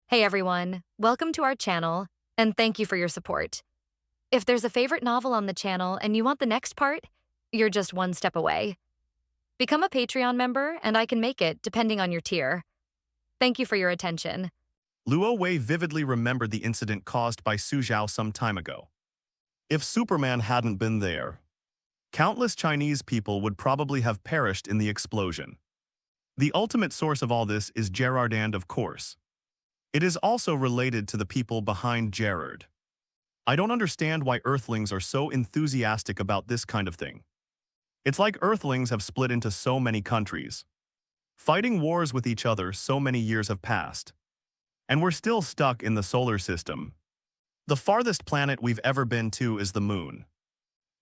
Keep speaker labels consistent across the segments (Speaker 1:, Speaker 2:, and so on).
Speaker 1: Hey everyone, welcome to our channel, and thank you for your support. If there's a favorite novel on the channel and you want the next part, you're just one step away. Become a Patreon member and I can make it depending on your tier. Thank you for your attention.
Speaker 2: Luo Wei vividly remembered the incident caused by Su Zhao some time ago. If Superman hadn't been there, countless Chinese people would probably have perished in the explosion. The ultimate source of all this is Gerard, and of course, it is also related to the people behind Gerard. I don't understand why Earthlings are so enthusiastic about this kind of thing. It's like Earthlings have split into so many countries, fighting wars with each other. So many years have passed, and we're still stuck in the solar system. The farthest planet we've ever been to is the moon.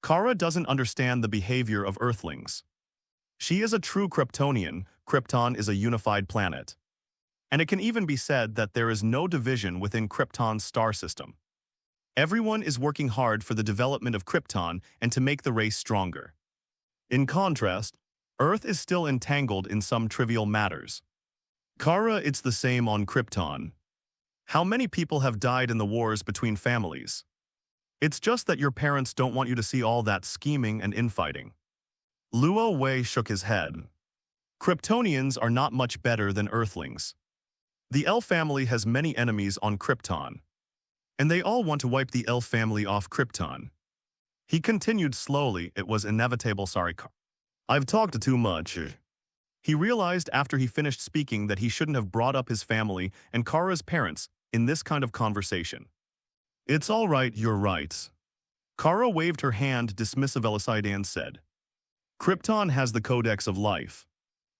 Speaker 2: Kara doesn't understand the behavior of Earthlings. She is a true Kryptonian. Krypton is a unified planet. And it can even be said that there is no division within Krypton's star system. Everyone is working hard for the development of Krypton and to make the race stronger. In contrast, Earth is still entangled in some trivial matters. Kara, it's the same on Krypton. How many people have died in the wars between families? It's just that your parents don't want you to see all that scheming and infighting. Luo Wei shook his head. Kryptonians are not much better than Earthlings. The L family has many enemies on Krypton, and they all want to wipe the L family off Krypton. He continued slowly. It was inevitable. Sorry, I've talked too much. He realized after he finished speaking that he shouldn't have brought up his family and Kara's parents in this kind of conversation. It's all right, you're right. Kara waved her hand dismissively and said, Krypton has the Codex of Life,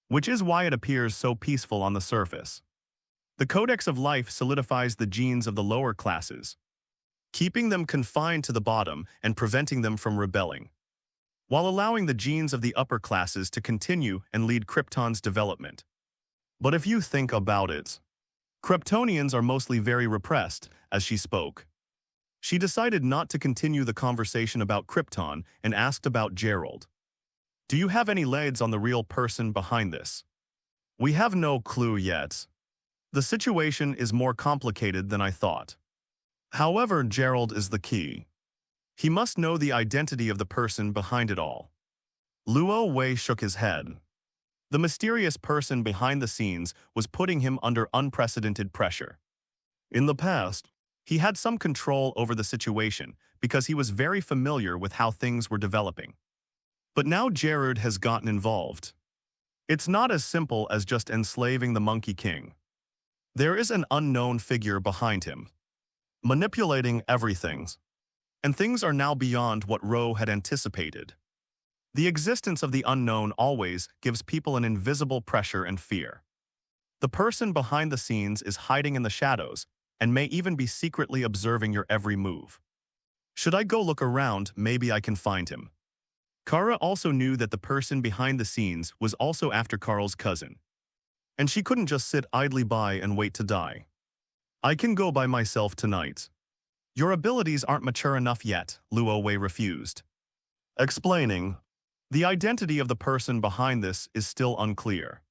Speaker 2: which is why it appears so peaceful on the surface. The Codex of Life solidifies the genes of the lower classes, keeping them confined to the bottom and preventing them from rebelling, while allowing the genes of the upper classes to continue and lead Krypton's development. But if you think about it, Kryptonians are mostly very repressed. As she spoke, she decided not to continue the conversation about Krypton and asked about Gerald. Do you have any leads on the real person behind this? We have no clue yet. The situation is more complicated than I thought. However, Gerald is the key. He must know the identity of the person behind it all. Luo Wei shook his head. The mysterious person behind the scenes was putting him under unprecedented pressure. In the past, he had some control over the situation because he was very familiar with how things were developing. But now Gerard has gotten involved. It's not as simple as just enslaving the Monkey King. There is an unknown figure behind him, manipulating everything. And things are now beyond what Ro had anticipated. The existence of the unknown always gives people an invisible pressure and fear. The person behind the scenes is hiding in the shadows and may even be secretly observing your every move. Should I go look around? Maybe I can find him. Kara also knew that the person behind the scenes was also after Carl's cousin, and she couldn't just sit idly by and wait to die. I can go by myself tonight. Your abilities aren't mature enough yet, Luo Wei refused, explaining, the identity of the person behind this is still unclear.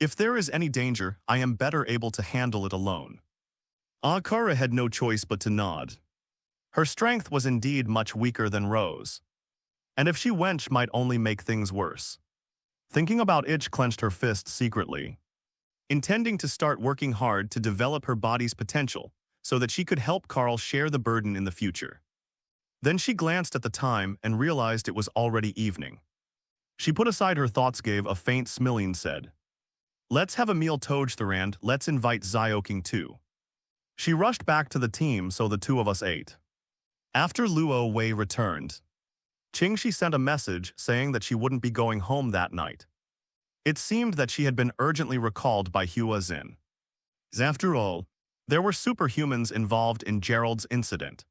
Speaker 2: If there is any danger, I am better able to handle it alone. Kara had no choice but to nod. Her strength was indeed much weaker than Ro's, and if she went, might only make things worse. Thinking about it, clenched her fist secretly, intending to start working hard to develop her body's potential so that she could help Carl share the burden in the future. Then she glanced at the time and realized it was already evening. She put aside her thoughts, gave a faint smile and said, Let's have a meal Tojtharand, let's invite Zioking too. She rushed back to the team so the two of us ate. After Luo Wei returned, Qingxi sent a message saying that she wouldn't be going home that night. It seemed that she had been urgently recalled by Hua Xin. After all, there were superhumans involved in Gerald's incident,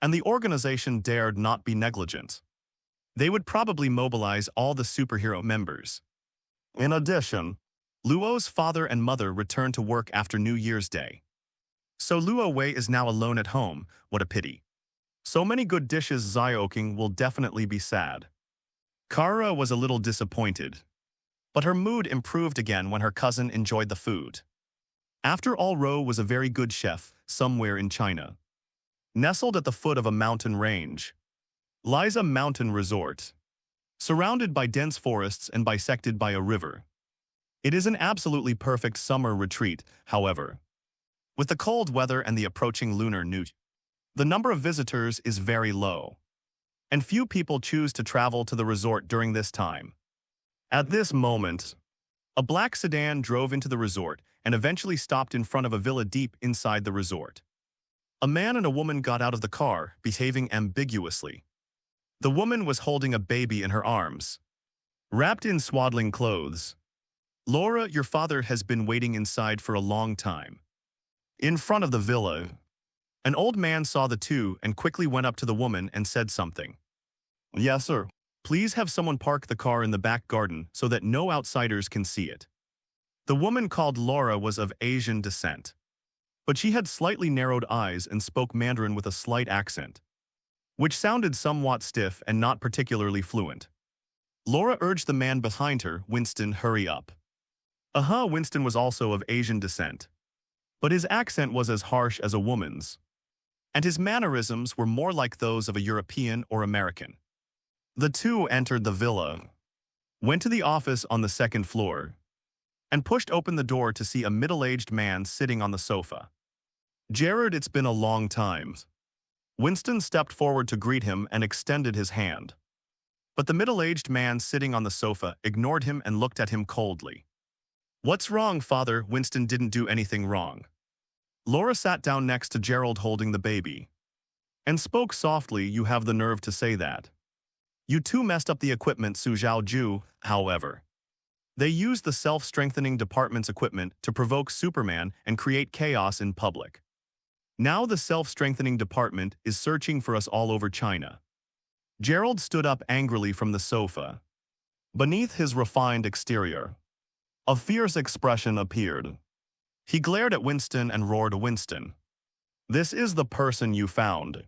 Speaker 2: and the organization dared not be negligent. They would probably mobilize all the superhero members. In addition, Luo's father and mother returned to work after New Year's Day. So Luo Wei is now alone at home. What a pity. So many good dishes. Zioking will definitely be sad. Kara was a little disappointed, but her mood improved again when her cousin enjoyed the food. After all, Ro was a very good chef somewhere in China. Nestled at the foot of a mountain range lies a mountain resort, surrounded by dense forests and bisected by a river. It is an absolutely perfect summer retreat, however. With the cold weather and the approaching lunar new year, the number of visitors is very low, and few people choose to travel to the resort during this time. At this moment, a black sedan drove into the resort and eventually stopped in front of a villa deep inside the resort. A man and a woman got out of the car, behaving ambiguously. The woman was holding a baby in her arms, wrapped in swaddling clothes. "Laura, your father has been waiting inside for a long time." In front of the villa, an old man saw the two and quickly went up to the woman and said something. "Yes, sir. Please have someone park the car in the back garden so that no outsiders can see it." The woman called Laura was of Asian descent, but she had slightly narrowed eyes and spoke Mandarin with a slight accent, which sounded somewhat stiff and not particularly fluent. Laura urged the man behind her, "Winston, hurry up." Winston was also of Asian descent, but his accent was as harsh as a woman's, and his mannerisms were more like those of a European or American. The two entered the villa, went to the office on the second floor, and pushed open the door to see a middle-aged man sitting on the sofa. "Gerard, it's been a long time." Winston stepped forward to greet him and extended his hand. But the middle-aged man sitting on the sofa ignored him and looked at him coldly. "What's wrong, father?" Winston didn't do anything wrong. Laura sat down next to Gerald holding the baby and spoke softly. "You have the nerve to say that. You two messed up the equipment." Su Zhaoju, however. They used the self-strengthening department's equipment to provoke Superman and create chaos in public. Now the self-strengthening department is searching for us all over China. Gerald stood up angrily from the sofa. Beneath his refined exterior, a fierce expression appeared. He glared at Winston and roared, "Winston, this is the person you found.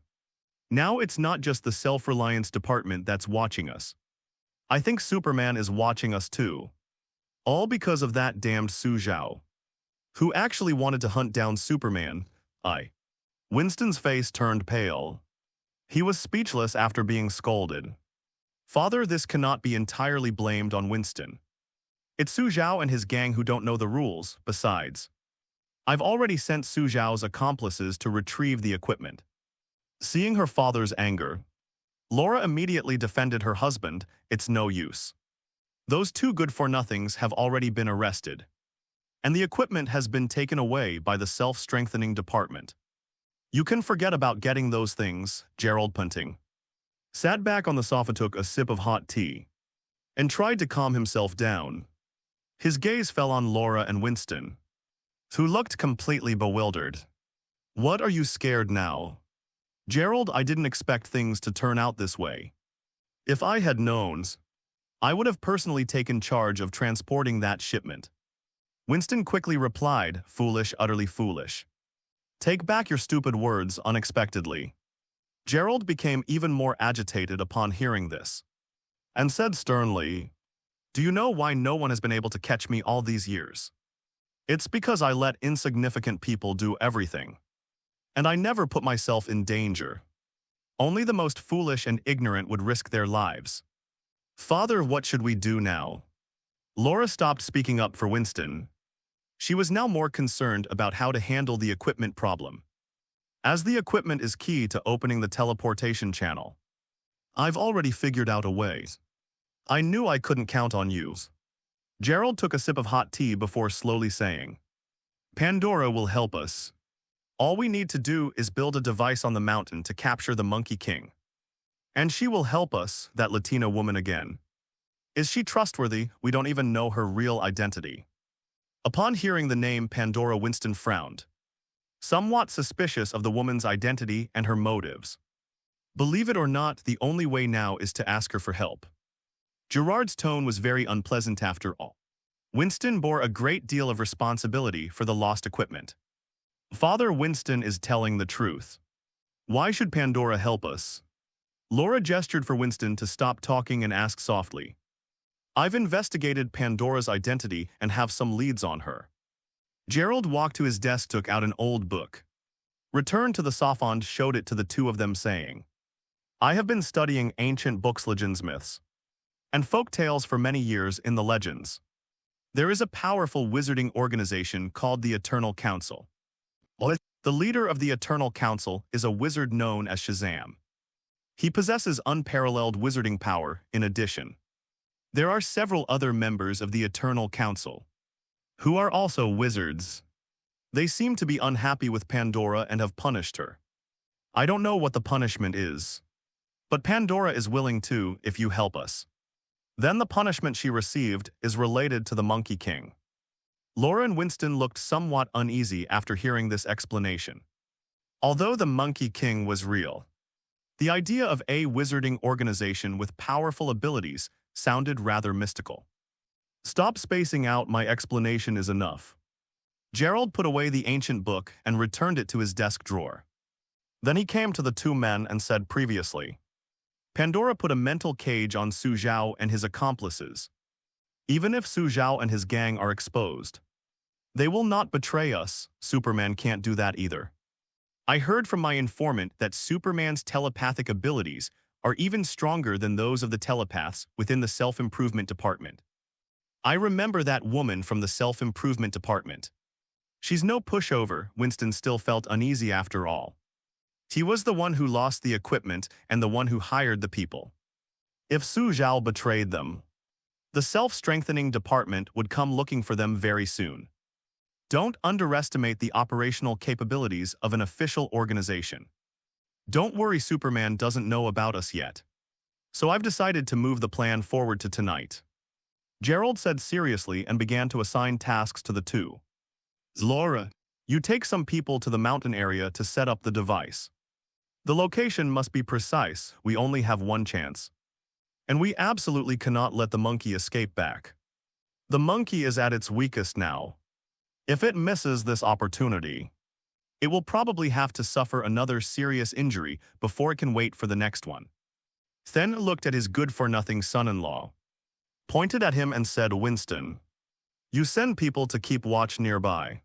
Speaker 2: Now it's not just the self-reliance department that's watching us. I think Superman is watching us too. All because of that damned Su Zhao, who actually wanted to hunt down Superman." Winston's face turned pale. He was speechless after being scolded. "Father, this cannot be entirely blamed on Winston. It's Su Zhao and his gang who don't know the rules. Besides, I've already sent Su Zhao's accomplices to retrieve the equipment." Seeing her father's anger, Laura immediately defended her husband. "It's no use. Those two good-for-nothings have already been arrested, and the equipment has been taken away by the self-strengthening department. You can forget about getting those things." Gerald, punting, sat back on the sofa, took a sip of hot tea, and tried to calm himself down. His gaze fell on Laura and Winston, who looked completely bewildered. "What are you scared now?" "Gerald, I didn't expect things to turn out this way. If I had known, I would have personally taken charge of transporting that shipment." Winston quickly replied, "Foolish, utterly foolish. Take back your stupid words." Unexpectedly, Gerald became even more agitated upon hearing this, and said sternly, "Do you know why no one has been able to catch me all these years? It's because I let insignificant people do everything, and I never put myself in danger. Only the most foolish and ignorant would risk their lives." "Father, what should we do now?" Laura stopped speaking up for Winston. She was now more concerned about how to handle the equipment problem, as the equipment is key to opening the teleportation channel. "I've already figured out a way. I knew I couldn't count on you." Gerald took a sip of hot tea before slowly saying, "Pandora will help us. All we need to do is build a device on the mountain to capture the Monkey King. And she will help us." That Latina woman again. Is she trustworthy? We don't even know her real identity. Upon hearing the name Pandora, Winston frowned, somewhat suspicious of the woman's identity and her motives. Believe it or not, the only way now is to ask her for help. Gerard's tone was very unpleasant after all. Winston bore a great deal of responsibility for the lost equipment. "Father, Winston is telling the truth. Why should Pandora help us?" Laura gestured for Winston to stop talking and asked softly, "I've investigated Pandora's identity and have some leads on her." Gerald walked to his desk, took out an old book, returned to the sofa and showed it to the two of them, saying, I have been studying ancient books, legends, myths, and folk tales for many years in the legends. There is a powerful wizarding organization called the Eternal Council. The leader of the Eternal Council is a wizard known as Shazam. He possesses unparalleled wizarding power. In addition, there are several other members of the Eternal Council who are also wizards. They seem to be unhappy with Pandora and have punished her. I don't know what the punishment is, but Pandora is willing to, if you help us. Then the punishment she received is related to the Monkey King. Laura and Winston looked somewhat uneasy after hearing this explanation. Although the Monkey King was real, the idea of a wizarding organization with powerful abilities sounded rather mystical. Stop spacing out, my explanation is enough. Gerald put away the ancient book and returned it to his desk drawer. Then he came to the two men and said, previously, Pandora put a mental cage on Su Zhao and his accomplices. Even if Su Zhao and his gang are exposed, they will not betray us. Superman can't do that either. I heard from my informant that Superman's telepathic abilities are even stronger than those of the telepaths within the self-improvement department. I remember that woman from the self-improvement department. She's no pushover. Winston still felt uneasy after all. He was the one who lost the equipment and the one who hired the people. If Su Zhao betrayed them, the self-strengthening department would come looking for them very soon. Don't underestimate the operational capabilities of an official organization. Don't worry, Superman doesn't know about us yet. So I've decided to move the plan forward to tonight. Gerald said seriously and began to assign tasks to the two. Laura, you take some people to the mountain area to set up the device. The location must be precise. We only have one chance. And we absolutely cannot let the monkey escape back. The monkey is at its weakest now. If it misses this opportunity, it will probably have to suffer another serious injury before it can wait for the next one. Then looked at his good-for-nothing son-in-law, pointed at him and said, Winston, you send people to keep watch nearby.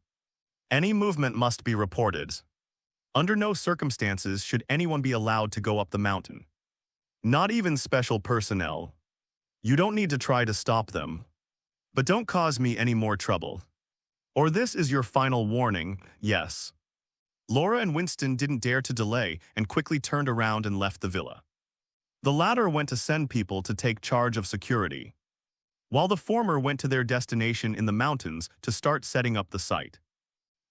Speaker 2: Any movement must be reported. Under no circumstances should anyone be allowed to go up the mountain. Not even special personnel. You don't need to try to stop them. But don't cause me any more trouble. Or this is your final warning, yes. Laura and Winston didn't dare to delay and quickly turned around and left the villa. The latter went to send people to take charge of security, while the former went to their destination in the mountains to start setting up the site.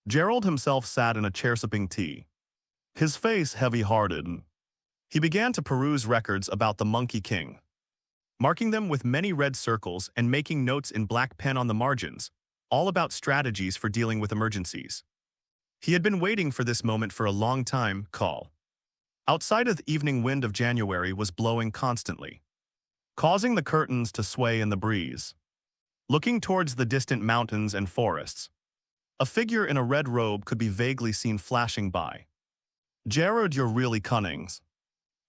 Speaker 2: Gerald himself sat in a chair sipping tea, his face heavy-hearted. He began to peruse records about the Monkey King, marking them with many red circles and making notes in black pen on the margins, all about strategies for dealing with emergencies. He had been waiting for this moment for a long time. Outside, the evening wind of January was blowing constantly, causing the curtains to sway in the breeze. Looking towards the distant mountains and forests, a figure in a red robe could be vaguely seen flashing by. Gerard, you're really cunning.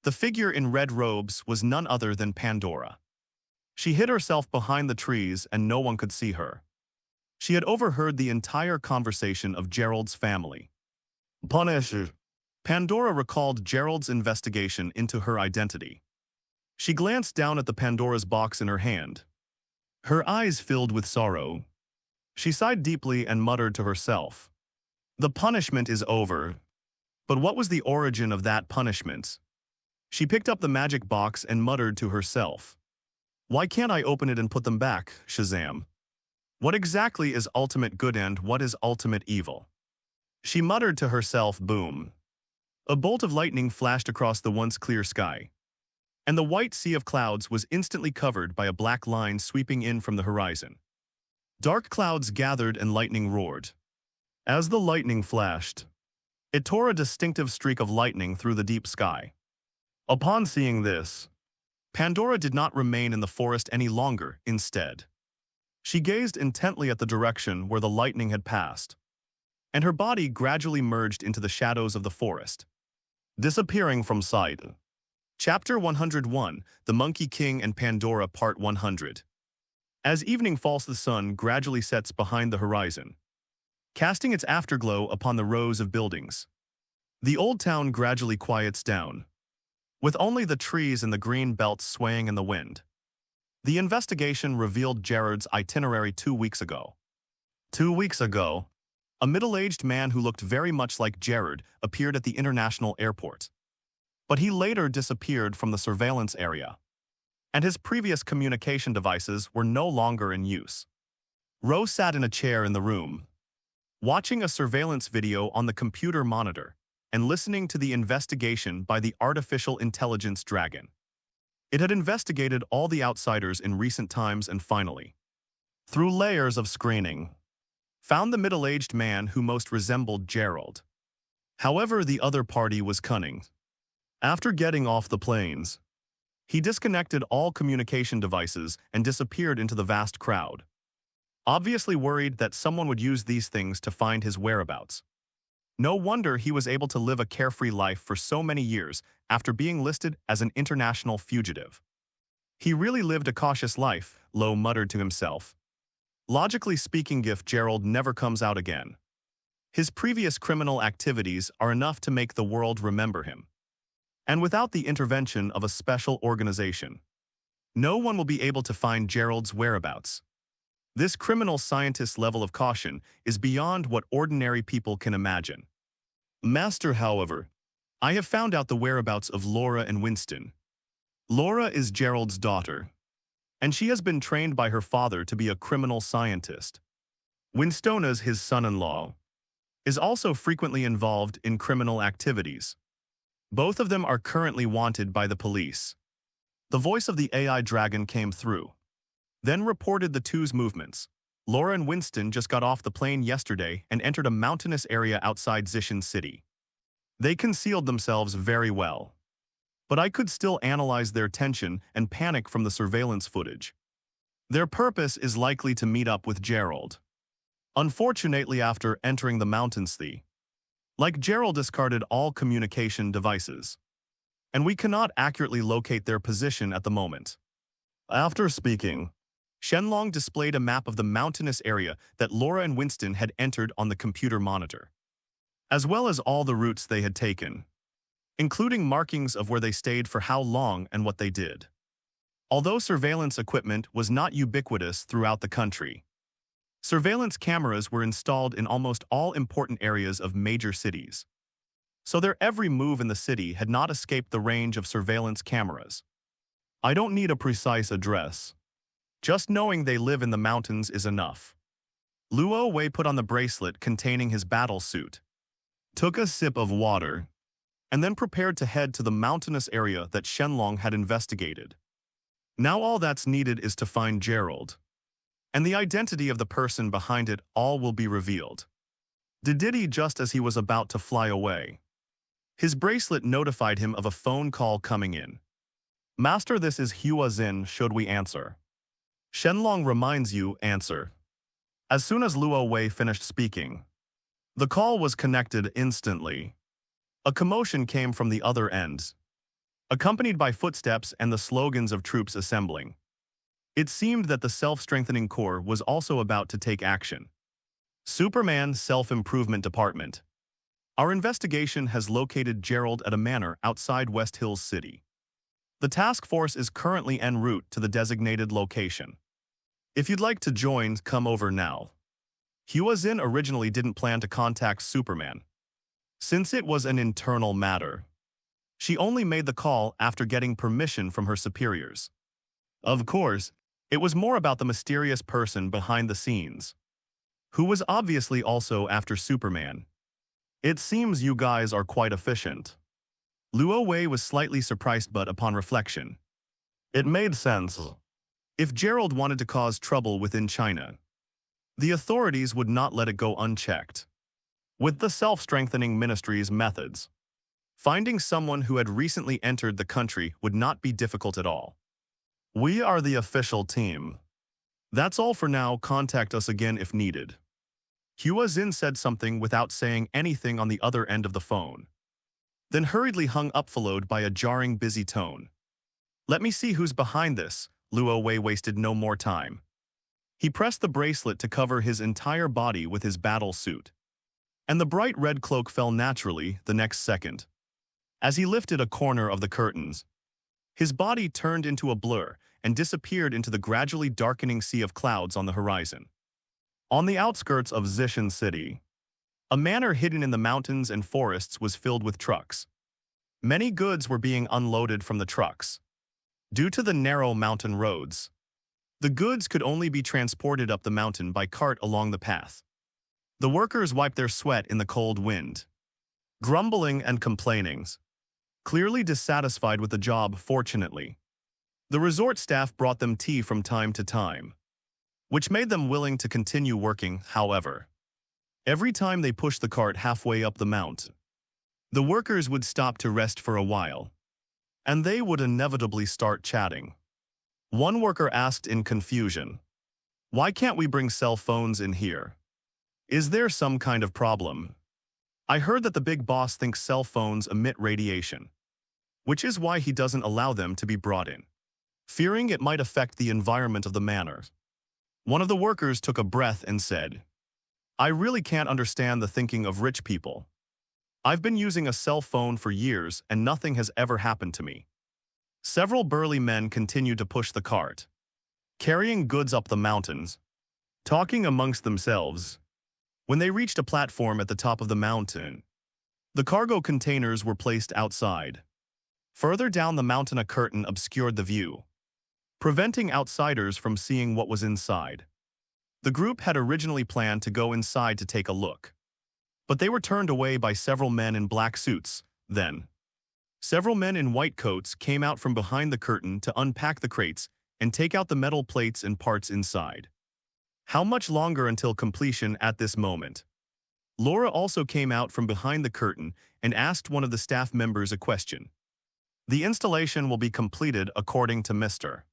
Speaker 2: The figure in red robes was none other than Pandora. She hid herself behind the trees and no one could see her. She had overheard the entire conversation of Gerald's family. Punisher. Pandora recalled Gerald's investigation into her identity. She glanced down at the Pandora's box in her hand. Her eyes filled with sorrow. She sighed deeply and muttered to herself, the punishment is over. But what was the origin of that punishment? She picked up the magic box and muttered to herself, why can't I open it and put them back, Shazam? What exactly is ultimate good and what is ultimate evil? She muttered to herself, boom. A bolt of lightning flashed across the once clear sky, and the white sea of clouds was instantly covered by a black line sweeping in from the horizon. Dark clouds gathered and lightning roared. As the lightning flashed, it tore a distinctive streak of lightning through the deep sky. Upon seeing this, Pandora did not remain in the forest any longer. Instead, she gazed intently at the direction where the lightning had passed, and her body gradually merged into the shadows of the forest, disappearing from sight. Chapter 101, The Monkey King and Pandora, Part 100. As evening falls, the sun gradually sets behind the horizon, casting its afterglow upon the rows of buildings. The old town gradually quiets down, with only the trees and the green belts swaying in the wind. The investigation revealed Jared's itinerary 2 weeks ago. 2 weeks ago, a middle-aged man who looked very much like Jared appeared at the international airport. But he later disappeared from the surveillance area, and his previous communication devices were no longer in use. Rose sat in a chair in the room, watching a surveillance video on the computer monitor and listening to the investigation by the artificial intelligence dragon. It had investigated all the outsiders in recent times and finally, through layers of screening, found the middle-aged man who most resembled Gerald. However, the other party was cunning. After getting off the planes, he disconnected all communication devices and disappeared into the vast crowd, obviously worried that someone would use these things to find his whereabouts. No wonder he was able to live a carefree life for so many years after being listed as an international fugitive. He really lived a cautious life, Lowe muttered to himself. Logically speaking, if Gerald never comes out again, his previous criminal activities are enough to make the world remember him. And without the intervention of a special organization, no one will be able to find Gerald's whereabouts. This criminal scientist's level of caution is beyond what ordinary people can imagine. Master, however, I have found out the whereabouts of Laura and Winston. Laura is Gerald's daughter, and she has been trained by her father to be a criminal scientist. Winstona's, his son-in-law, is also frequently involved in criminal activities. Both of them are currently wanted by the police. The voice of the AI dragon came through, then reported the two's movements. Laura and Winston just got off the plane yesterday and entered a mountainous area outside Zishan City. They concealed themselves very well, but I could still analyze their tension and panic from the surveillance footage. Their purpose is likely to meet up with Gerald. Unfortunately, after entering the mountains, like Gerald discarded all communication devices, and we cannot accurately locate their position at the moment. After speaking, Shenlong displayed a map of the mountainous area that Laura and Winston had entered on the computer monitor, as well as all the routes they had taken, including markings of where they stayed for how long and what they did. Although surveillance equipment was not ubiquitous throughout the country, surveillance cameras were installed in almost all important areas of major cities, so their every move in the city had not escaped the range of surveillance cameras. I don't need a precise address. Just knowing they live in the mountains is enough. Luo Wei put on the bracelet containing his battle suit, took a sip of water, and then prepared to head to the mountainous area that Shenlong had investigated. Now all that's needed is to find Gerald, and the identity of the person behind it all will be revealed. Did he just as he was about to fly away? His bracelet notified him of a phone call coming in. Master, this is Hua Xin, should we answer? Shenlong reminds you, answer. As soon as Luo Wei finished speaking, the call was connected instantly. A commotion came from the other end, accompanied by footsteps and the slogans of troops assembling. It seemed that the self-strengthening core was also about to take action. Superman Self-Improvement Department. Our investigation has located Gerald at a manor outside West Hills City. The task force is currently en route to the designated location. If you'd like to join, come over now. Hua Xin originally didn't plan to contact Superman, since it was an internal matter. She only made the call after getting permission from her superiors. Of course, it was more about the mysterious person behind the scenes, who was obviously also after Superman. It seems you guys are quite efficient. Luo Wei was slightly surprised, but upon reflection, it made sense. If Gerald wanted to cause trouble within China, the authorities would not let it go unchecked. With the self-strengthening ministry's methods, finding someone who had recently entered the country would not be difficult at all. We are the official team. That's all for now. Contact us again if needed. Hua Xin said something without saying anything on the other end of the phone, then hurriedly hung up, followed by a jarring, busy tone. Let me see who's behind this. Luo Wei wasted no more time. He pressed the bracelet to cover his entire body with his battle suit. And the bright red cloak fell naturally the next second. As he lifted a corner of the curtains, his body turned into a blur and disappeared into the gradually darkening sea of clouds on the horizon. On the outskirts of Zishan City, a manor hidden in the mountains and forests was filled with trucks. Many goods were being unloaded from the trucks. Due to the narrow mountain roads, the goods could only be transported up the mountain by cart along the path. The workers wiped their sweat in the cold wind, grumbling and complaining, clearly dissatisfied with the job. Fortunately, the resort staff brought them tea from time to time, which made them willing to continue working. However, every time they pushed the cart halfway up the mount, the workers would stop to rest for a while, and they would inevitably start chatting. One worker asked in confusion, "Why can't we bring cell phones in here? Is there some kind of problem? I heard that the big boss thinks cell phones emit radiation, which is why he doesn't allow them to be brought in, fearing it might affect the environment of the manor." One of the workers took a breath and said, "I really can't understand the thinking of rich people. I've been using a cell phone for years and nothing has ever happened to me." Several burly men continued to push the cart, carrying goods up the mountains, talking amongst themselves. When they reached a platform at the top of the mountain, the cargo containers were placed outside. Further down the mountain, a curtain obscured the view, preventing outsiders from seeing what was inside. The group had originally planned to go inside to take a look, but they were turned away by several men in black suits. Then, several men in white coats came out from behind the curtain to unpack the crates and take out the metal plates and parts inside. How much longer until completion? At this moment, Laura also came out from behind the curtain and asked one of the staff members a question. "The installation will be completed according to Mr.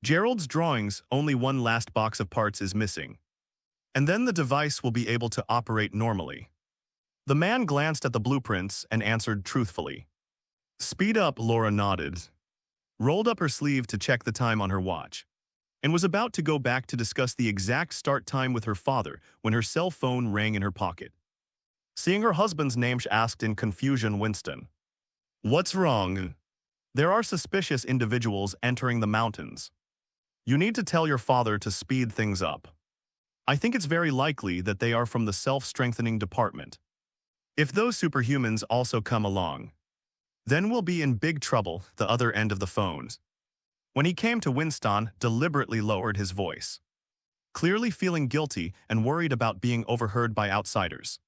Speaker 2: Gerald's drawings. Only one last box of parts is missing, and then the device will be able to operate normally." The man glanced at the blueprints and answered truthfully. "Speed up," Laura nodded, rolled up her sleeve to check the time on her watch, and was about to go back to discuss the exact start time with her father when her cell phone rang in her pocket. Seeing her husband's name, she asked in confusion, "Winston, what's wrong?" "There are suspicious individuals entering the mountains. You need to tell your father to speed things up. I think it's very likely that they are from the self-strengthening department. If those superhumans also come along, then we'll be in big trouble." The other end of the phone, when he came to Winston, deliberately lowered his voice, clearly feeling guilty and worried about being overheard by outsiders.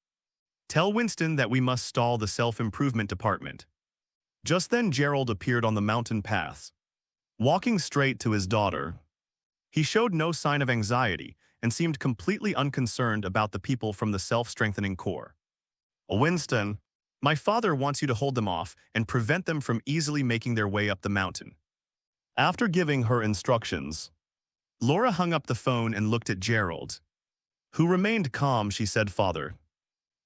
Speaker 2: "Tell Winston that we must stall the self-improvement department." Just then Gerald appeared on the mountain paths, walking straight to his daughter. He showed no sign of anxiety and seemed completely unconcerned about the people from the self-strengthening corps. "Winston, my father wants you to hold them off and prevent them from easily making their way up the mountain." After giving her instructions, Laura hung up the phone and looked at Gerald, who remained calm. She said, "Father,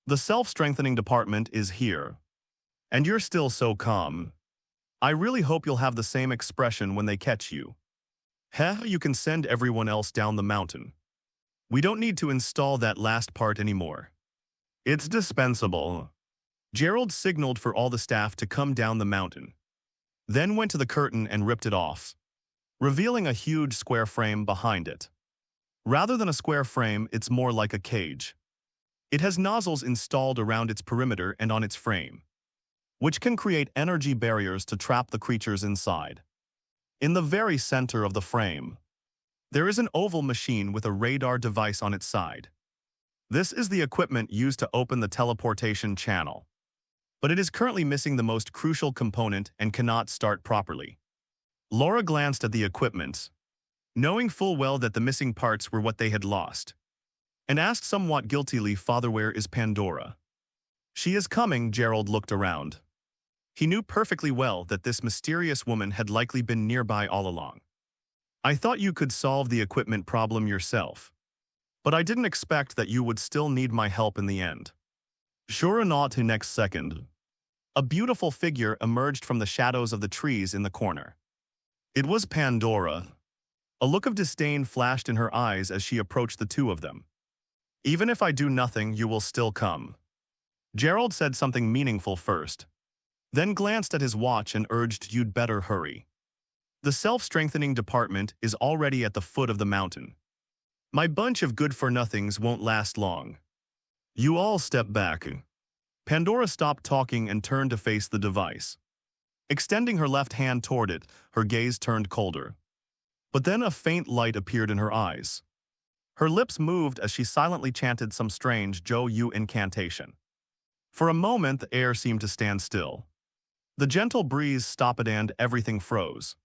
Speaker 2: the self-strengthening department is here, and you're still so calm. I really hope you'll have the same expression when they catch you. You can send everyone else down the mountain. We don't need to install that last part anymore. It's dispensable." Gerald signaled for all the staff to come down the mountain, then went to the curtain and ripped it off, revealing a huge square frame behind it. Rather than a square frame, it's more like a cage. It has nozzles installed around its perimeter and on its frame, which can create energy barriers to trap the creatures inside. In the very center of the frame, there is an oval machine with a radar device on its side. This is the equipment used to open the teleportation channel, but it is currently missing the most crucial component and cannot start properly. Laura glanced at the equipment, knowing full well that the missing parts were what they had lost, and asked somewhat guiltily, "Father, where is Pandora?" "She is coming." Gerald looked around. He knew perfectly well that this mysterious woman had likely been nearby all along. "I thought you could solve the equipment problem yourself, but I didn't expect that you would still need my help in the end." Sure enough, the next second, a beautiful figure emerged from the shadows of the trees in the corner. It was Pandora. A look of disdain flashed in her eyes as she approached the two of them. "Even if I do nothing, you will still come." Gerald said something meaningful first, then glanced at his watch and urged, "You'd better hurry. The self-strengthening department is already at the foot of the mountain. My bunch of good-for-nothings won't last long. You all step back." Pandora stopped talking and turned to face the device. Extending her left hand toward it, her gaze turned colder. But then a faint light appeared in her eyes. Her lips moved as she silently chanted some strange Zhou Yu incantation. For a moment, the air seemed to stand still. The gentle breeze stopped and everything froze.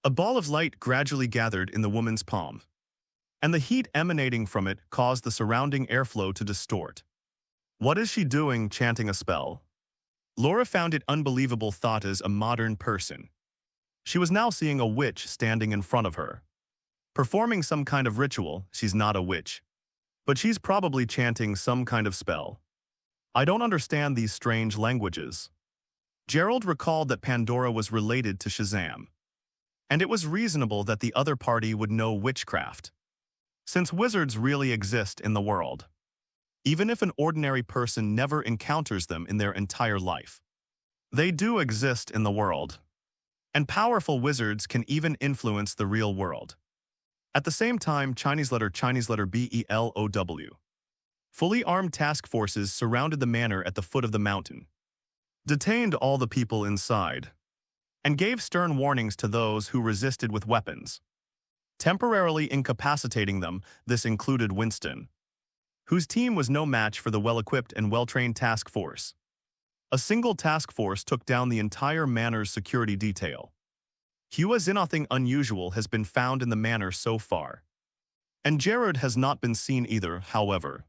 Speaker 2: A ball of light gradually gathered in the woman's palm, and the heat emanating from it caused the surrounding airflow to distort. What is she doing, chanting a spell? Laura found it unbelievable, thought as a modern person. She was now seeing a witch standing in front of her. Performing some kind of ritual. She's not a witch, but she's probably chanting some kind of spell. I don't understand these strange languages. Gerald recalled that Pandora was related to Shazam, and it was reasonable that the other party would know witchcraft, since wizards really exist in the world, even if an ordinary person never encounters them in their entire life. They do exist in the world, and powerful wizards can even influence the real world. At the same time, Chinese letter BELOW. Fully armed task forces surrounded the manor at the foot of the mountain, detained all the people inside, and gave stern warnings to those who resisted with weapons, temporarily incapacitating them. This included Winston, whose team was no match for the well-equipped and well-trained task force. A single task force took down the entire manor's security detail. Nothing unusual has been found in the manor so far, and Jared has not been seen either. However,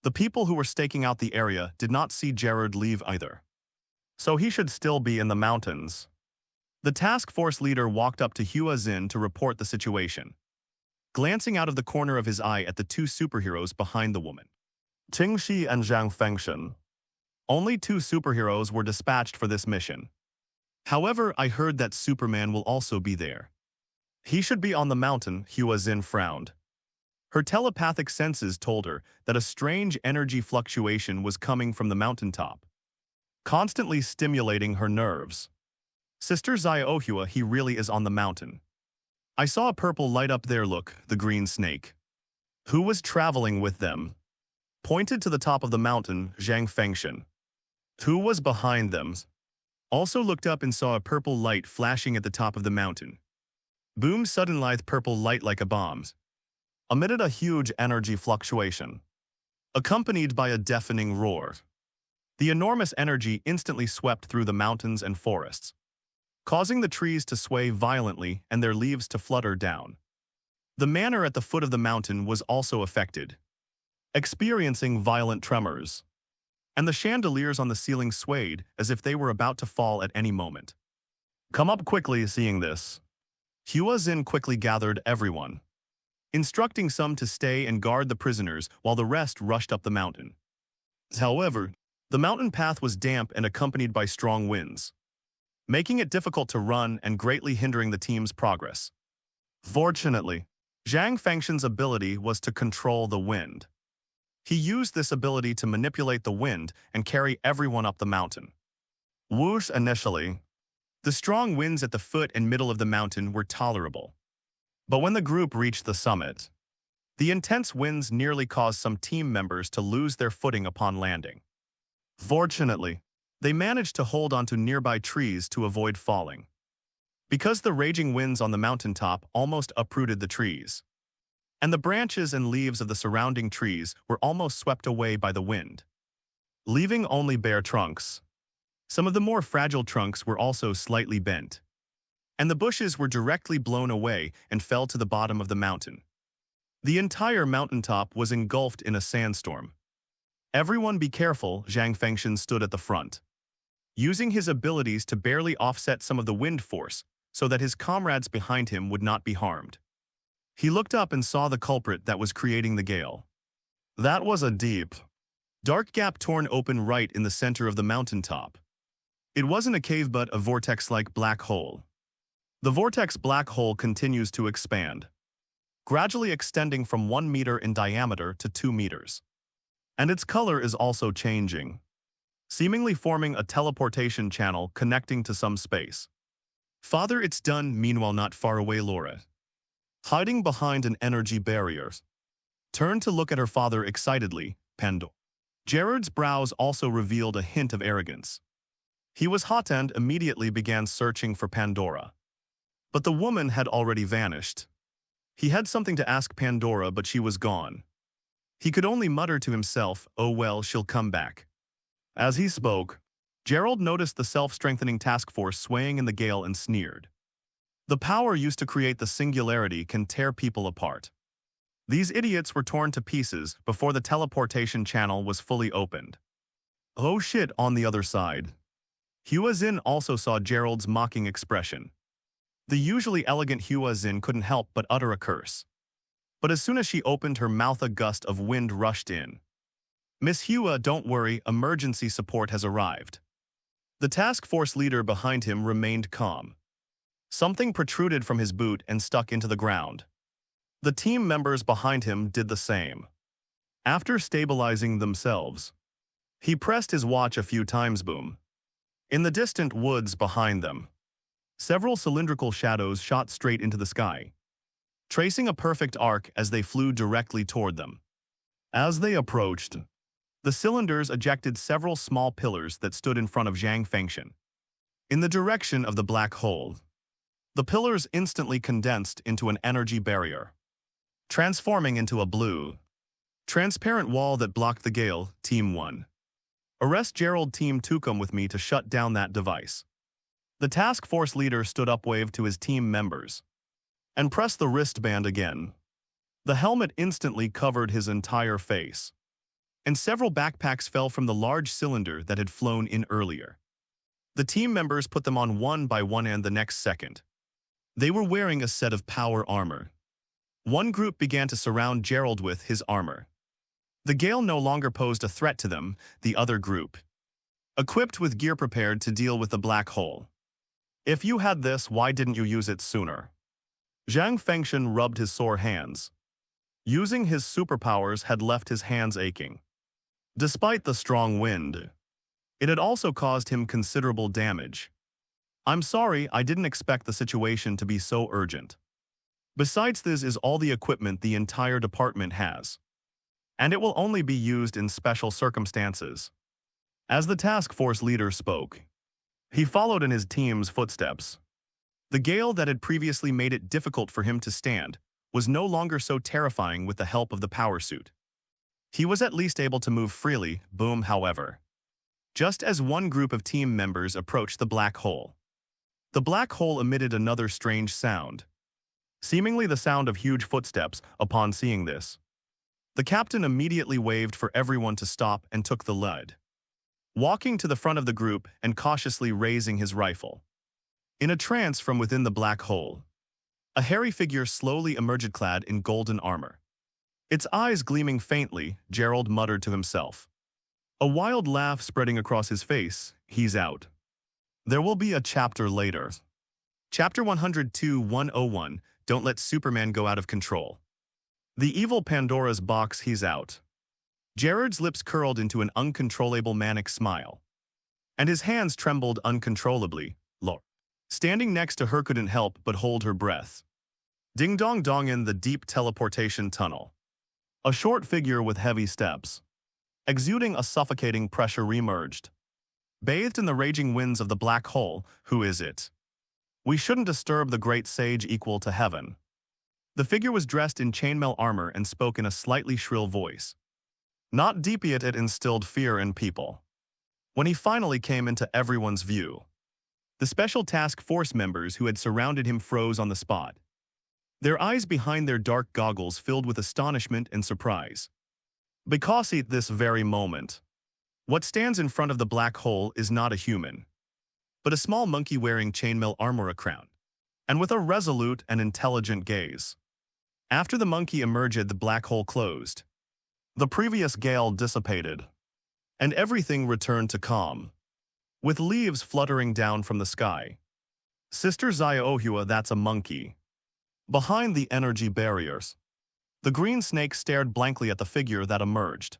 Speaker 2: the people who were staking out the area did not see Jared leave either, so he should still be in the mountains. The task force leader walked up to Hua Xin to report the situation, glancing out of the corner of his eye at the two superheroes behind the woman, Ting Shi and Zhang Fengshen. Only two superheroes were dispatched for this mission. However, I heard that Superman will also be there. He should be on the mountain. Hua Xin frowned. Her telepathic senses told her that a strange energy fluctuation was coming from the mountaintop, constantly stimulating her nerves. Sister Xiaohua, he really is on the mountain. I saw a purple light up there. Look, the green snake. Who was traveling with them? Pointed to the top of the mountain, Zhang Fengshen. Who was behind them? Also looked up and saw a purple light flashing at the top of the mountain. Boom! Sudden lithe purple light like a bomb emitted a huge energy fluctuation, accompanied by a deafening roar. The enormous energy instantly swept through the mountains and forests, causing the trees to sway violently and their leaves to flutter down. The manor at the foot of the mountain was also affected, experiencing violent tremors, and the chandeliers on the ceiling swayed as if they were about to fall at any moment. Come up quickly. Seeing this, Hua Xin quickly gathered everyone, instructing some to stay and guard the prisoners while the rest rushed up the mountain. However, the mountain path was damp and accompanied by strong winds, making it difficult to run and greatly hindering the team's progress. Fortunately, Zhang Fengshen's ability was to control the wind. He used this ability to manipulate the wind and carry everyone up the mountain. Whoosh! Initially, the strong winds at the foot and middle of the mountain were tolerable. But when the group reached the summit, the intense winds nearly caused some team members to lose their footing upon landing. Fortunately, they managed to hold onto nearby trees to avoid falling, because the raging winds on the mountaintop almost uprooted the trees, and the branches and leaves of the surrounding trees were almost swept away by the wind, leaving only bare trunks. Some of the more fragile trunks were also slightly bent, and the bushes were directly blown away and fell to the bottom of the mountain. The entire mountaintop was engulfed in a sandstorm. Everyone be careful. Zhang Fengshen stood at the front, using his abilities to barely offset some of the wind force so that his comrades behind him would not be harmed. He looked up and saw the culprit that was creating the gale. That was a deep, dark gap torn open right in the center of the mountaintop. It wasn't a cave but a vortex-like black hole. The vortex black hole continues to expand, gradually extending from 1 meter in diameter to 2 meters. And its color is also changing, seemingly forming a teleportation channel connecting to some space. Father, it's done. Meanwhile, not far away, Laura, hiding behind an energy barrier, turned to look at her father excitedly. Pandora. Gerard's brows also revealed a hint of arrogance. He was hot and immediately began searching for Pandora. But the woman had already vanished. He had something to ask Pandora, but she was gone. He could only mutter to himself, "Oh well, she'll come back." As he spoke, Gerald noticed the self-strengthening task force swaying in the gale and sneered. The power used to create the singularity can tear people apart. These idiots were torn to pieces before the teleportation channel was fully opened. Oh shit, on the other side. Hua Xin also saw Gerald's mocking expression. The usually elegant Hua Xin couldn't help but utter a curse. But as soon as she opened her mouth, a gust of wind rushed in. "Miss Hua, don't worry, emergency support has arrived." The task force leader behind him remained calm. Something protruded from his boot and stuck into the ground. The team members behind him did the same. After stabilizing themselves, he pressed his watch a few times. Boom. In the distant woods behind them, several cylindrical shadows shot straight into the sky, tracing a perfect arc as they flew directly toward them. As they approached, the cylinders ejected several small pillars that stood in front of Zhang Fengshan, in the direction of the black hole. The pillars instantly condensed into an energy barrier, transforming into a blue, transparent wall that blocked the gale. Team 1. Arrest Gerald. Team 2, come with me to shut down that device. The task force leader stood up, waved to his team members, and pressed the wristband again. The helmet instantly covered his entire face, and several backpacks fell from the large cylinder that had flown in earlier. The team members put them on one by one, and the next second, they were wearing a set of power armor. One group began to surround Gerald with his armor. The gale no longer posed a threat to them. The other group, equipped with gear, prepared to deal with the black hole. "If you had this, why didn't you use it sooner?" Zhang Fengshan rubbed his sore hands. Using his superpowers had left his hands aching. Despite the strong wind, it had also caused him considerable damage. "I'm sorry, I didn't expect the situation to be so urgent. Besides, this is all the equipment the entire department has, and it will only be used in special circumstances." As the task force leader spoke, he followed in his team's footsteps. The gale that had previously made it difficult for him to stand was no longer so terrifying with the help of the power suit. He was at least able to move freely. Boom, however. Just as one group of team members approached the black hole, the black hole emitted another strange sound, seemingly the sound of huge footsteps. Upon seeing this, the captain immediately waved for everyone to stop and took the lead, walking to the front of the group and cautiously raising his rifle. In a trance from within the black hole, a hairy figure slowly emerged, clad in golden armor. Its eyes gleaming faintly, Gerald muttered to himself. A wild laugh spreading across his face. He's out. There will be a chapter later. Chapter 102-101, Don't Let Superman Go Out of Control. The evil Pandora's box. He's out. Gerard's lips curled into an uncontrollable manic smile, and his hands trembled uncontrollably. Laura, standing next to her, couldn't help but hold her breath. Ding-dong-dong. In the deep teleportation tunnel, a short figure with heavy steps, exuding a suffocating pressure, reemerged. Bathed in the raging winds of the black hole. "Who is it? We shouldn't disturb the great sage equal to heaven." The figure was dressed in chainmail armor and spoke in a slightly shrill voice. Not deep yet, it instilled fear in people. When he finally came into everyone's view, the special task force members who had surrounded him froze on the spot, their eyes behind their dark goggles filled with astonishment and surprise. Because at this very moment, what stands in front of the black hole is not a human, but a small monkey wearing chainmail armor, a crown, and with a resolute and intelligent gaze. After the monkey emerged, the black hole closed. The previous gale dissipated, and everything returned to calm, with leaves fluttering down from the sky. Sister Zaya, that's a monkey. Behind the energy barriers, the green snake stared blankly at the figure that emerged,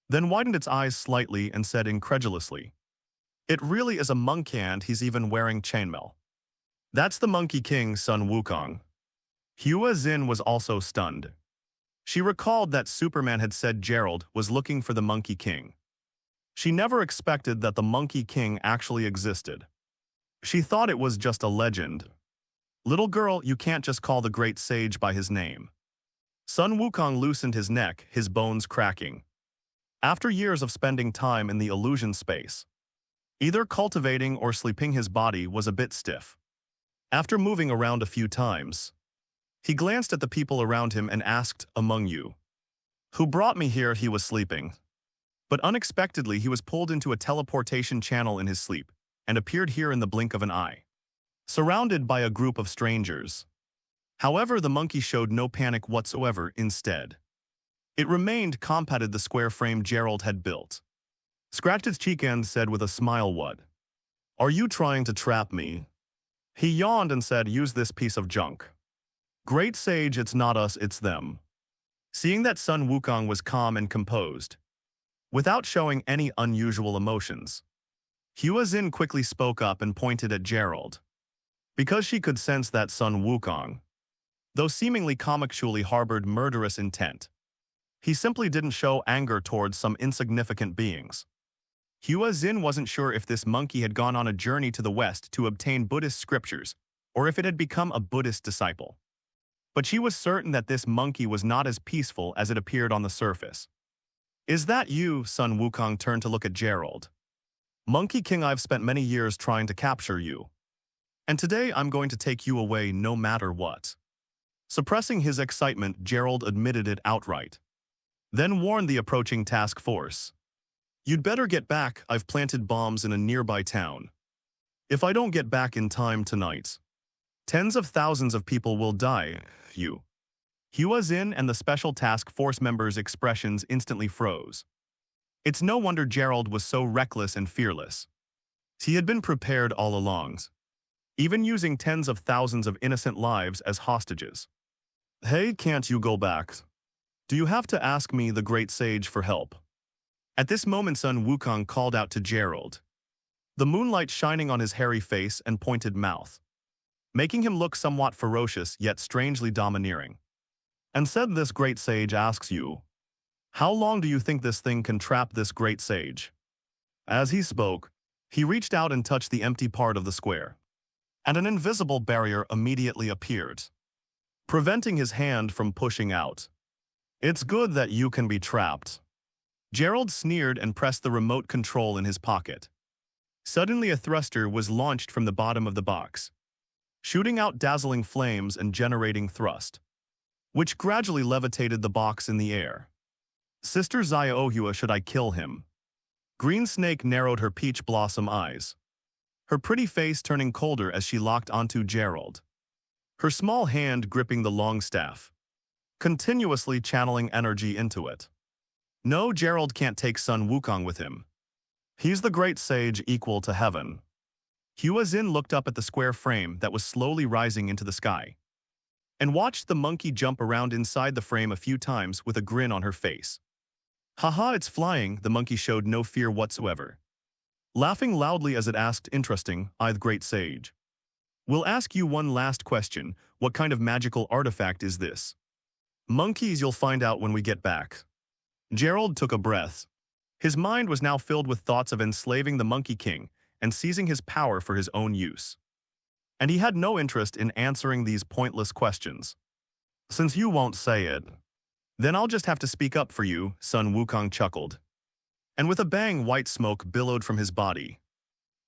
Speaker 2: then widened its eyes slightly and said incredulously, "It really is a monkey and he's even wearing chainmail. That's the Monkey King, Sun Wukong." Hua Xin was also stunned. She recalled that Superman had said Gerald was looking for the Monkey King. She never expected that the Monkey King actually existed. She thought it was just a legend. "Little girl, you can't just call the great sage by his name." Sun Wukong loosened his neck, his bones cracking. After years of spending time in the illusion space, either cultivating or sleeping, his body was a bit stiff. After moving around a few times, he glanced at the people around him and asked, "Among you, who brought me here?" He was sleeping. But unexpectedly, he was pulled into a teleportation channel in his sleep and appeared here in the blink of an eye, surrounded by a group of strangers. However, the monkey showed no panic whatsoever. Instead, it remained compacted the square frame Gerald had built. Scratched its cheek and said with a smile, "What? Are you trying to trap me?" He yawned and said, "Use this piece of junk. Great sage, it's not us, it's them." Seeing that Sun Wukong was calm and composed, without showing any unusual emotions, Hua Xin quickly spoke up and pointed at Gerald. Because she could sense that Sun Wukong, though seemingly comically harbored murderous intent, he simply didn't show anger towards some insignificant beings. Hua Xin wasn't sure if this monkey had gone on a journey to the West to obtain Buddhist scriptures, or if it had become a Buddhist disciple. But she was certain that this monkey was not as peaceful as it appeared on the surface. "Is that you?" Sun Wukong turned to look at Gerald. "Monkey King, I've spent many years trying to capture you, and today I'm going to take you away no matter what." Suppressing his excitement, Gerald admitted it outright, then warned the approaching task force, "You'd better get back, I've planted bombs in a nearby town. If I don't get back in time tonight, tens of thousands of people will die." Hua Xin and the special task force members' expressions instantly froze. It's no wonder Gerald was so reckless and fearless. He had been prepared all along, even using tens of thousands of innocent lives as hostages. "Hey, can't you go back? Do you have to ask me, the great sage, for help?" At this moment, Sun Wukong called out to Gerald, the moonlight shining on his hairy face and pointed mouth, making him look somewhat ferocious yet strangely domineering, and said, "This great sage asks you, how long do you think this thing can trap this great sage?" As he spoke, he reached out and touched the empty part of the square, and an invisible barrier immediately appeared, preventing his hand from pushing out. "It's good that you can be trapped." Gerald sneered and pressed the remote control in his pocket. Suddenly, a thruster was launched from the bottom of the box, shooting out dazzling flames and generating thrust, which gradually levitated the box in the air. "Sister Zaya, should I kill him?" Green Snake narrowed her peach blossom eyes, her pretty face turning colder as she locked onto Gerald, her small hand gripping the long staff, continuously channeling energy into it. "No, Gerald can't take Sun Wukong with him. He's the great sage, equal to heaven." Hua Xin looked up at the square frame that was slowly rising into the sky, and watched the monkey jump around inside the frame a few times with a grin on her face. "Haha, it's flying." The monkey showed no fear whatsoever, laughing loudly as it asked, "Interesting, the great sage. We'll ask you one last question. What kind of magical artifact is this?" "Monkeys, you'll find out when we get back." Gerald took a breath. His mind was now filled with thoughts of enslaving the Monkey King and seizing his power for his own use. And he had no interest in answering these pointless questions. "Since you won't say it, then I'll just have to speak up for you," Sun Wukong chuckled. And with a bang, white smoke billowed from his body,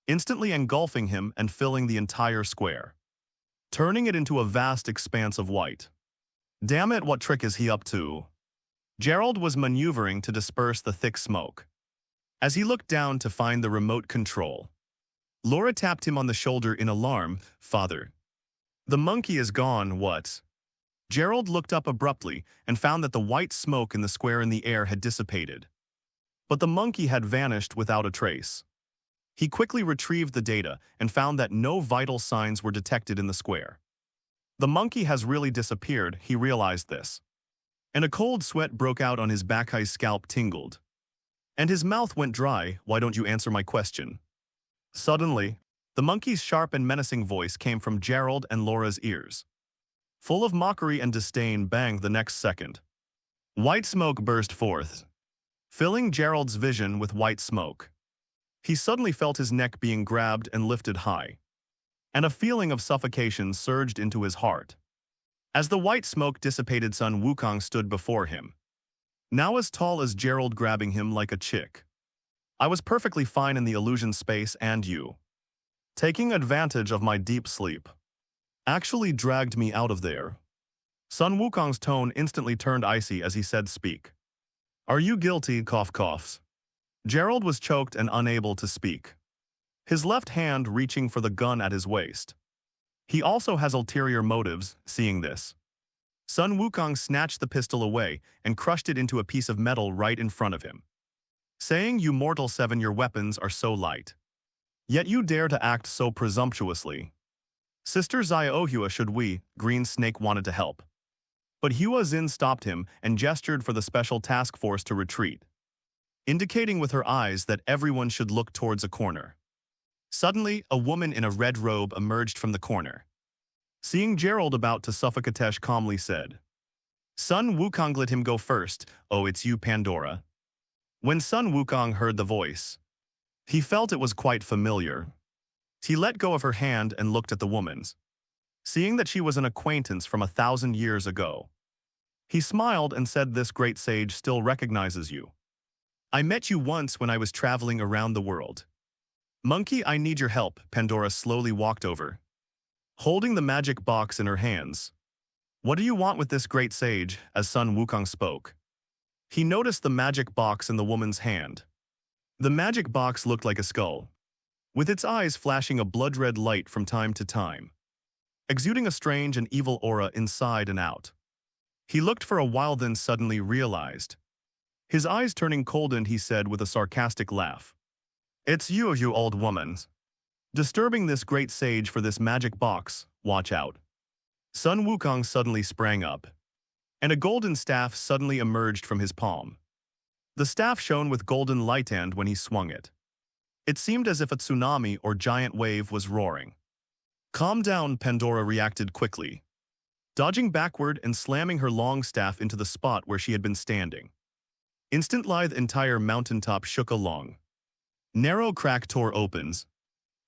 Speaker 2: instantly engulfing him and filling the entire square, turning it into a vast expanse of white. "Damn it, what trick is he up to?" Gerald was maneuvering to disperse the thick smoke. As he looked down to find the remote control, Laura tapped him on the shoulder in alarm. "Father, the monkey is gone." "What?" Gerald looked up abruptly and found that the white smoke in the square in the air had dissipated, but the monkey had vanished without a trace. He quickly retrieved the data and found that no vital signs were detected in the square. The monkey has really disappeared, he realized this. And a cold sweat broke out on his back, his scalp tingled. And his mouth went dry. Why don't you answer my question? Suddenly, the monkey's sharp and menacing voice came from Gerald and Laura's ears. Full of mockery and disdain, bang, the next second. White smoke burst forth, filling Gerald's vision with white smoke. He suddenly felt his neck being grabbed and lifted high, and a feeling of suffocation surged into his heart. As the white smoke dissipated, Sun Wukong stood before him, now as tall as Gerald, grabbing him like a chick. I was perfectly fine in the illusion space, and you, taking advantage of my deep sleep, actually dragged me out of there. Sun Wukong's tone instantly turned icy as he said, "Speak. Are you guilty?" Cough, coughs. Gerald was choked and unable to speak, his left hand reaching for the gun at his waist. He also has ulterior motives. Seeing this, Sun Wukong snatched the pistol away and crushed it into a piece of metal right in front of him, saying, "You mortal seven, your weapons are so light. Yet you dare to act so presumptuously. Sister Xiaohua, should we?" Green Snake wanted to help, but Hua Xin stopped him and gestured for the special task force to retreat, indicating with her eyes that everyone should look towards a corner. Suddenly, a woman in a red robe emerged from the corner. Seeing Gerald about to suffocate, calmly said, "Sun Wukong, let him go first." "Oh, it's you, Pandora." When Sun Wukong heard the voice, he felt it was quite familiar. He let go of her hand and looked at the woman's, seeing that she was an acquaintance from 1,000 years ago. He smiled and said, "This great sage still recognizes you. I met you once when I was traveling around the world." "Monkey, I need your help." Pandora slowly walked over, holding the magic box in her hands. "What do you want with this great sage?" As Sun Wukong spoke, he noticed the magic box in the woman's hand. The magic box looked like a skull, with its eyes flashing a blood-red light from time to time, exuding a strange and evil aura inside and out. He looked for a while, then suddenly realized, his eyes turning cold, and he said with a sarcastic laugh, "It's you, you old woman, disturbing this great sage for this magic box. Watch out." Sun Wukong suddenly sprang up, and a golden staff suddenly emerged from his palm. The staff shone with golden light, and when he swung it, it seemed as if a tsunami or giant wave was roaring. "Calm down," Pandora reacted quickly, dodging backward and slamming her long staff into the spot where she had been standing. Instantly, the entire mountaintop shook along. Narrow crack tore opens,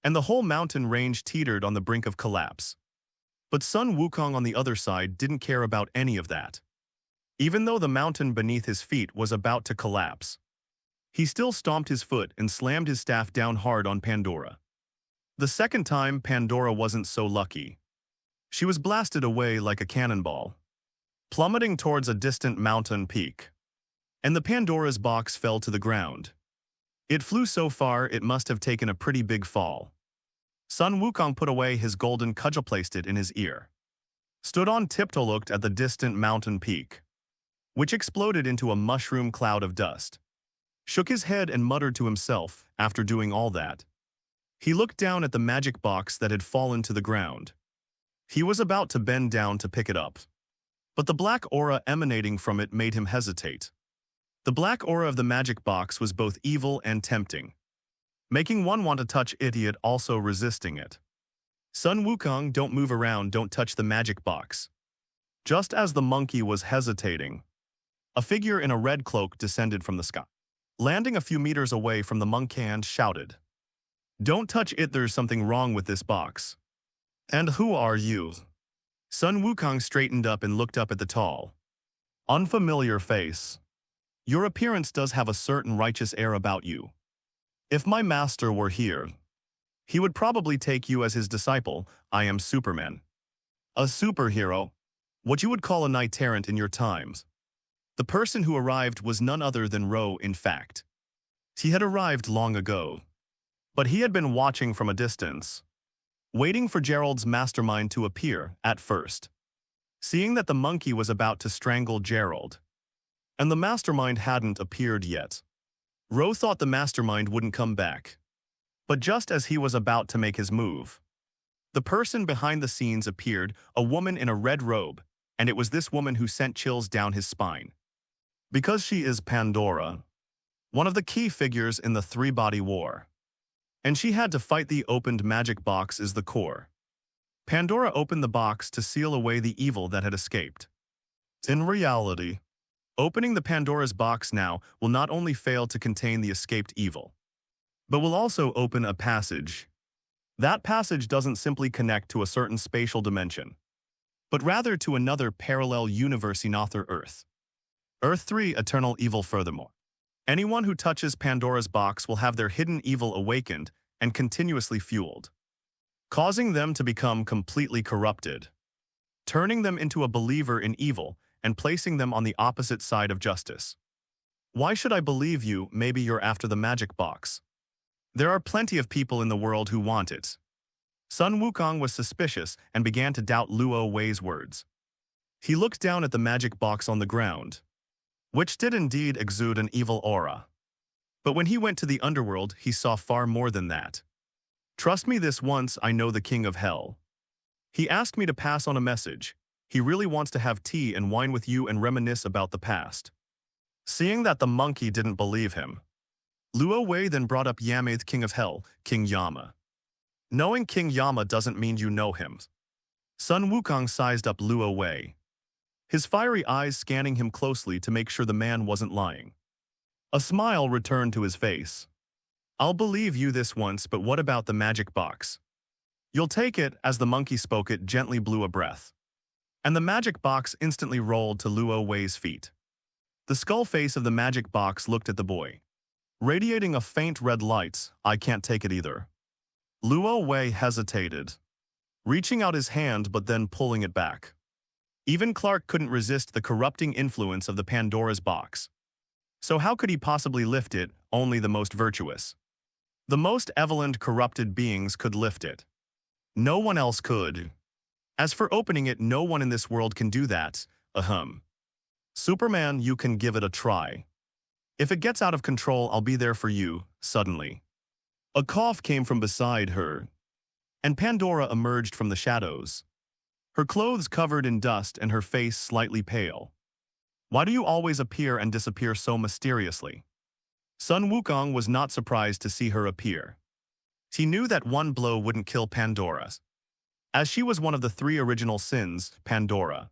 Speaker 2: and the whole mountain range teetered on the brink of collapse. But Sun Wukong on the other side didn't care about any of that. Even though the mountain beneath his feet was about to collapse, he still stomped his foot and slammed his staff down hard on Pandora. The second time, Pandora wasn't so lucky. She was blasted away like a cannonball, plummeting towards a distant mountain peak. And the Pandora's box fell to the ground. It flew so far it must have taken a pretty big fall. Sun Wukong put away his golden cudgel, placed it in his ear, stood on tiptoe, looked at the distant mountain peak, which exploded into a mushroom cloud of dust, shook his head and muttered to himself. After doing all that, he looked down at the magic box that had fallen to the ground. He was about to bend down to pick it up, but the black aura emanating from it made him hesitate. The black aura of the magic box was both evil and tempting, making one want to touch it, yet also resisting it. "Sun Wukong, don't move around, don't touch the magic box." Just as the monkey was hesitating, a figure in a red cloak descended from the sky, landing a few meters away from the monkey, and shouted, "Don't touch it, there's something wrong with this box." "And who are you?" Sun Wukong straightened up and looked up at the tall, unfamiliar face. "Your appearance does have a certain righteous air about you. If my master were here, he would probably take you as his disciple." "I am Superman." "A superhero? What you would call a knight errant in your times." The person who arrived was none other than Ro. In fact, he had arrived long ago, but he had been watching from a distance, waiting for Gerald's mastermind to appear at first. Seeing that the monkey was about to strangle Gerald, and the mastermind hadn't appeared yet, Ro thought the mastermind wouldn't come back. But just as he was about to make his move, the person behind the scenes appeared, a woman in a red robe, and it was this woman who sent chills down his spine. Because she is Pandora, one of the key figures in the three-body war. And she had to fight the opened magic box is the core. Pandora opened the box to seal away the evil that had escaped. In reality, opening the Pandora's box now will not only fail to contain the escaped evil, but will also open a passage. That passage doesn't simply connect to a certain spatial dimension, but rather to another parallel universe in author Earth. Earth 3 Eternal Evil. Furthermore, anyone who touches Pandora's box will have their hidden evil awakened and continuously fueled, causing them to become completely corrupted, turning them into a believer in evil and placing them on the opposite side of justice. Why should I believe you? Maybe you're after the magic box. There are plenty of people in the world who want it. Sun Wukong was suspicious and began to doubt Luo Wei's words. He looked down at the magic box on the ground, which did indeed exude an evil aura. But when he went to the underworld, he saw far more than that. Trust me this once, I know the king of hell. He asked me to pass on a message. He really wants to have tea and wine with you and reminisce about the past. Seeing that the monkey didn't believe him, Luo Wei then brought up Yamath, king of hell, King Yama. Knowing King Yama doesn't mean you know him. Sun Wukong sized up Luo Wei, his fiery eyes scanning him closely to make sure the man wasn't lying. A smile returned to his face. I'll believe you this once, but what about the magic box? You'll take it. As the monkey spoke, it gently blew a breath, and the magic box instantly rolled to Luo Wei's feet. The skull face of the magic box looked at the boy, radiating a faint red light. I can't take it either. Luo Wei hesitated, reaching out his hand but then pulling it back. Even Clark couldn't resist the corrupting influence of the Pandora's box. So how could he possibly lift it? Only the most virtuous, the most evolent corrupted beings could lift it. No one else could. As for opening it, no one in this world can do that. Superman, you can give it a try. If it gets out of control, I'll be there for you. Suddenly, a cough came from beside her, and Pandora emerged from the shadows, her clothes covered in dust and her face slightly pale. Why do you always appear and disappear so mysteriously? Sun Wukong was not surprised to see her appear. He knew that one blow wouldn't kill Pandora, as she was one of the three original sins, Pandora.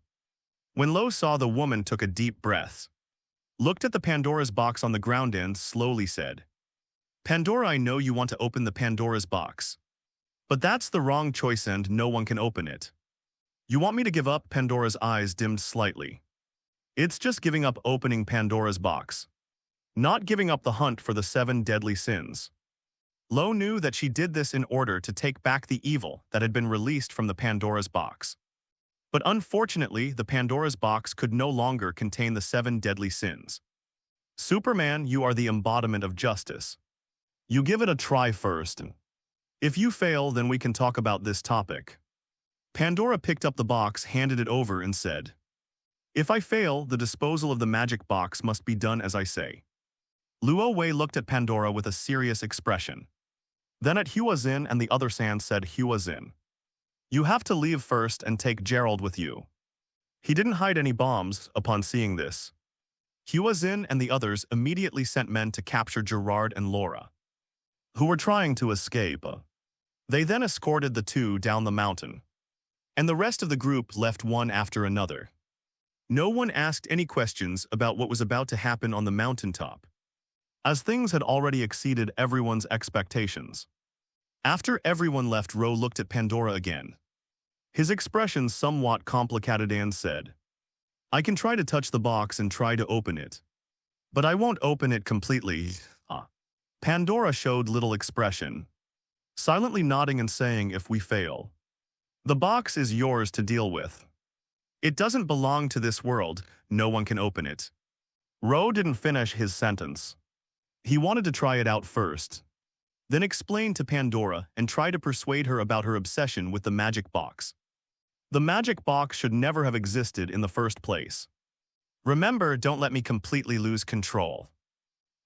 Speaker 2: When Lo saw the woman, took a deep breath, looked at the Pandora's box on the ground and slowly said, Pandora, I know you want to open the Pandora's box, but that's the wrong choice and no one can open it. You want me to give up? Pandora's eyes dimmed slightly. It's just giving up opening Pandora's box, not giving up the hunt for the 7 deadly sins. Lo knew that she did this in order to take back the evil that had been released from the Pandora's box. But unfortunately, the Pandora's box could no longer contain the 7 deadly sins. Superman, you are the embodiment of justice. You give it a try first. If you fail, then we can talk about this topic. Pandora picked up the box, handed it over, and said, If I fail, the disposal of the magic box must be done as I say. Luo Wei looked at Pandora with a serious expression. Then at Hua Xin and the other Sans said, Hua Xin, you have to leave first and take Gerald with you. He didn't hide any bombs. Upon seeing this, Hua Xin and the others immediately sent men to capture Gerard and Laura, who were trying to escape. They then escorted the two down the mountain, and the rest of the group left one after another. No one asked any questions about what was about to happen on the mountaintop, as things had already exceeded everyone's expectations. After everyone left, Ro looked at Pandora again, his expression somewhat complicated, and said, I can try to touch the box and try to open it, but I won't open it completely. Pandora showed little expression, silently nodding and saying, if we fail, the box is yours to deal with. It doesn't belong to this world, no one can open it. Ro didn't finish his sentence. He wanted to try it out first, then explain to Pandora and try to persuade her about her obsession with the magic box. The magic box should never have existed in the first place. Remember, don't let me completely lose control.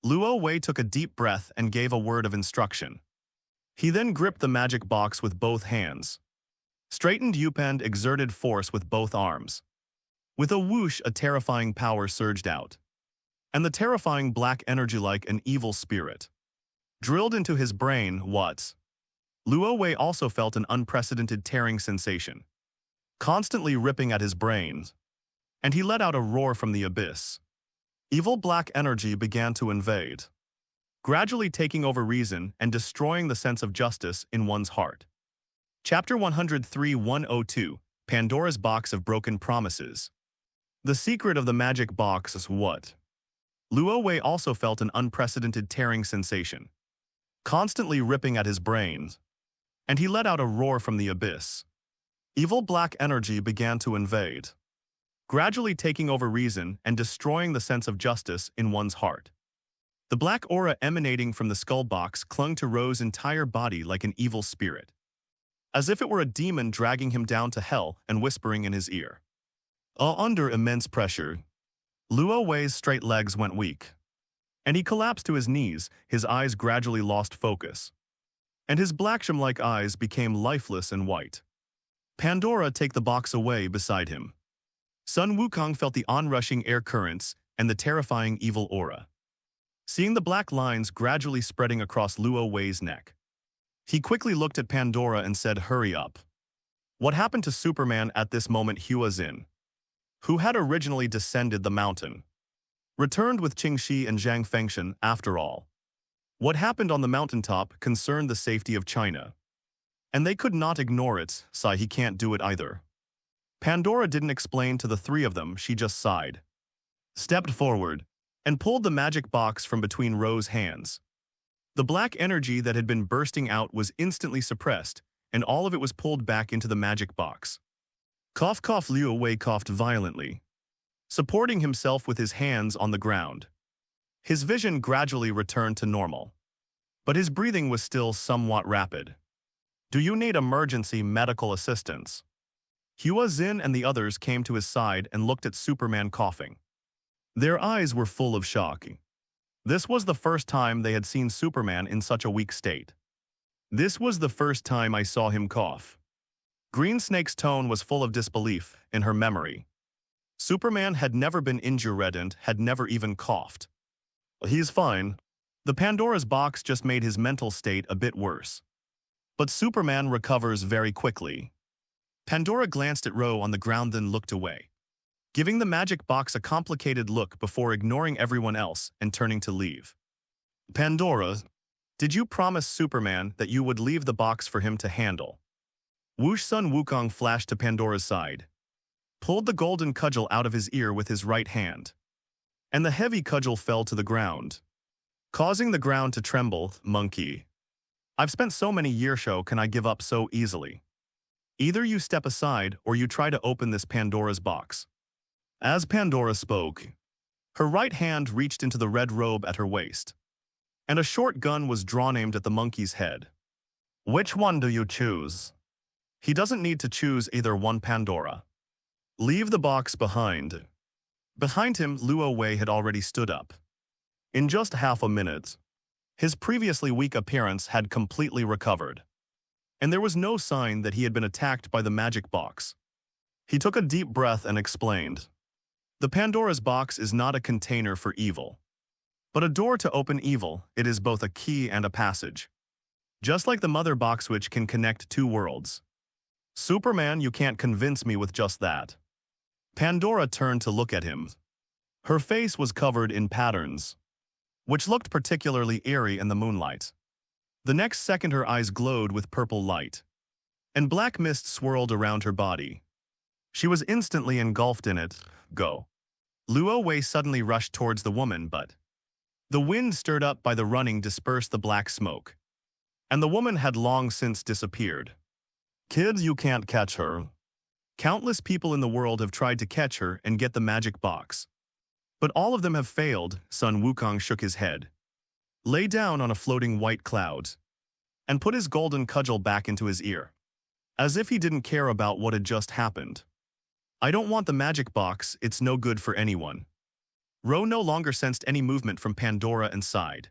Speaker 2: Luo Wei took a deep breath and gave a word of instruction. He then gripped the magic box with both hands, straightened up and exerted force with both arms. With a whoosh, a terrifying power surged out, and the terrifying black energy like an evil spirit drilled into his brain. What? Luo Wei also felt an unprecedented tearing sensation, constantly ripping at his brains, and he let out a roar from the abyss. Evil black energy began to invade, gradually taking over reason and destroying the sense of justice in one's heart. Chapter 103-102, Pandora's Box of Broken Promises. The secret of the magic box is what? Luo Wei also felt an unprecedented tearing sensation, constantly ripping at his brains, and he let out a roar from the abyss. Evil black energy began to invade, gradually taking over reason and destroying the sense of justice in one's heart. The black aura emanating from the skull box clung to Ro's entire body like an evil spirit, as if it were a demon dragging him down to hell and whispering in his ear. Under immense pressure, Luo Wei's straight legs went weak, and he collapsed to his knees. His eyes gradually lost focus, and his black sham-like eyes became lifeless and white. Pandora, take the box away beside him. Sun Wukong felt the onrushing air currents and the terrifying evil aura, seeing the black lines gradually spreading across Luo Wei's neck. He quickly looked at Pandora and said, "Hurry up." What happened to Superman at this moment? Hua Xin, who had originally descended the mountain, returned with Qing Shi and Zhang Fengshan. After all, what happened on the mountaintop concerned the safety of China, and they could not ignore it. Sigh, he can't do it either. Pandora didn't explain to the three of them, she just sighed, stepped forward, and pulled the magic box from between Ro's hands. The black energy that had been bursting out was instantly suppressed, and all of it was pulled back into the magic box. Cough, cough. Luo Wei coughed violently, supporting himself with his hands on the ground. His vision gradually returned to normal, but his breathing was still somewhat rapid. Do you need emergency medical assistance? Hua Xin and the others came to his side and looked at Superman coughing. Their eyes were full of shock. This was the first time they had seen Superman in such a weak state. This was the first time I saw him cough. Green Snake's tone was full of disbelief in her memory. Superman had never been injured and had never even coughed. He's fine. The Pandora's box just made his mental state a bit worse. But Superman recovers very quickly. Pandora glanced at Ro on the ground, then looked away, giving the magic box a complicated look before ignoring everyone else and turning to leave. Pandora, did you promise Superman that you would leave the box for him to handle? Whoosh. Sun Wukong flashed to Pandora's side, pulled the golden cudgel out of his ear with his right hand, and the heavy cudgel fell to the ground, causing the ground to tremble. Monkey, I've spent so many years, so can I give up so easily? Either you step aside or you try to open this Pandora's box. As Pandora spoke, her right hand reached into the red robe at her waist, and a short gun was drawn aimed at the monkey's head. Which one do you choose? He doesn't need to choose either one. Pandora, leave the box behind. Behind him, Luo Wei had already stood up. In just half a minute, his previously weak appearance had completely recovered, and there was no sign that he had been attacked by the magic box. He took a deep breath and explained, the Pandora's box is not a container for evil, but a door to open evil. It is both a key and a passage, just like the mother box which can connect two worlds. Superman, you can't convince me with just that. Pandora turned to look at him. Her face was covered in patterns, which looked particularly eerie in the moonlight. The next second her eyes glowed with purple light, and black mist swirled around her body. She was instantly engulfed in it. Go. Luo Wei suddenly rushed towards the woman, but the wind stirred up by the running dispersed the black smoke, and the woman had long since disappeared. Kid, you can't catch her. Countless people in the world have tried to catch her and get the magic box, but all of them have failed. Sun Wukong shook his head, lay down on a floating white cloud, and put his golden cudgel back into his ear, as if he didn't care about what had just happened. I don't want the magic box, it's no good for anyone. Ro no longer sensed any movement from Pandora and sighed.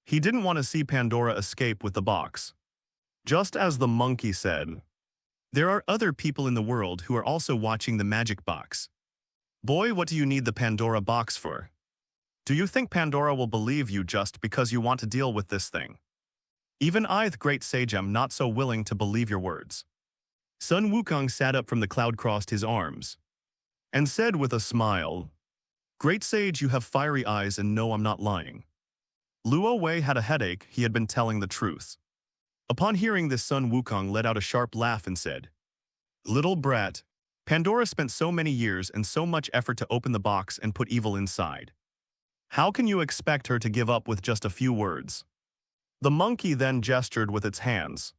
Speaker 2: He didn't want to see Pandora escape with the box. Just as the monkey said, there are other people in the world who are also watching the magic box. Boy, what do you need the Pandora box for? Do you think Pandora will believe you just because you want to deal with this thing? Even I, the great sage, am not so willing to believe your words. Sun Wukong sat up from the cloud, crossed his arms, and said with a smile, Great sage, you have fiery eyes and no, I'm not lying. Luo Wei had a headache, he had been telling the truth. Upon hearing this, Sun Wukong let out a sharp laugh and said, Little brat, Pandora spent so many years and so much effort to open the box and put evil inside. How can you expect her to give up with just a few words? The monkey then gestured with its hands,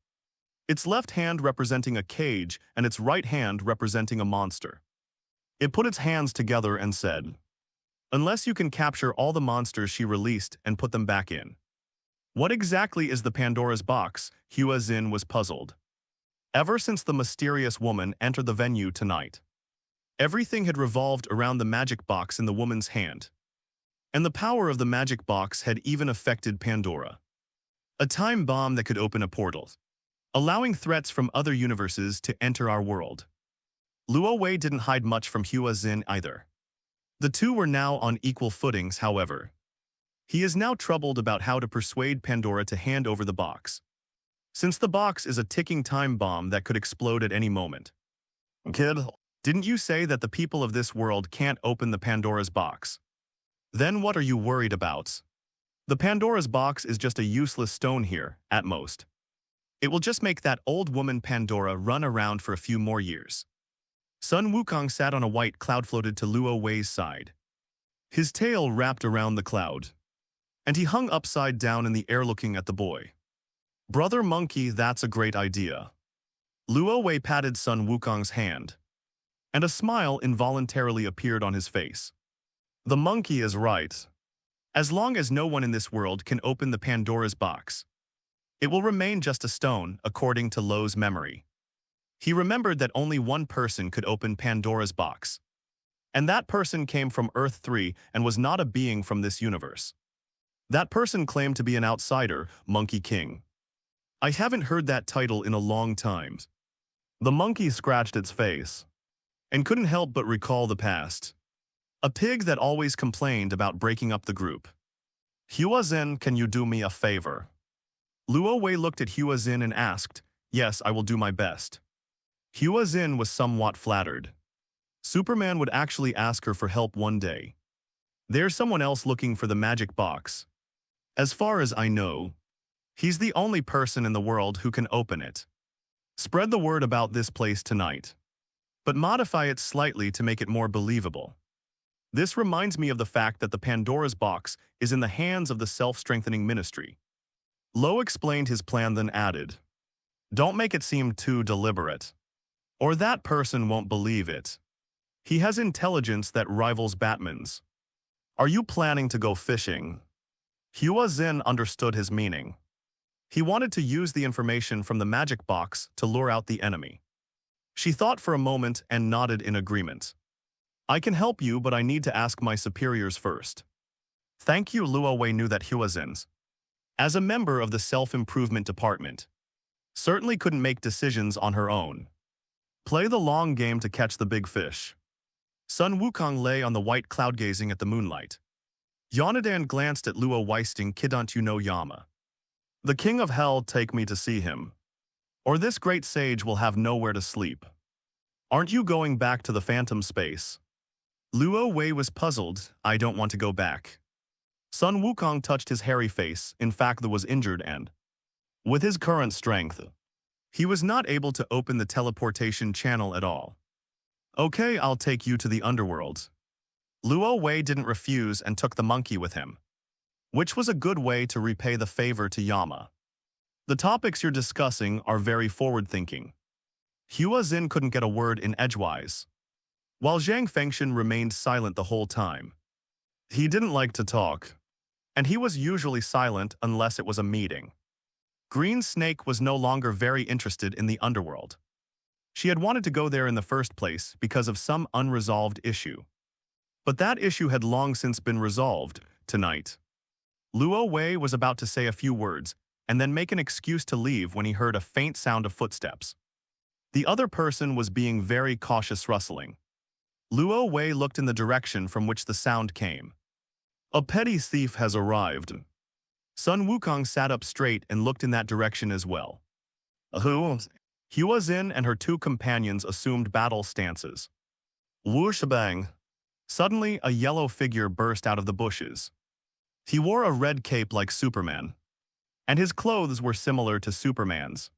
Speaker 2: its left hand representing a cage and its right hand representing a monster. It put its hands together and said, Unless you can capture all the monsters she released and put them back in. What exactly is the Pandora's box? Hua Xin was puzzled. Ever since the mysterious woman entered the venue tonight, everything had revolved around the magic box in the woman's hand. And the power of the magic box had even affected Pandora. A time bomb that could open a portal, allowing threats from other universes to enter our world. Luo Wei didn't hide much from Hua Xin either. The two were now on equal footings, however. He is now troubled about how to persuade Pandora to hand over the box, since the box is a ticking time bomb that could explode at any moment. Kid, didn't you say that the people of this world can't open the Pandora's box? Then what are you worried about? The Pandora's box is just a useless stone here, at most. It will just make that old woman Pandora run around for a few more years. Sun Wukong sat on a white cloud, floated to Luo Wei's side. His tail wrapped around the cloud, and he hung upside down in the air looking at the boy. Brother Monkey, that's a great idea. Luo Wei patted Sun Wukong's hand, and a smile involuntarily appeared on his face. The monkey is right. As long as no one in this world can open the Pandora's box, it will remain just a stone, according to Lo's memory. He remembered that only one person could open Pandora's box, and that person came from Earth 3 and was not a being from this universe. That person claimed to be an outsider, Monkey King. I haven't heard that title in a long time. The monkey scratched its face and couldn't help but recall the past. A pig that always complained about breaking up the group. Hua Xin, can you do me a favor? Luo Wei looked at Hua Xin and asked, Yes, I will do my best. Hua Xin was somewhat flattered. Superman would actually ask her for help one day. There's someone else looking for the magic box. As far as I know, he's the only person in the world who can open it. Spread the word about this place tonight, but modify it slightly to make it more believable. This reminds me of the fact that the Pandora's box is in the hands of the self-strengthening ministry. Lo explained his plan, then added, Don't make it seem too deliberate, or that person won't believe it. He has intelligence that rivals Batman's. Are you planning to go fishing? Hua Xin understood his meaning. He wanted to use the information from the magic box to lure out the enemy. She thought for a moment and nodded in agreement. I can help you, but I need to ask my superiors first. Thank you. Luo Wei knew that Hua Xin, as a member of the self-improvement department, certainly couldn't make decisions on her own. Play the long game to catch the big fish. Sun Wukong lay on the white cloud gazing at the moonlight. Yonadan glanced at Luo Weisting. Kidant you know Yama. The king of hell, take me to see him, or this great sage will have nowhere to sleep. Aren't you going back to the phantom space? Luo Wei was puzzled. I don't want to go back. Sun Wukong touched his hairy face. In fact, that was injured and, with his current strength, he was not able to open the teleportation channel at all. Okay, I'll take you to the underworld. Luo Wei didn't refuse and took the monkey with him, which was a good way to repay the favor to Yama. The topics you're discussing are very forward-thinking. Hua Xin couldn't get a word in edgewise, while Zhang Fengshan remained silent the whole time. He didn't like to talk, and he was usually silent unless it was a meeting. Green Snake was no longer very interested in the underworld. She had wanted to go there in the first place because of some unresolved issue. But that issue had long since been resolved. Tonight, Luo Wei was about to say a few words, and then make an excuse to leave when he heard a faint sound of footsteps. The other person was being very cautious, rustling. Luo Wei looked in the direction from which the sound came. A petty thief has arrived. Sun Wukong sat up straight and looked in that direction as well. Who? Hua Xin and her two companions assumed battle stances. Whoosh bang! Suddenly, a yellow figure burst out of the bushes. He wore a red cape like Superman, and his clothes were similar to Superman's.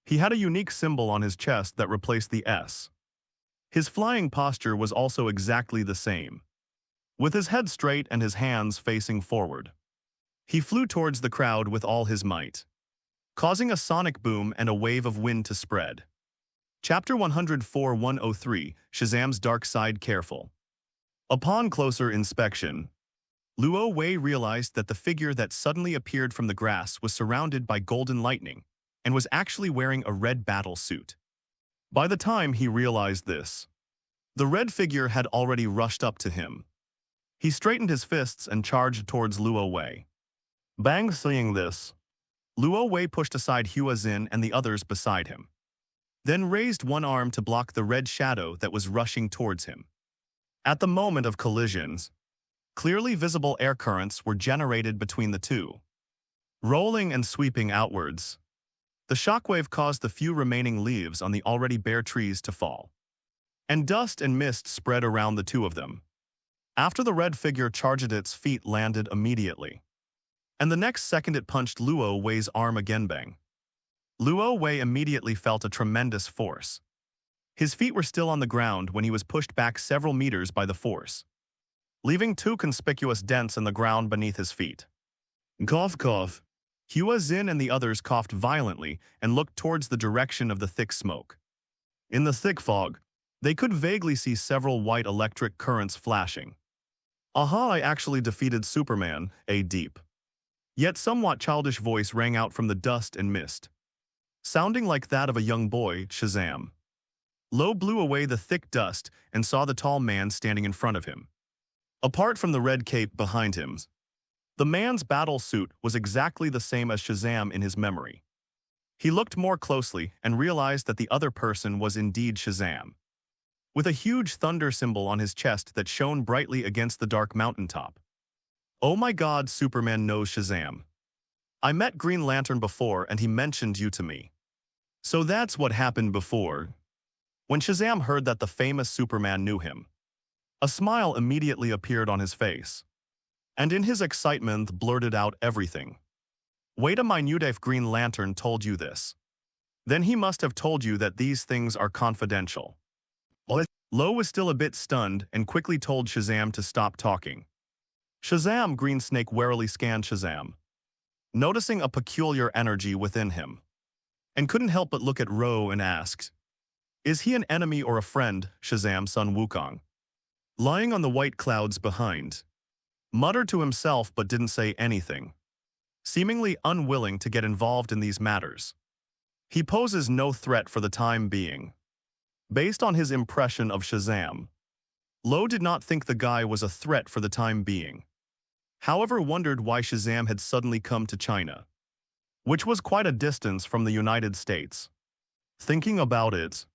Speaker 2: He had a unique symbol on his chest that replaced the S. His flying posture was also exactly the same, with his head straight and his hands facing forward. He flew towards the crowd with all his might, causing a sonic boom and a wave of wind to spread. Chapter 104-103, Shazam's Dark Side. Careful. Upon closer inspection, Luo Wei realized that the figure that suddenly appeared from the grass was surrounded by golden lightning and was actually wearing a red battle suit. By the time he realized this, the red figure had already rushed up to him. He straightened his fists and charged towards Luo Wei. Bang! Seeing this, Luo Wei pushed aside Hua Xin and the others beside him, then raised one arm to block the red shadow that was rushing towards him. At the moment of collisions, clearly visible air currents were generated between the two, rolling and sweeping outwards. The shockwave caused the few remaining leaves on the already bare trees to fall, and dust and mist spread around the two of them. After the red figure charged, its feet landed immediately, and the next second it punched Luo Wei's arm again. Bang! Luo Wei immediately felt a tremendous force. His feet were still on the ground when he was pushed back several meters by the force, leaving two conspicuous dents in the ground beneath his feet. Cough, cough. Hua Xin and the others coughed violently and looked towards the direction of the thick smoke. In the thick fog, they could vaguely see several white electric currents flashing. Aha, I actually defeated Superman, a deep, yet somewhat childish voice rang out from the dust and mist, sounding like that of a young boy. Shazam! Lo blew away the thick dust and saw the tall man standing in front of him. Apart from the red cape behind him, the man's battle suit was exactly the same as Shazam in his memory. He looked more closely and realized that the other person was indeed Shazam, with a huge thunder symbol on his chest that shone brightly against the dark mountaintop. Oh my God, Superman knows Shazam. I met Green Lantern before and he mentioned you to me. So that's what happened before. When Shazam heard that the famous Superman knew him, a smile immediately appeared on his face, and in his excitement blurted out everything. Wait a minute, if Green Lantern told you this, then he must have told you that these things are confidential. What? Lo was still a bit stunned and quickly told Shazam to stop talking. Shazam! Green Snake warily scanned Shazam, noticing a peculiar energy within him, and couldn't help but look at Ro and asked, "Is he an enemy or a friend?" Shazam, Sun Wukong, lying on the white clouds behind, muttered to himself but didn't say anything, seemingly unwilling to get involved in these matters. He poses no threat for the time being. Based on his impression of Shazam, Lo did not think the guy was a threat for the time being. However, wondered why Shazam had suddenly come to China, which was quite a distance from the United States. Thinking about it,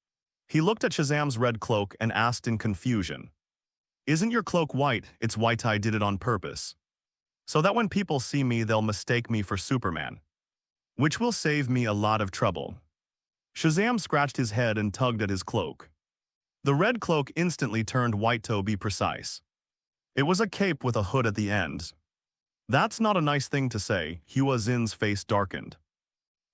Speaker 2: he looked at Shazam's red cloak and asked in confusion, "Isn't your cloak white?" "It's white. I did it on purpose, so that when people see me they'll mistake me for Superman, which will save me a lot of trouble." Shazam scratched his head and tugged at his cloak. The red cloak instantly turned white, to be precise. It was a cape with a hood at the end. That's not a nice thing to say. Hua Xin's face darkened.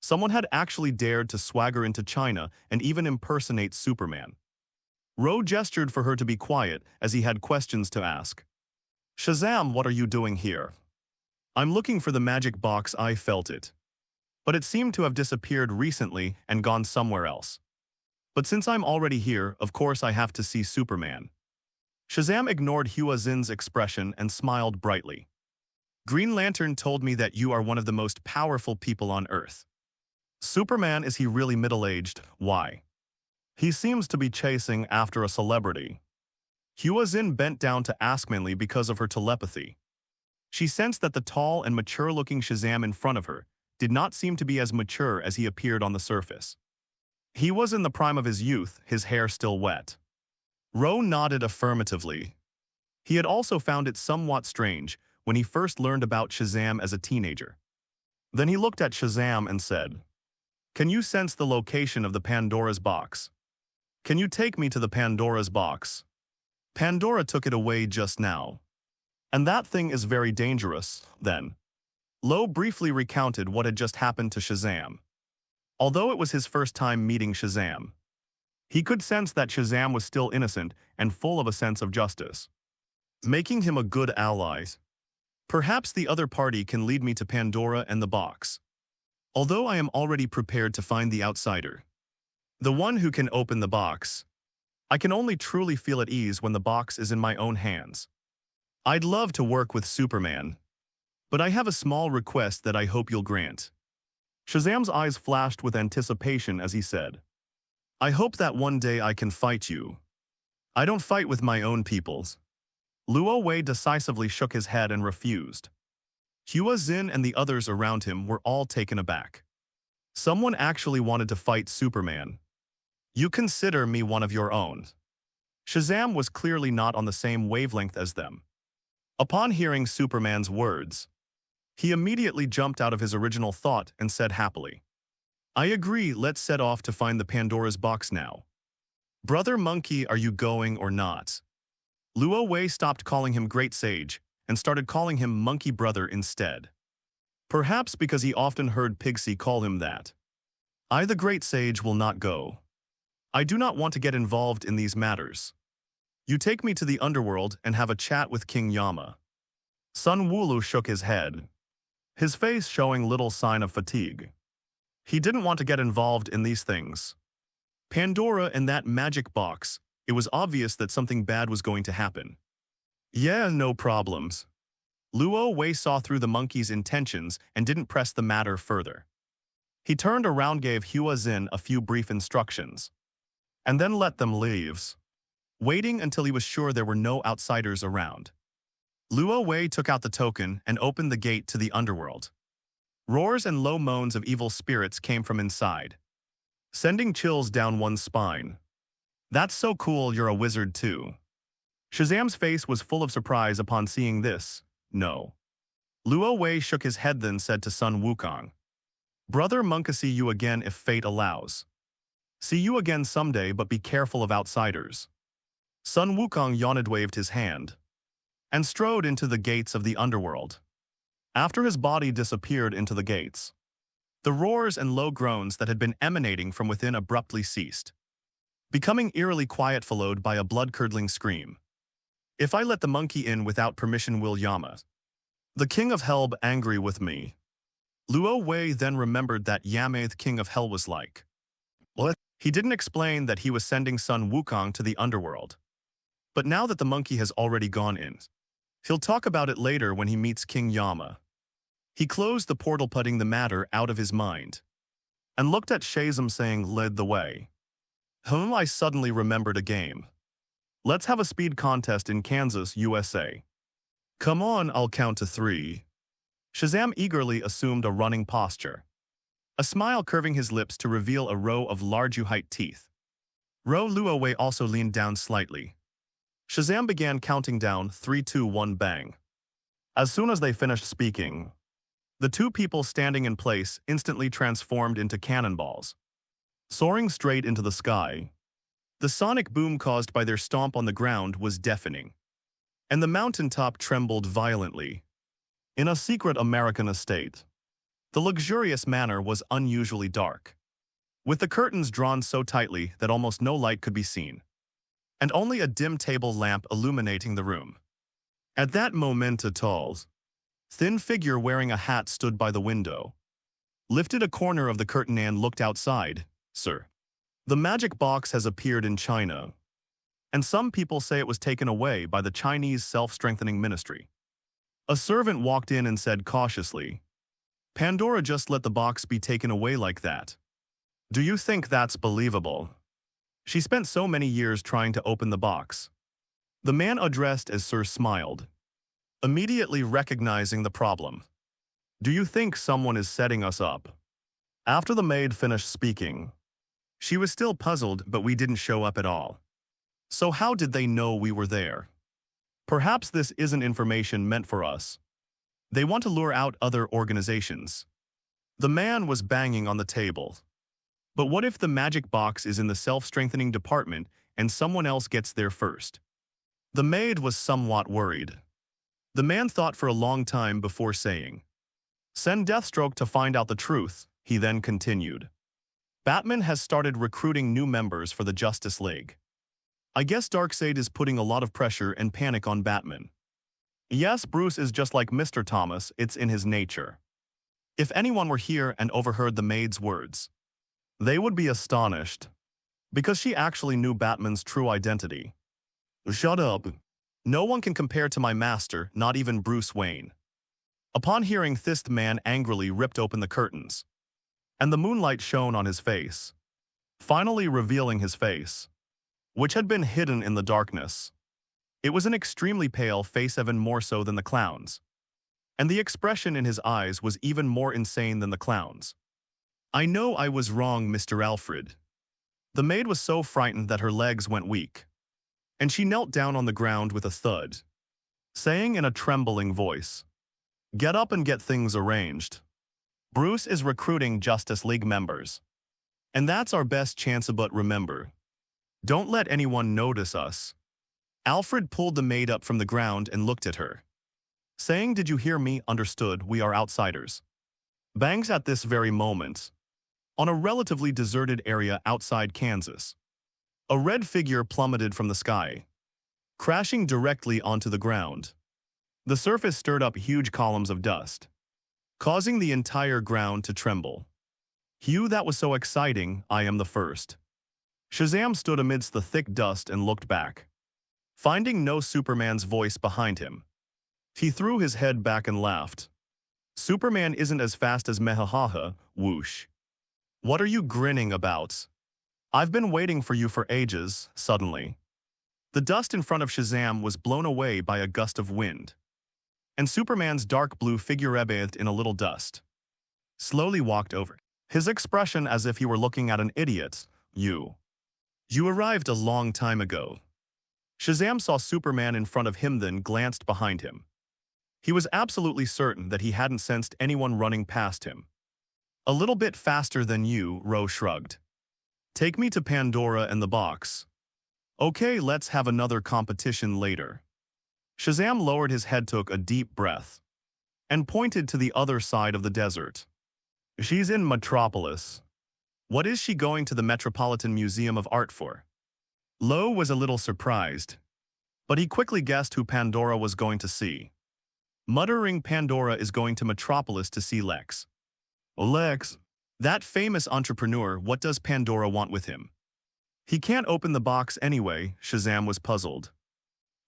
Speaker 2: Someone had actually dared to swagger into China and even impersonate Superman. Ro gestured for her to be quiet as he had questions to ask. "Shazam, what are you doing here?" "I'm looking for the magic box. I felt it, but it seemed to have disappeared recently and gone somewhere else. But since I'm already here, of course I have to see Superman." Shazam ignored Hua Xin's expression and smiled brightly. "Green Lantern told me that you are one of the most powerful people on Earth." "Superman, is he really middle-aged?" "Why? He seems to be chasing after a celebrity." Hua Xin bent down to ask mainly because of her telepathy. She sensed that the tall and mature-looking Shazam in front of her did not seem to be as mature as he appeared on the surface. He was in the prime of his youth, his hair still wet. Ro nodded affirmatively. He had also found it somewhat strange when he first learned about Shazam as a teenager. Then he looked at Shazam and said, "Can you sense the location of the Pandora's box? Can you take me to the Pandora's box? Pandora took it away just now. And that thing is very dangerous, then." Lo briefly recounted what had just happened to Shazam. Although it was his first time meeting Shazam, he could sense that Shazam was still innocent and full of a sense of justice, making him a good ally. "Perhaps the other party can lead me to Pandora and the box. Although I am already prepared to find the outsider, the one who can open the box, I can only truly feel at ease when the box is in my own hands. I'd love to work with Superman, but I have a small request that I hope you'll grant." Shazam's eyes flashed with anticipation as he said, "I hope that one day I can fight you. I don't fight with my own peoples." Luo Wei decisively shook his head and refused. Hua Xin and the others around him were all taken aback. Someone actually wanted to fight Superman. "You consider me one of your own." Shazam was clearly not on the same wavelength as them. Upon hearing Superman's words, he immediately jumped out of his original thought and said happily, "I agree, let's set off to find the Pandora's box now. Brother Monkey, are you going or not?" Luo Wei stopped calling him Great Sage and started calling him Monkey Brother instead. Perhaps because he often heard Pigsy call him that. "I, the Great Sage, will not go. I do not want to get involved in these matters. You take me to the underworld and have a chat with King Yama." Sun Wulu shook his head, his face showing little sign of fatigue. He didn't want to get involved in these things. Pandora and that magic box, it was obvious that something bad was going to happen. "Yeah, no problems." Luo Wei saw through the monkey's intentions and didn't press the matter further. He turned around, gave Hua Xin a few brief instructions, and then let them leave, waiting until he was sure there were no outsiders around. Luo Wei took out the token and opened the gate to the underworld. Roars and low moans of evil spirits came from inside, sending chills down one's spine. "That's so cool, you're a wizard too." Shazam's face was full of surprise upon seeing this. "No." Luo Wei shook his head, then said to Sun Wukong, "Brother Monka, see you again if fate allows. See you again someday, but be careful of outsiders." Sun Wukong yawned, waved his hand, and strode into the gates of the underworld. After his body disappeared into the gates, the roars and low groans that had been emanating from within abruptly ceased, becoming eerily quiet, followed by a blood-curdling scream. "If I let the monkey in without permission, will Yama, the king of hell, be angry with me?" Luo Wei then remembered that Yama, the king of hell, was like, "What?" He didn't explain that he was sending Sun Wukong to the underworld. But now that the monkey has already gone in, he'll talk about it later when he meets King Yama. He closed the portal, putting the matter out of his mind, and looked at Shazam, saying, "Led the way." I suddenly remembered a game. Let's have a speed contest in Kansas, USA. "Come on, I'll count to 3. Shazam eagerly assumed a running posture, a smile curving his lips to reveal a row of large white teeth. Luo Wei also leaned down slightly. Shazam began counting down, 3, 2, 1, bang. As soon as they finished speaking, the two people standing in place instantly transformed into cannonballs, soaring straight into the sky. The sonic boom caused by their stomp on the ground was deafening, and the mountaintop trembled violently. In a secret American estate, the luxurious manor was unusually dark, with the curtains drawn so tightly that almost no light could be seen, and only a dim table lamp illuminating the room. At that moment, a tall, thin figure wearing a hat stood by the window, lifted a corner of the curtain and looked outside. "Sir, the magic box has appeared in China, and some people say it was taken away by the Chinese self-strengthening ministry." A servant walked in and said cautiously, "Pandora just let the box be taken away like that. Do you think that's believable? She spent so many years trying to open the box." The man addressed as Sir smiled, immediately recognizing the problem. Do you think someone is setting us up? After the maid finished speaking, she was still puzzled, but we didn't show up at all. So how did they know we were there? Perhaps this isn't information meant for us. They want to lure out other organizations. The man was banging on the table. But what if the magic box is in the self-strengthening department and someone else gets there first? The maid was somewhat worried. The man thought for a long time before saying, "Send Deathstroke to find out the truth," he then continued. "Batman has started recruiting new members for the Justice League. I guess Darkseid is putting a lot of pressure and panic on Batman. Yes, Bruce is just like Mr. Thomas, it's in his nature. If anyone were here and overheard the maid's words, they would be astonished, because she actually knew Batman's true identity. Shut up. No one can compare to my master, not even Bruce Wayne." Upon hearing this, the man angrily ripped open the curtains, and the moonlight shone on his face, finally revealing his face, which had been hidden in the darkness. It was an extremely pale face, even more so than the clown's, and the expression in his eyes was even more insane than the clown's. "I know I was wrong, Mr. Alfred." The maid was so frightened that her legs went weak, and she knelt down on the ground with a thud, saying in a trembling voice, "Get up and get things arranged. Bruce is recruiting Justice League members, and that's our best chance, but remember, don't let anyone notice us." Alfred pulled the maid up from the ground and looked at her, saying, "Did you hear me? Understood, we are outsiders." Bangs at this very moment, on a relatively deserted area outside Kansas, a red figure plummeted from the sky, crashing directly onto the ground. The surface stirred up huge columns of dust, causing the entire ground to tremble. "Hugh, that was so exciting, I am the first." Shazam stood amidst the thick dust and looked back, finding no Superman's voice behind him. He threw his head back and laughed. "Superman isn't as fast as Mehahaha, whoosh. What are you grinning about? I've been waiting for you for ages." Suddenly, the dust in front of Shazam was blown away by a gust of wind, and Superman's dark blue figure, bathed in a little dust, slowly walked over, his expression as if he were looking at an idiot. You arrived a long time ago." Shazam saw Superman in front of him, then glanced behind him. He was absolutely certain that he hadn't sensed anyone running past him. "A little bit faster than you," Ro shrugged. "Take me to Pandora and the box. Okay, let's have another competition later." Shazam lowered his head, took a deep breath, and pointed to the other side of the desert. "She's in Metropolis. What is she going to the Metropolitan Museum of Art for?" Lo was a little surprised, but he quickly guessed who Pandora was going to see. Muttering, "Pandora is going to Metropolis to see Lex." "Lex? That famous entrepreneur, what does Pandora want with him?" "He can't open the box anyway." Shazam was puzzled.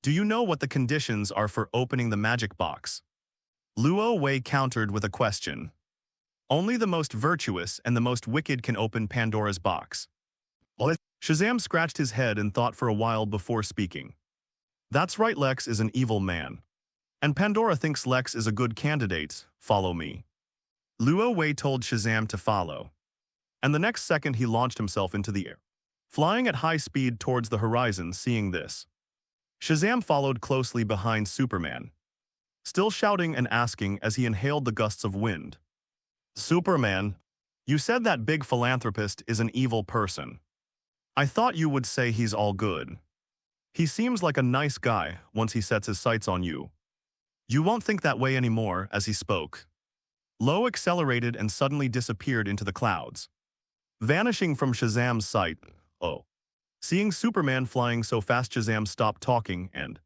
Speaker 2: "Do you know what the conditions are for opening the magic box?" Luo Wei countered with a question. "Only the most virtuous and the most wicked can open Pandora's box." "What?" Shazam scratched his head and thought for a while before speaking. "That's right, Lex is an evil man. And Pandora thinks Lex is a good candidate. Follow me." Luo Wei told Shazam to follow, and the next second he launched himself into the air, flying at high speed towards the horizon. Seeing this, Shazam followed closely behind Superman, still shouting and asking as he inhaled the gusts of wind. "Superman, you said that big philanthropist is an evil person. I thought you would say he's all good. He seems like a nice guy once he sets his sights on you. You won't think that way anymore." As he spoke, Lo accelerated and suddenly disappeared into the clouds, vanishing from Shazam's sight. Oh. Seeing Superman flying so fast, Shazam stopped talking and,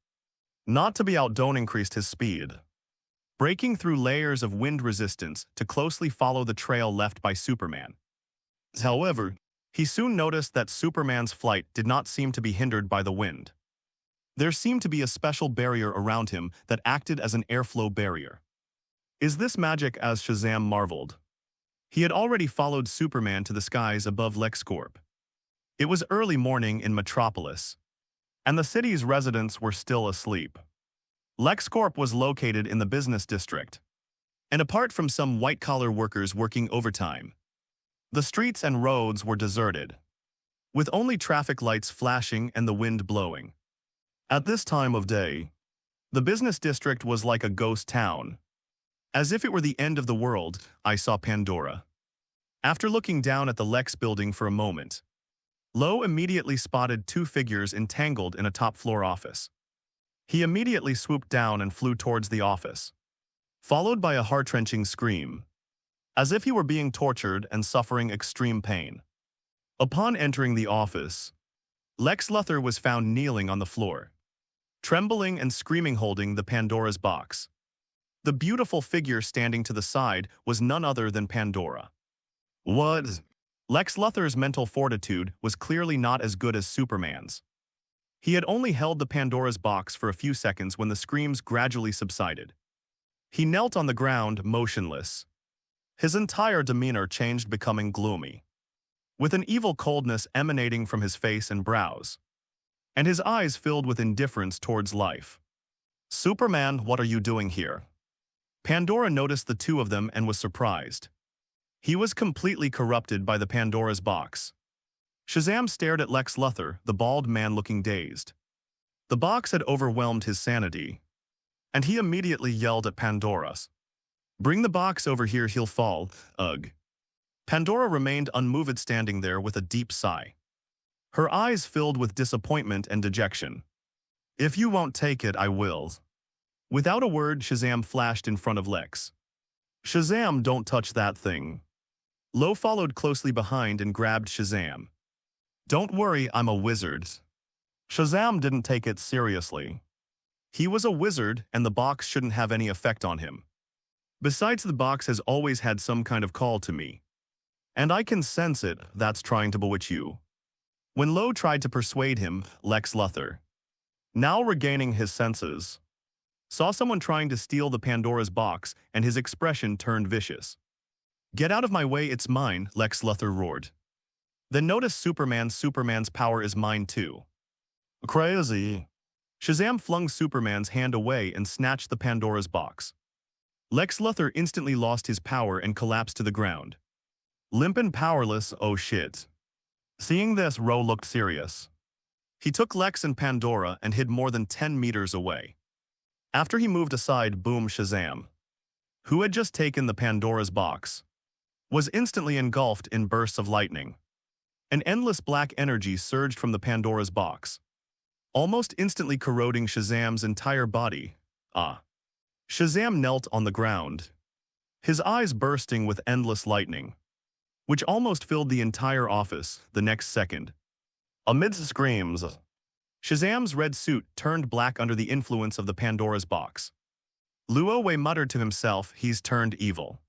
Speaker 2: not to be outdone, increased his speed, breaking through layers of wind resistance to closely follow the trail left by Superman. However, he soon noticed that Superman's flight did not seem to be hindered by the wind. There seemed to be a special barrier around him that acted as an airflow barrier. "Is this magic?" as Shazam marveled. He had already followed Superman to the skies above LexCorp. It was early morning in Metropolis, and the city's residents were still asleep. LexCorp was located in the business district, And apart from some white-collar workers working overtime, the streets and roads were deserted, with only traffic lights flashing and the wind blowing. At this time of day, the business district was like a ghost town. As if it were the end of the world, I saw Pandora. After looking down at the Lex building for a moment, Lo immediately spotted two figures entangled in a top-floor office. He immediately swooped down and flew towards the office, followed by a heart-wrenching scream, as if he were being tortured and suffering extreme pain. Upon entering the office, Lex Luthor was found kneeling on the floor, trembling and screaming, holding the Pandora's box. The beautiful figure standing to the side was none other than Pandora. What? Lex Luthor's mental fortitude was clearly not as good as Superman's. He had only held the Pandora's box for a few seconds when the screams gradually subsided. He knelt on the ground, motionless. His entire demeanor changed, becoming gloomy, with an evil coldness emanating from his face and brows, and his eyes filled with indifference towards life. Superman, what are you doing here? Pandora noticed the two of them and was surprised. He was completely corrupted by the Pandora's box. Shazam stared at Lex Luthor, the bald man looking dazed. The box had overwhelmed his sanity, and he immediately yelled at Pandora. Bring the box over here, he'll fall, ugh. Pandora remained unmoved, standing there with a deep sigh. Her eyes filled with disappointment and dejection. If you won't take it, I will. Without a word, Shazam flashed in front of Lex. Shazam, don't touch that thing. Lo followed closely behind and grabbed Shazam. Don't worry, I'm a wizard. Shazam didn't take it seriously. He was a wizard, and the box shouldn't have any effect on him. Besides, the box has always had some kind of call to me. And I can sense it, that's trying to bewitch you. When Lo tried to persuade him, Lex Luthor, now regaining his senses, saw someone trying to steal the Pandora's box, and his expression turned vicious. Get out of my way, it's mine, Lex Luthor roared. Then notice Superman's power is mine too. Crazy. Shazam flung Superman's hand away and snatched the Pandora's box. Lex Luthor instantly lost his power and collapsed to the ground. Limp and powerless, oh shit. Seeing this, Ro looked serious. He took Lex and Pandora and hid more than 10 meters away. After he moved aside, boom, Shazam, who had just taken the Pandora's box, was instantly engulfed in bursts of lightning. An endless black energy surged from the Pandora's box, almost instantly corroding Shazam's entire body. Shazam knelt on the ground, his eyes bursting with endless lightning, which almost filled the entire office the next second. Amidst screams, Shazam's red suit turned black under the influence of the Pandora's box. Luo Wei muttered to himself, he's turned evil.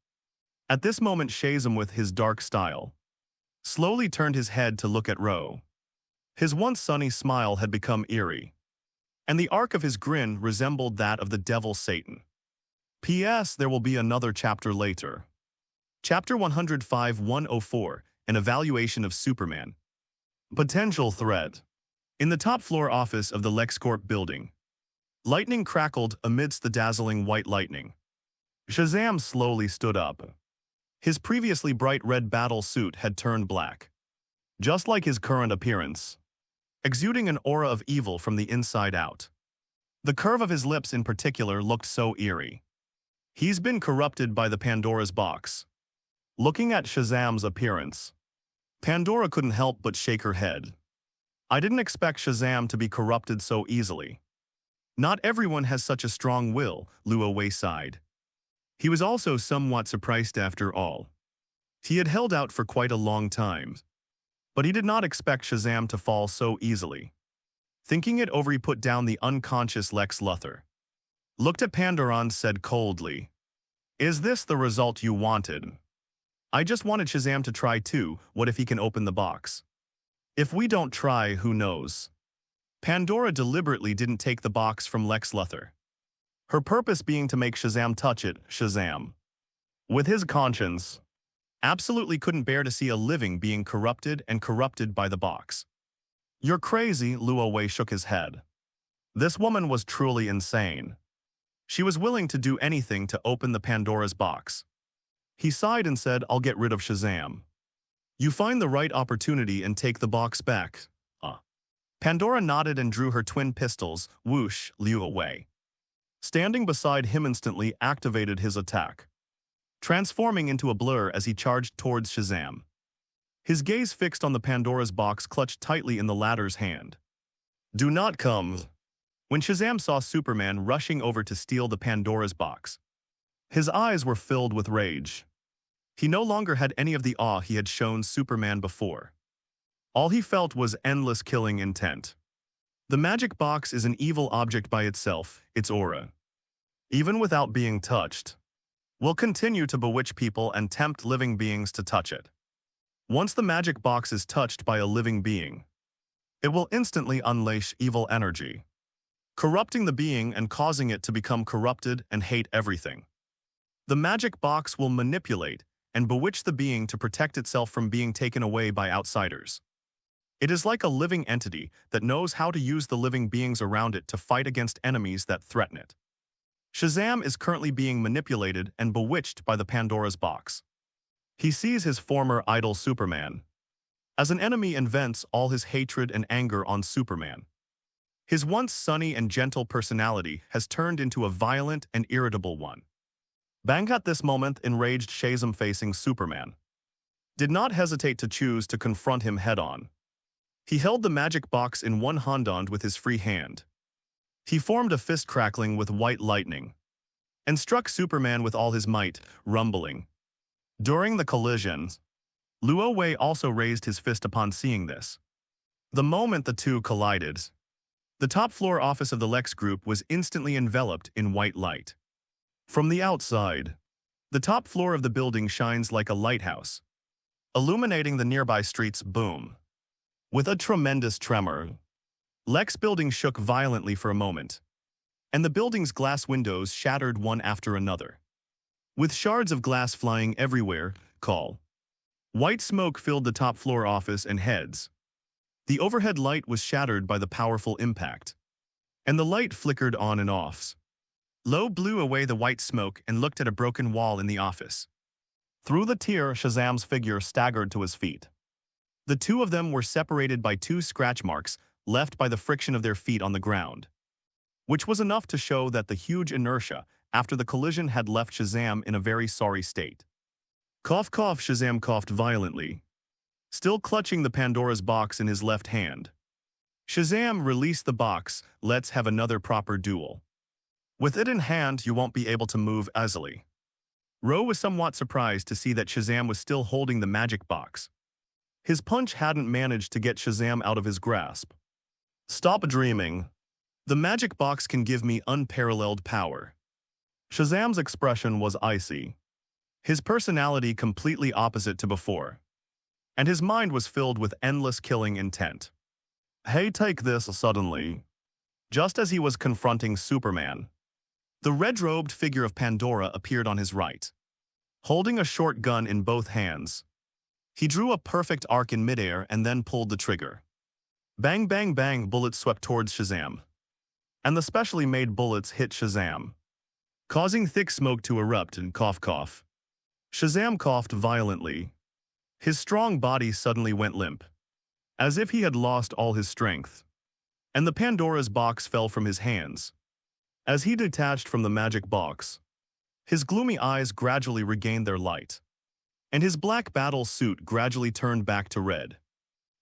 Speaker 2: At this moment, Shazam, with his dark style, slowly turned his head to look at Ro. His once sunny smile had become eerie, and the arc of his grin resembled that of the devil Satan. P.S. There will be another chapter later. Chapter 105-104, An Evaluation of Superman. Potential threat. In the top-floor office of the LexCorp building, lightning crackled amidst the dazzling white lightning. Shazam slowly stood up. His previously bright red battle suit had turned black, just like his current appearance, exuding an aura of evil from the inside out. The curve of his lips in particular looked so eerie. He's been corrupted by the Pandora's box. Looking at Shazam's appearance, Pandora couldn't help but shake her head. I didn't expect Shazam to be corrupted so easily. Not everyone has such a strong will, Luo Wei sighed. He was also somewhat surprised after all. He had held out for quite a long time, but he did not expect Shazam to fall so easily. Thinking it over, he put down the unconscious Lex Luthor, looked at Pandora and said coldly, "Is this the result you wanted? I just wanted Shazam to try too. What if he can open the box? If we don't try, who knows?" Pandora deliberately didn't take the box from Lex Luthor, her purpose being to make Shazam touch it. Shazam, with his conscience, absolutely couldn't bear to see a living being corrupted and corrupted by the box. You're crazy, Luo Wei shook his head. This woman was truly insane. She was willing to do anything to open the Pandora's box. He sighed and said, "I'll get rid of Shazam. You find the right opportunity and take the box back." Pandora nodded and drew her twin pistols, whoosh, Liu away. Standing beside him instantly activated his attack, transforming into a blur as he charged towards Shazam. His gaze fixed on the Pandora's box clutched tightly in the latter's hand. "Do not come." When Shazam saw Superman rushing over to steal the Pandora's box, his eyes were filled with rage. He no longer had any of the awe he had shown Superman before. All he felt was endless killing intent. The magic box is an evil object by itself, its aura, even without being touched, will continue to bewitch people and tempt living beings to touch it. Once the magic box is touched by a living being, it will instantly unleash evil energy, corrupting the being and causing it to become corrupted and hate everything. The magic box will manipulate and bewitch the being to protect itself from being taken away by outsiders. It is like a living entity that knows how to use the living beings around it to fight against enemies that threaten it. Shazam is currently being manipulated and bewitched by the Pandora's box. He sees his former idol Superman as an enemy and vents all his hatred and anger on Superman. His once sunny and gentle personality has turned into a violent and irritable one. Bang at this moment, enraged Shazam facing Superman did not hesitate to choose to confront him head-on. He held the magic box in one hand with his free hand. He formed a fist crackling with white lightning and struck Superman with all his might, rumbling. During the collision, Luo Wei also raised his fist upon seeing this. The moment the two collided, the top-floor office of the Lex Group was instantly enveloped in white light. From the outside, the top floor of the building shines like a lighthouse, illuminating the nearby streets. Boom. With a tremendous tremor, Lex building shook violently for a moment, and the building's glass windows shattered one after another, with shards of glass flying everywhere. White smoke filled the top-floor office and heads. The overhead light was shattered by the powerful impact, and the light flickered on and off. Lo blew away the white smoke and looked at a broken wall in the office. Through the tear, Shazam's figure staggered to his feet. The two of them were separated by 2 scratch marks left by the friction of their feet on the ground, which was enough to show that the huge inertia after the collision had left Shazam in a very sorry state. Cough, cough. Shazam coughed violently, still clutching the Pandora's box in his left hand. Shazam released the box. "Let's have another proper duel. With it in hand, you won't be able to move easily." Ro was somewhat surprised to see that Shazam was still holding the magic box. His punch hadn't managed to get Shazam out of his grasp. "Stop dreaming. The magic box can give me unparalleled power." Shazam's expression was icy, his personality completely opposite to before, and his mind was filled with endless killing intent. "Hey, take this." Suddenly, just as he was confronting Superman, the red-robed figure of Pandora appeared on his right, holding a short gun in both hands. He drew a perfect arc in midair and then pulled the trigger. Bang, bang, bang, bullets swept towards Shazam, and the specially made bullets hit Shazam, causing thick smoke to erupt and cough, cough. Shazam coughed violently. His strong body suddenly went limp, as if he had lost all his strength, and the Pandora's box fell from his hands. As he detached from the magic box, his gloomy eyes gradually regained their light, and his black battle suit gradually turned back to red.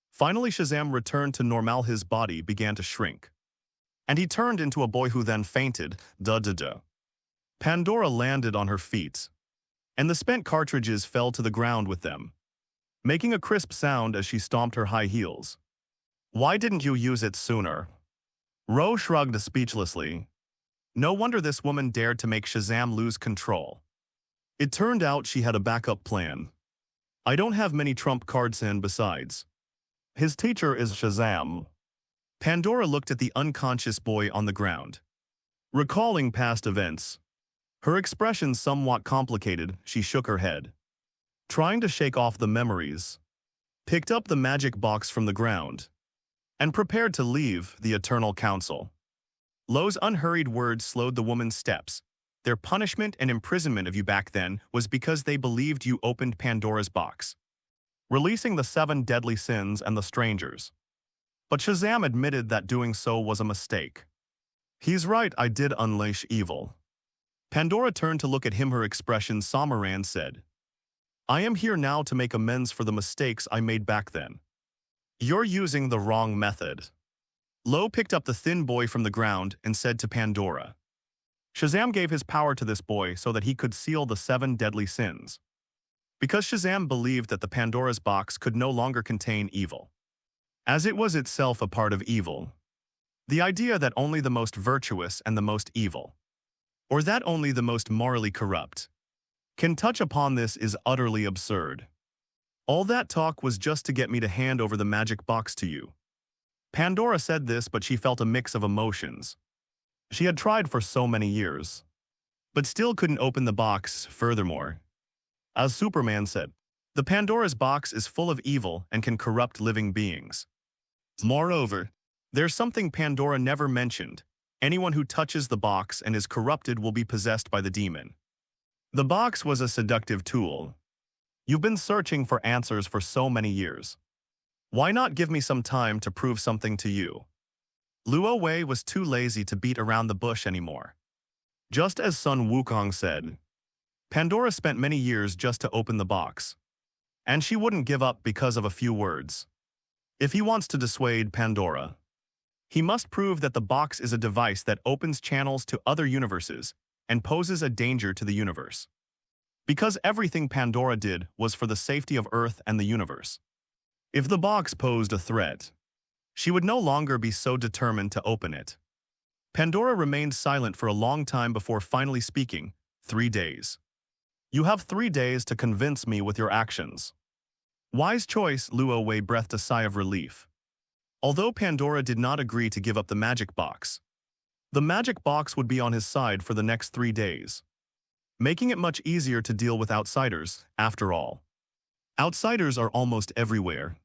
Speaker 2: Finally, Shazam returned to normal. His body began to shrink, and he turned into a boy who then fainted. Da-da-da. Pandora landed on her feet, and the spent cartridges fell to the ground with them, making a crisp sound as she stomped her high heels. "Why didn't you use it sooner?" Ro shrugged speechlessly. No wonder this woman dared to make Shazam lose control. It turned out she had a backup plan. "I don't have many trump cards, and besides, his teacher is Shazam." Pandora looked at the unconscious boy on the ground. Recalling past events, her expression somewhat complicated, she shook her head, trying to shake off the memories, picked up the magic box from the ground, and prepared to leave the Eternal Council. Lo's unhurried words slowed the woman's steps. Their punishment and imprisonment of you back then was because they believed you opened Pandora's box, releasing the 7 deadly sins and the strangers. But Shazam admitted that doing so was a mistake. He's right, I did unleash evil. Pandora turned to look at him, her expression somber, and said, I am here now to make amends for the mistakes I made back then. You're using the wrong method. Lo picked up the thin boy from the ground and said to Pandora. Shazam gave his power to this boy so that he could seal the 7 deadly sins. Because Shazam believed that the Pandora's box could no longer contain evil, as it was itself a part of evil. The idea that only the most virtuous and the most evil, or that only the most morally corrupt, can touch upon this is utterly absurd. All that talk was just to get me to hand over the magic box to you. Pandora said this, but she felt a mix of emotions. She had tried for so many years, but still couldn't open the box. Furthermore, as Superman said, the Pandora's box is full of evil and can corrupt living beings. Moreover, there's something Pandora never mentioned. Anyone who touches the box and is corrupted will be possessed by the demon. The box was a seductive tool. You've been searching for answers for so many years. Why not give me some time to prove something to you? Luo Wei was too lazy to beat around the bush anymore. Just as Sun Wukong said, Pandora spent many years just to open the box, and she wouldn't give up because of a few words. If he wants to dissuade Pandora, he must prove that the box is a device that opens channels to other universes and poses a danger to the universe. Because everything Pandora did was for the safety of Earth and the universe. If the box posed a threat, she would no longer be so determined to open it. Pandora remained silent for a long time before finally speaking. 3 days. You have 3 days to convince me with your actions. Wise choice, Luo Wei breathed a sigh of relief. Although Pandora did not agree to give up the magic box, the magic box would be on his side for the next 3 days, making it much easier to deal with outsiders. After all, outsiders are almost everywhere,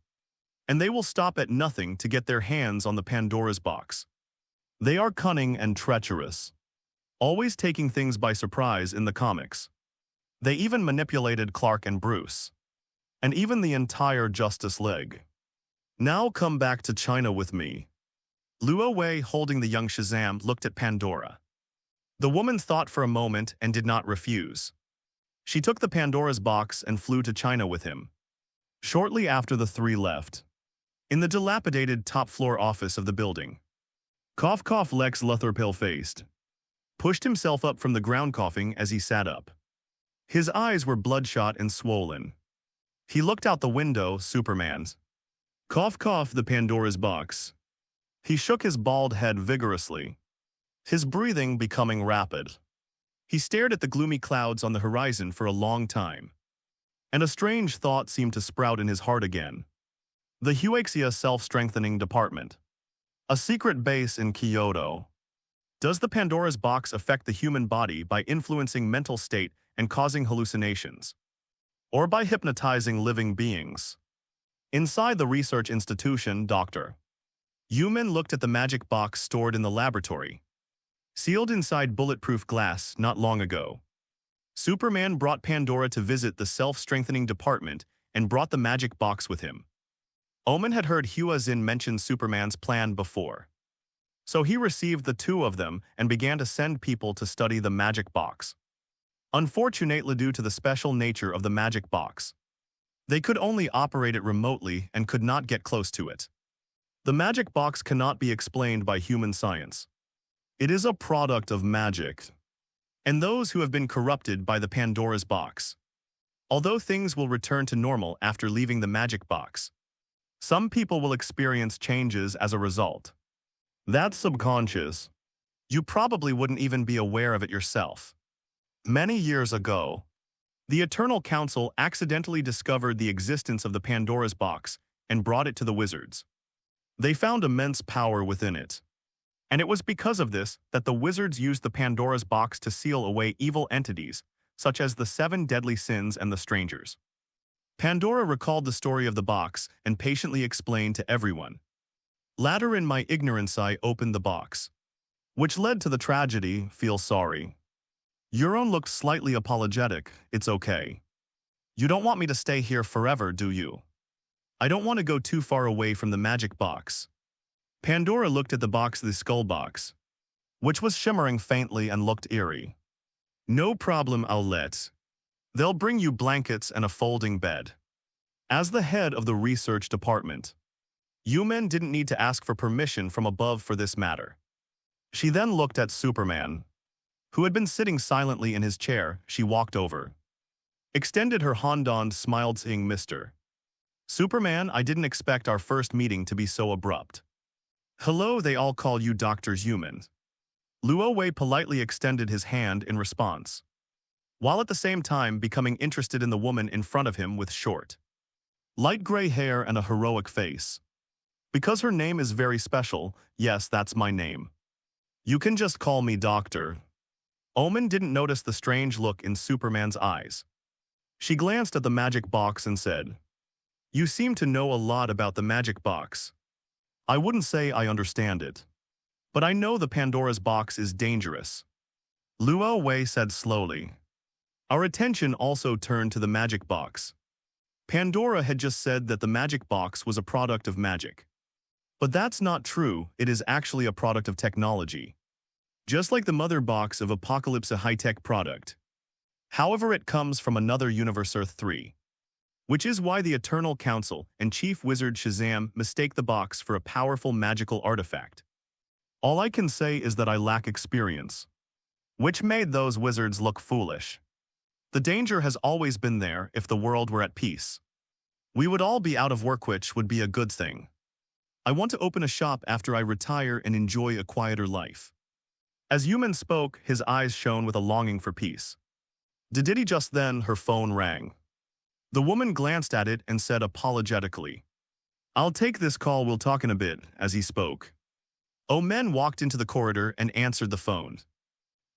Speaker 2: and they will stop at nothing to get their hands on the Pandora's box. They are cunning and treacherous, always taking things by surprise in the comics. They even manipulated Clark and Bruce, and even the entire Justice League. Now come back to China with me. Luo Wei, holding the young Shazam, looked at Pandora. The woman thought for a moment and did not refuse. She took the Pandora's box and flew to China with him. Shortly after the three left, in the dilapidated top-floor office of the building, Cough Lex Luthor, pale-faced, pushed himself up from the ground, coughing as he sat up. His eyes were bloodshot and swollen. He looked out the window. Superman's. Cough, the Pandora's box. He shook his bald head vigorously, his breathing becoming rapid. He stared at the gloomy clouds on the horizon for a long time, and a strange thought seemed to sprout in his heart again. The Huaxia Self-Strengthening Department. A secret base in Kyoto. Does the Pandora's box affect the human body by influencing mental state and causing hallucinations? Or by hypnotizing living beings? Inside the research institution, Dr. Yuman looked at the magic box stored in the laboratory, sealed inside bulletproof glass not long ago. Superman brought Pandora to visit the self-strengthening department and brought the magic box with him. Omen had heard Hua Xin mention Superman's plan before, so he received the two of them and began to send people to study the magic box. Unfortunately, due to the special nature of the magic box, they could only operate it remotely and could not get close to it. The magic box cannot be explained by human science. It is a product of magic, and those who have been corrupted by the Pandora's box. Although things will return to normal after leaving the magic box, some people will experience changes as a result. That's subconscious. You probably wouldn't even be aware of it yourself. Many years ago, the Eternal Council accidentally discovered the existence of the Pandora's box and brought it to the wizards. They found immense power within it, and it was because of this that the wizards used the Pandora's box to seal away evil entities, such as the 7 deadly sins and the strangers. Pandora recalled the story of the box and patiently explained to everyone. Later, in my ignorance, I opened the box. which led to the tragedy. Feel sorry. Euron looked slightly apologetic. It's okay. You don't want me to stay here forever, do you? I don't want to go too far away from the magic box. Pandora looked at the skull box, which was shimmering faintly and looked eerie. No problem, I'll let. They'll bring you blankets and a folding bed. As the head of the research department, Yumen didn't need to ask for permission from above for this matter. She then looked at Superman, who had been sitting silently in his chair. She walked over, extended her hand and smiled, saying, Mr. Superman, I didn't expect our first meeting to be so abrupt. Hello, they all call you Dr. Yumen. Luo Wei politely extended his hand in response, while at the same time becoming interested in the woman in front of him with short, light gray hair and a heroic face. Because her name is very special, yes, that's my name. You can just call me Doctor. Omen didn't notice the strange look in Superman's eyes. She glanced at the magic box and said, You seem to know a lot about the magic box. I wouldn't say I understand it, but I know the Pandora's box is dangerous. Luo Wei said slowly. Our attention also turned to the magic box. Pandora had just said that the magic box was a product of magic. But that's not true, it is actually a product of technology. Just like the mother box of Apocalypse, a high-tech product. However, it comes from another universe, Earth 3. Which is why the Eternal Council and Chief Wizard Shazam mistake the box for a powerful magical artifact. All I can say is that I lack experience, which made those wizards look foolish. The danger has always been there. If the world were at peace, we would all be out of work, which would be a good thing. I want to open a shop after I retire and enjoy a quieter life. As Yumen spoke, his eyes shone with a longing for peace. Diddy just then, her phone rang. The woman glanced at it and said apologetically, I'll take this call, we'll talk in a bit. As he spoke, Omen walked into the corridor and answered the phone.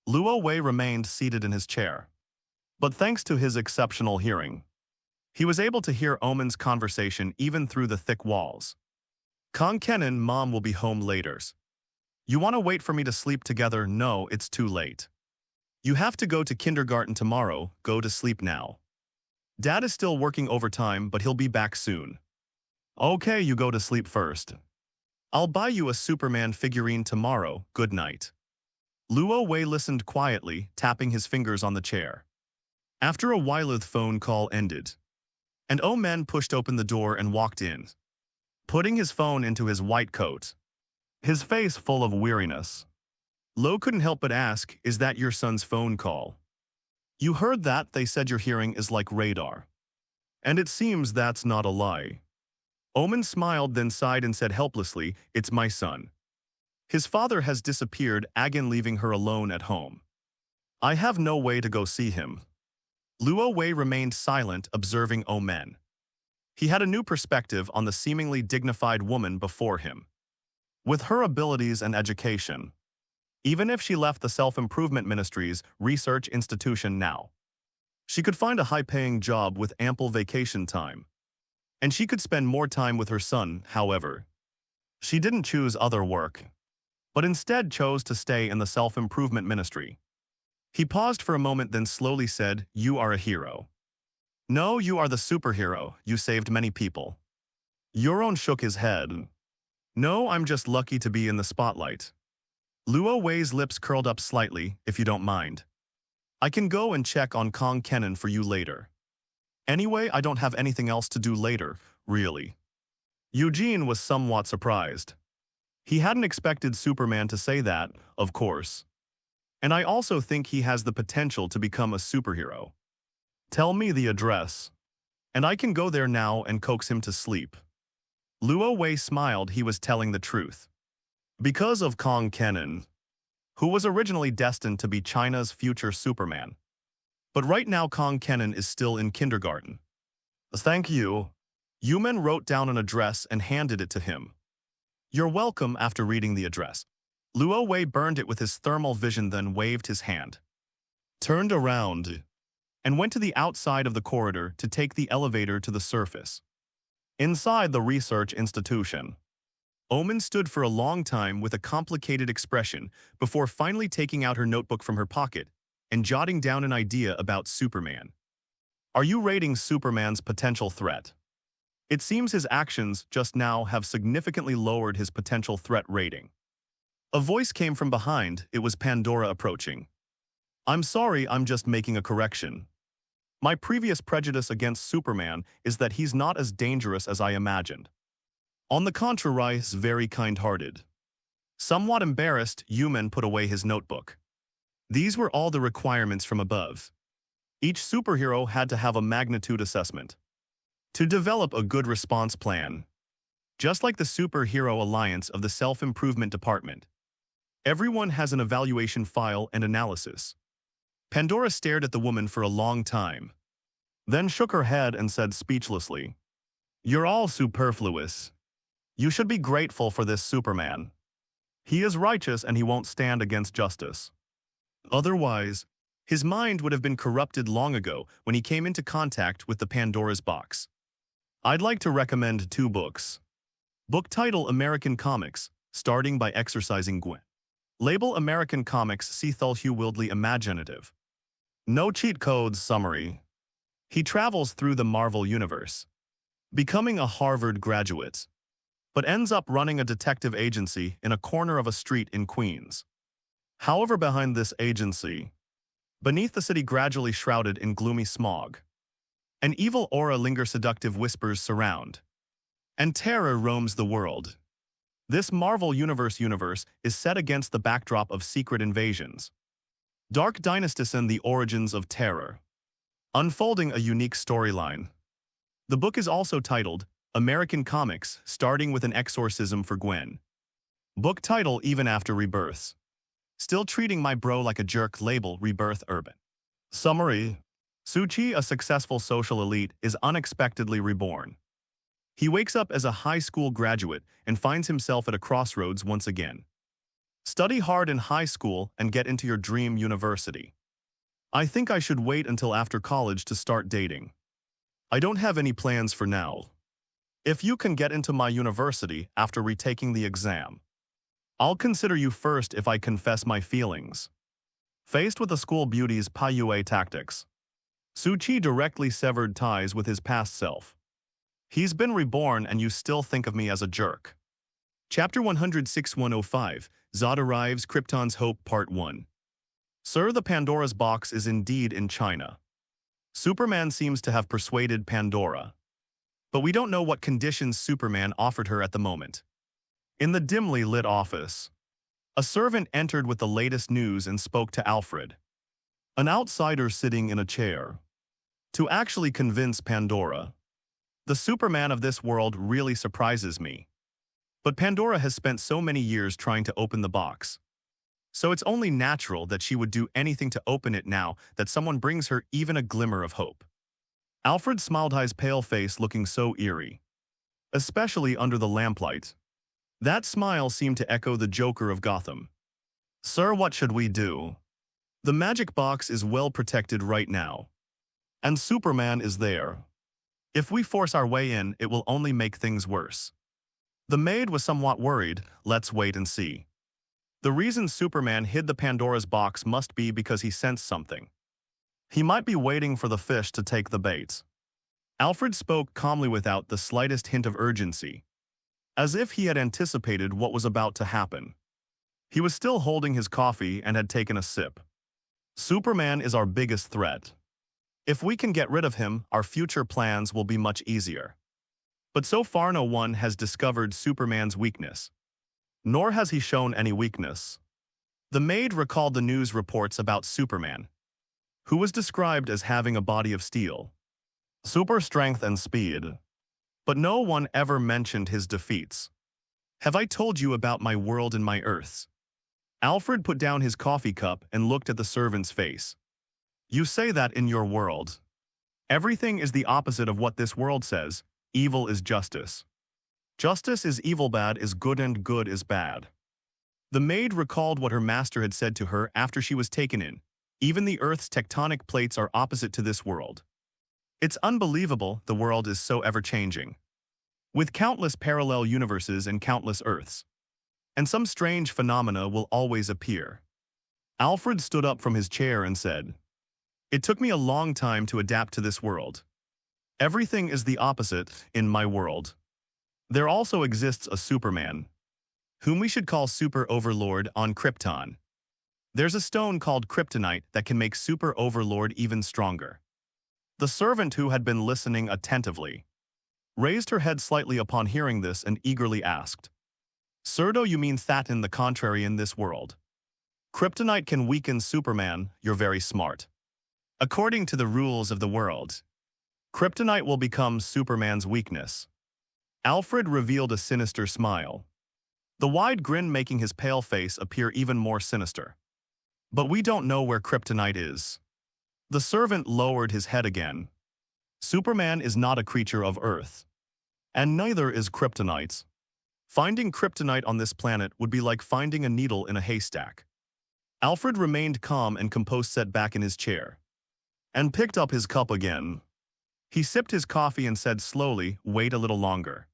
Speaker 2: Luo Wei remained seated in his chair. But thanks to his exceptional hearing, he was able to hear Omen's conversation even through the thick walls. Kong Kenan, Mom will be home later. You want to wait for me to sleep together? No, it's too late. You have to go to kindergarten tomorrow, go to sleep now. Dad is still working overtime, but he'll be back soon. Okay, you go to sleep first. I'll buy you a Superman figurine tomorrow, good night. Luo Wei listened quietly, tapping his fingers on the chair. After a while the phone call ended, and Omen pushed open the door and walked in, putting his phone into his white coat, his face full of weariness. Lo couldn't help but ask, is that your son's phone call? You heard that? They said your hearing is like radar. And it seems that's not a lie. Omen smiled, then sighed and said helplessly, it's my son. His father has disappeared, again leaving her alone at home. I have no way to go see him. Luo Wei remained silent, observing Omen. He had a new perspective on the seemingly dignified woman before him. With her abilities and education, even if she left the Self-Improvement Ministry's research institution now, she could find a high-paying job with ample vacation time. And she could spend more time with her son. However, she didn't choose other work, but instead chose to stay in the Self-Improvement Ministry. He paused for a moment, then slowly said, You are a hero. No, you are the superhero. You saved many people. Euron shook his head. No, I'm just lucky to be in the spotlight. Luo Wei's lips curled up slightly, if you don't mind. I can go and check on Kong Kenan for you later. Anyway, I don't have anything else to do later, really. Eugene was somewhat surprised. He hadn't expected Superman to say that, of course. And I also think he has the potential to become a superhero. Tell me the address, and I can go there now and coax him to sleep. Luo Wei smiled. He was telling the truth. Because of Kong Kenan, who was originally destined to be China's future Superman. But right now Kong Kenan is still in kindergarten. Thank you. Yumen wrote down an address and handed it to him. You're welcome. After reading the address, Luo Wei burned it with his thermal vision, then waved his hand, turned around, and went to the outside of the corridor to take the elevator to the surface. Inside the research institution, Omen stood for a long time with a complicated expression before finally taking out her notebook from her pocket and jotting down an idea about Superman. Are you rating Superman's potential threat? It seems his actions just now have significantly lowered his potential threat rating. A voice came from behind. It was Pandora approaching. I'm sorry, I'm just making a correction. My previous prejudice against Superman is that he's not as dangerous as I imagined. On the contrary, he's very kind-hearted. Somewhat embarrassed, Yuman put away his notebook. These were all the requirements from above. Each superhero had to have a magnitude assessment to develop a good response plan. Just like the Superhero Alliance of the Self-Improvement Department, everyone has an evaluation file and analysis. Pandora stared at the woman for a long time, then shook her head and said speechlessly, "You're all superfluous. You should be grateful for this Superman. He is righteous and he won't stand against justice. Otherwise, his mind would have been corrupted long ago when he came into contact with the Pandora's box." I'd like to recommend 2 books. Book title American Comics, starting by exercising Gwen. Label American Comics see Thulhu Wildly Imaginative. No cheat codes summary. He travels through the Marvel Universe, becoming a Harvard graduate, but ends up running a detective agency in a corner of a street in Queens. However, behind this agency, beneath the city gradually shrouded in gloomy smog, an evil aura lingers, seductive whispers surround, and terror roams the world. This Marvel Universe is set against the backdrop of secret invasions, dark dynasties and the origins of terror, unfolding a unique storyline. The book is also titled American Comics, starting with an exorcism for Gwen. Book title Even After Rebirths. Still treating my bro like a jerk. Label Rebirth Urban. Summary. Suchi, a successful social elite, is unexpectedly reborn. He wakes up as a high school graduate and finds himself at a crossroads once again. Study hard in high school and get into your dream university. I think I should wait until after college to start dating. I don't have any plans for now. If you can get into my university after retaking the exam, I'll consider you first if I confess my feelings. Faced with the school beauty's Payue tactics, Suchi directly severed ties with his past self. He's been reborn and you still think of me as a jerk. Chapter 106-105, Zod Arrives, Krypton's Hope, Part 1. Sir, the Pandora's box is indeed in China. Superman seems to have persuaded Pandora, but we don't know what conditions Superman offered her at the moment. In the dimly lit office, a servant entered with the latest news and spoke to Alfred, an outsider sitting in a chair. To actually convince Pandora, the Superman of this world really surprises me. But Pandora has spent so many years trying to open the box, so it's only natural that she would do anything to open it now that someone brings her even a glimmer of hope. Alfred smiled, his pale face looking so eerie, especially under the lamplight. That smile seemed to echo the Joker of Gotham. Sir, what should we do? The magic box is well protected right now, and Superman is there. If we force our way in, it will only make things worse. The maid was somewhat worried. Let's wait and see. The reason Superman hid the Pandora's box must be because he sensed something. He might be waiting for the fish to take the bait. Alfred spoke calmly without the slightest hint of urgency, as if he had anticipated what was about to happen. He was still holding his coffee and had taken a sip. Superman is our biggest threat. If we can get rid of him, our future plans will be much easier. But so far no one has discovered Superman's weakness. Nor has he shown any weakness. The maid recalled the news reports about Superman, who was described as having a body of steel, super strength and speed. But no one ever mentioned his defeats. Have I told you about my world and my Earths? Alfred put down his coffee cup and looked at the servant's face. You say that in your world. Everything is the opposite of what this world says. Evil is justice. Justice is evil, bad is good, and good is bad. The maid recalled what her master had said to her after she was taken in. Even the Earth's tectonic plates are opposite to this world. It's unbelievable, the world is so ever-changing. with countless parallel universes and countless Earths. And some strange phenomena will always appear. Alfred stood up from his chair and said, "It took me a long time to adapt to this world. Everything is the opposite in my world. There also exists a Superman, whom we should call Super Overlord on Krypton. There's a stone called kryptonite that can make Super Overlord even stronger." The servant, who had been listening attentively, raised her head slightly upon hearing this and eagerly asked, "Sir, do you mean that in the contrary in this world? Kryptonite can weaken Superman, you're very smart. According to the rules of the world, kryptonite will become Superman's weakness." Alfred revealed a sinister smile, the wide grin making his pale face appear even more sinister. "But we don't know where kryptonite is." The servant lowered his head again. "Superman is not a creature of Earth, and neither is kryptonite. Finding kryptonite on this planet would be like finding a needle in a haystack." Alfred remained calm and composed, sat back in his chair, and picked up his cup again. He sipped his coffee and said slowly, "Wait a little longer.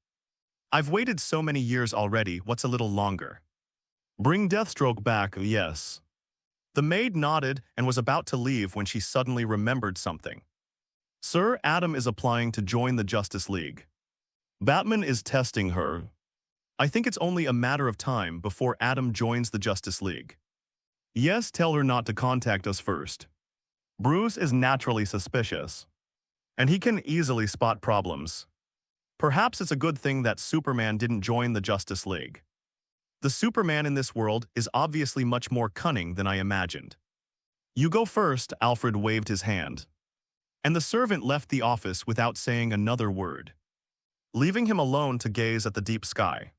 Speaker 2: I've waited so many years already, what's a little longer? Bring Deathstroke back, yes." The maid nodded and was about to leave when she suddenly remembered something. "Sir, Adam is applying to join the Justice League. Batman is testing her. I think it's only a matter of time before Adam joins the Justice League. Yes, tell her not to contact us first. Bruce is naturally suspicious, and he can easily spot problems. Perhaps it's a good thing that Superman didn't join the Justice League. The Superman in this world is obviously much more cunning than I imagined. You go first." Alfred waved his hand, and the servant left the office without saying another word, leaving him alone to gaze at the deep sky.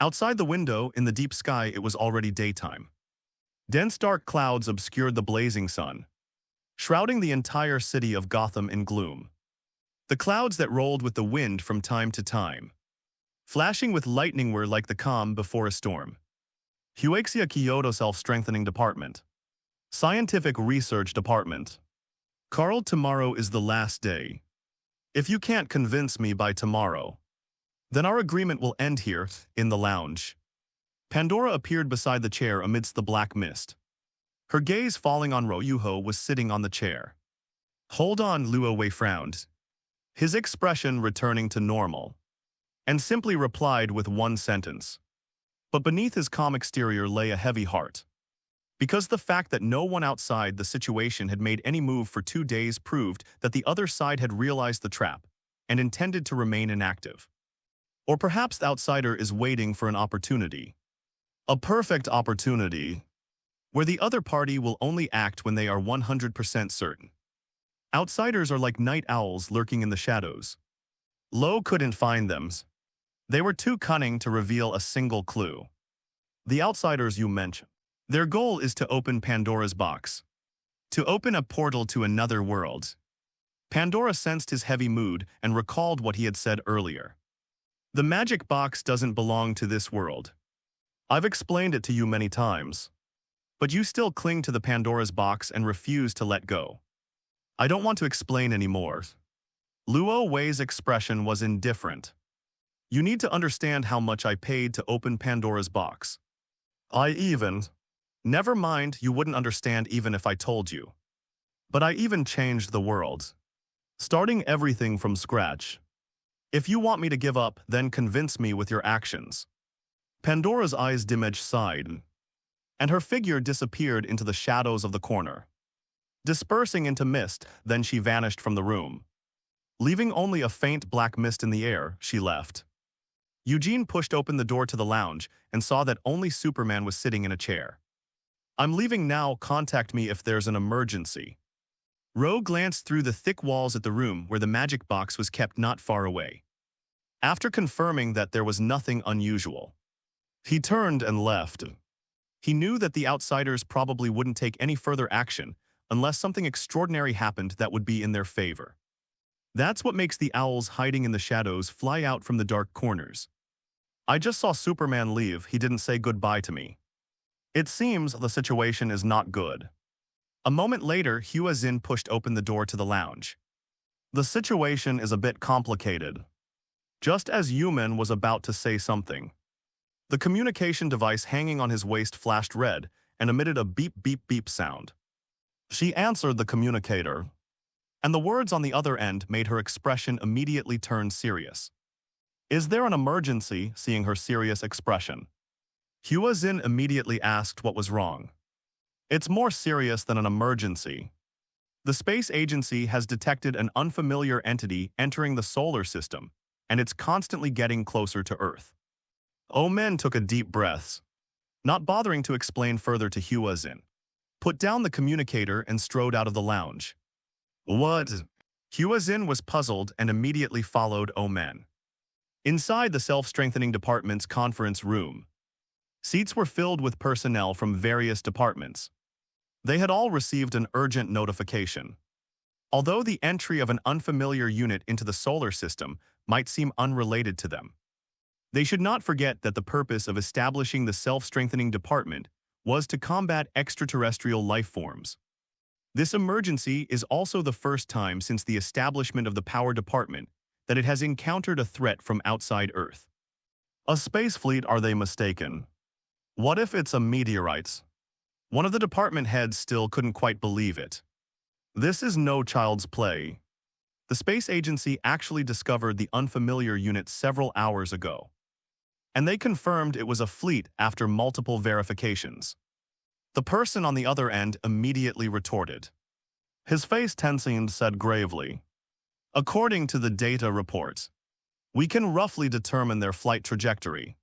Speaker 2: Outside the window, in the deep sky, it was already daytime. Dense dark clouds obscured the blazing sun, shrouding the entire city of Gotham in gloom. The clouds that rolled with the wind from time to time, flashing with lightning, were like the calm before a storm. Huaxia Kyoto Self-Strengthening Department. Scientific Research Department. "Carl, tomorrow is the last day. If you can't convince me by tomorrow, then our agreement will end here, in the lounge." Pandora appeared beside the chair amidst the black mist. Her gaze falling on Ryuho was sitting on the chair. "Hold on," Luo Wei frowned, his expression returning to normal, and simply replied with one sentence. But beneath his calm exterior lay a heavy heart, because the fact that no one outside the situation had made any move for 2 days proved that the other side had realized the trap and intended to remain inactive. Or perhaps the outsider is waiting for an opportunity. A perfect opportunity, where the other party will only act when they are 100% certain. Outsiders are like night owls lurking in the shadows. Lo couldn't find them. They were too cunning to reveal a single clue. The outsiders you mentioned, their goal is to open Pandora's box, to open a portal to another world. Pandora sensed his heavy mood and recalled what he had said earlier. The magic box doesn't belong to this world. I've explained it to you many times, but you still cling to the Pandora's box and refuse to let go. I don't want to explain anymore. Luo Wei's expression was indifferent. You need to understand how much I paid to open Pandora's box. Never mind, you wouldn't understand even if I told you. But I even changed the world, starting everything from scratch. If you want me to give up, then convince me with your actions. Pandora's eyes dim-edged sighed, and her figure disappeared into the shadows of the corner. Dispersing into mist, then she vanished from the room. Leaving only a faint black mist in the air, she left. Eugene pushed open the door to the lounge and saw that only Superman was sitting in a chair. I'm leaving now, contact me if there's an emergency. Ro glanced through the thick walls at the room where the magic box was kept not far away. After confirming that there was nothing unusual, he turned and left. He knew that the outsiders probably wouldn't take any further action unless something extraordinary happened that would be in their favor. That's what makes the owls hiding in the shadows fly out from the dark corners. I just saw Superman leave, he didn't say goodbye to me. It seems the situation is not good. A moment later, Hua Xin pushed open the door to the lounge. The situation is a bit complicated. Just as Yumen was about to say something, the communication device hanging on his waist flashed red and emitted a beep beep beep sound. She answered the communicator, and the words on the other end made her expression immediately turn serious. "Is there an emergency?" Seeing her serious expression, Hua Xin immediately asked what was wrong. "It's more serious than an emergency. The space agency has detected an unfamiliar entity entering the solar system, and it's constantly getting closer to Earth." Omen took a deep breath, not bothering to explain further to Hua Xin, put down the communicator and strode out of the lounge. "What?" Hua Xin was puzzled and immediately followed Omen. Inside the self-strengthening department's conference room, seats were filled with personnel from various departments. They had all received an urgent notification. Although the entry of an unfamiliar unit into the solar system might seem unrelated to them, they should not forget that the purpose of establishing the self-strengthening department was to combat extraterrestrial life forms. This emergency is also the first time since the establishment of the power department that it has encountered a threat from outside Earth. A space fleet, are they mistaken? What if it's a meteorite? One of the department heads still couldn't quite believe it. This is no child's play. The space agency actually discovered the unfamiliar unit several hours ago, and they confirmed it was a fleet after multiple verifications. The person on the other end immediately retorted. His face tensing said gravely, "According to the data reports, we can roughly determine their flight trajectory,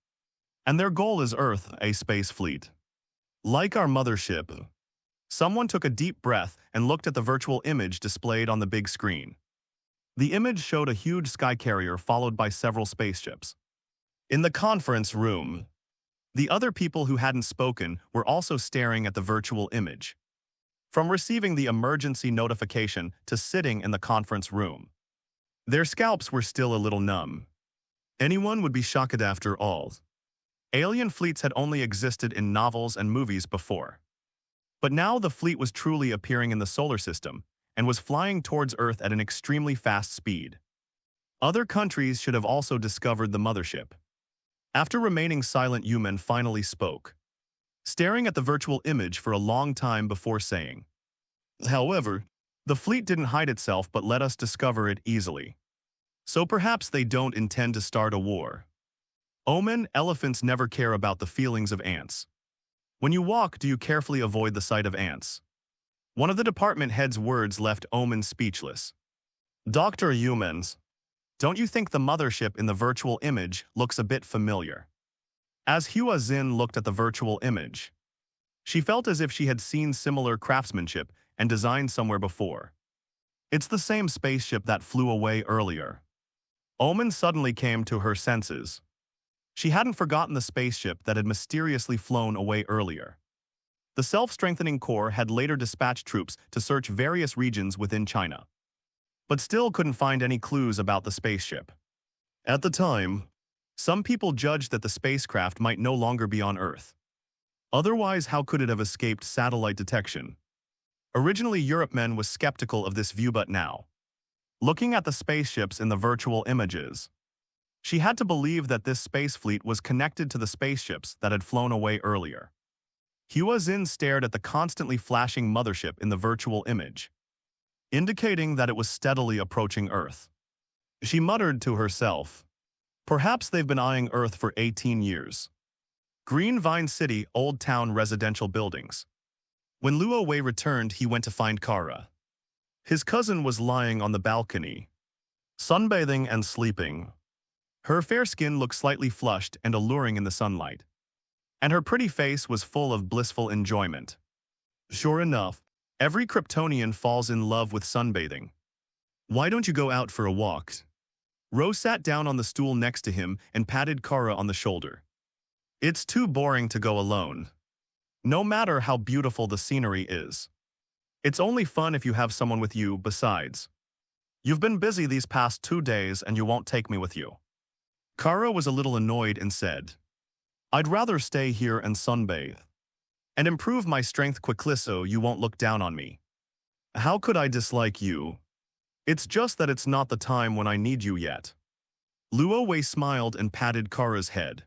Speaker 2: and their goal is Earth, a space fleet. Like our mothership." Someone took a deep breath and looked at the virtual image displayed on the big screen. The image showed a huge sky carrier followed by several spaceships. In the conference room, the other people who hadn't spoken were also staring at the virtual image. From receiving the emergency notification to sitting in the conference room, their scalps were still a little numb. Anyone would be shocked after all. Alien fleets had only existed in novels and movies before. But now the fleet was truly appearing in the solar system and was flying towards Earth at an extremely fast speed. Other countries should have also discovered the mothership. After remaining silent, Yumen finally spoke, staring at the virtual image for a long time before saying, "However, the fleet didn't hide itself but let us discover it easily. So perhaps they don't intend to start a war." Omen, elephants never care about the feelings of ants. When you walk, do you carefully avoid the sight of ants? One of the department head's words left Omen speechless. "Dr. Humans, don't you think the mothership in the virtual image looks a bit familiar?" As Hua Xin looked at the virtual image, she felt as if she had seen similar craftsmanship and design somewhere before. It's the same spaceship that flew away earlier. Omen suddenly came to her senses. She hadn't forgotten the spaceship that had mysteriously flown away earlier. The self-strengthening corps had later dispatched troops to search various regions within China, but still couldn't find any clues about the spaceship. At the time, some people judged that the spacecraft might no longer be on Earth. Otherwise, how could it have escaped satellite detection? Originally, Europemen was skeptical of this view, but now, looking at the spaceships in the virtual images, she had to believe that this space fleet was connected to the spaceships that had flown away earlier. Hua Xin stared at the constantly flashing mothership in the virtual image, indicating that it was steadily approaching Earth. She muttered to herself, "Perhaps they've been eyeing Earth for 18 years. Green Vine City, Old Town residential buildings. When Luo Wei returned, he went to find Kara. His cousin was lying on the balcony, sunbathing and sleeping. Her fair skin looked slightly flushed and alluring in the sunlight, and her pretty face was full of blissful enjoyment. Sure enough, every Kryptonian falls in love with sunbathing. Why don't you go out for a walk?" Rose sat down on the stool next to him and patted Kara on the shoulder. "It's too boring to go alone. No matter how beautiful the scenery is. It's only fun if you have someone with you besides. You've been busy these past 2 days and you won't take me with you." Kara was a little annoyed and said, "I'd rather stay here and sunbathe and improve my strength quickly so you won't look down on me." "How could I dislike you? It's just that it's not the time when I need you yet." Luo Wei smiled and patted Kara's head.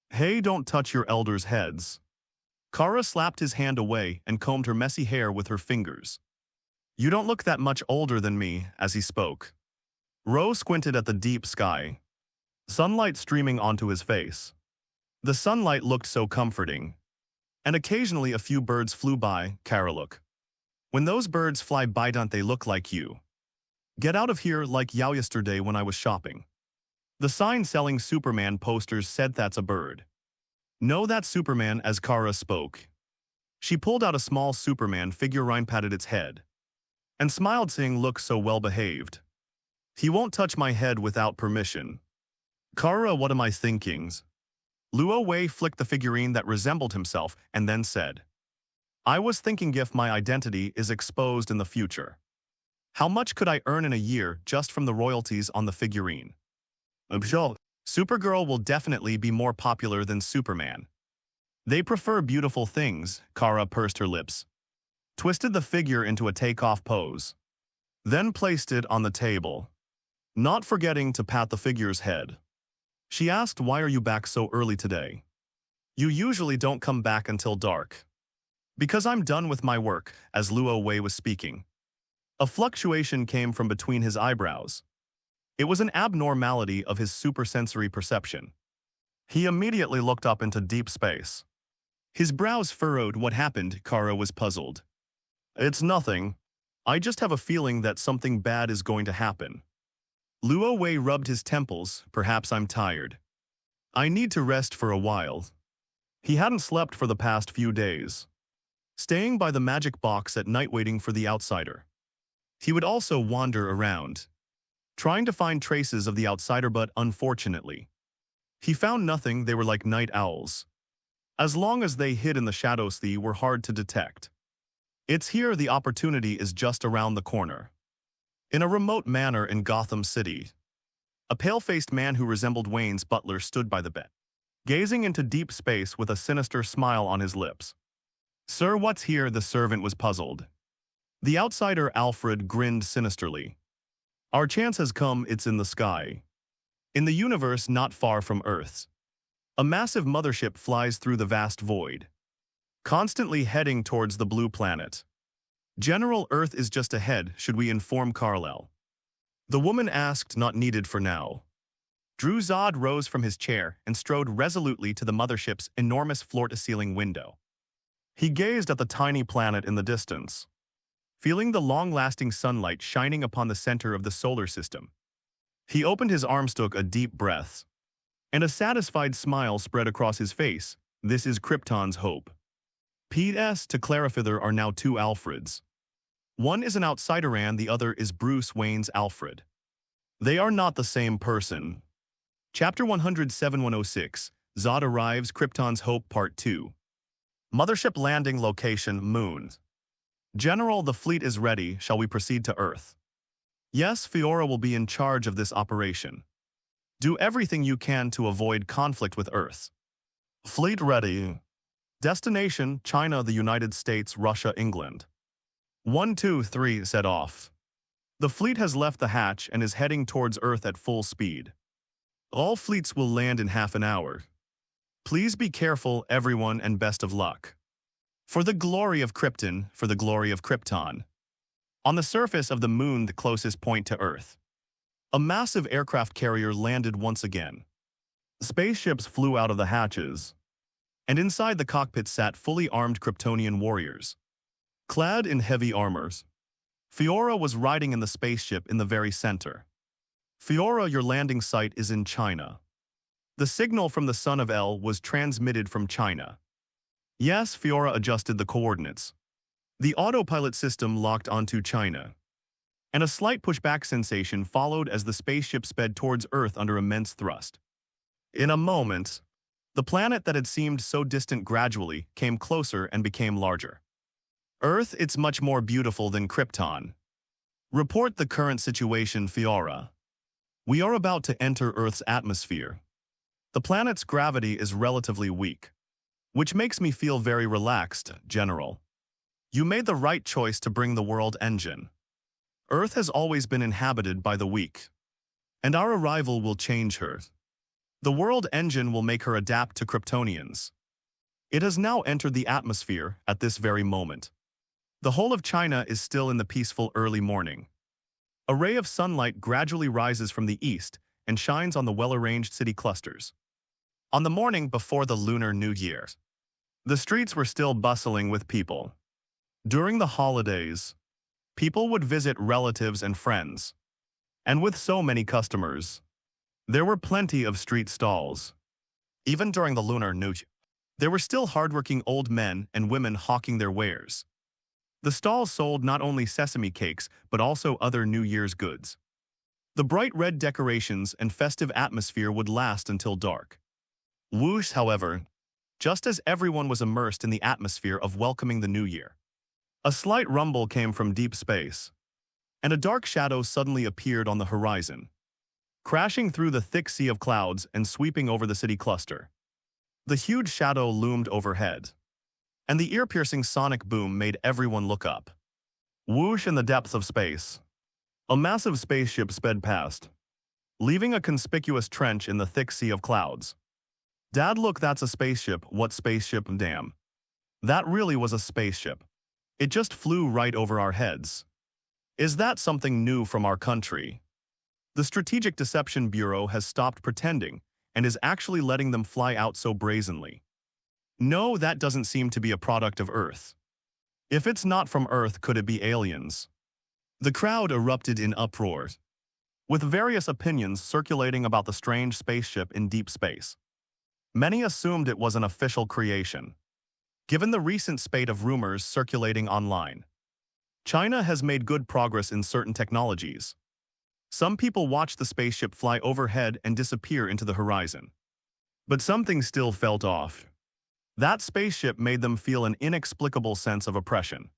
Speaker 2: Hey, don't touch your elders' heads. Kara slapped his hand away and combed her messy hair with her fingers. You don't look that much older than me, as he spoke. Ro squinted at the deep sky, sunlight streaming onto his face. The sunlight looked so comforting. And occasionally a few birds flew by, Kara look. When those birds fly by don't they look like you? Get out of here like yesterday when I was shopping. The sign selling Superman posters said that's a bird. No, that's Superman, as Kara spoke. She pulled out a small Superman figurine, patted its head, and smiled, saying, look so well behaved. He won't touch my head without permission. Kara, what am I thinking? Luo Wei flicked the figurine that resembled himself and then said, I was thinking if my identity is exposed in the future, how much could I earn in a year just from the royalties on the figurine? Sure, Supergirl will definitely be more popular than Superman. They prefer beautiful things, Kara pursed her lips, twisted the figure into a takeoff pose, then placed it on the table, not forgetting to pat the figure's head. She asked, why are you back so early today? You usually don't come back until dark. Because I'm done with my work, as Luo Wei was speaking. A fluctuation came from between his eyebrows. It was an abnormality of his supersensory perception. He immediately looked up into deep space. His brows furrowed. What happened? Kara was puzzled. It's nothing. I just have a feeling that something bad is going to happen. Luo Wei rubbed his temples. Perhaps I'm tired. I need to rest for a while. He hadn't slept for the past few days, staying by the magic box at night waiting for the outsider. He would also wander around, trying to find traces of the outsider, but unfortunately, he found nothing. They were like night owls. As long as they hid in the shadows, they were hard to detect. It's here, the opportunity is just around the corner. In a remote manor in Gotham City, a pale-faced man who resembled Wayne's butler stood by the bed, gazing into deep space with a sinister smile on his lips. Sir, what's here? The servant was puzzled. The outsider Alfred grinned sinisterly. Our chance has come. It's in the sky. In the universe not far from Earth's, a massive mothership flies through the vast void, constantly heading towards the blue planet. General, Earth is just ahead. Should we inform Carlyle? The woman asked. Not needed for now. Drew Zod rose from his chair and strode resolutely to the mothership's enormous floor-to-ceiling window. He gazed at the tiny planet in the distance, feeling the long-lasting sunlight shining upon the center of the solar system. He opened his arms, took a deep breath, and a satisfied smile spread across his face. This is Krypton's hope. P.S. To clarify, there are now two Alfreds. One is an outsider and the other is Bruce Wayne's Alfred. They are not the same person. Chapter 107-106, Zod arrives, Krypton's Hope Part 2. Mothership landing location, Moon. General, the fleet is ready. Shall we proceed to Earth? Yes, Fiora will be in charge of this operation. Do everything you can to avoid conflict with Earth. Fleet ready. Destination, China, the United States, Russia, England. 1, 2, 3, set off. The fleet has left the hatch and is heading towards Earth at full speed. All fleets will land in half an hour. Please be careful, everyone, and best of luck. For the glory of Krypton, for the glory of Krypton. On the surface of the moon, the closest point to Earth, a massive aircraft carrier landed once again. Spaceships flew out of the hatches, and inside the cockpit sat fully armed Kryptonian warriors, clad in heavy armors. Fiora was riding in the spaceship in the very center. Fiora, your landing site is in China. The signal from the Son of El was transmitted from China. Yes, Fiora adjusted the coordinates. The autopilot system locked onto China, and a slight pushback sensation followed as the spaceship sped towards Earth under immense thrust. In a moment, the planet that had seemed so distant gradually came closer and became larger. Earth, it's much more beautiful than Krypton. Report the current situation, Fiora. We are about to enter Earth's atmosphere. The planet's gravity is relatively weak, which makes me feel very relaxed, General. You made the right choice to bring the world engine. Earth has always been inhabited by the weak, And our arrival will change her. The world engine will make her adapt to Kryptonians. It has now entered the atmosphere at this very moment. The whole of China is still in the peaceful early morning. A ray of sunlight gradually rises from the east and shines on the well-arranged city clusters. On the morning before the Lunar New Year, the streets were still bustling with people. During the holidays, people would visit relatives and friends. And with so many customers, there were plenty of street stalls. Even during the Lunar New Year, there were still hardworking old men and women hawking their wares. The stalls sold not only sesame cakes, but also other New Year's goods. The bright red decorations and festive atmosphere would last until dark. Whoosh, however, just as everyone was immersed in the atmosphere of welcoming the new year, a slight rumble came from deep space, and a dark shadow suddenly appeared on the horizon, crashing through the thick sea of clouds and sweeping over the city cluster. The huge shadow loomed overhead, and the ear-piercing sonic boom made everyone look up. Whoosh, in the depths of space, a massive spaceship sped past, leaving a conspicuous trench in the thick sea of clouds. Dad, look, that's a spaceship. What spaceship? Damn. That really was a spaceship. It just flew right over our heads. Is that something new from our country? The Strategic Deception Bureau has stopped pretending and is actually letting them fly out so brazenly. No, that doesn't seem to be a product of Earth. If it's not from Earth, could it be aliens? The crowd erupted in uproar, with various opinions circulating about the strange spaceship in deep space. Many assumed it was an official creation, given the recent spate of rumors circulating online. China has made good progress in certain technologies. Some people watched the spaceship fly overhead and disappear into the horizon. But something still felt off. That spaceship made them feel an inexplicable sense of oppression.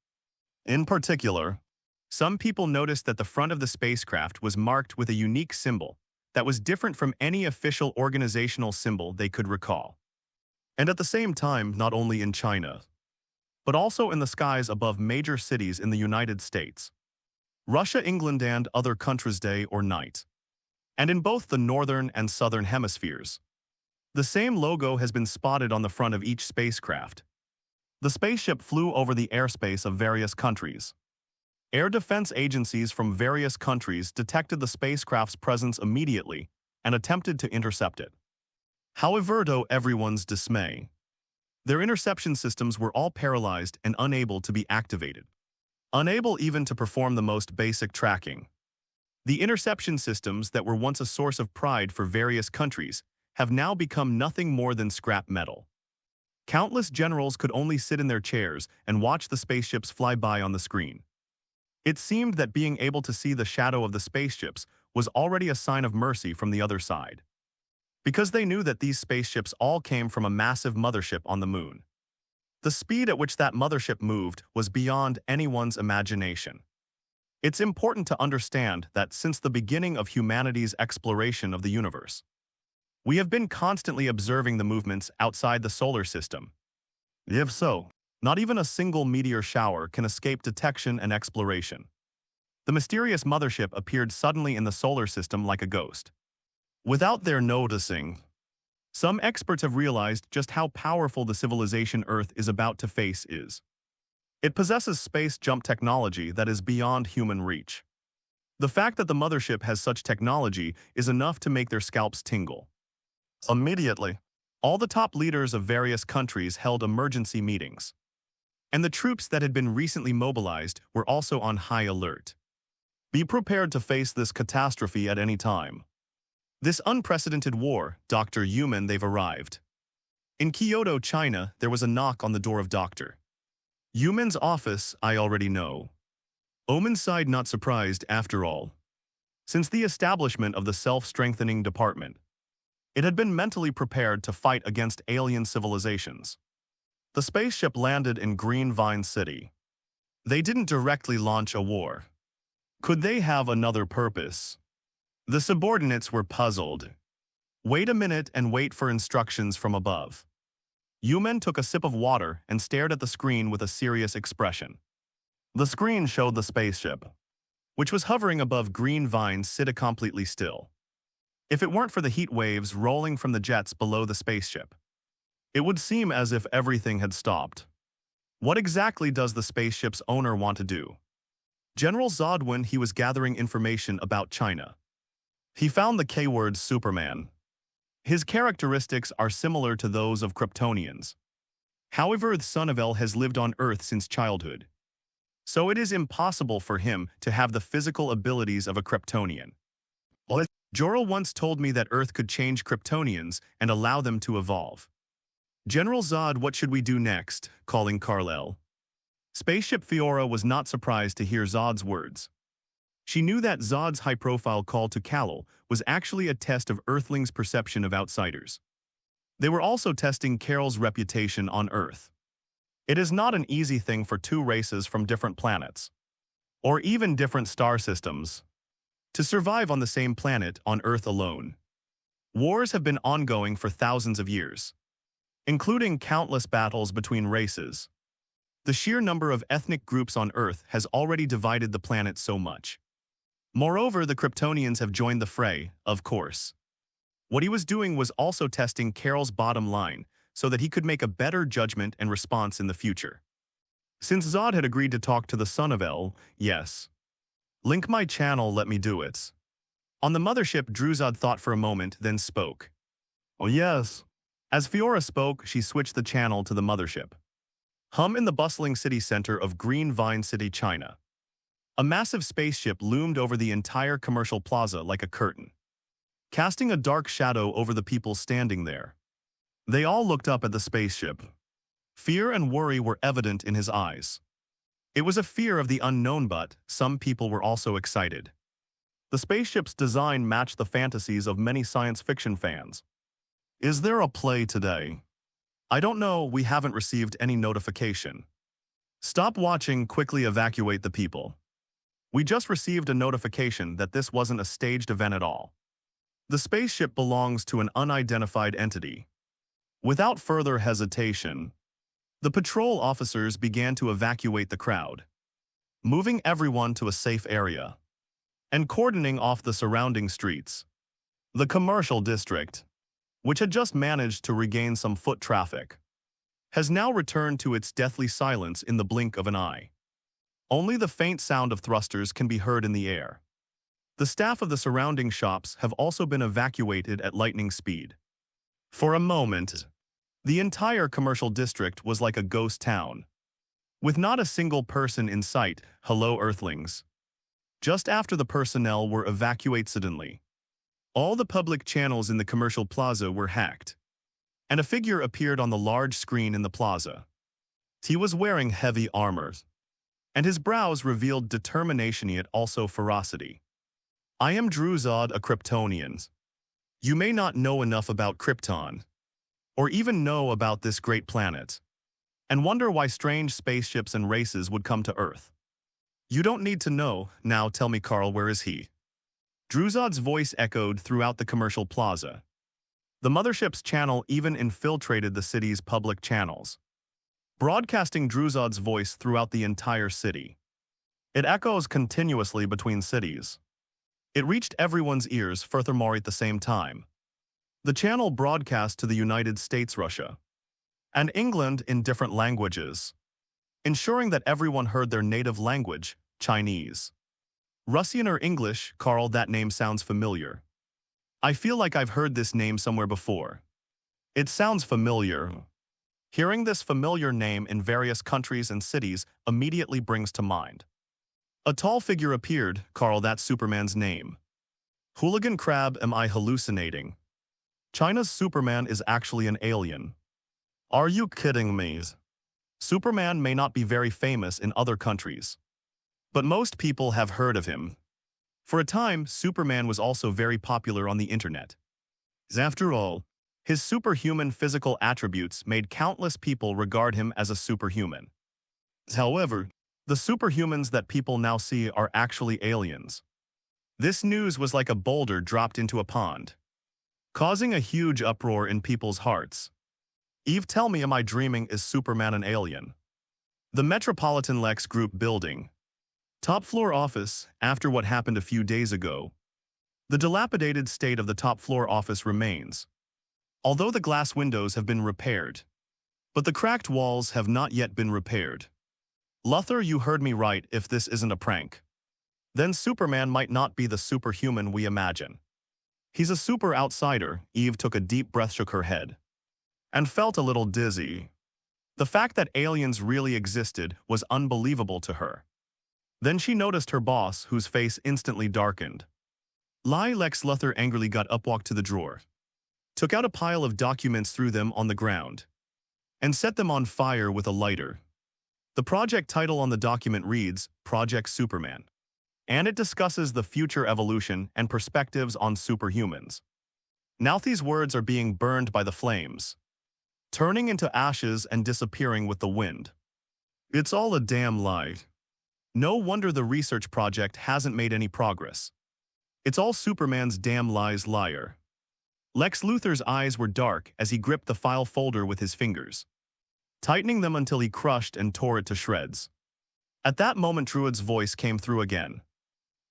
Speaker 2: In particular, some people noticed that the front of the spacecraft was marked with a unique symbol that was different from any official organizational symbol they could recall. And at the same time, not only in China, but also in the skies above major cities in the United States, Russia, England, and other countries day or night. And in both the northern and southern hemispheres, the same logo has been spotted on the front of each spacecraft. The spaceship flew over the airspace of various countries. Air defense agencies from various countries detected the spacecraft's presence immediately and attempted to intercept it. However, to everyone's dismay, their interception systems were all paralyzed and unable to be activated, unable even to perform the most basic tracking. The interception systems that were once a source of pride for various countries have now become nothing more than scrap metal. Countless generals could only sit in their chairs and watch the spaceships fly by on the screen. It seemed that being able to see the shadow of the spaceships was already a sign of mercy from the other side, because they knew that these spaceships all came from a massive mothership on the moon. The speed at which that mothership moved was beyond anyone's imagination. It's important to understand that since the beginning of humanity's exploration of the universe, we have been constantly observing the movements outside the solar system. If so, not even a single meteor shower can escape detection and exploration. The mysterious mothership appeared suddenly in the solar system like a ghost. Without their noticing, some experts have realized just how powerful the civilization Earth is about to face is. It possesses space jump technology that is beyond human reach. The fact that the mothership has such technology is enough to make their scalps tingle. Immediately, all the top leaders of various countries held emergency meetings. And the troops that had been recently mobilized were also on high alert. Be prepared to face this catastrophe at any time. This unprecedented war, Dr. Human, they've arrived. In Kyoto, China, there was a knock on the door of Dr. Human's office. I already know. Omen sighed, not surprised after all. Since the establishment of the self-strengthening department, it had been mentally prepared to fight against alien civilizations. The spaceship landed in Green Vine City. They didn't directly launch a war. Could they have another purpose? The subordinates were puzzled. Wait a minute and wait for instructions from above. Yumen took a sip of water and stared at the screen with a serious expression. The screen showed the spaceship, which was hovering above Green Vine City completely still. if it weren't for the heat waves rolling from the jets below the spaceship. It would seem as if everything had stopped. What exactly does the spaceship's owner want to do? General Zod, when he was gathering information about China, he found the keyword Superman. His characteristics are similar to those of Kryptonians. However, the son of El has lived on Earth since childhood, so it is impossible for him to have the physical abilities of a Kryptonian. Jor-El once told me that Earth could change Kryptonians and allow them to evolve. General Zod, what should we do next? Calling Kal-El. Spaceship Fiora was not surprised to hear Zod's words. She knew that Zod's high-profile call to Kal-El was actually a test of Earthlings' perception of outsiders. They were also testing Carol's reputation on Earth. It is not an easy thing for two races from different planets, or even different star systems, to survive on the same planet on Earth alone. Wars have been ongoing for thousands of years, including countless battles between races. The sheer number of ethnic groups on Earth has already divided the planet so much. Moreover, the Kryptonians have joined the fray, of course. What he was doing was also testing Carol's bottom line so that he could make a better judgment and response in the future. Since Zod had agreed to talk to the son of El, yes. Link my channel, let me do it. On the mothership, Druzod thought for a moment, then spoke. Oh yes. As Fiora spoke, she switched the channel to the mothership. In the bustling city center of Green Vine City, China. A massive spaceship loomed over the entire commercial plaza like a curtain, casting a dark shadow over the people standing there. They all looked up at the spaceship. Fear and worry were evident in his eyes. It was a fear of the unknown, but some people were also excited. The spaceship's design matched the fantasies of many science fiction fans. Is there a play today? I don't know, we haven't received any notification. Stop watching, quickly evacuate the people. We just received a notification that this wasn't a staged event at all. The spaceship belongs to an unidentified entity. Without further hesitation, the patrol officers began to evacuate the crowd, moving everyone to a safe area and cordoning off the surrounding streets. The commercial district, which had just managed to regain some foot traffic, has now returned to its deathly silence in the blink of an eye. Only the faint sound of thrusters can be heard in the air. The staff of the surrounding shops have also been evacuated at lightning speed. For a moment, the entire commercial district was like a ghost town, with not a single person in sight. Hello, Earthlings. Just after the personnel were evacuated suddenly, all the public channels in the commercial plaza were hacked, and a figure appeared on the large screen in the plaza. He was wearing heavy armor, and his brows revealed determination yet also ferocity. I am Druzod, a Kryptonian. You may not know enough about Krypton, or even know about this great planet, and wonder why strange spaceships and races would come to Earth. You don't need to know. Now tell me, Carl, where is he? Druzod's voice echoed throughout the commercial plaza. The mothership's channel even infiltrated the city's public channels, broadcasting Druzod's voice throughout the entire city. It echoes continuously between cities. It reached everyone's ears furthermore at the same time. The channel broadcast to the United States, Russia, and England in different languages, ensuring that everyone heard their native language, Chinese, Russian or English. Carl, that name sounds familiar. I feel like I've heard this name somewhere before. It sounds familiar. Hearing this familiar name in various countries and cities immediately brings to mind. A tall figure appeared. Carl, that's Superman's name. Hooligan Crab, am I hallucinating? China's Superman is actually an alien. Are you kidding me? Superman may not be very famous in other countries, but most people have heard of him. For a time, Superman was also very popular on the internet. After all, his superhuman physical attributes made countless people regard him as a superhuman. However, the superhumans that people now see are actually aliens. This news was like a boulder dropped into a pond, causing a huge uproar in people's hearts. Eve, tell me, am I dreaming? Is Superman an alien? The Metropolitan Lex Group building. Top floor office. After what happened a few days ago, The dilapidated state of the top-floor office remains, although the glass windows have been repaired. But the cracked walls have not yet been repaired. Luthor, you heard me right. If this isn't a prank, then Superman might not be the superhuman we imagine. He's a super outsider. Eve took a deep breath, shook her head, and felt a little dizzy. The fact that aliens really existed was unbelievable to her. Then she noticed her boss, whose face instantly darkened. Lex Luthor angrily got up, walked to the drawer, took out a pile of documents, threw them on the ground, and set them on fire with a lighter. The project title on the document reads, Project Superman, and it discusses the future evolution and perspectives on superhumans. Now these words are being burned by the flames, turning into ashes and disappearing with the wind. It's all a damn lie. No wonder the research project hasn't made any progress. It's all Superman's damn lies, liar. Lex Luthor's eyes were dark as he gripped the file folder with his fingers, tightening them until he crushed and tore it to shreds. At that moment, Druid's voice came through again,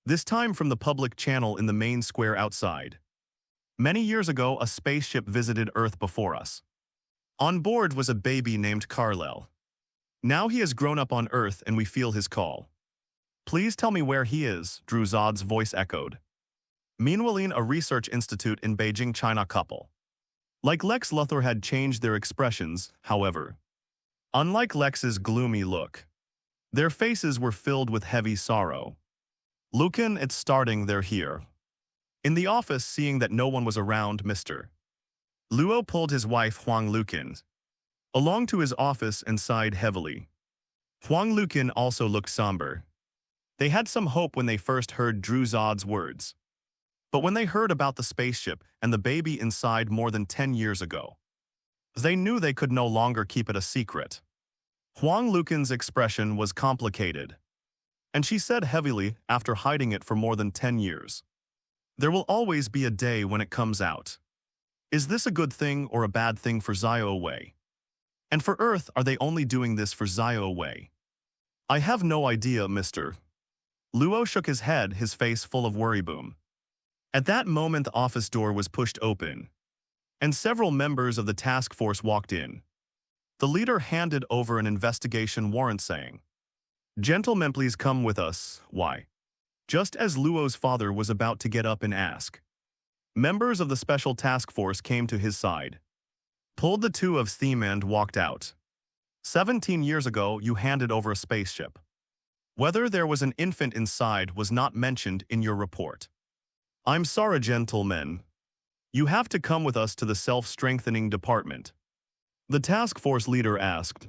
Speaker 2: this time from the public channel in the main square outside. Many years ago, a spaceship visited Earth before us. On board was a baby named Kal-El. Now he has grown up on Earth and we feel his call. Please tell me where he is, Zod's voice echoed. Meanwhile, a research institute in Beijing, China couple. Like Lex Luthor had changed their expressions, however. Unlike Lex's gloomy look, their faces were filled with heavy sorrow. Lucan, it's starting, they're here. In the office, seeing that no one was around, Mr. Luo pulled his wife Huang Lucan along to his office and sighed heavily. Huang Lucan also looked somber. They had some hope when they first heard Zod's words. But when they heard about the spaceship and the baby inside more than 10 years ago, they knew they could no longer keep it a secret. Huang Lucan's expression was complicated, and she said heavily, after hiding it for more than 10 years, there will always be a day when it comes out. Is this a good thing or a bad thing for Zio Wei? And for Earth, are they only doing this for Zio Wei? I have no idea, Mr. Luo shook his head, his face full of worry. Boom. At that moment, the office door was pushed open, and several members of the task force walked in. The leader handed over an investigation warrant saying, Gentlemen, please come with us. Why? Just as Luo's father was about to get up and ask, members of the special task force came to his side, pulled the two of them and walked out. 17 years ago, you handed over a spaceship. Whether there was an infant inside was not mentioned in your report. I'm sorry, gentlemen. You have to come with us to the self-strengthening department. The task force leader asked,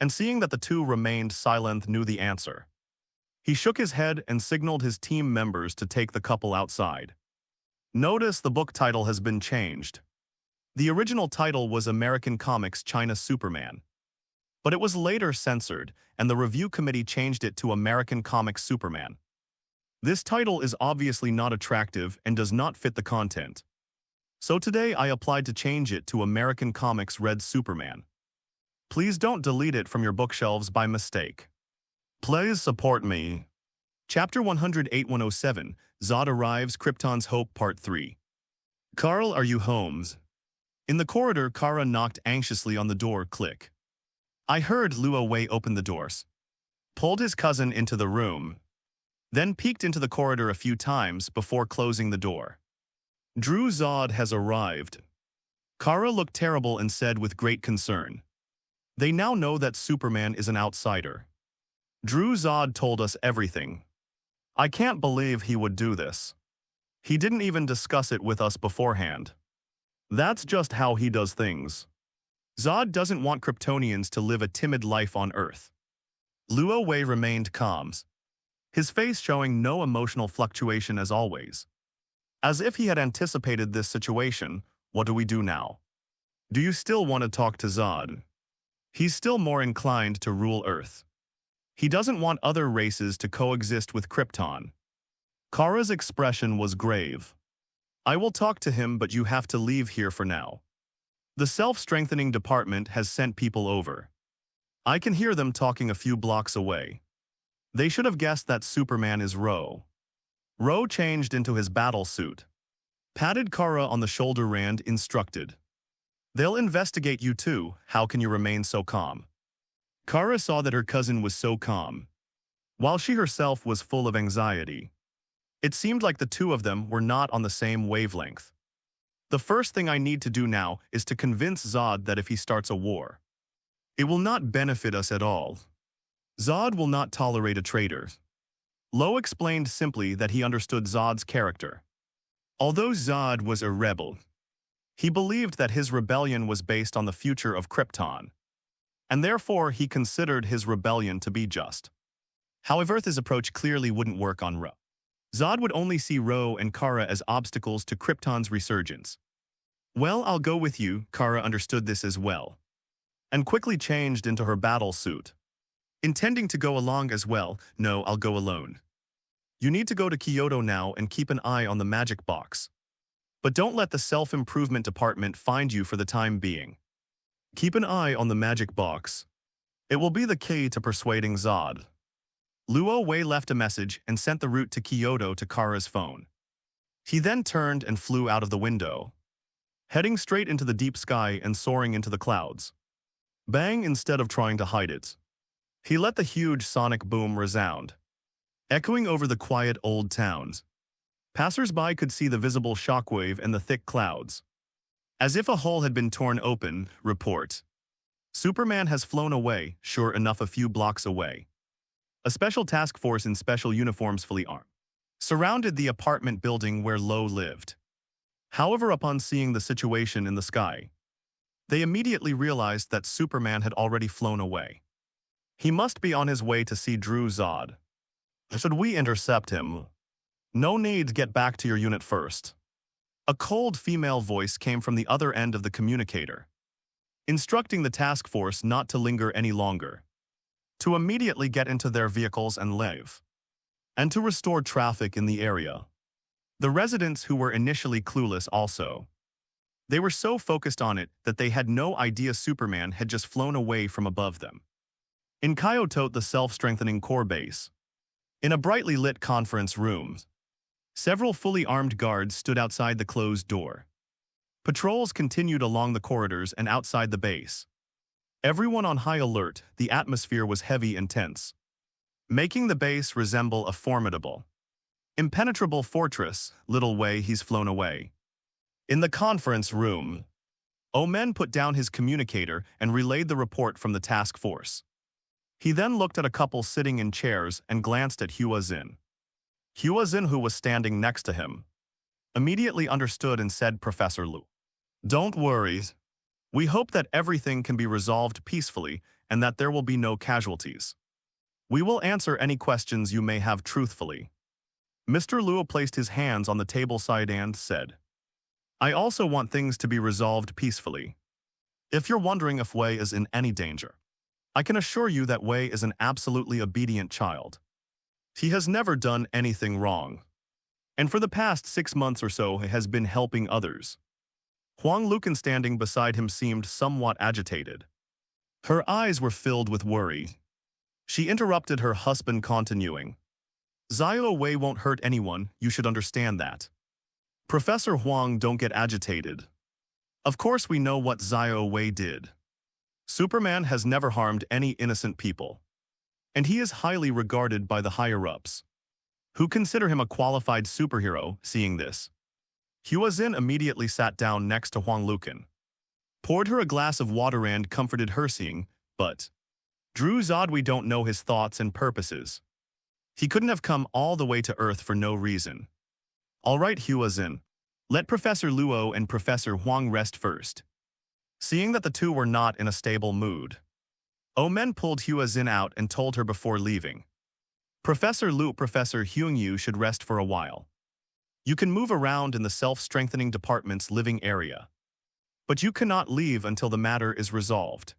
Speaker 2: and seeing that the two remained silent, knew the answer. He shook his head and signaled his team members to take the couple outside. Notice the book title has been changed. The original title was American Comics China Superman, but it was later censored, and the review committee changed it to American Comics Superman. This title is obviously not attractive and does not fit the content. So today I applied to change it to American Comics Red Superman. Please don't delete it from your bookshelves by mistake. Please support me. Chapter 108-107, Zod Arrives, Krypton's Hope, Part 3. Carl, are you home? In the corridor, Kara knocked anxiously on the door. Click. I heard Luo Wei open the doors, pulled his cousin into the room, then peeked into the corridor a few times before closing the door. Zod has arrived. Kara looked terrible and said with great concern, they now know that Superman is an outsider. Zod told us everything. I can't believe he would do this. He didn't even discuss it with us beforehand. That's just how he does things. Zod doesn't want Kryptonians to live a timid life on Earth. Luo Wei remained calm, his face showing no emotional fluctuation as always. As if he had anticipated this situation. What do we do now? Do you still want to talk to Zod? He's still more inclined to rule Earth. He doesn't want other races to coexist with Krypton. Kara's expression was grave. I will talk to him, but you have to leave here for now. The self-strengthening department has sent people over. I can hear them talking a few blocks away. They should have guessed that Superman is Ro. Ro changed into his battle suit, patted Kara on the shoulder and instructed. They'll investigate you too, how can you remain so calm? Kara saw that her cousin was so calm, while she herself was full of anxiety. It seemed like the two of them were not on the same wavelength. The first thing I need to do now is to convince Zod that if he starts a war, it will not benefit us at all. Zod will not tolerate a traitor. Lo explained simply that he understood Zod's character. Although Zod was a rebel, he believed that his rebellion was based on the future of Krypton, and therefore he considered his rebellion to be just. However, his approach clearly wouldn't work on Ro. Zod would only see Ro and Kara as obstacles to Krypton's resurgence. Well, I'll go with you, Kara understood this as well, and quickly changed into her battle suit. Intending to go along as well, no, I'll go alone. You need to go to Kyoto now and keep an eye on the magic box. But don't let the self-improvement department find you for the time being. Keep an eye on the magic box. It will be the key to persuading Zod. Luo Wei left a message and sent the route to Kyoto to Kara's phone. He then turned and flew out of the window, heading straight into the deep sky and soaring into the clouds. Bang, instead of trying to hide it. He let the huge sonic boom resound, echoing over the quiet old towns. Passers-by could see the visible shockwave and the thick clouds. As if a hole had been torn open, report. Superman has flown away, sure enough a few blocks away. A special task force in special uniforms fully armed surrounded the apartment building where Lo lived. However, upon seeing the situation in the sky, they immediately realized that Superman had already flown away. He must be on his way to see Drew Zod. Should we intercept him? No need, get back to your unit first. A cold female voice came from the other end of the communicator, instructing the task force not to linger any longer, to immediately get into their vehicles and leave, and to restore traffic in the area. The residents who were initially clueless also. They were so focused on it that they had no idea Superman had just flown away from above them. In Kyoto, the self-strengthening core base. In a brightly lit conference room, several fully armed guards stood outside the closed door. Patrols continued along the corridors and outside the base. Everyone on high alert, the atmosphere was heavy and tense, making the base resemble a formidable, impenetrable fortress. Little way he's flown away. In the conference room, Omen put down his communicator and relayed the report from the task force. He then looked at a couple sitting in chairs and glanced at Hua Xin. Hua Xin, who was standing next to him, immediately understood and said, Professor Lu, don't worry. We hope that everything can be resolved peacefully and that there will be no casualties. We will answer any questions you may have truthfully. Mr. Luo placed his hands on the table side and said, I also want things to be resolved peacefully. If you're wondering if Wei is in any danger, I can assure you that Wei is an absolutely obedient child. He has never done anything wrong, and for the past 6 months or so he has been helping others. Huang Lucan, standing beside him, seemed somewhat agitated. Her eyes were filled with worry. She interrupted her husband, continuing, Zio Wei won't hurt anyone, you should understand that. Professor Huang, don't get agitated. Of course we know what Zio Wei did. Superman has never harmed any innocent people, and he is highly regarded by the higher-ups, who consider him a qualified superhero. Seeing this, Hua Xin immediately sat down next to Huang Lucan, poured her a glass of water and comforted her, seeing, but Drew Zod, we don't know his thoughts and purposes. He couldn't have come all the way to Earth for no reason. All right, Hua Xin, let Professor Luo and Professor Huang rest first. Seeing that the two were not in a stable mood, Omen pulled Hua Xin out and told her before leaving, Professor Lu, Professor Hyung Yu should rest for a while. You can move around in the self-strengthening department's living area, but you cannot leave until the matter is resolved.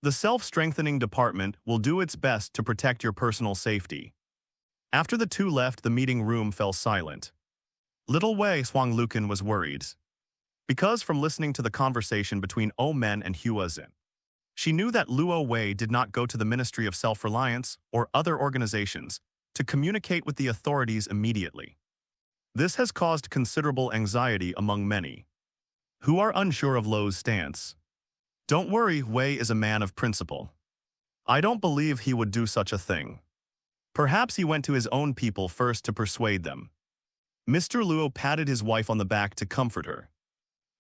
Speaker 2: The self-strengthening department will do its best to protect your personal safety. After the two left, the meeting room fell silent. Little Wei Huang Lucan was worried, because from listening to the conversation between Omen and Hua Xin, she knew that Luo Wei did not go to the Ministry of Self-Reliance or other organizations, to communicate with the authorities immediately. This has caused considerable anxiety among many, who are unsure of Lo's stance. Don't worry, Wei is a man of principle. I don't believe he would do such a thing. Perhaps he went to his own people first to persuade them. Mr. Luo patted his wife on the back to comfort her,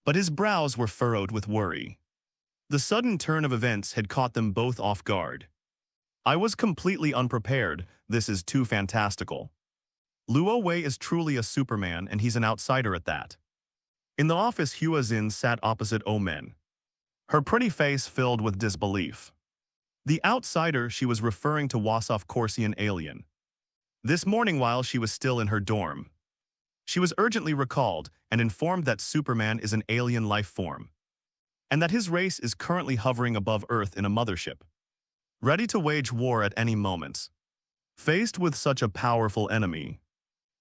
Speaker 2: but his brows were furrowed with worry. The sudden turn of events had caught them both off guard. I was completely unprepared. This is too fantastical. Luo Wei is truly a Superman, and he's an outsider at that. In the office, Hua Xin sat opposite Omen, her pretty face filled with disbelief. The outsider, she was referring to was of course an alien. This morning while she was still in her dorm, she was urgently recalled and informed that Superman is an alien life form, and that his race is currently hovering above Earth in a mothership, ready to wage war at any moment. Faced with such a powerful enemy,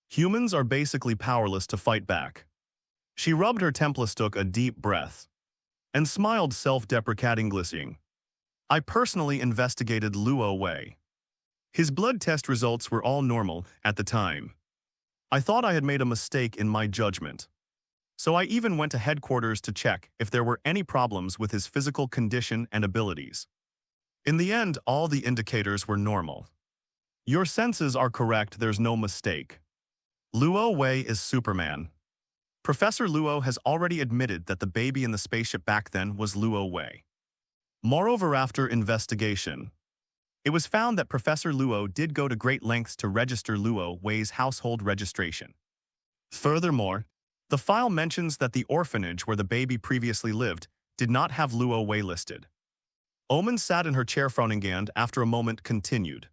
Speaker 2: humans are basically powerless to fight back. She rubbed her temple, took a deep breath, and smiled self-deprecatingly. I personally investigated Luo Wei. His blood test results were all normal at the time. I thought I had made a mistake in my judgment. So I even went to headquarters to check if there were any problems with his physical condition and abilities. In the end, all the indicators were normal. Your senses are correct, there's no mistake. Luo Wei is Superman. Professor Luo has already admitted that the baby in the spaceship back then was Luo Wei. Moreover, after investigation, it was found that Professor Luo did go to great lengths to register Luo Wei's household registration. Furthermore, the file mentions that the orphanage where the baby previously lived did not have Luo Wei listed. Omen sat in her chair frowning and, after a moment, continued.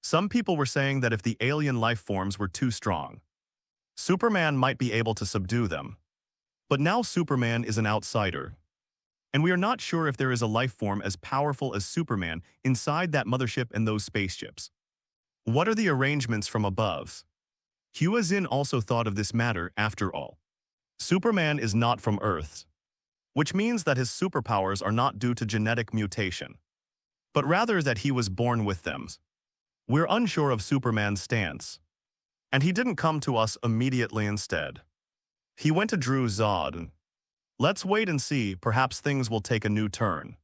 Speaker 2: Some people were saying that if the alien life forms were too strong, Superman might be able to subdue them. But now Superman is an outsider, and we are not sure if there is a life form as powerful as Superman inside that mothership and those spaceships. What are the arrangements from above? Hua Xin also thought of this matter. After all, Superman is not from Earth, which means that his superpowers are not due to genetic mutation, but rather that he was born with them. We're unsure of Superman's stance, and he didn't come to us immediately. Instead, he went to Drew Zod. Let's wait and see, perhaps things will take a new turn.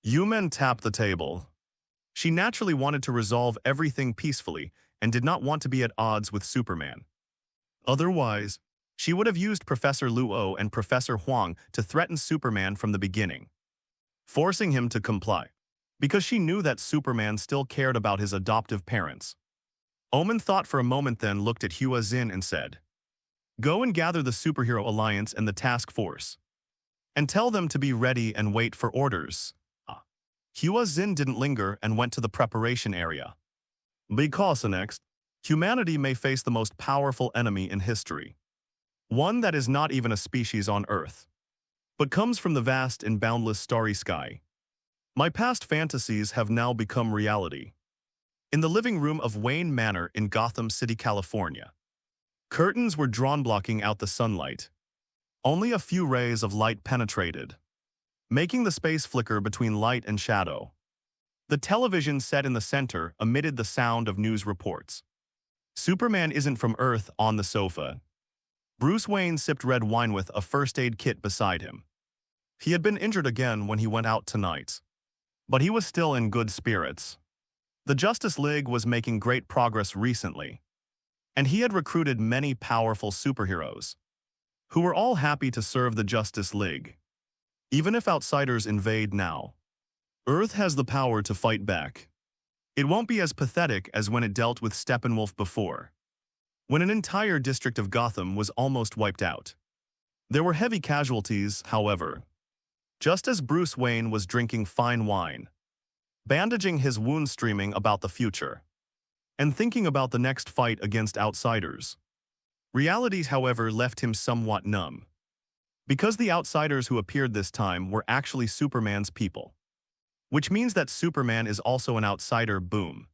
Speaker 2: Yumen tapped the table. She naturally wanted to resolve everything peacefully and did not want to be at odds with Superman. Otherwise, she would have used Professor Luo and Professor Huang to threaten Superman from the beginning, forcing him to comply, because she knew that Superman still cared about his adoptive parents. Omen thought for a moment, then looked at Hua Xin and said, "Go and gather the Superhero Alliance and the task force, and tell them to be ready and wait for orders." Hua Xin didn't linger and went to the preparation area. Because next, humanity may face the most powerful enemy in history. One that is not even a species on Earth, but comes from the vast and boundless starry sky. My past fantasies have now become reality. In the living room of Wayne Manor in Gotham City, California, curtains were drawn blocking out the sunlight. Only a few rays of light penetrated, making the space flicker between light and shadow. The television set in the center emitted the sound of news reports. Superman isn't from Earth on the sofa. Bruce Wayne sipped red wine with a first aid kit beside him. He had been injured again when he went out tonight, but he was still in good spirits. The Justice League was making great progress recently, and he had recruited many powerful superheroes, who were all happy to serve the Justice League. Even if outsiders invade now, Earth has the power to fight back. It won't be as pathetic as when it dealt with Steppenwolf before, when an entire district of Gotham was almost wiped out. There were heavy casualties, however. Just as Bruce Wayne was drinking fine wine, bandaging his wounds, streaming about the future, and thinking about the next fight against outsiders. Reality, however, left him somewhat numb, because the outsiders who appeared this time were actually Superman's people, which means that Superman is also an outsider. Boom.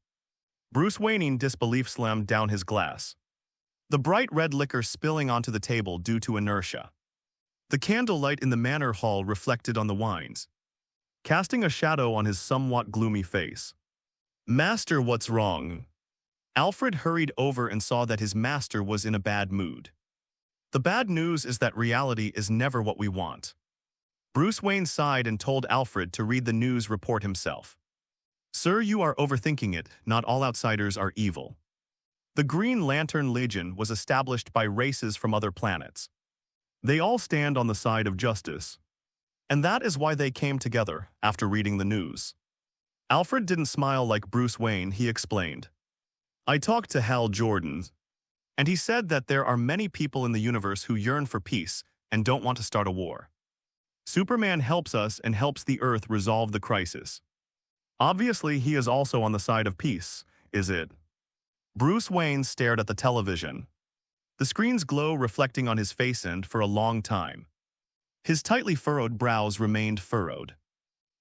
Speaker 2: Bruce Wayne in disbelief slammed down his glass, the bright red liquor spilling onto the table due to inertia. The candlelight in the manor hall reflected on the wines, casting a shadow on his somewhat gloomy face. "Master, what's wrong?" Alfred hurried over and saw that his master was in a bad mood. The bad news is that reality is never what we want. Bruce Wayne sighed and told Alfred to read the news report himself. Sir, you are overthinking it. Not all outsiders are evil. The Green Lantern Legion was established by races from other planets. They all stand on the side of justice. And that is why they came together after reading the news. Alfred didn't smile like Bruce Wayne, he explained. I talked to Hal Jordan, and he said that there are many people in the universe who yearn for peace and don't want to start a war. Superman helps us and helps the Earth resolve the crisis. Obviously, he is also on the side of peace, is it? Bruce Wayne stared at the television. The screen's glow reflecting on his face and for a long time. His tightly furrowed brows remained furrowed.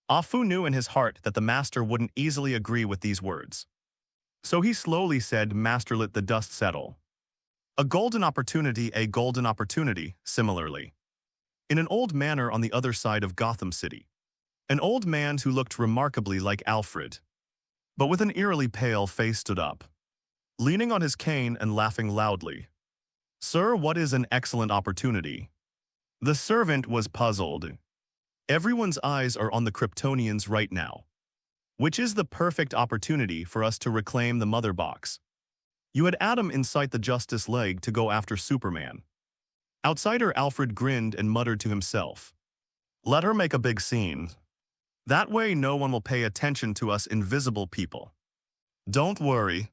Speaker 2: Afu knew in his heart that the master wouldn't easily agree with these words. So he slowly said, Master, let the dust settle. A golden opportunity, similarly. In an old manor on the other side of Gotham City. An old man who looked remarkably like Alfred, but with an eerily pale face stood up, leaning on his cane and laughing loudly. Sir, what is an excellent opportunity? The servant was puzzled. Everyone's eyes are on the Kryptonians right now. Which is the perfect opportunity for us to reclaim the Mother Box. You had Adam incite the Justice League to go after Superman. Outsider Alfred grinned and muttered to himself. Let her make a big scene. That way no one will pay attention to us invisible people. Don't worry.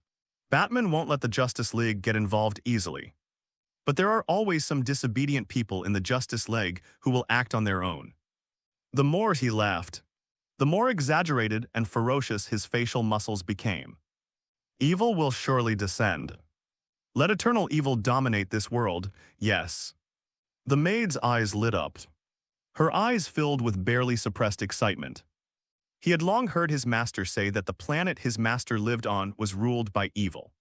Speaker 2: Batman won't let the Justice League get involved easily. But there are always some disobedient people in the Justice League who will act on their own. The more he laughed, the more exaggerated and ferocious his facial muscles became. Evil will surely descend. Let eternal evil dominate this world, yes. The maid's eyes lit up. Her eyes filled with barely suppressed excitement. He had long heard his master say that the planet his master lived on was ruled by evil,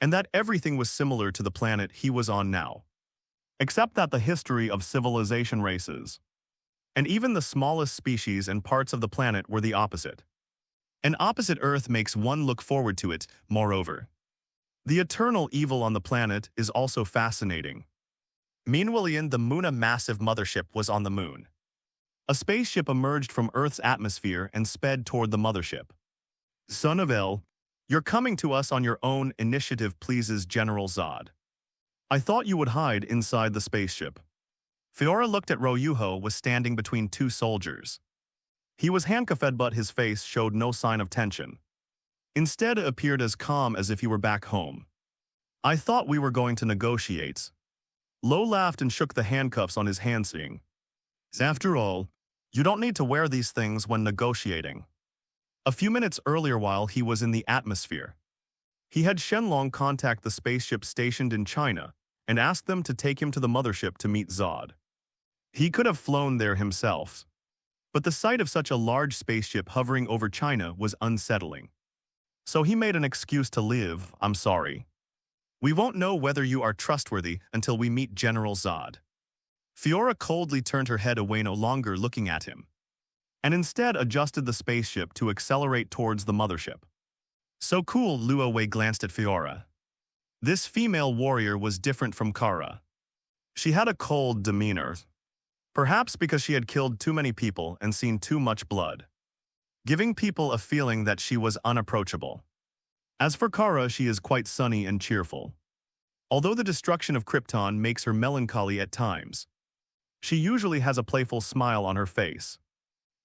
Speaker 2: and that everything was similar to the planet he was on now, except that the history of civilization races, and even the smallest species and parts of the planet were the opposite. An opposite Earth makes one look forward to it, moreover. The eternal evil on the planet is also fascinating. Meanwhile, the moon, a massive mothership, was on the moon. A spaceship emerged from Earth's atmosphere and sped toward the mothership. Son of El, you're coming to us on your own initiative, pleases General Zod. I thought you would hide inside the spaceship. Fiora looked at Ryuho was standing between two soldiers. He was handcuffed, but his face showed no sign of tension. Instead, it appeared as calm as if he were back home. I thought we were going to negotiate. Lo laughed and shook the handcuffs on his hand, saying, After all, you don't need to wear these things when negotiating. A few minutes earlier, while he was in the atmosphere, he had Shenlong contact the spaceship stationed in China and ask them to take him to the mothership to meet Zod. He could have flown there himself, but the sight of such a large spaceship hovering over China was unsettling. So he made an excuse to leave. I'm sorry. We won't know whether you are trustworthy until we meet General Zod. Fiora coldly turned her head away, no longer looking at him, and instead adjusted the spaceship to accelerate towards the mothership. So cool, Luo Wei glanced at Fiora. This female warrior was different from Kara. She had a cold demeanor, perhaps because she had killed too many people and seen too much blood, giving people a feeling that she was unapproachable. As for Kara, she is quite sunny and cheerful. Although the destruction of Krypton makes her melancholy at times, she usually has a playful smile on her face.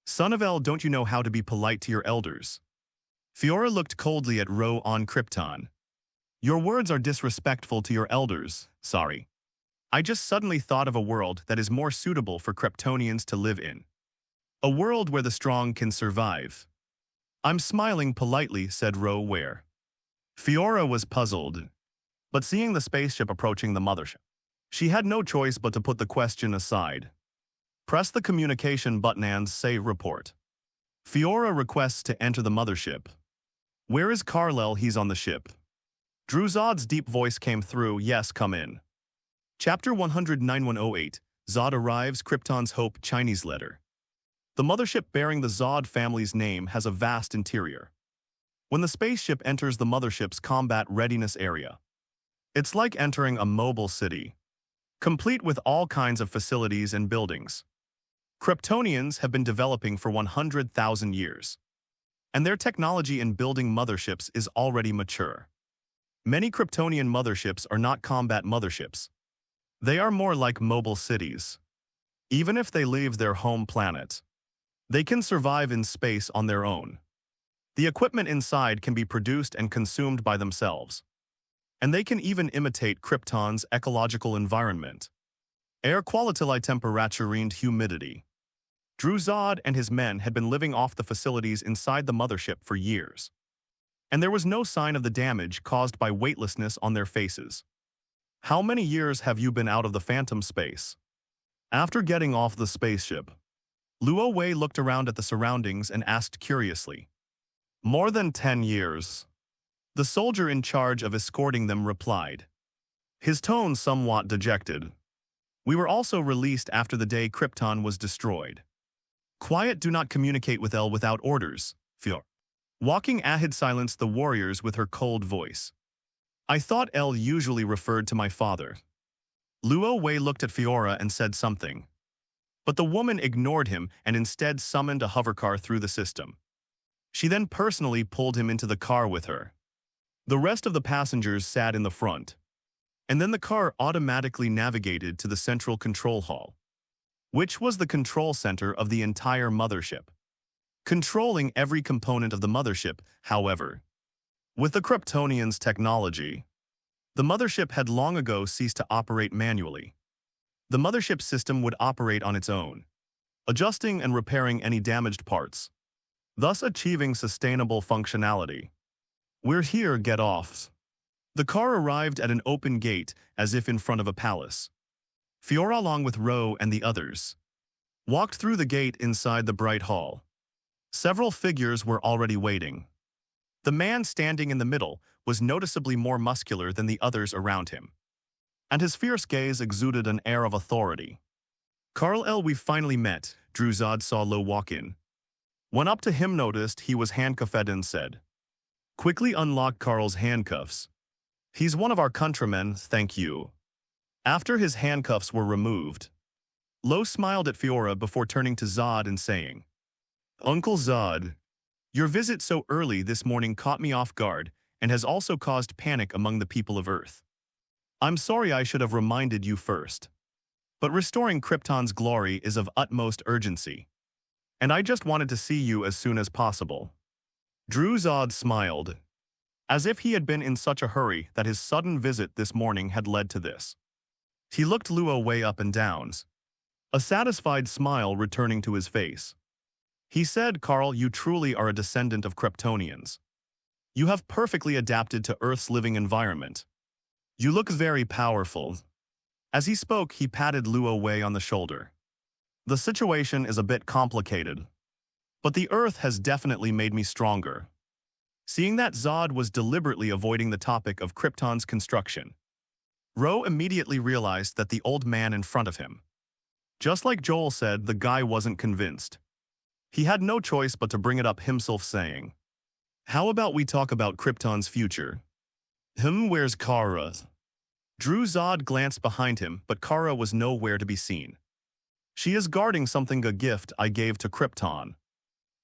Speaker 2: Son of El, don't you know how to be polite to your elders? Fiora looked coldly at Ro on Krypton. Your words are disrespectful to your elders, sorry. I just suddenly thought of a world that is more suitable for Kryptonians to live in. A world where the strong can survive. I'm smiling politely, said Ro Ware. Fiora was puzzled, but seeing the spaceship approaching the mothership, she had no choice but to put the question aside. Press the communication button and say report. Fiora requests to enter the mothership. Where is Kal-El? He's on the ship. Drew Zod's deep voice came through. Yes, come in. Chapter 109-108, Zod arrives, Krypton's Hope, Chinese letter. The mothership bearing the Zod family's name has a vast interior. when the spaceship enters the mothership's combat readiness area. It's like entering a mobile city, complete with all kinds of facilities and buildings. Kryptonians have been developing for 100,000 years, and their technology in building motherships is already mature. Many Kryptonian motherships are not combat motherships. They are more like mobile cities. Even if they leave their home planet, they can survive in space on their own. The equipment inside can be produced and consumed by themselves, and they can even imitate Krypton's ecological environment. Air quality, temperature, and humidity. Zod and his men had been living off the facilities inside the mothership for years, and there was no sign of the damage caused by weightlessness on their faces. How many years have you been out of the phantom space? After getting off the spaceship, Luo Wei looked around at the surroundings and asked curiously. More than 10 years. The soldier in charge of escorting them replied, his tone somewhat dejected. We were also released after the day Krypton was destroyed. Quiet, do not communicate with El without orders, Fior. Walking Ahid silenced the warriors with her cold voice. I thought El usually referred to my father. Luo Wei looked at Fiora and said something, but the woman ignored him and instead summoned a hovercar through the system. She then personally pulled him into the car with her. The rest of the passengers sat in the front, and then the car automatically navigated to the central control hall, which was the control center of the entire mothership, controlling every component of the mothership. However, with the Kryptonians' technology, the mothership had long ago ceased to operate manually. The mothership system would operate on its own, adjusting and repairing any damaged parts, thus achieving sustainable functionality. We're here, get off. The car arrived at an open gate as if in front of a palace. Fiora, along with Ro and the others, walked through the gate inside the bright hall. Several figures were already waiting. The man standing in the middle was noticeably more muscular than the others around him, and his fierce gaze exuded an air of authority. Carl L. We finally met. Zod saw Lo walk in. Went up to him, noticed he was handcuffed and said, quickly unlock Carl's handcuffs. He's one of our countrymen, thank you. After his handcuffs were removed, Lo smiled at Fiora before turning to Zod and saying, Uncle Zod, your visit so early this morning caught me off guard and has also caused panic among the people of Earth. I'm sorry, I should have reminded you first. But restoring Krypton's glory is of utmost urgency, and I just wanted to see you as soon as possible. Zod smiled, as if he had been in such a hurry that his sudden visit this morning had led to this. He looked Luo Wei up and down, a satisfied smile returning to his face. He said, Carl, you truly are a descendant of Kryptonians. You have perfectly adapted to Earth's living environment. You look very powerful. As he spoke, he patted Luo Wei on the shoulder. The situation is a bit complicated, but the Earth has definitely made me stronger. Seeing that Zod was deliberately avoiding the topic of Krypton's construction, Ro immediately realized that the old man in front of him. Just like Joel said, the guy wasn't convinced. He had no choice but to bring it up himself, saying, how about we talk about Krypton's future? Where's Kara? Zod glanced behind him, but Kara was nowhere to be seen. She is guarding something, a gift I gave to Krypton,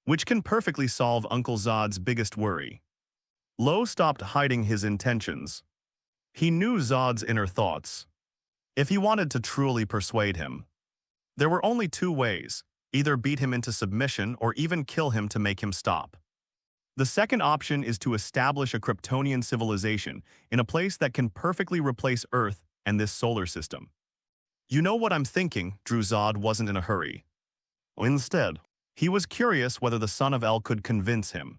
Speaker 2: which can perfectly solve Uncle Zod's biggest worry. Lo stopped hiding his intentions. He knew Zod's inner thoughts. If he wanted to truly persuade him, there were only two ways: either beat him into submission or even kill him to make him stop. The second option is to establish a Kryptonian civilization in a place that can perfectly replace Earth and this solar system. You know what I'm thinking? Zod wasn't in a hurry. Instead, he was curious whether the son of El could convince him,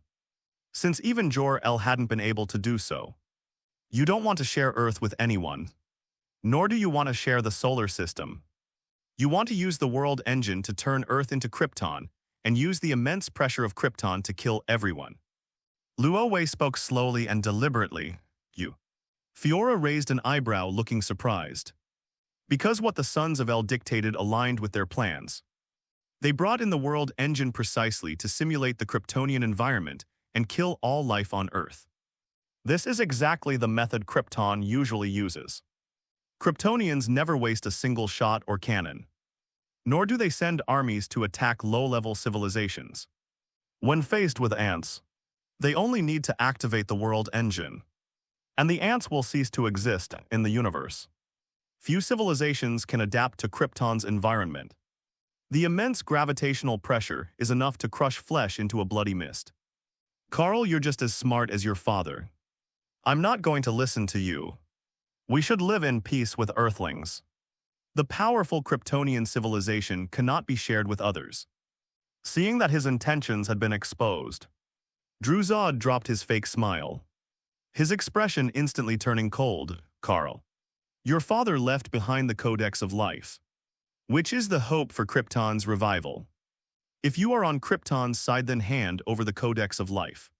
Speaker 2: since even Jor-El hadn't been able to do so. You don't want to share Earth with anyone, nor do you want to share the solar system. You want to use the world engine to turn Earth into Krypton and use the immense pressure of Krypton to kill everyone. Luo Wei spoke slowly and deliberately. You. Fiora raised an eyebrow, looking surprised, because what the sons of El dictated aligned with their plans. They brought in the world engine precisely to simulate the Kryptonian environment and kill all life on Earth. This is exactly the method Krypton usually uses. Kryptonians never waste a single shot or cannon. Nor do they send armies to attack low-level civilizations. When faced with ants, they only need to activate the world engine, and the ants will cease to exist in the universe. Few civilizations can adapt to Krypton's environment. The immense gravitational pressure is enough to crush flesh into a bloody mist. Carl, you're just as smart as your father. I'm not going to listen to you. We should live in peace with Earthlings. The powerful Kryptonian civilization cannot be shared with others. Seeing that his intentions had been exposed, Druzod dropped his fake smile, his expression instantly turning cold. Carl, your father left behind the Codex of Life, which is the hope for Krypton's revival. If you are on Krypton's side, then hand over the Codex of Life.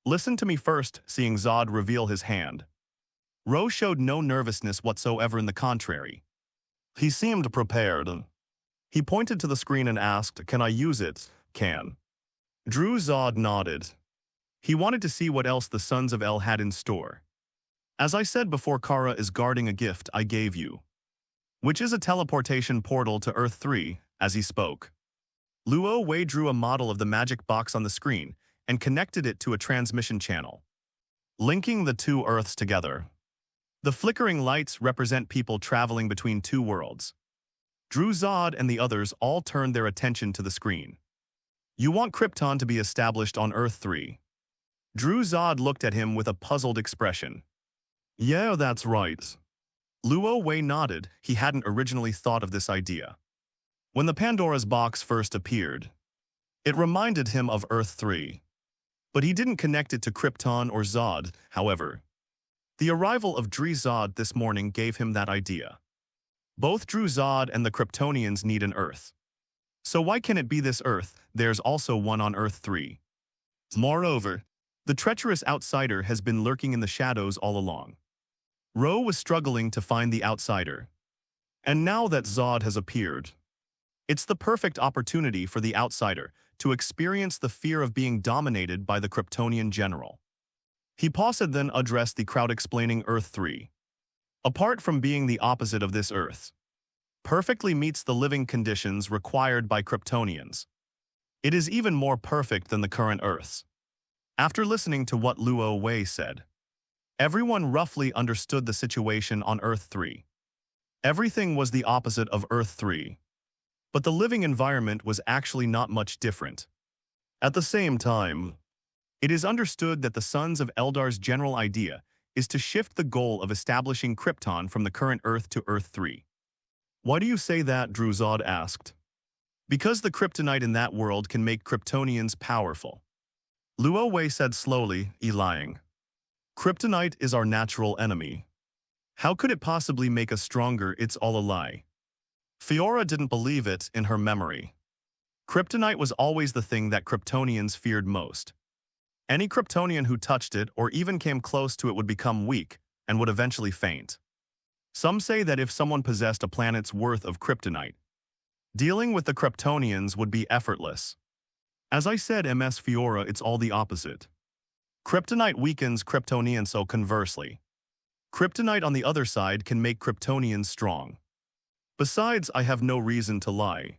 Speaker 2: Listen to me first. Seeing Zod reveal his hand, Ro showed no nervousness whatsoever. In the contrary, he seemed prepared. He pointed to the screen and asked, "Can I use it?" "Can." Druzod nodded. He wanted to see what else the Sons of El had in store. "As I said before, Kara is guarding a gift I gave you, which is a teleportation portal to Earth 3, as he spoke. Luo Wei drew a model of the magic box on the screen and connected it to a transmission channel, linking the two Earths together. The flickering lights represent people traveling between two worlds. Druzod and the others all turned their attention to the screen. "You want Krypton to be established on Earth 3. Druzod looked at him with a puzzled expression. "Yeah, that's right." Luo Wei nodded. He hadn't originally thought of this idea. When the Pandora's box first appeared, it reminded him of Earth 3. But he didn't connect it to Krypton or Zod. However, the arrival of Druzod this morning gave him that idea. Both Druzod and the Kryptonians need an Earth. So why can it be this Earth? There's also one on Earth 3. Moreover, the treacherous outsider has been lurking in the shadows all along. Ro was struggling to find the outsider. And now that Zod has appeared, it's the perfect opportunity for the outsider to experience the fear of being dominated by the Kryptonian general. He paused, then addressed the crowd, explaining Earth 3, apart from being the opposite of this Earth, perfectly meets the living conditions required by Kryptonians. It is even more perfect than the current Earths. After listening to what Luo Wei said, everyone roughly understood the situation on Earth 3. Everything was the opposite of Earth 3. But the living environment was actually not much different. At the same time, it is understood that the Sons of Eldar's general idea is to shift the goal of establishing Krypton from the current Earth to Earth 3. "Why do you say that?" Druzod asked. "Because the kryptonite in that world can make Kryptonians powerful." Luo Wei said slowly, lying. "Kryptonite is our natural enemy. How could it possibly make us stronger? It's all a lie." Fiora didn't believe it in her memory. Kryptonite was always the thing that Kryptonians feared most. Any Kryptonian who touched it or even came close to it would become weak and would eventually faint. Some say that if someone possessed a planet's worth of kryptonite, dealing with the Kryptonians would be effortless. As I said, Ms. Fiora, it's all the opposite. Kryptonite weakens Kryptonians, so conversely, kryptonite on the other side can make Kryptonians strong. Besides, I have no reason to lie.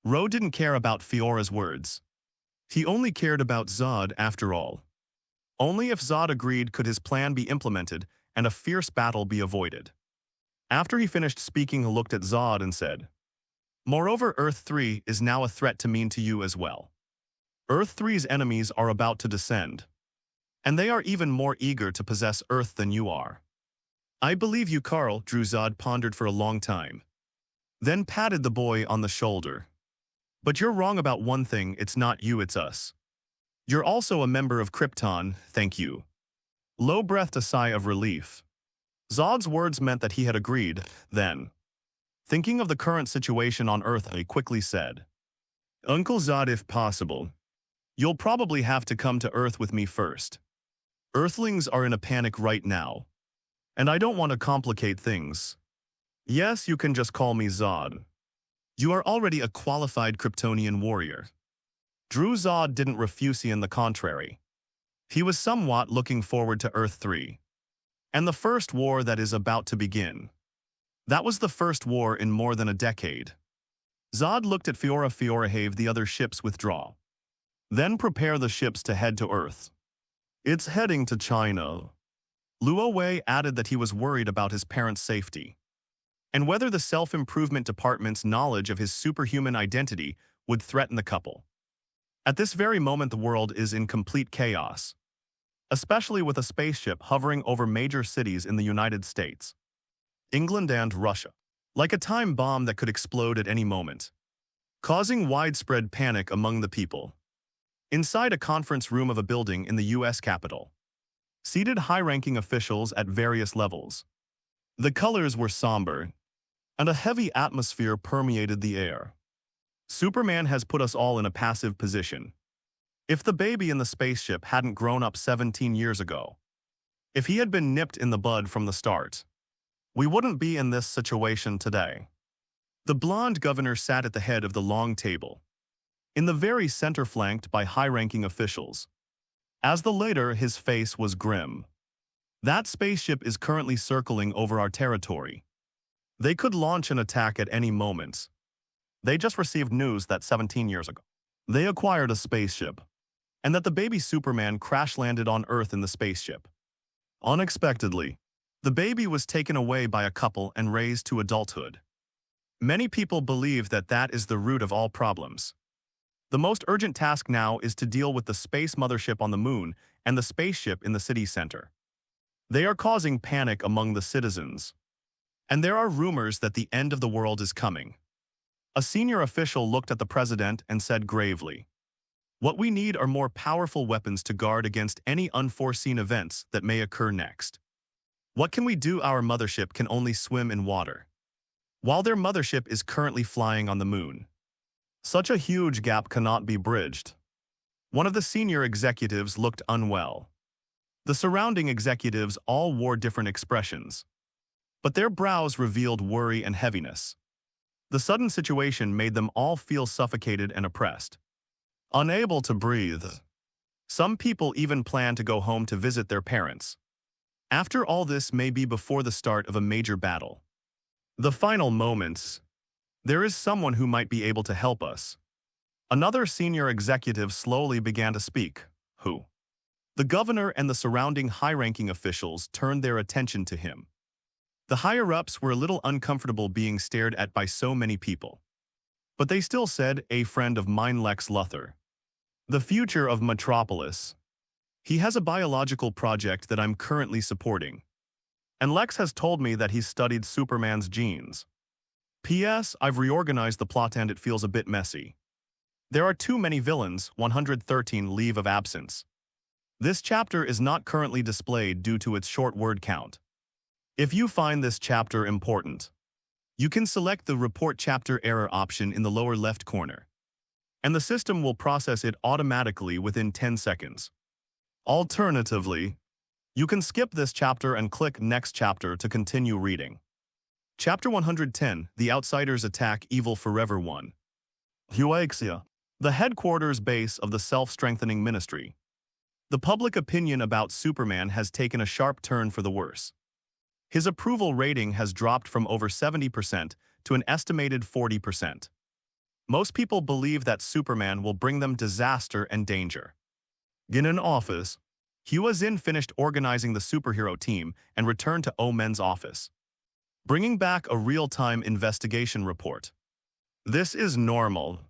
Speaker 2: Ro didn't care about Fiora's words. He only cared about Zod after all. Only if Zod agreed could his plan be implemented and a fierce battle be avoided. After he finished speaking, he looked at Zod and said, "Moreover, Earth 3 is now a threat to me and to you as well. Earth 3's enemies are about to descend, and they are even more eager to possess Earth than you are." "I believe you, Carl," Druzod pondered for a long time, then patted the boy on the shoulder. "But you're wrong about one thing. It's not you, it's us. You're also a member of Krypton, thank you." Lo breathed a sigh of relief. Zod's words meant that he had agreed. Then, thinking of the current situation on Earth, he quickly said, "Uncle Zod, if possible, you'll probably have to come to Earth with me first. Earthlings are in a panic right now, and I don't want to complicate things. Yes, you can just call me Zod. You are already a qualified Kryptonian warrior." Druzod didn't refuse, on the contrary. He was somewhat looking forward to Earth 3 and the first war that is about to begin. That was the first war in more than a decade. Zod looked at Fiora have the other ships withdraw. Then prepare the ships to head to Earth. It's heading to China. Luo Wei added that he was worried about his parents' safety and whether the self-improvement department's knowledge of his superhuman identity would threaten the couple. At this very moment, the world is in complete chaos, especially with a spaceship hovering over major cities in the United States, England, and Russia, like a time bomb that could explode at any moment, causing widespread panic among the people. Inside a conference room of a building in the U.S. Capitol, seated high-ranking officials at various levels. The colors were somber, and a heavy atmosphere permeated the air. Superman has put us all in a passive position. If the baby in the spaceship hadn't grown up 17 years ago, if he had been nipped in the bud from the start, we wouldn't be in this situation today. The blonde governor sat at the head of the long table, in the very center, flanked by high-ranking officials. As the leader, his face was grim. That spaceship is currently circling over our territory. They could launch an attack at any moment. They just received news that 17 years ago, they acquired a spaceship, and that the baby Superman crash-landed on Earth in the spaceship. Unexpectedly, the baby was taken away by a couple and raised to adulthood. Many people believe that that is the root of all problems. The most urgent task now is to deal with the space mothership on the moon and the spaceship in the city center. They are causing panic among the citizens. And there are rumors that the end of the world is coming. A senior official looked at the president and said gravely, "What we need are more powerful weapons to guard against any unforeseen events that may occur next. What can we do? Our mothership can only swim in water, while their mothership is currently flying on the moon. Such a huge gap cannot be bridged." One of the senior executives looked unwell. The surrounding executives all wore different expressions, but their brows revealed worry and heaviness. The sudden situation made them all feel suffocated and oppressed, unable to breathe. Some people even plan to go home to visit their parents. After all, this may be before the start of a major battle. The final moments. There is someone who might be able to help us. Another senior executive slowly began to speak. Who? The governor and the surrounding high-ranking officials turned their attention to him. The higher-ups were a little uncomfortable being stared at by so many people. But they still said, "A friend of mine, Lex Luthor. The future of Metropolis. He has a biological project that I'm currently supporting. And Lex has told me that he's studied Superman's genes. P.S. I've reorganized the plot and it feels a bit messy. There are too many villains, 113 leave of absence. This chapter is not currently displayed due to its short word count. If you find this chapter important, you can select the Report Chapter Error option in the lower left corner, and the system will process it automatically within 10 seconds. Alternatively, you can skip this chapter and click Next Chapter to continue reading. Chapter 110, The Outsiders Attack Evil Forever 1. Huaxia, the headquarters base of the self-strengthening ministry. The public opinion about Superman has taken a sharp turn for the worse. His approval rating has dropped from over 70% to an estimated 40%. Most people believe that Superman will bring them disaster and danger. In an office, Hua Xin finished organizing the superhero team and returned to Omen's office, bringing back a real-time investigation report. This is normal.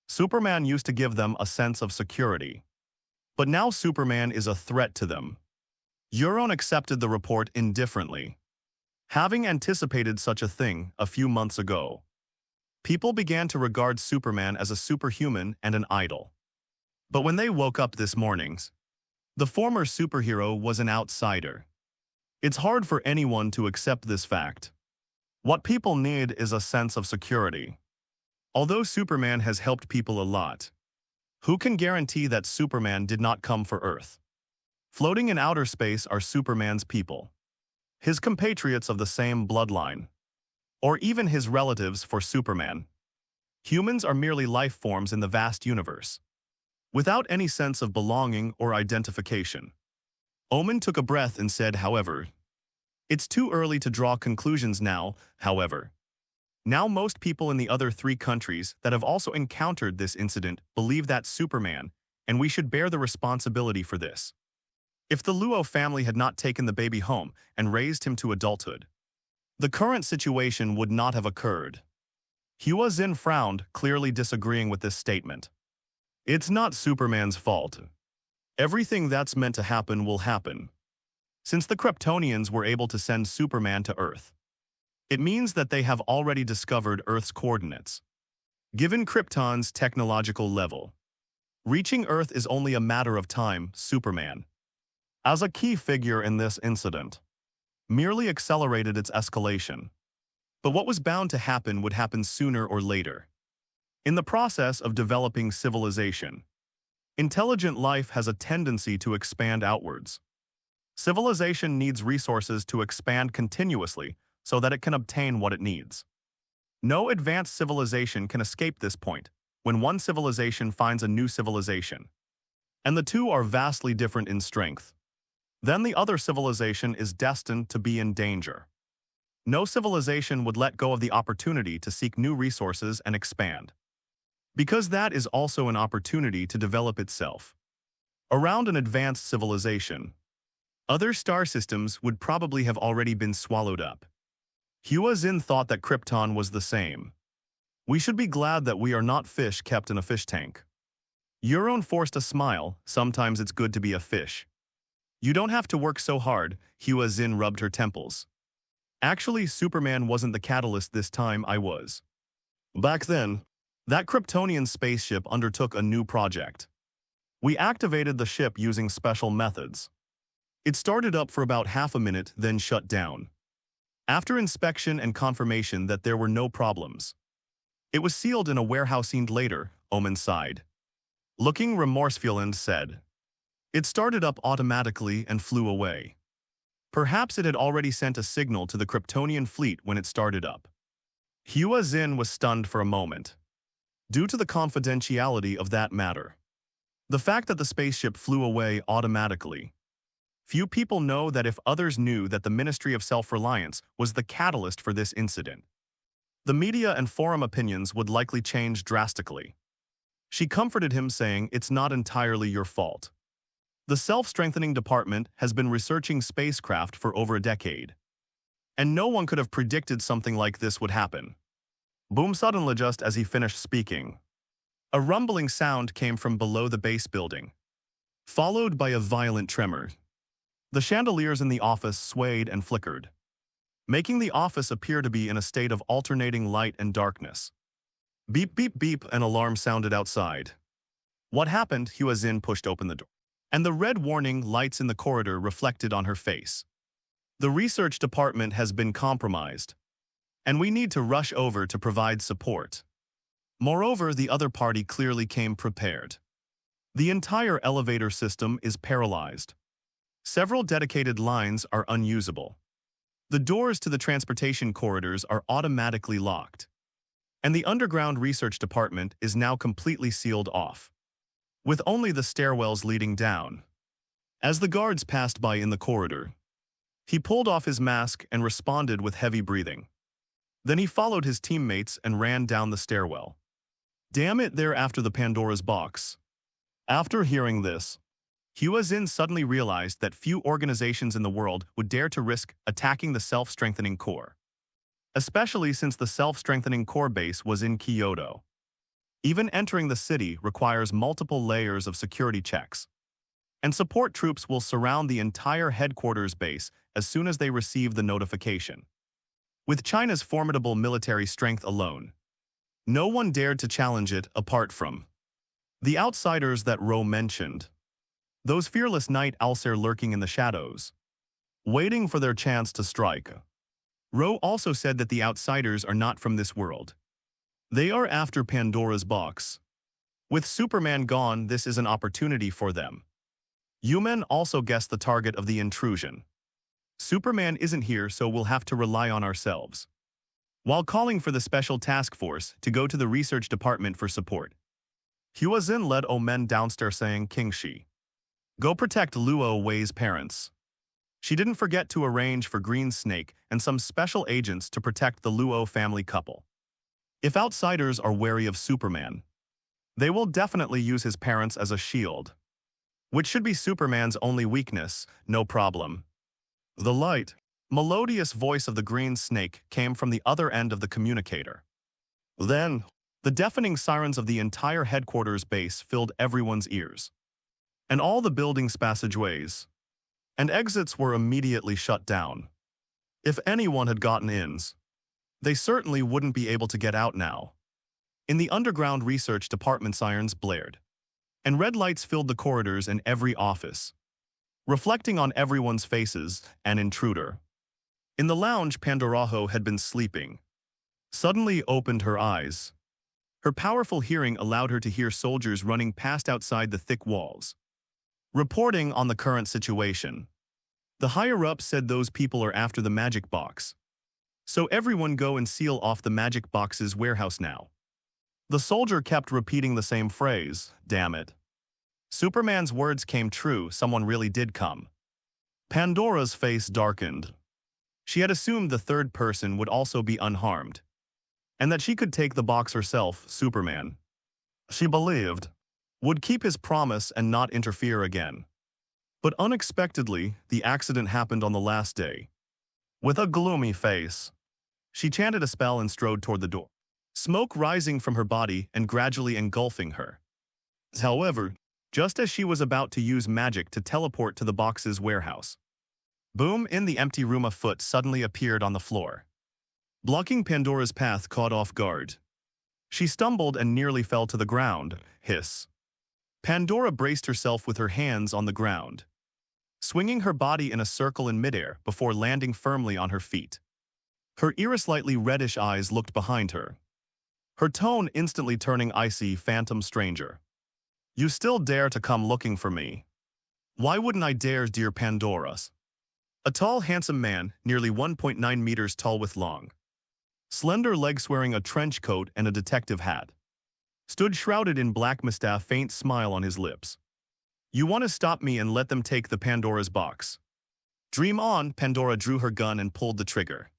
Speaker 2: Superman used to give them a sense of security, but now Superman is a threat to them. Euron accepted the report indifferently. Having anticipated such a thing a few months ago, people began to regard Superman as a superhuman and an idol. But when they woke up this morning, the former superhero was an outsider. It's hard for anyone to accept this fact. What people need is a sense of security. Although Superman has helped people a lot, who can guarantee that Superman did not come for Earth? Floating in outer space are Superman's people, his compatriots of the same bloodline, or even his relatives for Superman. Humans are merely life forms in the vast universe. without any sense of belonging or identification. Omen took a breath and said, however, "It's too early to draw conclusions now, however. Now most people in the other 3 countries that have also encountered this incident believe that's Superman, and we should bear the responsibility for this. If the Luo family had not taken the baby home and raised him to adulthood, the current situation would not have occurred." Hua Xin frowned, clearly disagreeing with this statement. "It's not Superman's fault. Everything that's meant to happen will happen. Since the Kryptonians were able to send Superman to Earth, it means that they have already discovered Earth's coordinates. Given Krypton's technological level, reaching Earth is only a matter of time. Superman, as a key figure in this incident, merely accelerated its escalation. But what was bound to happen would happen sooner or later. In the process of developing civilization, intelligent life has a tendency to expand outwards. Civilization needs resources to expand continuously so that it can obtain what it needs. No advanced civilization can escape this point when one civilization finds a new civilization, and the two are vastly different in strength. Then the other civilization is destined to be in danger. No civilization would let go of the opportunity to seek new resources and expand, because that is also an opportunity to develop itself. Around an advanced civilization, other star systems would probably have already been swallowed up. Hua Xin thought that Krypton was the same. We should be glad that we are not fish kept in a fish tank. Euron forced a smile. Sometimes it's good to be a fish. You don't have to work so hard. Hua Xin rubbed her temples. Actually, Superman wasn't the catalyst this time. I was. Back then, that Kryptonian spaceship undertook a new project. We activated the ship using special methods. It started up for about half a minute, then shut down. After inspection and confirmation that there were no problems, it was sealed in a warehouse. Later, Omen sighed. Looking remorseful and said, "It started up automatically and flew away. Perhaps it had already sent a signal to the Kryptonian fleet when it started up." Hua Xin was stunned for a moment, due to the confidentiality of that matter. The fact that the spaceship flew away automatically. Few people know that if others knew that the Ministry of Self-Reliance was the catalyst for this incident, the media and forum opinions would likely change drastically. She comforted him, saying, "It's not entirely your fault. The self-strengthening department has been researching spacecraft for over a decade, and no one could have predicted something like this would happen." Boom! Suddenly, just as he finished speaking, a rumbling sound came from below the base building, followed by a violent tremor. The chandeliers in the office swayed and flickered, making the office appear to be in a state of alternating light and darkness. Beep, beep, beep, an alarm sounded outside. What happened? Hua Xin pushed open the door, and the red warning lights in the corridor reflected on her face. "The research department has been compromised, and we need to rush over to provide support." Moreover, the other party clearly came prepared. The entire elevator system is paralyzed. Several dedicated lines are unusable. The doors to the transportation corridors are automatically locked, and the underground research department is now completely sealed off, with only the stairwells leading down. As the guards passed by in the corridor, he pulled off his mask and responded with heavy breathing. Then he followed his teammates and ran down the stairwell. Damn it, they're after the Pandora's box. After hearing this, Hua Xin suddenly realized that few organizations in the world would dare to risk attacking the self-strengthening core, especially since the self-strengthening core base was in Kyoto. Even entering the city requires multiple layers of security checks, and support troops will surround the entire headquarters base as soon as they receive the notification. With China's formidable military strength alone, no one dared to challenge it apart from the outsiders that Ro mentioned. Those fearless night owls are lurking in the shadows, waiting for their chance to strike. Ro also said that the outsiders are not from this world. They are after Pandora's box. With Superman gone, this is an opportunity for them. Yumen also guessed the target of the intrusion. Superman isn't here, so we'll have to rely on ourselves. While calling for the special task force to go to the research department for support, Hua Xin led men downstairs saying, King Shi, go protect Luo Wei's parents. She didn't forget to arrange for Green Snake and some special agents to protect the Luo family couple. If outsiders are wary of Superman, they will definitely use his parents as a shield, which should be Superman's only weakness, no problem. The light, melodious voice of the Green Snake came from the other end of the communicator. Then, the deafening sirens of the entire headquarters base filled everyone's ears. And all the building's passageways and exits were immediately shut down. If anyone had gotten ins, they certainly wouldn't be able to get out now. In the underground research department, sirens blared, and red lights filled the corridors and every office, reflecting on everyone's faces, an intruder. In the lounge, Pandoraho had been sleeping. Suddenly opened her eyes. Her powerful hearing allowed her to hear soldiers running past outside the thick walls, reporting on the current situation. The higher-up said those people are after the magic box. So everyone go and seal off the magic box's warehouse now. The soldier kept repeating the same phrase, damn it. Superman's words came true, someone really did come. Pandora's face darkened. She had assumed the third person would also be unharmed, and that she could take the box herself, Superman. She believed would keep his promise and not interfere again. But unexpectedly, the accident happened on the last day. With a gloomy face, she chanted a spell and strode toward the door, smoke rising from her body and gradually engulfing her. However, just as she was about to use magic to teleport to the box's warehouse, boom, in the empty room a foot suddenly appeared on the floor, blocking Pandora's path. Caught off guard, she stumbled and nearly fell to the ground. Hiss. Pandora braced herself with her hands on the ground, swinging her body in a circle in midair before landing firmly on her feet. Her iris-lightly reddish eyes looked behind her, her tone instantly turning icy. Phantom stranger, you still dare to come looking for me? Why wouldn't I dare, dear Pandora's? A tall, handsome man, nearly 1.9 meters tall with long, slender legs, wearing a trench coat and a detective hat, stood shrouded in black mustache, faint smile on his lips. You want to stop me and let them take the Pandora's box? Dream on. Pandora drew her gun and pulled the trigger.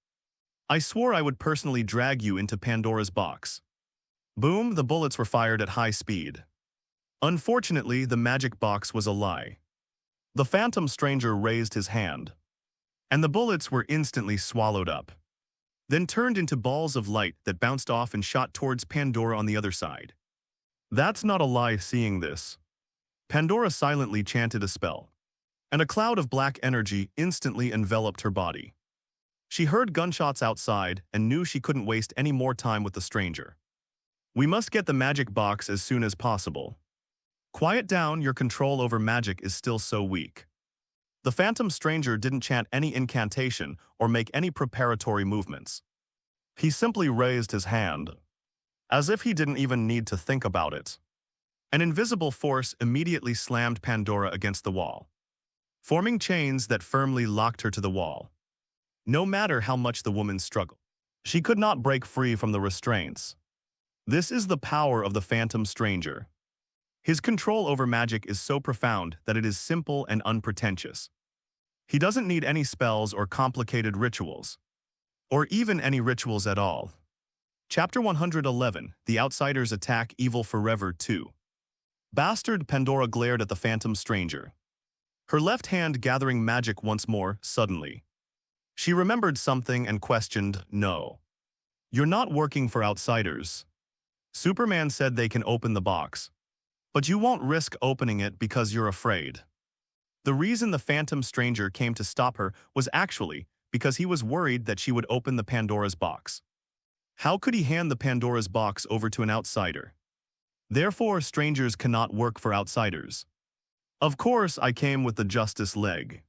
Speaker 2: I swore I would personally drag you into Pandora's box. Boom, the bullets were fired at high speed. Unfortunately, the magic box was a lie. The phantom stranger raised his hand, and the bullets were instantly swallowed up, then turned into balls of light that bounced off and shot towards Pandora on the other side. That's not a lie. Seeing this, Pandora silently chanted a spell, and a cloud of black energy instantly enveloped her body. She heard gunshots outside and knew she couldn't waste any more time with the stranger. We must get the magic box as soon as possible. Quiet down, your control over magic is still so weak. The phantom stranger didn't chant any incantation or make any preparatory movements. He simply raised his hand, as if he didn't even need to think about it. An invisible force immediately slammed Pandora against the wall, forming chains that firmly locked her to the wall. No matter how much the woman struggled, she could not break free from the restraints. This is the power of the phantom stranger. His control over magic is so profound that it is simple and unpretentious. He doesn't need any spells or complicated rituals, or even any rituals at all. Chapter 111, The Outsiders Attack Evil Forever 2. Bastard. Pandora glared at the phantom stranger, her left hand gathering magic once more. Suddenly, she remembered something and questioned, no. You're not working for outsiders. Superman said they can open the box, but you won't risk opening it because you're afraid. The reason the phantom stranger came to stop her was actually because he was worried that she would open the Pandora's box. How could he hand the Pandora's box over to an outsider? Therefore, strangers cannot work for outsiders. Of course, I came with the Justice League.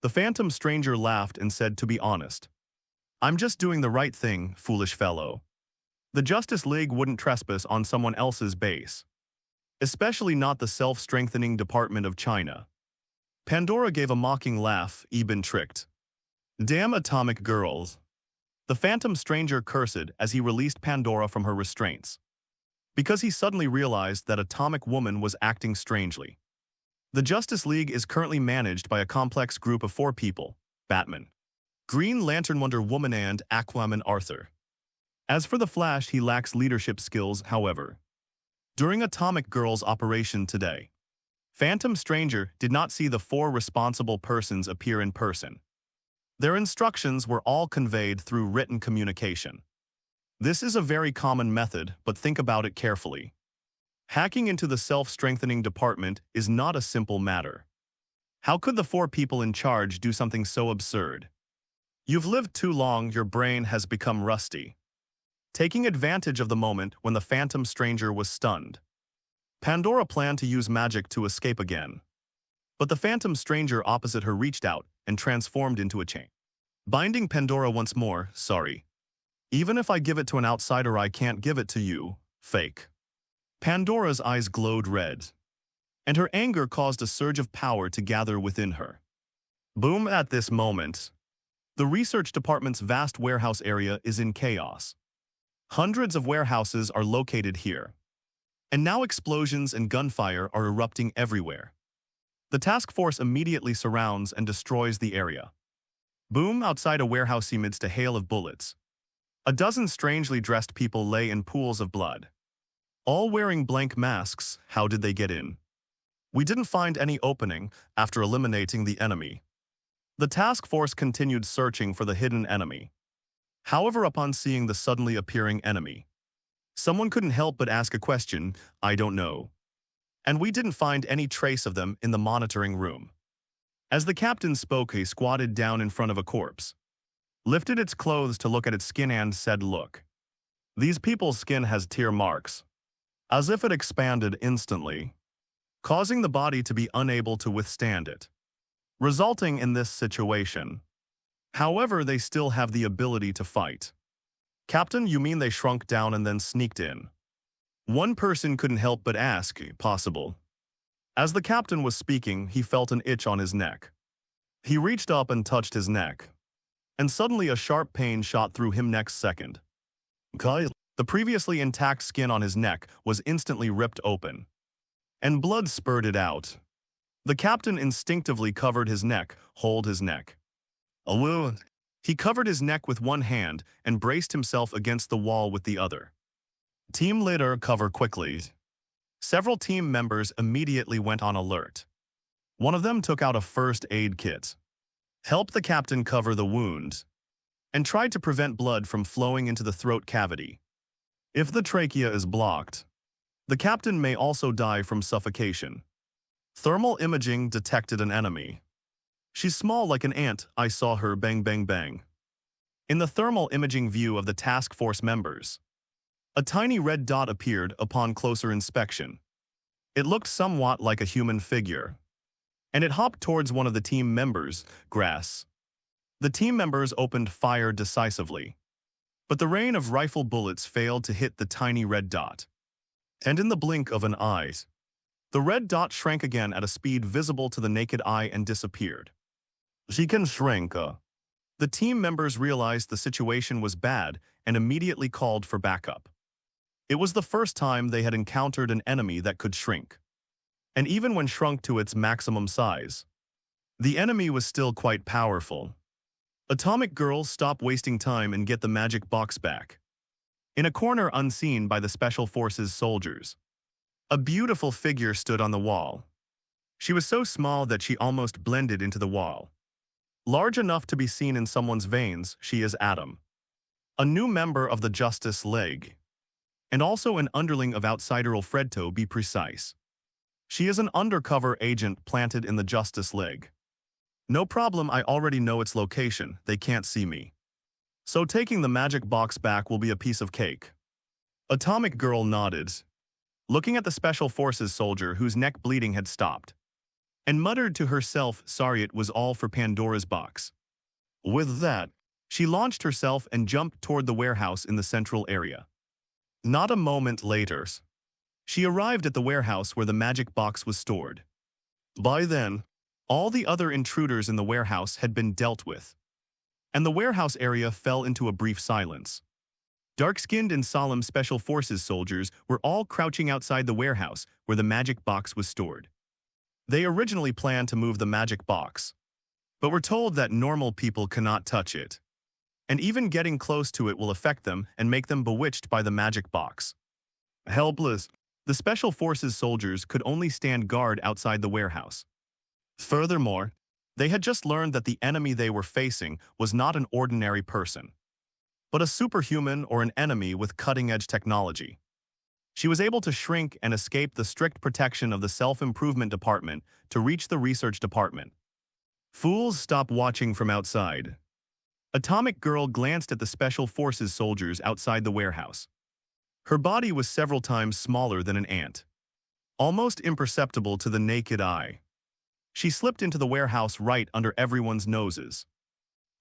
Speaker 2: The phantom stranger laughed and said, to be honest, I'm just doing the right thing, foolish fellow. The Justice League wouldn't trespass on someone else's base, especially not the self-strengthening Department of China. Pandora gave a mocking laugh. Been tricked. Damn atomic girls. The phantom stranger cursed as he released Pandora from her restraints. because he suddenly realized that Atomic Woman was acting strangely. The Justice League is currently managed by a complex group of 4 people: Batman, Green Lantern, Wonder Woman, and Aquaman Arthur. As for the Flash, he lacks leadership skills, however. During Atomic Girl's operation today, Phantom Stranger did not see the 4 responsible persons appear in person. Their instructions were all conveyed through written communication. This is a very common method, but think about it carefully. Hacking into the self-strengthening department is not a simple matter. How could the 4 people in charge do something so absurd? You've lived too long, your brain has become rusty. Taking advantage of the moment when the Phantom Stranger was stunned, Pandora planned to use magic to escape again. But the Phantom Stranger opposite her reached out and transformed into a chain, binding Pandora once more. Sorry. Even if I give it to an outsider, I can't give it to you, fake. Pandora's eyes glowed red, and her anger caused a surge of power to gather within her. Boom! At this moment, the research department's vast warehouse area is in chaos. Hundreds of warehouses are located here, and now explosions and gunfire are erupting everywhere. The task force immediately surrounds and destroys the area. Boom! Outside a warehouse amidst a hail of bullets, a dozen strangely dressed people lay in pools of blood, all wearing blank masks. How did they get in? We didn't find any opening after eliminating the enemy. The task force continued searching for the hidden enemy. However, upon seeing the suddenly appearing enemy, someone couldn't help but ask a question: I don't know. And we didn't find any trace of them in the monitoring room. As the captain spoke, he squatted down in front of a corpse, lifted its clothes to look at its skin and said, "Look. These people's skin has tear marks." As if it expanded instantly, causing the body to be unable to withstand it, resulting in this situation. However, they still have the ability to fight. Captain, you mean they shrunk down and then sneaked in? One person couldn't help but ask, possible. As the captain was speaking, he felt an itch on his neck. He reached up and touched his neck, and suddenly a sharp pain shot through him. Next second, the previously intact skin on his neck was instantly ripped open, and blood spurted out. The captain instinctively covered his neck. Hold his neck. A wound. He covered his neck with one hand and braced himself against the wall with the other. Team leader, cover quickly. Several team members immediately went on alert. One of them took out a first aid kit, helped the captain cover the wound, and tried to prevent blood from flowing into the throat cavity. If the trachea is blocked, the captain may also die from suffocation. Thermal imaging detected an enemy. She's small like an ant. I saw her. Bang, bang, bang. In the thermal imaging view of the task force members, a tiny red dot appeared upon closer inspection. It looked somewhat like a human figure, and it hopped towards one of the team members, Grass. The team members opened fire decisively, but the rain of rifle bullets failed to hit the tiny red dot. And in the blink of an eye, the red dot shrank again at a speed visible to the naked eye and disappeared. She can shrink. The team members realized the situation was bad and immediately called for backup. It was the first time they had encountered an enemy that could shrink. And even when shrunk to its maximum size, the enemy was still quite powerful. Atomic Girl, stop wasting time and get the magic box back. In a corner unseen by the Special Forces soldiers, a beautiful figure stood on the wall. She was so small that she almost blended into the wall. Large enough to be seen in someone's veins, she is Atom, a new member of the Justice League, and also an underling of outsider Alfredo, be precise. She is an undercover agent planted in the Justice League. No problem, I already know its location. They can't see me. So taking the magic box back will be a piece of cake. Atomic Girl nodded, looking at the Special Forces soldier whose neck bleeding had stopped, and muttered to herself, sorry, it was all for Pandora's box. With that, she launched herself and jumped toward the warehouse in the central area. Not a moment later, she arrived at the warehouse where the magic box was stored. By then, all the other intruders in the warehouse had been dealt with, and the warehouse area fell into a brief silence. Dark-skinned and solemn Special Forces soldiers were all crouching outside the warehouse where the magic box was stored. They originally planned to move the magic box, but were told that normal people cannot touch it, and even getting close to it will affect them and make them bewitched by the magic box. Helpless, the Special Forces soldiers could only stand guard outside the warehouse. Furthermore, they had just learned that the enemy they were facing was not an ordinary person, but a superhuman or an enemy with cutting-edge technology. She was able to shrink and escape the strict protection of the self-improvement department to reach the research department. Fools, stop watching from outside. Atomic Girl glanced at the Special Forces soldiers outside the warehouse. Her body was several times smaller than an ant, almost imperceptible to the naked eye. She slipped into the warehouse right under everyone's noses.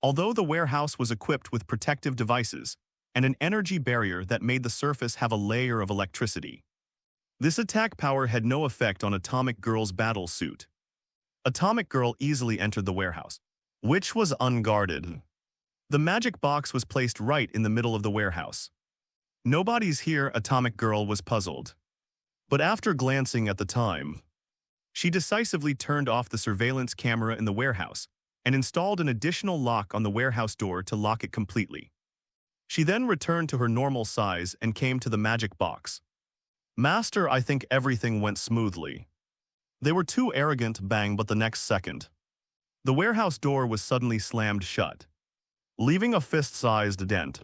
Speaker 2: Although the warehouse was equipped with protective devices and an energy barrier that made the surface have a layer of electricity, this attack power had no effect on Atomic Girl's battle suit. Atomic Girl easily entered the warehouse, which was unguarded. The magic box was placed right in the middle of the warehouse. Nobody's here, Atomic Girl was puzzled. But after glancing at the time, she decisively turned off the surveillance camera in the warehouse and installed an additional lock on the warehouse door to lock it completely. She then returned to her normal size and came to the magic box. Master, I think everything went smoothly. They were too arrogant, bang, but the next second, the warehouse door was suddenly slammed shut, leaving a fist-sized dent.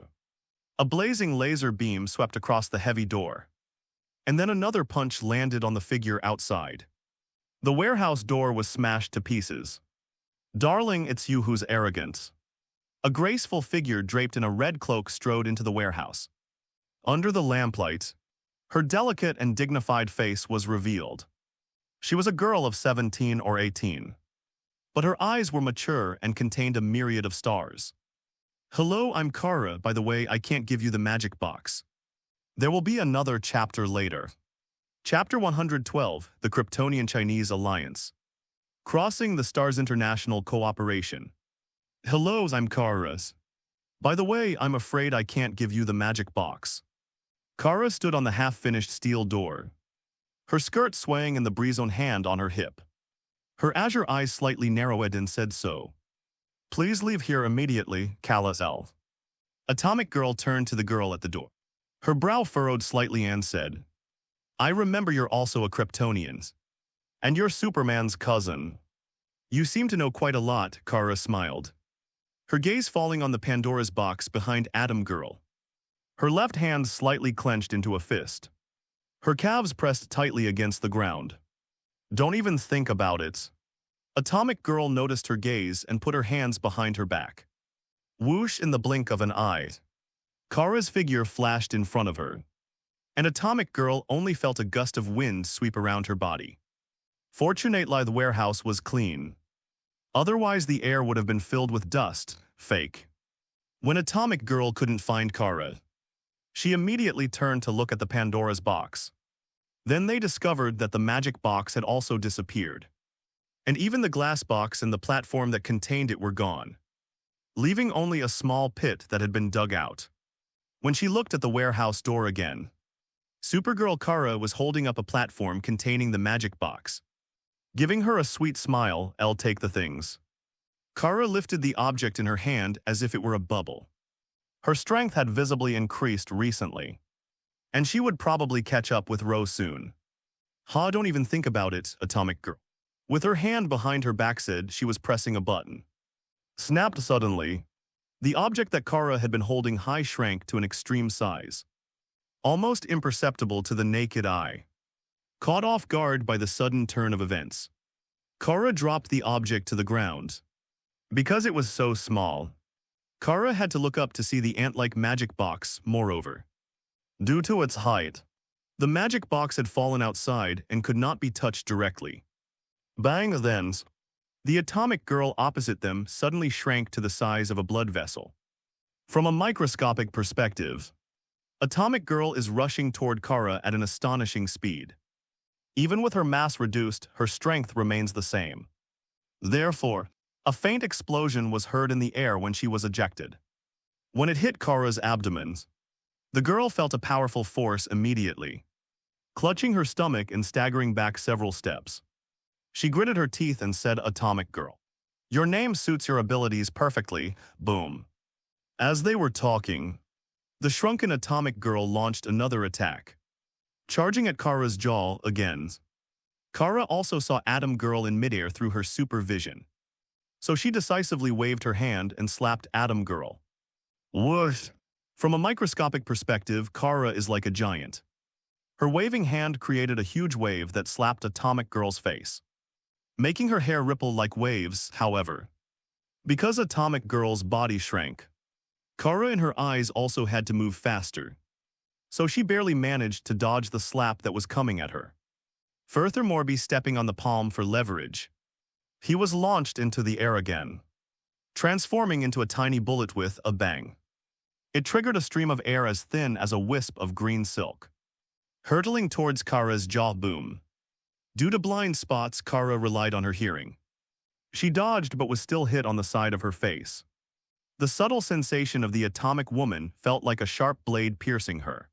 Speaker 2: A blazing laser beam swept across the heavy door, and then another punch landed on the figure outside. The warehouse door was smashed to pieces. Darling, it's you who's arrogant. A graceful figure draped in a red cloak strode into the warehouse. Under the lamplight, her delicate and dignified face was revealed. She was a girl of 17 or 18, but her eyes were mature and contained a myriad of stars. Hello, I'm Kara. By the way, I can't give you the magic box. There will be another chapter later. Chapter 112, The Kryptonian-Chinese Alliance. Crossing the Stars International Cooperation. Hello, I'm Kara's. By the way, I'm afraid I can't give you the magic box. Kara stood on the half-finished steel door, her skirt swaying in the breeze on hand on her hip. Her azure eyes slightly narrowed and said so. Please leave here immediately, Kal-El. Atomic Girl turned to the girl at the door. Her brow furrowed slightly and said, I remember you're also a Kryptonian. And you're Superman's cousin. You seem to know quite a lot, Kara smiled, her gaze falling on the Pandora's box behind Atom Girl. Her left hand slightly clenched into a fist, her calves pressed tightly against the ground. Don't even think about it. Atomic Girl noticed her gaze and put her hands behind her back. Whoosh, in the blink of an eye, Kara's figure flashed in front of her, and Atomic Girl only felt a gust of wind sweep around her body. Fortunately, the warehouse was clean. Otherwise, the air would have been filled with dust. Fake. When Atomic Girl couldn't find Kara, she immediately turned to look at the Pandora's box. Then they discovered that the magic box had also disappeared, and even the glass box and the platform that contained it were gone, leaving only a small pit that had been dug out. When she looked at the warehouse door again, Supergirl Kara was holding up a platform containing the magic box. Giving her a sweet smile, I'll take the things. Kara lifted the object in her hand as if it were a bubble. Her strength had visibly increased recently, and she would probably catch up with Rose soon. Ha, don't even think about it, Atomic Girl. With her hand behind her back said she was pressing a button. Snapped suddenly, the object that Kara had been holding high shrank to an extreme size, almost imperceptible to the naked eye. Caught off guard by the sudden turn of events, Kara dropped the object to the ground. Because it was so small, Kara had to look up to see the ant-like magic box. Moreover, due to its height, the magic box had fallen outside and could not be touched directly. Bang, then, the Atomic Girl opposite them suddenly shrank to the size of a blood vessel. From a microscopic perspective, Atomic Girl is rushing toward Kara at an astonishing speed. Even with her mass reduced, her strength remains the same. Therefore, a faint explosion was heard in the air when she was ejected. When it hit Kara's abdomen, The girl felt a powerful force immediately, clutching her stomach and staggering back several steps. She gritted her teeth and said, "Atomic Girl. Your name suits your abilities perfectly." Boom. As they were talking, the shrunken Atomic Girl launched another attack, charging at Kara's jaw again. Kara also saw Atom Girl in midair through her supervision, so she decisively waved her hand and slapped Atom Girl. Whoosh! From a microscopic perspective, Kara is like a giant. Her waving hand created a huge wave that slapped Atomic Girl's face, making her hair ripple like waves. However, because Atomic Girl's body shrank, Kara and her eyes also had to move faster, so she barely managed to dodge the slap that was coming at her. Furthermore, be stepping on the palm for leverage, he was launched into the air again, transforming into a tiny bullet with a bang. It triggered a stream of air as thin as a wisp of green silk, hurtling towards Kara's jaw. Boom. Due to blind spots, Kara relied on her hearing. She dodged but was still hit on the side of her face. The subtle sensation of the atomic woman felt like a sharp blade piercing her.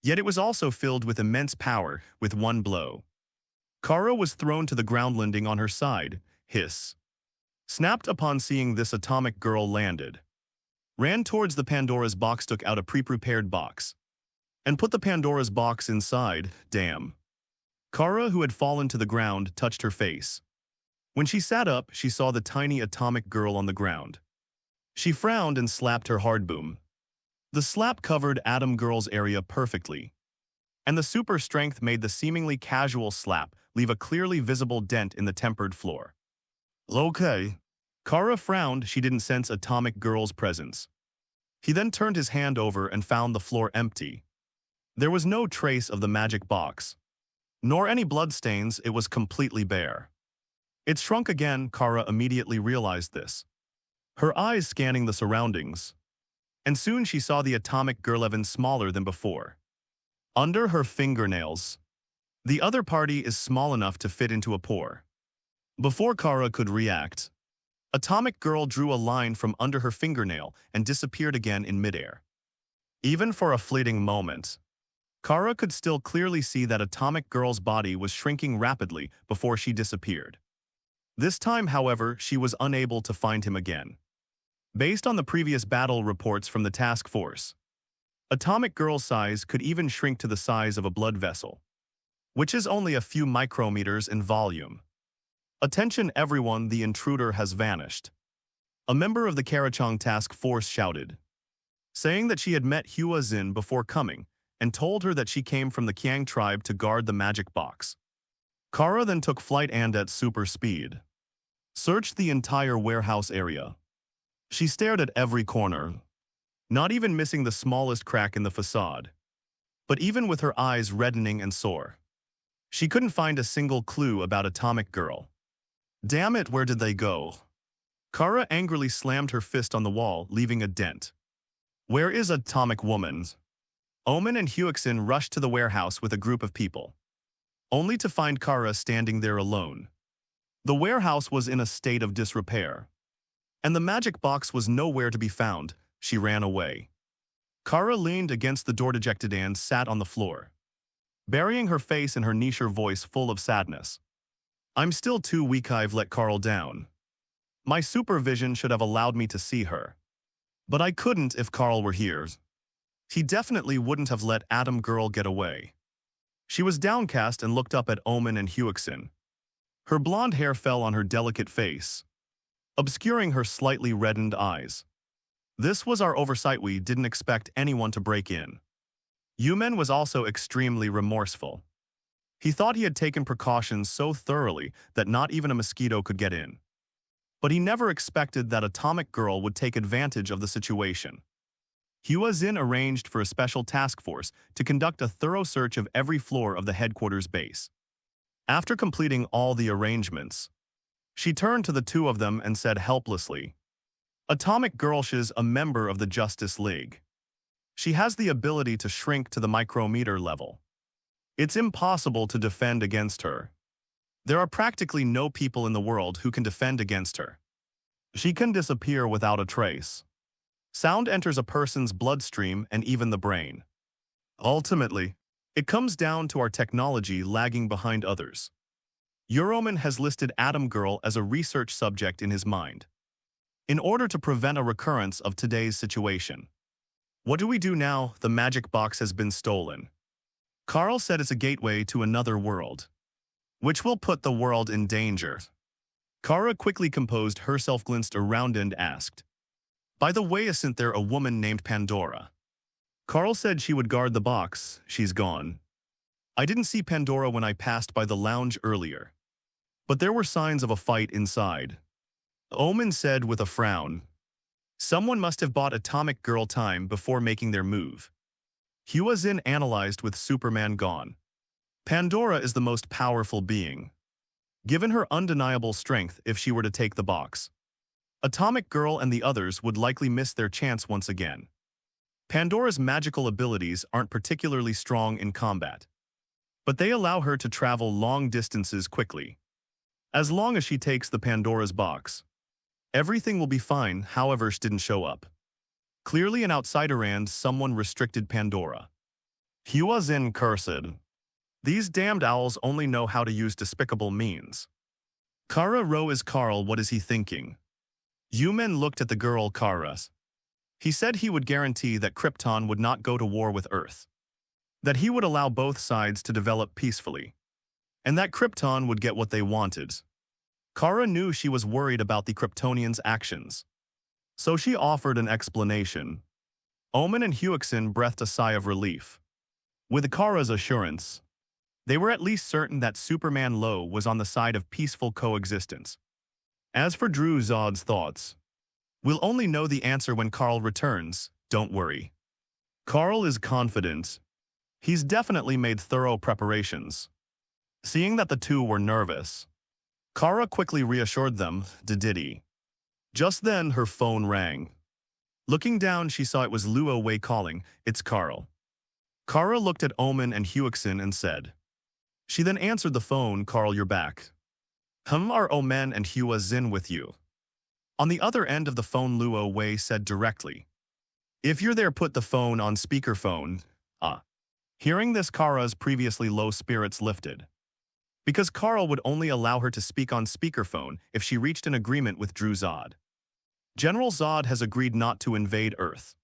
Speaker 2: Yet it was also filled with immense power. With one blow, Kara was thrown to the ground, landing on her side. Hiss. Snapped upon seeing this, Atomic Girl landed, ran towards the Pandora's box, took out a pre-prepared box, and put the Pandora's box inside. Damn. Kara, who had fallen to the ground, touched her face. When she sat up, she saw the tiny Atomic Girl on the ground. She frowned and slapped her hard. Boom. The slap covered Atom Girl's area perfectly, and the super strength made the seemingly casual slap leave a clearly visible dent in the tempered floor. Okay. Kara frowned. She didn't sense Atomic Girl's presence. He then turned his hand over and found the floor empty. There was no trace of the magic box, nor any bloodstains. It was completely bare. It shrunk again. Kara immediately realized this, her eyes scanning the surroundings, and soon she saw the Atomic Girl even smaller than before. Under her fingernails, the other party is small enough to fit into a pore. Before Kara could react, Atomic Girl drew a line from under her fingernail and disappeared again in midair. Even for a fleeting moment, Kara could still clearly see that Atomic Girl's body was shrinking rapidly before she disappeared. This time, however, she was unable to find him again. Based on the previous battle reports from the task force, Atomic Girl's size could even shrink to the size of a blood vessel, which is only a few micrometers in volume. "Attention everyone, the intruder has vanished," a member of the Karachong task force shouted, saying that she had met Hua Xin before coming and told her that she came from the Qiang tribe to guard the magic box. Kara then took flight and at super speed searched the entire warehouse area. She stared at every corner, not even missing the smallest crack in the facade. But even with her eyes reddening and sore, she couldn't find a single clue about Atomic Girl. Damn it, where did they go? Kara angrily slammed her fist on the wall, leaving a dent. Where is Atomic Woman? Omen and Huixin rushed to the warehouse with a group of people, only to find Kara standing there alone. The warehouse was in a state of disrepair, and the magic box was nowhere to be found. She ran away. Kara leaned against the door, dejected, and sat on the floor, burying her face in her niche, her voice full of sadness. I'm still too weak. I've let Carl down. My supervision should have allowed me to see her, but I couldn't. If Carl were here, he definitely wouldn't have let Atom Girl get away. She was downcast and looked up at Omen and Huixin. Her blonde hair fell on her delicate face, obscuring her slightly reddened eyes. This was our oversight. We didn't expect anyone to break in. Yumen was also extremely remorseful. He thought he had taken precautions so thoroughly that not even a mosquito could get in. But he never expected that Atomic Girl would take advantage of the situation. Hua Xin arranged for a special task force to conduct a thorough search of every floor of the headquarters base. After completing all the arrangements, she turned to the two of them and said helplessly, Atomic Girl is a member of the Justice League. She has the ability to shrink to the micrometer level. It's impossible to defend against her. There are practically no people in the world who can defend against her. She can disappear without a trace. Sound enters a person's bloodstream and even the brain. Ultimately, it comes down to our technology lagging behind others. Euroman has listed Atom Girl as a research subject in his mind. In order to prevent a recurrence of today's situation. What do we do now? The magic box has been stolen. Carl said it's a gateway to another world, which will put the world in danger. Kara quickly composed herself, glanced around and asked, "By the way, isn't there a woman named Pandora?" Carl said she would guard the box. She's gone. I didn't see Pandora when I passed by the lounge earlier. But there were signs of a fight inside. Omen said with a frown. Someone must have bought Atomic Girl time before making their move. Huazin analyzed with Superman gone. Pandora is the most powerful being. Given her undeniable strength if she were to take the box, Atomic Girl and the others would likely miss their chance once again. Pandora's magical abilities aren't particularly strong in combat, but they allow her to travel long distances quickly. As long as she takes the Pandora's box, everything will be fine. However, she didn't show up. Clearly an outsider and someone restricted Pandora. Huazin cursed. These damned owls only know how to use despicable means. Kara Ro is Carl. What is he thinking? Yumen looked at the girl Kara's. He said he would guarantee that Krypton would not go to war with Earth. That he would allow both sides to develop peacefully. And that Krypton would get what they wanted. Kara knew she was worried about the Kryptonians' actions. So she offered an explanation. Omen and Huixin breathed a sigh of relief. With Kara's assurance, they were at least certain that Superman Lo was on the side of peaceful coexistence. As for Drew Zod's thoughts, we'll only know the answer when Carl returns, don't worry. Carl is confident. He's definitely made thorough preparations. Seeing that the two were nervous, Kara quickly reassured them, did he? Just then her phone rang. Looking down, she saw it was Luo Wei calling. It's Carl. Kara looked at Omen and Huixin and said. She then answered the phone. Carl, you're back. Are Omen and Huazin with you? On the other end of the phone, Luo Wei said directly. If you're there, put the phone on speakerphone. Hearing this, Kara's previously low spirits lifted. Because Carl would only allow her to speak on speakerphone if she reached an agreement with Drew Zod. General Zod has agreed not to invade Earth.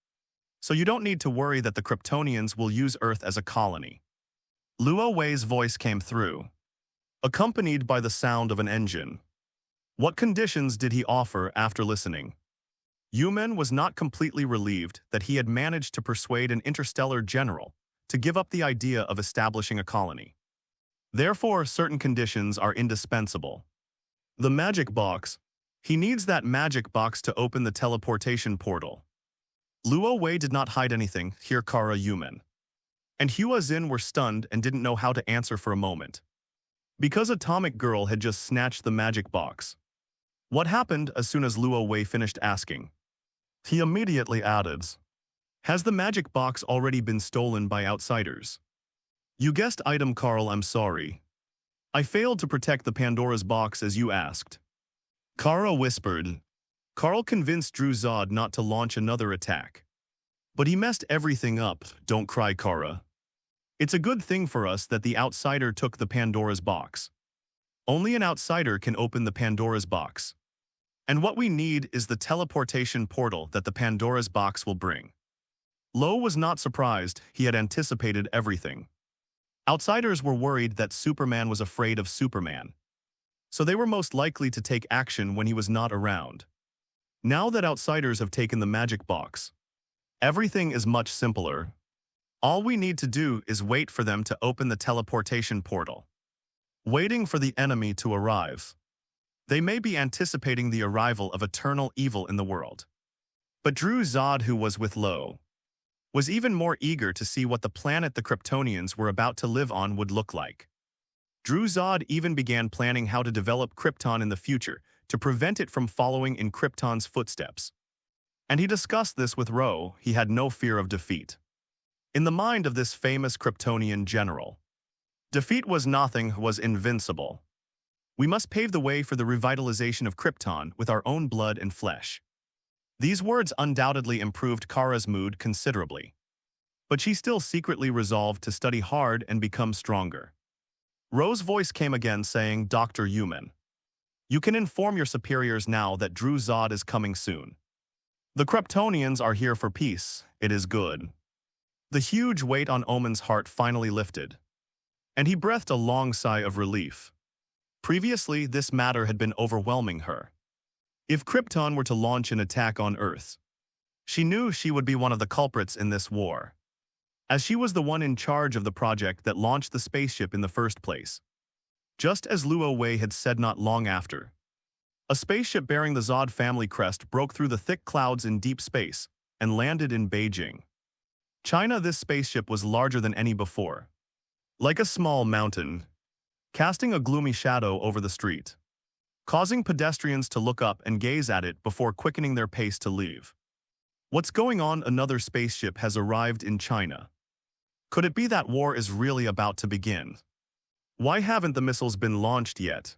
Speaker 2: So you don't need to worry that the Kryptonians will use Earth as a colony. Luo Wei's voice came through, accompanied by the sound of an engine. What conditions did he offer after listening? Yumen was not completely relieved that he had managed to persuade an interstellar general to give up the idea of establishing a colony. Therefore, certain conditions are indispensable. The magic box. He needs that magic box to open the teleportation portal. Luo Wei did not hide anything, here Kara Yumen. And Huazin were stunned and didn't know how to answer for a moment. Because Atomic Girl had just snatched the magic box. What happened as soon as Luo Wei finished asking? He immediately added, has the magic box already been stolen by outsiders? You guessed item, Carl, I'm sorry. I failed to protect the Pandora's box as you asked. Kara whispered. Carl convinced Drew Zod not to launch another attack. But he messed everything up. Don't cry, Kara. It's a good thing for us that the outsider took the Pandora's box. Only an outsider can open the Pandora's box. And what we need is the teleportation portal that the Pandora's box will bring. Lo was not surprised. He had anticipated everything. Outsiders were worried that Superman was afraid of Superman. So they were most likely to take action when he was not around. Now that outsiders have taken the magic box, everything is much simpler. All we need to do is wait for them to open the teleportation portal. Waiting for the enemy to arrive. They may be anticipating the arrival of eternal evil in the world. But Drew Zod, who was with Lo, was even more eager to see what the planet the Kryptonians were about to live on would look like. Drew Zod even began planning how to develop Krypton in the future to prevent it from following in Krypton's footsteps. And he discussed this with Ro. He had no fear of defeat. In the mind of this famous Kryptonian general, defeat was nothing, was invincible. We must pave the way for the revitalization of Krypton with our own blood and flesh. These words undoubtedly improved Kara's mood considerably. But she still secretly resolved to study hard and become stronger. Ro's voice came again saying, Dr. Yuman, you can inform your superiors now that Drew Zod is coming soon. The Kryptonians are here for peace. It is good. The huge weight on Omen's heart finally lifted, and he breathed a long sigh of relief. Previously, this matter had been overwhelming her. If Krypton were to launch an attack on Earth, she knew she would be one of the culprits in this war, as she was the one in charge of the project that launched the spaceship in the first place. Just as Luo Wei had said not long after, a spaceship bearing the Zod family crest broke through the thick clouds in deep space and landed in Beijing, China. This spaceship was larger than any before, like a small mountain, casting a gloomy shadow over the street, causing pedestrians to look up and gaze at it before quickening their pace to leave. What's going on? Another spaceship has arrived in China. Could it be that war is really about to begin? Why haven't the missiles been launched yet?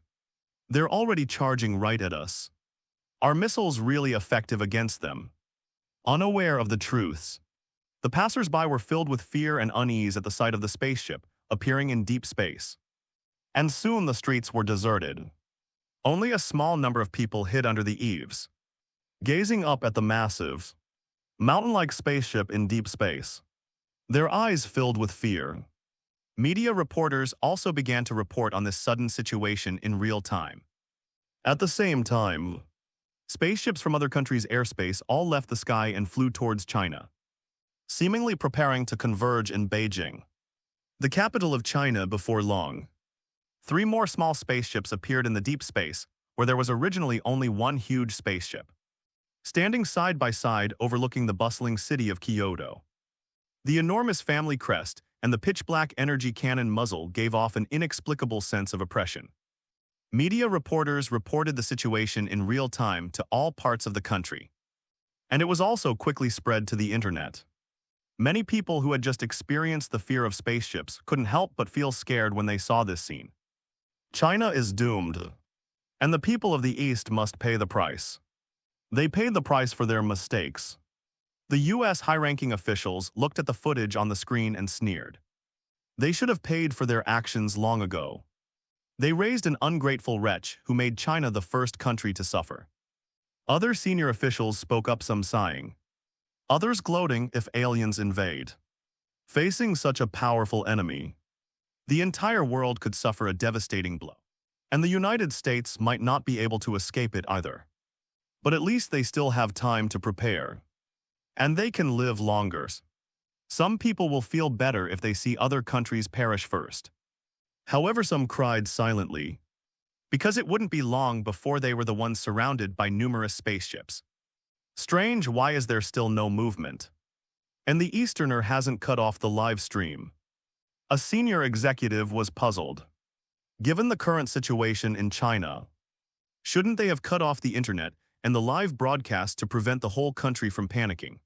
Speaker 2: They're already charging right at us. Are missiles really effective against them? Unaware of the truths, the passers-by were filled with fear and unease at the sight of the spaceship appearing in deep space. And soon the streets were deserted. Only a small number of people hid under the eaves, gazing up at the massive, mountain-like spaceship in deep space, their eyes filled with fear. Media reporters also began to report on this sudden situation in real time. At the same time, spaceships from other countries' airspace all left the sky and flew towards China, seemingly preparing to converge in Beijing, the capital of China. Before long, 3 more small spaceships appeared in the deep space, where there was originally only one huge spaceship, standing side by side overlooking the bustling city of Kyoto. The enormous family crest and the pitch-black energy cannon muzzle gave off an inexplicable sense of oppression. Media reporters reported the situation in real time to all parts of the country, and it was also quickly spread to the internet. Many people who had just experienced the fear of spaceships couldn't help but feel scared when they saw this scene. China is doomed, and the people of the East must pay the price. They paid the price for their mistakes. The U.S. high-ranking officials looked at the footage on the screen and sneered. They should have paid for their actions long ago. They raised an ungrateful wretch who made China the first country to suffer. Other senior officials spoke up, some sighing, others gloating. If aliens invade, facing such a powerful enemy, the entire world could suffer a devastating blow, and the United States might not be able to escape it either. But at least they still have time to prepare, and they can live longer. Some people will feel better if they see other countries perish first. However, some cried silently, because it wouldn't be long before they were the ones surrounded by numerous spaceships. Strange, why is there still no movement? And the Easterner hasn't cut off the live stream. A senior executive was puzzled. Given the current situation in China, shouldn't they have cut off the internet and the live broadcast to prevent the whole country from panicking?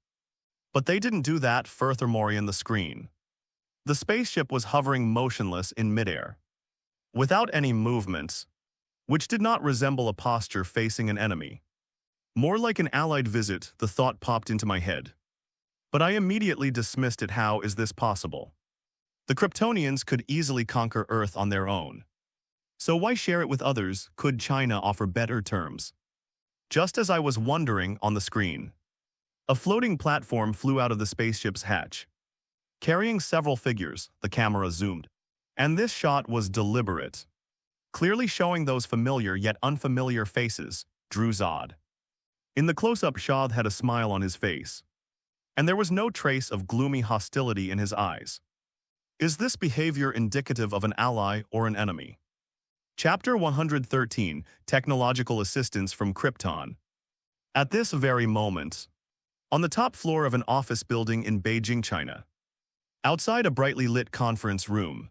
Speaker 2: But they didn't do that. Furthermore, on the screen, the spaceship was hovering motionless in midair, without any movements, which did not resemble a posture facing an enemy. More like an allied visit, the thought popped into my head. But I immediately dismissed it. How is this possible? The Kryptonians could easily conquer Earth on their own. So why share it with others? Could China offer better terms? Just as I was wondering, on the screen, a floating platform flew out of the spaceship's hatch, carrying several figures. The camera zoomed, and this shot was deliberate, clearly showing those familiar yet unfamiliar faces. Drew Zod. In the close-up, Shad had a smile on his face, and there was no trace of gloomy hostility in his eyes. Is this behavior indicative of an ally or an enemy? Chapter 113, Technological Assistance from Krypton. At this very moment, on the top floor of an office building in Beijing, China, outside a brightly lit conference room,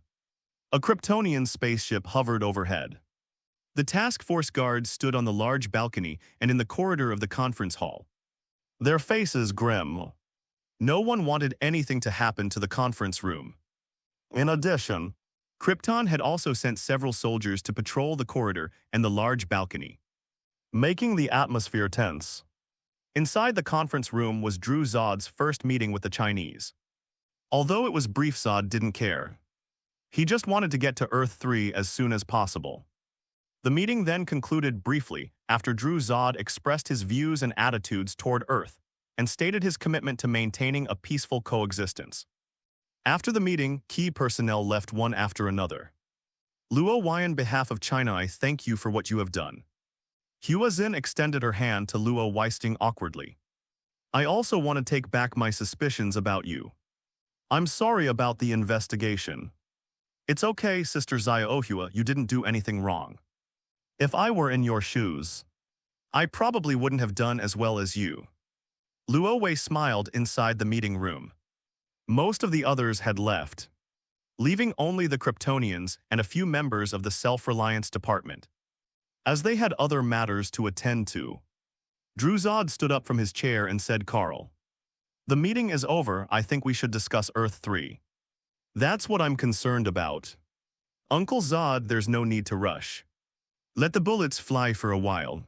Speaker 2: a Kryptonian spaceship hovered overhead. The task force guards stood on the large balcony and in the corridor of the conference hall, their faces grim. No one wanted anything to happen to the conference room. In addition, Krypton had also sent several soldiers to patrol the corridor and the large balcony, making the atmosphere tense. Inside the conference room was Drew Zod's first meeting with the Chinese. Although it was brief, Zod didn't care. He just wanted to get to Earth 3 as soon as possible. The meeting then concluded briefly after Drew Zod expressed his views and attitudes toward Earth and stated his commitment to maintaining a peaceful coexistence. After the meeting, key personnel left one after another. Luo Wei, on behalf of China, I thank you for what you have done. Hua Xin extended her hand to Luo Weisting awkwardly. I also want to take back my suspicions about you. I'm sorry about the investigation. It's okay, Sister Zaya Ohua, you didn't do anything wrong. If I were in your shoes, I probably wouldn't have done as well as you. Luo Wei smiled inside the meeting room. Most of the others had left, leaving only the Kryptonians and a few members of the Self-Reliance Department. As they had other matters to attend to, Drew Zod stood up from his chair and said, Carl, the meeting is over, I think we should discuss Earth 3. That's what I'm concerned about. Uncle Zod, there's no need to rush. Let the bullets fly for a while.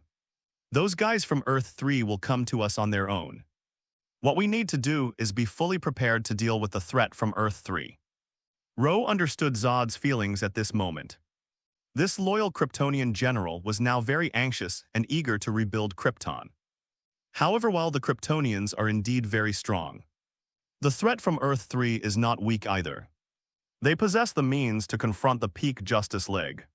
Speaker 2: Those guys from Earth 3 will come to us on their own. What we need to do is be fully prepared to deal with the threat from Earth 3. Ro understood Zod's feelings at this moment. This loyal Kryptonian general was now very anxious and eager to rebuild Krypton. However, while the Kryptonians are indeed very strong, the threat from Earth 3 is not weak either. They possess the means to confront the Peak Justice League.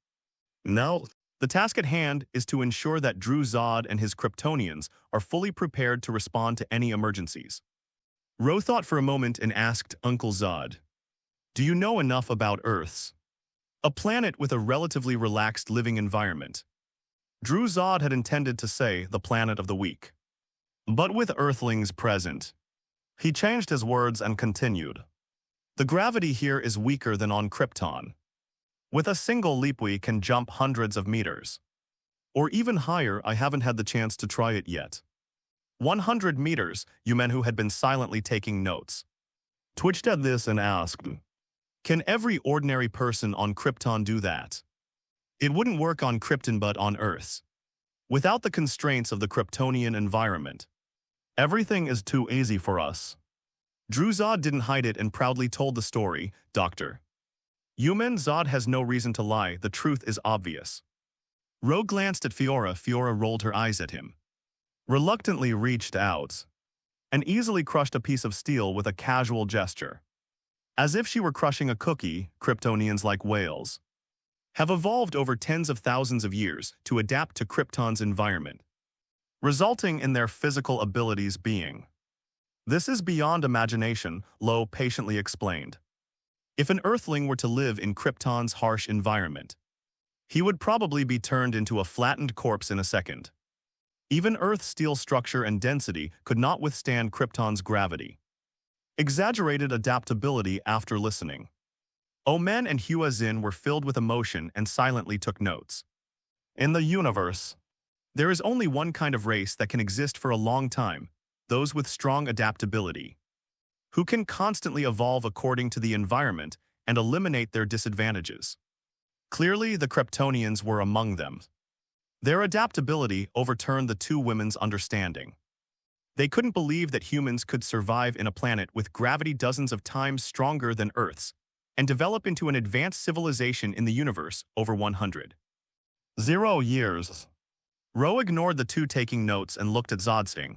Speaker 2: Now, the task at hand is to ensure that Drew Zod and his Kryptonians are fully prepared to respond to any emergencies. Ro thought for a moment and asked Uncle Zod, do you know enough about Earths? A planet with a relatively relaxed living environment. Drew Zod had intended to say the planet of the weak. But with Earthlings present, he changed his words and continued. The gravity here is weaker than on Krypton. With a single leap we can jump hundreds of meters. Or even higher, I haven't had the chance to try it yet. 100 meters, Yumen, who had been silently taking notes, twitched at this and asked, can every ordinary person on Krypton do that? It wouldn't work on Krypton but on Earth. Without the constraints of the Kryptonian environment, everything is too easy for us. Drew Zod didn't hide it and proudly told the story, Dr. Yumen, Zod has no reason to lie, the truth is obvious. Ro glanced at Fiora. Fiora rolled her eyes at him, reluctantly reached out, and easily crushed a piece of steel with a casual gesture. As if she were crushing a cookie, Kryptonians, like whales, have evolved over tens of thousands of years to adapt to Krypton's environment, resulting in their physical abilities being. This is beyond imagination, Lo patiently explained. If an Earthling were to live in Krypton's harsh environment, he would probably be turned into a flattened corpse in a second. Even Earth's steel structure and density could not withstand Krypton's gravity. Exaggerated adaptability. After listening, Omen and Hua Xin were filled with emotion and silently took notes. In the universe, there is only one kind of race that can exist for a long time, those with strong adaptability, who can constantly evolve according to the environment and eliminate their disadvantages. Clearly, the Kryptonians were among them. Their adaptability overturned the two women's understanding. They couldn't believe that humans could survive in a planet with gravity dozens of times stronger than Earth's and develop into an advanced civilization in the universe over 100. 0 years. Ro ignored the two taking notes and looked at Zodsing.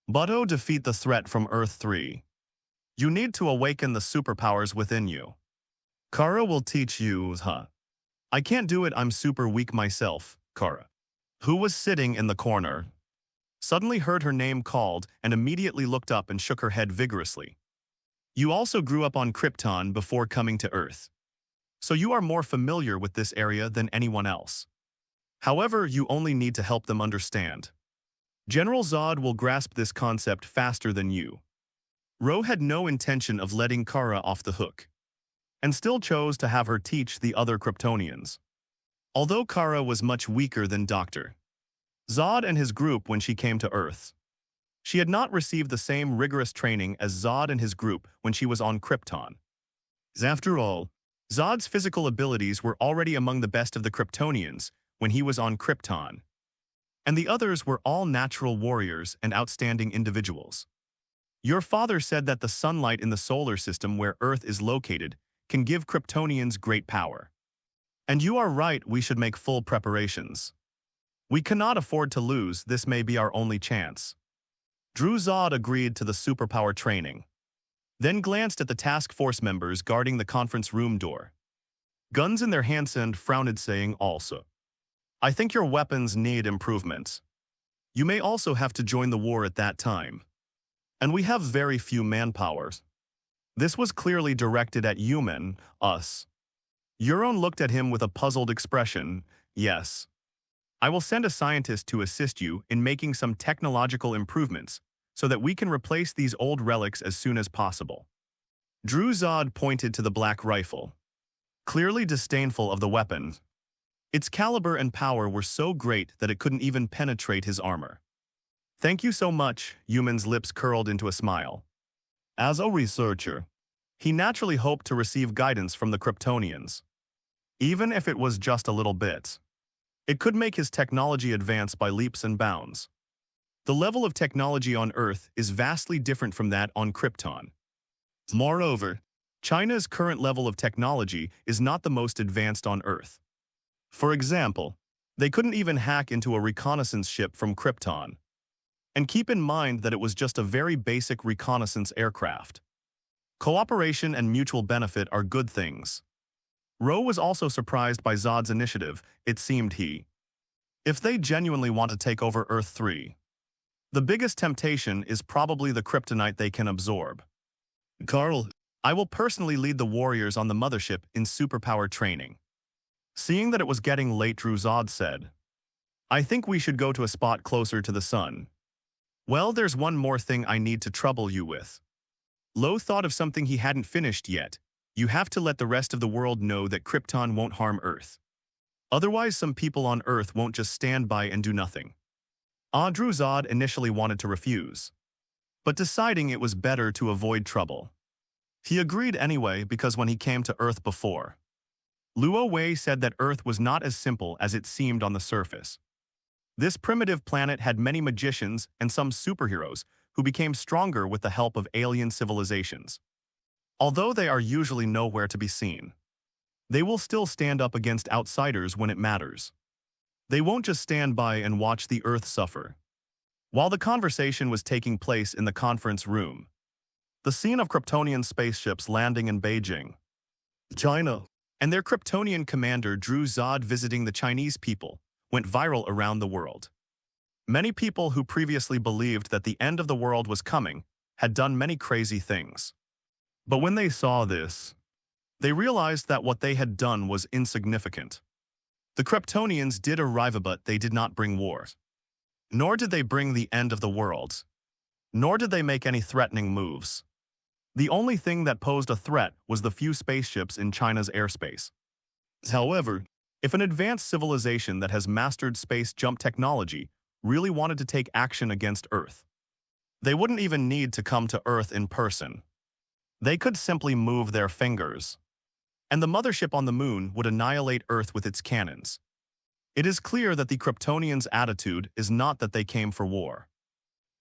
Speaker 2: Butto, defeat the threat from Earth 3. You need to awaken the superpowers within you. Kara will teach you, huh? I can't do it, I'm super weak myself, Kara, who was sitting in the corner, suddenly heard her name called and immediately looked up and shook her head vigorously. You also grew up on Krypton before coming to Earth, so you are more familiar with this area than anyone else. However, you only need to help them understand. General Zod will grasp this concept faster than you. Ro had no intention of letting Kara off the hook, and still chose to have her teach the other Kryptonians. Although Kara was much weaker than Dr. Zod and his group when she came to Earth, she had not received the same rigorous training as Zod and his group when she was on Krypton. After all, Zod's physical abilities were already among the best of the Kryptonians when he was on Krypton. and the others were all natural warriors and outstanding individuals. Your father said that the sunlight in the solar system where Earth is located can give Kryptonians great power. And you are right, we should make full preparations. We cannot afford to lose, this may be our only chance. Zod agreed to the superpower training, then glanced at the task force members guarding the conference room door. Guns in their hands and frowned, saying also, I think your weapons need improvements. You may also have to join the war at that time. And we have very few manpowers. This was clearly directed at human, us. Euron looked at him with a puzzled expression. Yes. I will send a scientist to assist you in making some technological improvements so that we can replace these old relics as soon as possible. Zod pointed to the black rifle, clearly disdainful of the weapon. Its caliber and power were so great that it couldn't even penetrate his armor. Thank you so much, Human's lips curled into a smile. As a researcher, he naturally hoped to receive guidance from the Kryptonians. Even if it was just a little bit. It could make his technology advance by leaps and bounds. The level of technology on Earth is vastly different from that on Krypton. Moreover, China's current level of technology is not the most advanced on Earth. For example, they couldn't even hack into a reconnaissance ship from Krypton. And keep in mind that it was just a very basic reconnaissance aircraft. Cooperation and mutual benefit are good things. Ro was also surprised by Zod's initiative, it seemed if they genuinely want to take over Earth 3, the biggest temptation is probably the kryptonite they can absorb. Carl, I will personally lead the warriors on the mothership in superpower training. Seeing that it was getting late, Zod said, I think we should go to a spot closer to the sun. Well, there's one more thing I need to trouble you with. Lo thought of something he hadn't finished yet. You have to let the rest of the world know that Krypton won't harm Earth. Otherwise, some people on Earth won't just stand by and do nothing. Zod initially wanted to refuse, but deciding it was better to avoid trouble. He agreed anyway because when he came to Earth before, Luo Wei said that Earth was not as simple as it seemed on the surface. This primitive planet had many magicians and some superheroes who became stronger with the help of alien civilizations. Although they are usually nowhere to be seen, they will still stand up against outsiders when it matters. They won't just stand by and watch the Earth suffer. While the conversation was taking place in the conference room, the scene of Kryptonian spaceships landing in Beijing, China, and their Kryptonian commander Zod visiting the Chinese people went viral around the world. Many people who previously believed that the end of the world was coming had done many crazy things. But when they saw this, they realized that what they had done was insignificant. The Kryptonians did arrive, but they did not bring war. Nor did they bring the end of the world. Nor did they make any threatening moves. The only thing that posed a threat was the few spaceships in China's airspace. However, if an advanced civilization that has mastered space jump technology really wanted to take action against Earth, they wouldn't even need to come to Earth in person. They could simply move their fingers, and the mothership on the moon would annihilate Earth with its cannons. It is clear that the Kryptonians' attitude is not that they came for war.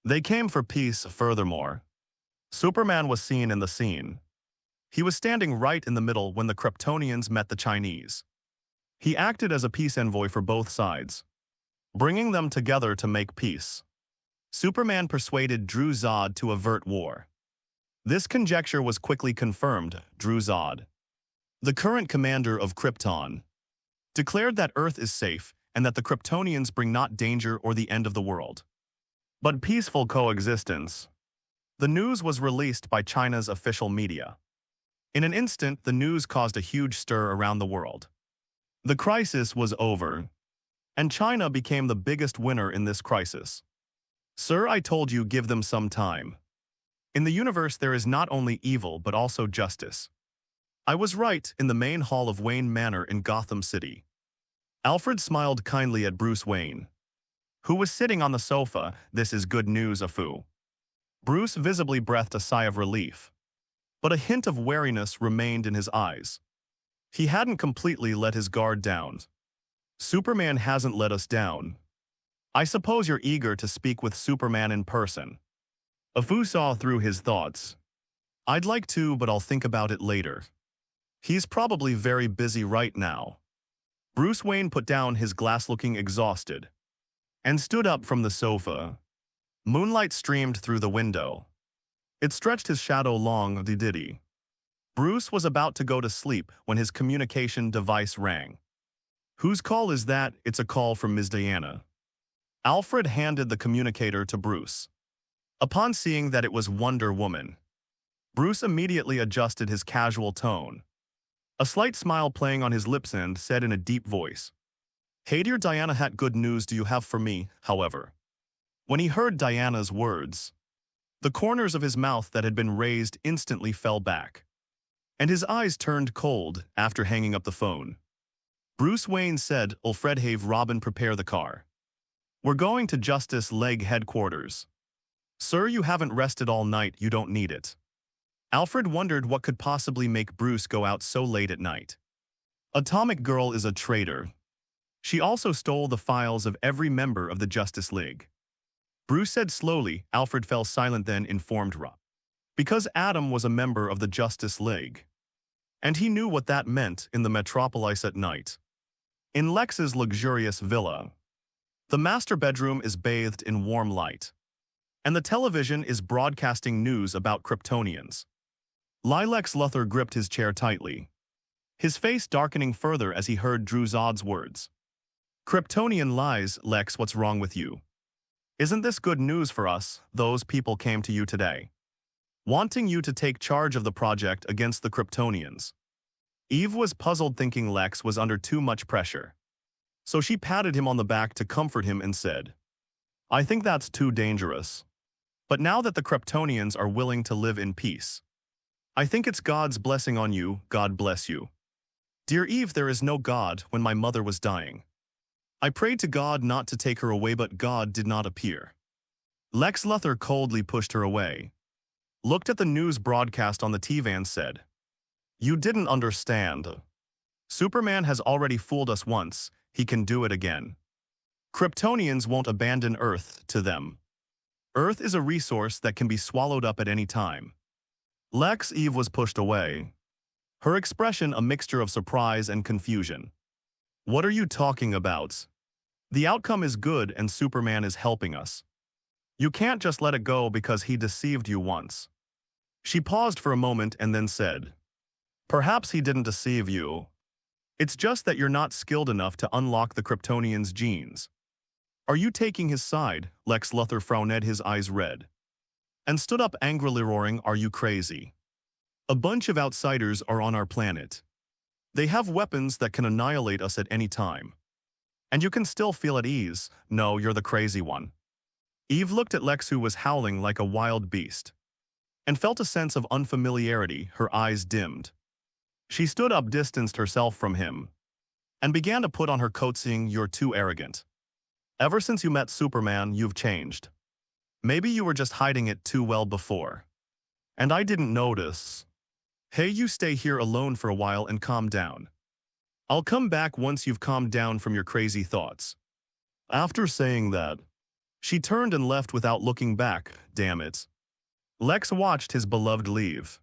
Speaker 2: They came for peace. Furthermore, Superman was seen in the scene. He was standing right in the middle when the Kryptonians met the Chinese. He acted as a peace envoy for both sides, bringing them together to make peace. Superman persuaded Zod to avert war. This conjecture was quickly confirmed. Zod, the current commander of Krypton, declared that Earth is safe and that the Kryptonians bring not danger or the end of the world, but peaceful coexistence. The news was released by China's official media. In an instant, the news caused a huge stir around the world. The crisis was over, and China became the biggest winner in this crisis. Sir, I told you, give them some time. In the universe, there is not only evil but also justice. I was right. In the main hall of Wayne Manor in Gotham City, Alfred smiled kindly at Bruce Wayne, who was sitting on the sofa. This is good news, Afu. Bruce visibly breathed a sigh of relief, but a hint of wariness remained in his eyes. He hadn't completely let his guard down. Superman hasn't let us down. I suppose you're eager to speak with Superman in person. Afu saw through his thoughts. I'd like to, but I'll think about it later. He's probably very busy right now. Bruce Wayne put down his glass looking exhausted and stood up from the sofa. Moonlight streamed through the window. It stretched his shadow long, diddy. Bruce was about to go to sleep when his communication device rang. Whose call is that? It's a call from Ms. Diana. Alfred handed the communicator to Bruce. Upon seeing that it was Wonder Woman, Bruce immediately adjusted his casual tone. A slight smile playing on his lips and said in a deep voice, "Hey dear Diana, what good news do you have for me?" However, when he heard Diana's words, the corners of his mouth that had been raised instantly fell back, and his eyes turned cold after hanging up the phone. Bruce Wayne said, "Alfred, have Robin prepare the car. We're going to Justice League headquarters. Sir, you haven't rested all night, you don't need it." Alfred wondered what could possibly make Bruce go out so late at night. Atomic Girl is a traitor. She also stole the files of every member of the Justice League. Bruce said slowly. Alfred fell silent, then informed Rob. Because Adam was a member of the Justice League. And he knew what that meant in the metropolis at night. In Lex's luxurious villa, the master bedroom is bathed in warm light, and the television is broadcasting news about Kryptonians. Lex Luthor gripped his chair tightly, his face darkening further as he heard Drew Zod's words. "Kryptonian lies, Lex, what's wrong with you? Isn't this good news for us? Those people came to you today, wanting you to take charge of the project against the Kryptonians." Eve was puzzled, thinking Lex was under too much pressure. So she patted him on the back to comfort him and said, "I think that's too dangerous. But now that the Kryptonians are willing to live in peace, I think it's God's blessing on you. God bless you. Dear Eve, there is no God. When my mother was dying, I prayed to God not to take her away, but God did not appear." Lex Luthor coldly pushed her away, looked at the news broadcast on the TV and said, "You didn't understand. Superman has already fooled us once. He can do it again. Kryptonians won't abandon Earth to them. Earth is a resource that can be swallowed up at any time." Eve was pushed away, her expression a mixture of surprise and confusion. "What are you talking about? The outcome is good and Superman is helping us. You can't just let it go because he deceived you once." She paused for a moment and then said, "Perhaps he didn't deceive you. It's just that you're not skilled enough to unlock the Kryptonians' genes." "Are you taking his side?" Lex Luthor frowned, his eyes red, and stood up angrily, roaring, "Are you crazy? A bunch of outsiders are on our planet. They have weapons that can annihilate us at any time. And you can still feel at ease. No, you're the crazy one." Eve looked at Lex, who was howling like a wild beast, and felt a sense of unfamiliarity. Her eyes dimmed. She stood up, distanced herself from him, and began to put on her coat, saying, "You're too arrogant. Ever since you met Superman, you've changed. Maybe you were just hiding it too well before, and I didn't notice. Hey, you stay here alone for a while and calm down. I'll come back once you've calmed down from your crazy thoughts." After saying that, she turned and left without looking back. Damn it. Lex watched his beloved leave,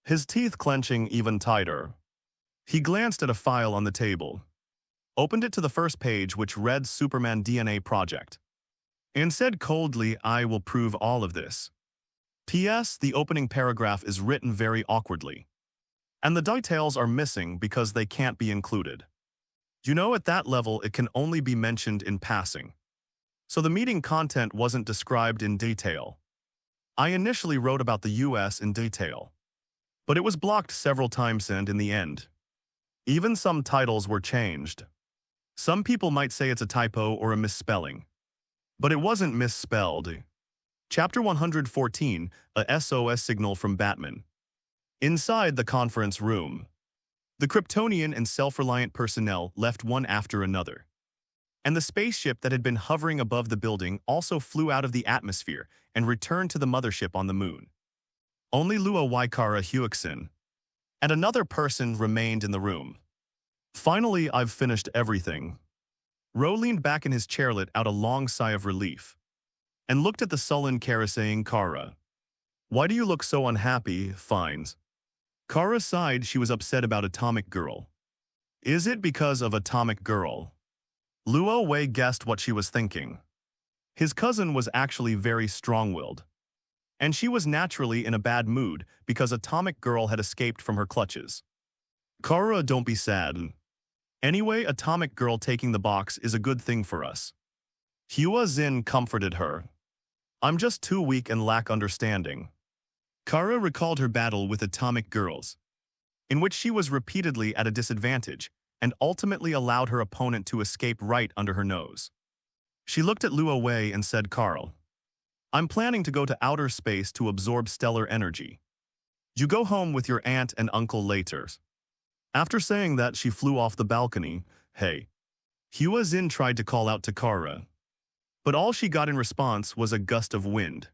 Speaker 2: his teeth clenching even tighter. He glanced at a file on the table, opened it to the first page, which read Superman DNA Project, and said coldly, "I will prove all of this. P.S. The opening paragraph is written very awkwardly, and the details are missing because they can't be included. You know, at that level, it can only be mentioned in passing. So the meeting content wasn't described in detail. I initially wrote about the U.S. in detail, but it was blocked several times, and in the end, even some titles were changed. Some people might say it's a typo or a misspelling, but it wasn't misspelled." Chapter 114, a SOS signal from Batman. Inside the conference room, the Kryptonian and self-reliant personnel left one after another, and the spaceship that had been hovering above the building also flew out of the atmosphere and returned to the mothership on the moon. Only Lua Waikara Huixin and another person remained in the room. "Finally, I've finished everything. Ro leaned back in his chair, let out a long sigh of relief, and looked at the sullen Kara, saying, Kara, why do you look so unhappy? Fines. Kara sighed. She was upset about Atomic Girl. Is it because of Atomic Girl? Luo Wei guessed what she was thinking. His cousin was actually very strong-willed, and she was naturally in a bad mood because Atomic Girl had escaped from her clutches. Kara, don't be sad. Anyway, Atomic Girl taking the box is a good thing for us. Hua Xin comforted her. I'm just too weak and lack understanding. Kara recalled her battle with Atomic Girls, in which she was repeatedly at a disadvantage and ultimately allowed her opponent to escape right under her nose. She looked at Luo Wei and said, Carl, I'm planning to go to outer space to absorb stellar energy. You go home with your aunt and uncle later. After saying that, she flew off the balcony. Hey. Hua Xin tried to call out to Kara, but all she got in response was a gust of wind.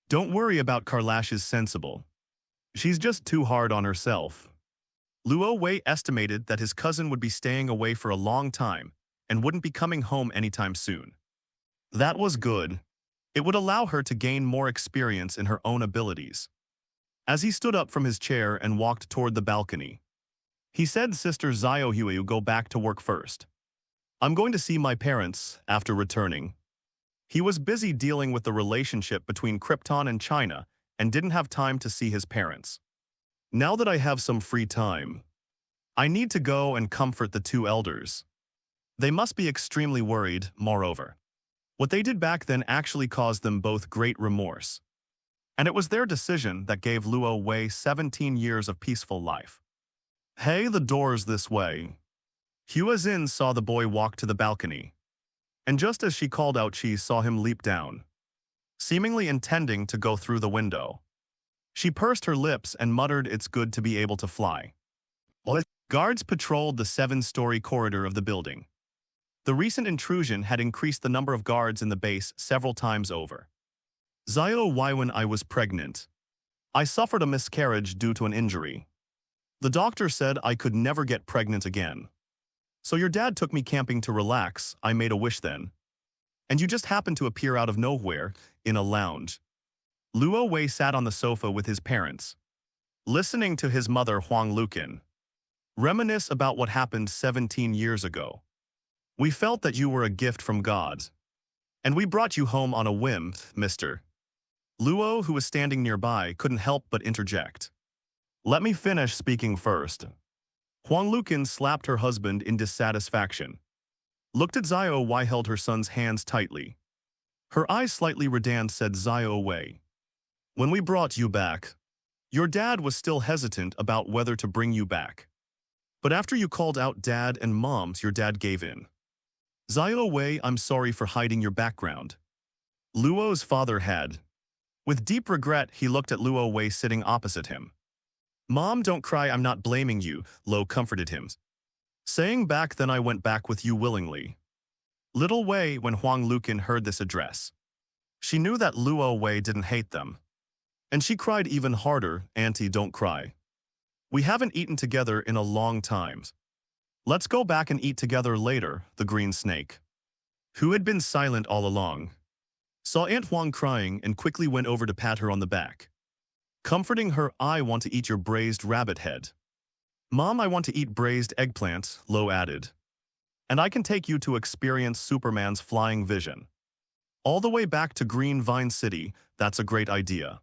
Speaker 2: Don't worry about Karlash, is sensible. She's just too hard on herself. Luo Wei estimated that his cousin would be staying away for a long time and wouldn't be coming home anytime soon. That was good. It would allow her to gain more experience in her own abilities. As he stood up from his chair and walked toward the balcony, he said, Sister Zio Huiyu, go back to work first. I'm going to see my parents after returning. He was busy dealing with the relationship between Krypton and China and didn't have time to see his parents. Now that I have some free time, I need to go and comfort the two elders. They must be extremely worried, moreover. What they did back then actually caused them both great remorse. And it was their decision that gave Luo Wei 17 years of peaceful life. Hey, the door's this way. Hua Xin saw the boy walk to the balcony, and just as she called out, she saw him leap down, seemingly intending to go through the window. She pursed her lips and muttered, it's good to be able to fly. Guards patrolled the 7-story corridor of the building. The recent intrusion had increased the number of guards in the base several times over. Zio Wei, when I was pregnant, I suffered a miscarriage due to an injury. The doctor said I could never get pregnant again. So your dad took me camping to relax. I made a wish then. And you just happened to appear out of nowhere in a lounge. Luo Wei sat on the sofa with his parents, listening to his mother Huang Lukin reminisce about what happened 17 years ago. We felt that you were a gift from God, and we brought you home on a whim, Mr. Luo, who was standing nearby, couldn't help but interject. Let me finish speaking first. Huang Lukin slapped her husband in dissatisfaction, looked at Zio Wei, held her son's hands tightly. Her eyes slightly reddened, said Zio Wei. When we brought you back, your dad was still hesitant about whether to bring you back. But after you called out Dad and Moms, your dad gave in. Zio Wei, I'm sorry for hiding your background. Luo's father had. With deep regret, he looked at Luo Wei sitting opposite him. Mom, don't cry, I'm not blaming you, Lo comforted him, saying, back then I went back with you willingly. Little Wei, when Huang Lukin heard this address, she knew that Luo Wei didn't hate them. And she cried even harder, Auntie, don't cry. We haven't eaten together in a long time. Let's go back and eat together later, the green snake, who had been silent all along, saw Aunt Huang crying and quickly went over to pat her on the back. Comforting her, I want to eat your braised rabbit head. Mom, I want to eat braised eggplant, Lo added. And I can take you to experience Superman's flying vision. All the way back to Green Vine City, that's a great idea.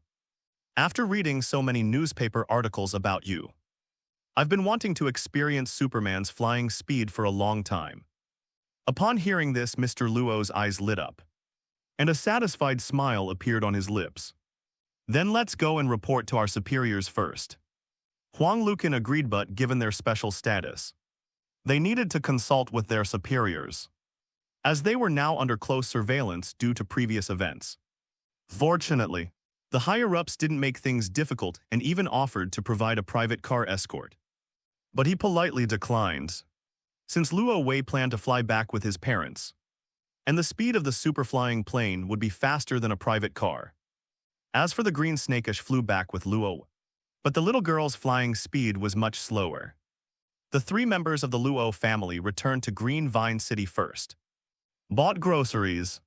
Speaker 2: After reading so many newspaper articles about you, I've been wanting to experience Superman's flying speed for a long time. Upon hearing this, Mr. Luo's eyes lit up, and a satisfied smile appeared on his lips. Then let's go and report to our superiors first. Huang Lukin agreed, but given their special status, they needed to consult with their superiors, as they were now under close surveillance due to previous events. Fortunately, the higher-ups didn't make things difficult and even offered to provide a private car escort. But he politely declined, since Luo Wei planned to fly back with his parents, and the speed of the super-flying plane would be faster than a private car. As for the green snakish flew back with Luo, but the little girl's flying speed was much slower. The three members of the Luo family returned to Green Vine City first, bought groceries,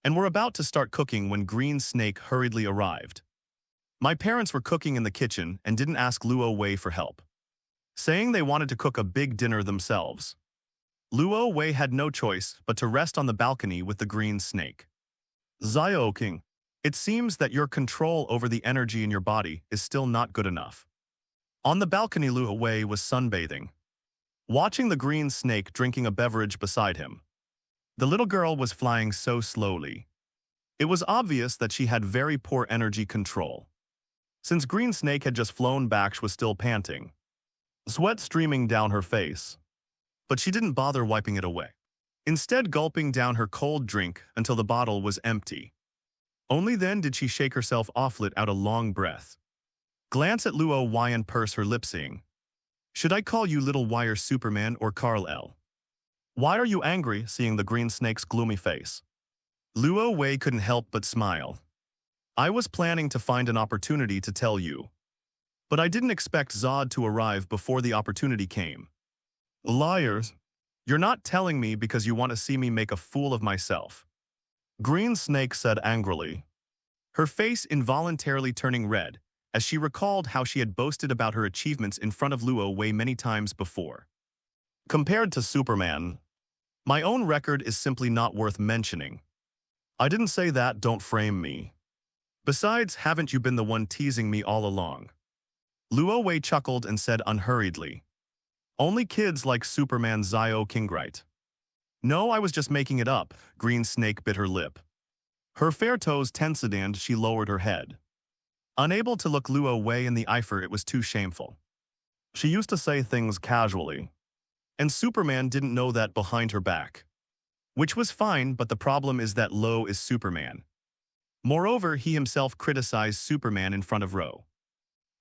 Speaker 2: and were about to start cooking when Green Snake hurriedly arrived. My parents were cooking in the kitchen and didn't ask Luo Wei for help, saying they wanted to cook a big dinner themselves. Luo Wei had no choice but to rest on the balcony with the Green Snake. Xiao King, it seems that your control over the energy in your body is still not good enough. On the balcony, Luo Wei was sunbathing, watching the Green Snake drinking a beverage beside him. The little girl was flying so slowly. It was obvious that she had very poor energy control. Since Green Snake had just flown back, she was still panting, sweat streaming down her face. But she didn't bother wiping it away, instead gulping down her cold drink until the bottle was empty. Only then did she shake herself off, let out a long breath. Glance at Luo Wei and purse her lips, saying, "Should I call you Little Wire Superman or Carl L? Why are you angry?" Seeing the Green Snake's gloomy face, Luo Wei couldn't help but smile. "I was planning to find an opportunity to tell you, but I didn't expect Zod to arrive before the opportunity came." "Liars. You're not telling me because you want to see me make a fool of myself," Green Snake said angrily, her face involuntarily turning red as she recalled how she had boasted about her achievements in front of Luo Wei many times before. "Compared to Superman, my own record is simply not worth mentioning." "I didn't say that, don't frame me. Besides, haven't you been the one teasing me all along?" Luo Wei chuckled and said unhurriedly, "Only kids like Superman Xiao Kingrite." "No, I was just making it up." Green Snake bit her lip. Her fair toes tensed and she lowered her head, unable to look Luo Wei in the eye, for it was too shameful. She used to say things casually, and Superman didn't know that behind her back. Which was fine, but the problem is that Lo is Superman. Moreover, he himself criticized Superman in front of Ro.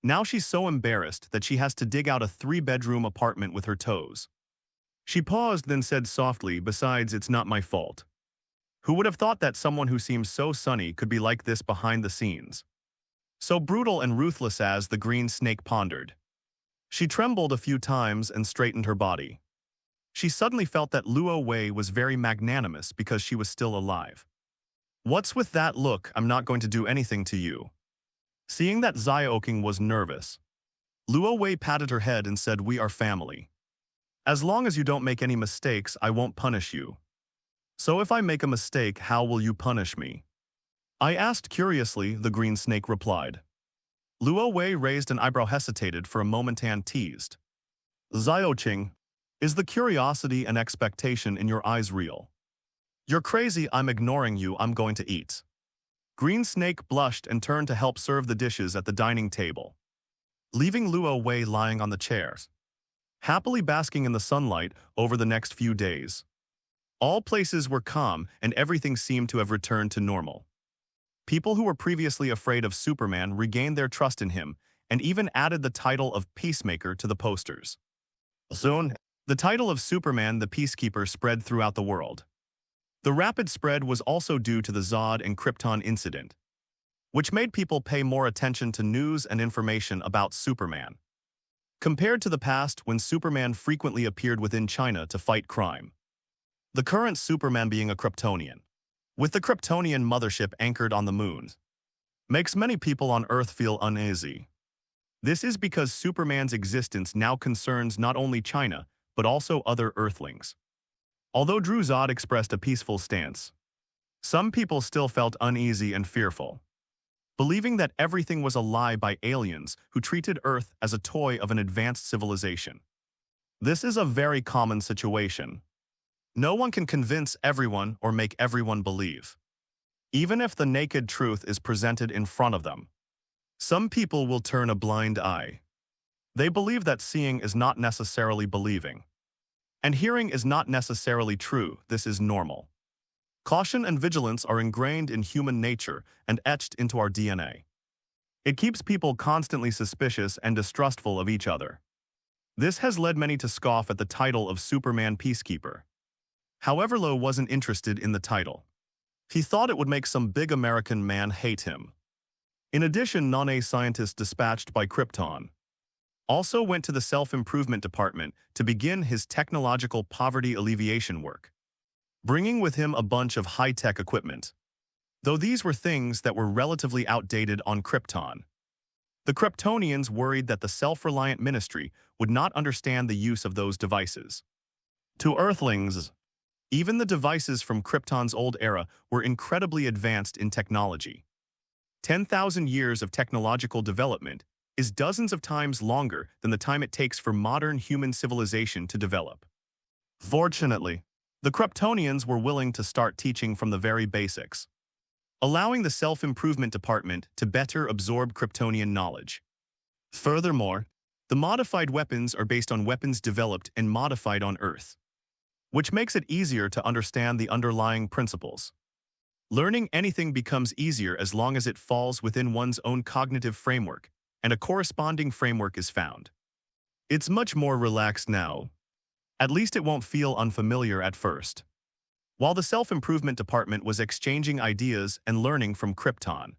Speaker 2: Now she's so embarrassed that she has to dig out a 3-bedroom apartment with her toes. She paused, then said softly, "Besides, it's not my fault. Who would have thought that someone who seems so sunny could be like this behind the scenes? So brutal and ruthless," as the Green Snake pondered. She trembled a few times and straightened her body. She suddenly felt that Luo Wei was very magnanimous because she was still alive. "What's with that look? I'm not going to do anything to you." Seeing that Xiao King was nervous, Luo Wei patted her head and said, "We are family. As long as you don't make any mistakes, I won't punish you." "So if I make a mistake, how will you punish me?" I asked curiously, the Green Snake replied. Luo Wei raised an eyebrow, hesitated for a moment and teased. "Xiao Qing, is the curiosity and expectation in your eyes real? You're crazy. I'm ignoring you. I'm going to eat." Green Snake blushed and turned to help serve the dishes at the dining table, leaving Luo Wei lying on the chairs, happily basking in the sunlight. Over the next few days, all places were calm and everything seemed to have returned to normal. People who were previously afraid of Superman regained their trust in him and even added the title of Peacemaker to the posters. Soon, the title of Superman the Peacekeeper spread throughout the world. The rapid spread was also due to the Zod and Krypton incident, which made people pay more attention to news and information about Superman, compared to the past when Superman frequently appeared within China to fight crime. The current Superman being a Kryptonian, with the Kryptonian mothership anchored on the moon, makes many people on Earth feel uneasy. This is because Superman's existence now concerns not only China, but also other Earthlings. Although Drew Zod expressed a peaceful stance, some people still felt uneasy and fearful, believing that everything was a lie by aliens who treated Earth as a toy of an advanced civilization. This is a very common situation. No one can convince everyone or make everyone believe, even if the naked truth is presented in front of them. Some people will turn a blind eye. They believe that seeing is not necessarily believing, and hearing is not necessarily true. This is normal. Caution and vigilance are ingrained in human nature and etched into our DNA. It keeps people constantly suspicious and distrustful of each other. This has led many to scoff at the title of Superman Peacekeeper. However, Lo wasn't interested in the title. He thought it would make some big American man hate him. In addition, non-A scientist dispatched by Krypton also went to the self-improvement department to begin his technological poverty alleviation work, bringing with him a bunch of high-tech equipment. Though these were things that were relatively outdated on Krypton. The Kryptonians worried that the self-reliant ministry would not understand the use of those devices. To Earthlings, even the devices from Krypton's old era were incredibly advanced in technology. 10,000 years of technological development is dozens of times longer than the time it takes for modern human civilization to develop. Fortunately, the Kryptonians were willing to start teaching from the very basics, allowing the self-improvement department to better absorb Kryptonian knowledge. Furthermore, the modified weapons are based on weapons developed and modified on Earth, which makes it easier to understand the underlying principles. Learning anything becomes easier as long as it falls within one's own cognitive framework, and a corresponding framework is found. It's much more relaxed now. At least it won't feel unfamiliar at first. While the self-improvement department was exchanging ideas and learning from Krypton,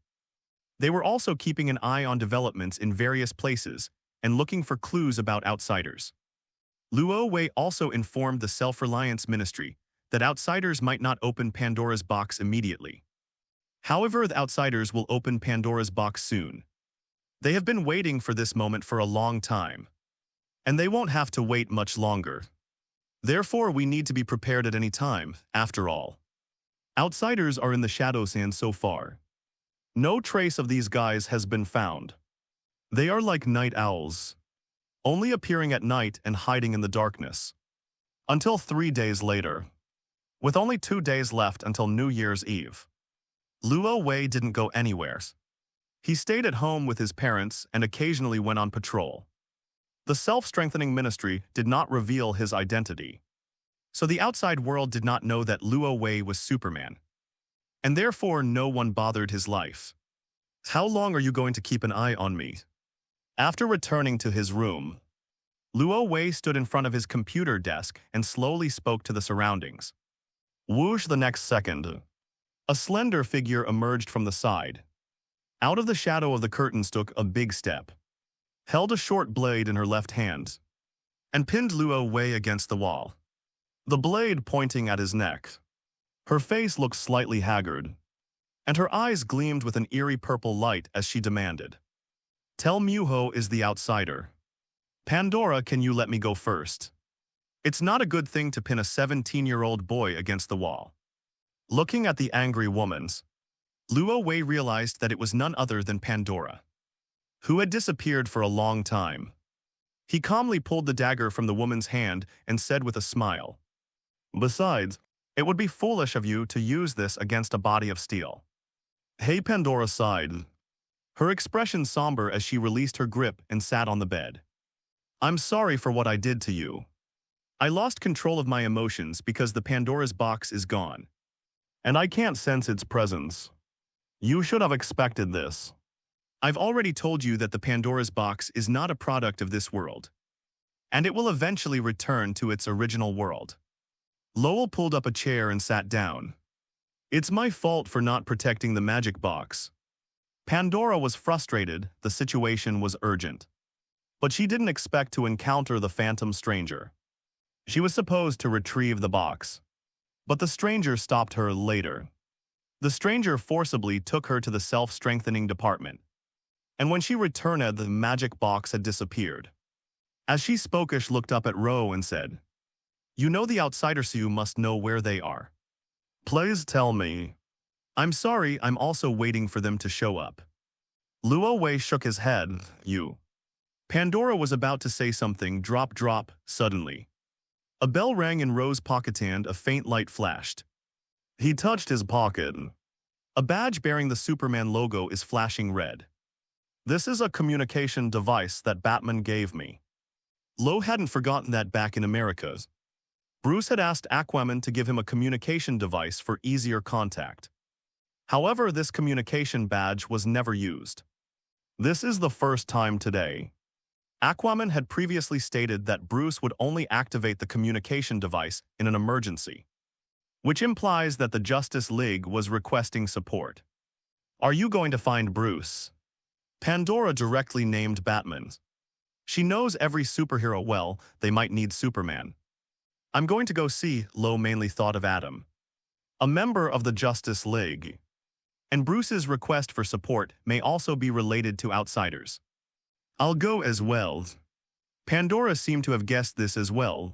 Speaker 2: they were also keeping an eye on developments in various places and looking for clues about outsiders. Luo Wei also informed the Self-Reliance Ministry that outsiders might not open Pandora's box immediately. However, the outsiders will open Pandora's box soon. They have been waiting for this moment for a long time, and they won't have to wait much longer. Therefore, we need to be prepared at any time, after all. Outsiders are in the shadows and so far, no trace of these guys has been found. They are like night owls, only appearing at night and hiding in the darkness. Until 3 days later, with only 2 days left until New Year's Eve, Luo Wei didn't go anywhere. He stayed at home with his parents and occasionally went on patrol. The self-strengthening ministry did not reveal his identity, so the outside world did not know that Luo Wei was Superman, and therefore no one bothered his life. How long are you going to keep an eye on me? After returning to his room, Luo Wei stood in front of his computer desk and slowly spoke to the surroundings. Whoosh! The next second, a slender figure emerged from the side. Out of the shadow of the curtains took a big step, held a short blade in her left hand, and pinned Luo Wei against the wall, the blade pointing at his neck. Her face looked slightly haggard, and her eyes gleamed with an eerie purple light as she demanded, "Tell Muho is the outsider. Pandora, can you let me go first? It's not a good thing to pin a 17-year-old boy against the wall." Looking at the angry woman, Luo Wei realized that it was none other than Pandora, who had disappeared for a long time. He calmly pulled the dagger from the woman's hand and said with a smile, "Besides, it would be foolish of you to use this against a body of steel." Hey, Pandora sighed, her expression somber as she released her grip and sat on the bed. "I'm sorry for what I did to you. I lost control of my emotions because the Pandora's box is gone, and I can't sense its presence. You should have expected this. I've already told you that the Pandora's box is not a product of this world, and it will eventually return to its original world." Lowell pulled up a chair and sat down. "It's my fault for not protecting the magic box." Pandora was frustrated. The situation was urgent, but she didn't expect to encounter the phantom stranger. She was supposed to retrieve the box, but the stranger stopped her later. The stranger forcibly took her to the self-strengthening department, and when she returned, the magic box had disappeared. As she spoke, she looked up at Ro and said, "You know the outsiders, so you must know where they are. Please tell me." "I'm sorry, I'm also waiting for them to show up." Luo Wei shook his head. "You." Pandora was about to say something. Drop, suddenly. A bell rang in Ro's pocket and a faint light flashed. He touched his pocket. A badge bearing the Superman logo is flashing red. "This is a communication device that Batman gave me." Lo hadn't forgotten that back in America, Bruce had asked Aquaman to give him a communication device for easier contact. However, this communication badge was never used. This is the first time today. Aquaman had previously stated that Bruce would only activate the communication device in an emergency, which implies that the Justice League was requesting support. "Are you going to find Bruce?" Pandora directly named Batman. She knows every superhero well, they might need Superman. I'm going to go see, Lo mainly thought of Adam, a member of the Justice League. And Bruce's request for support may also be related to outsiders. I'll go as well. Pandora seemed to have guessed this as well.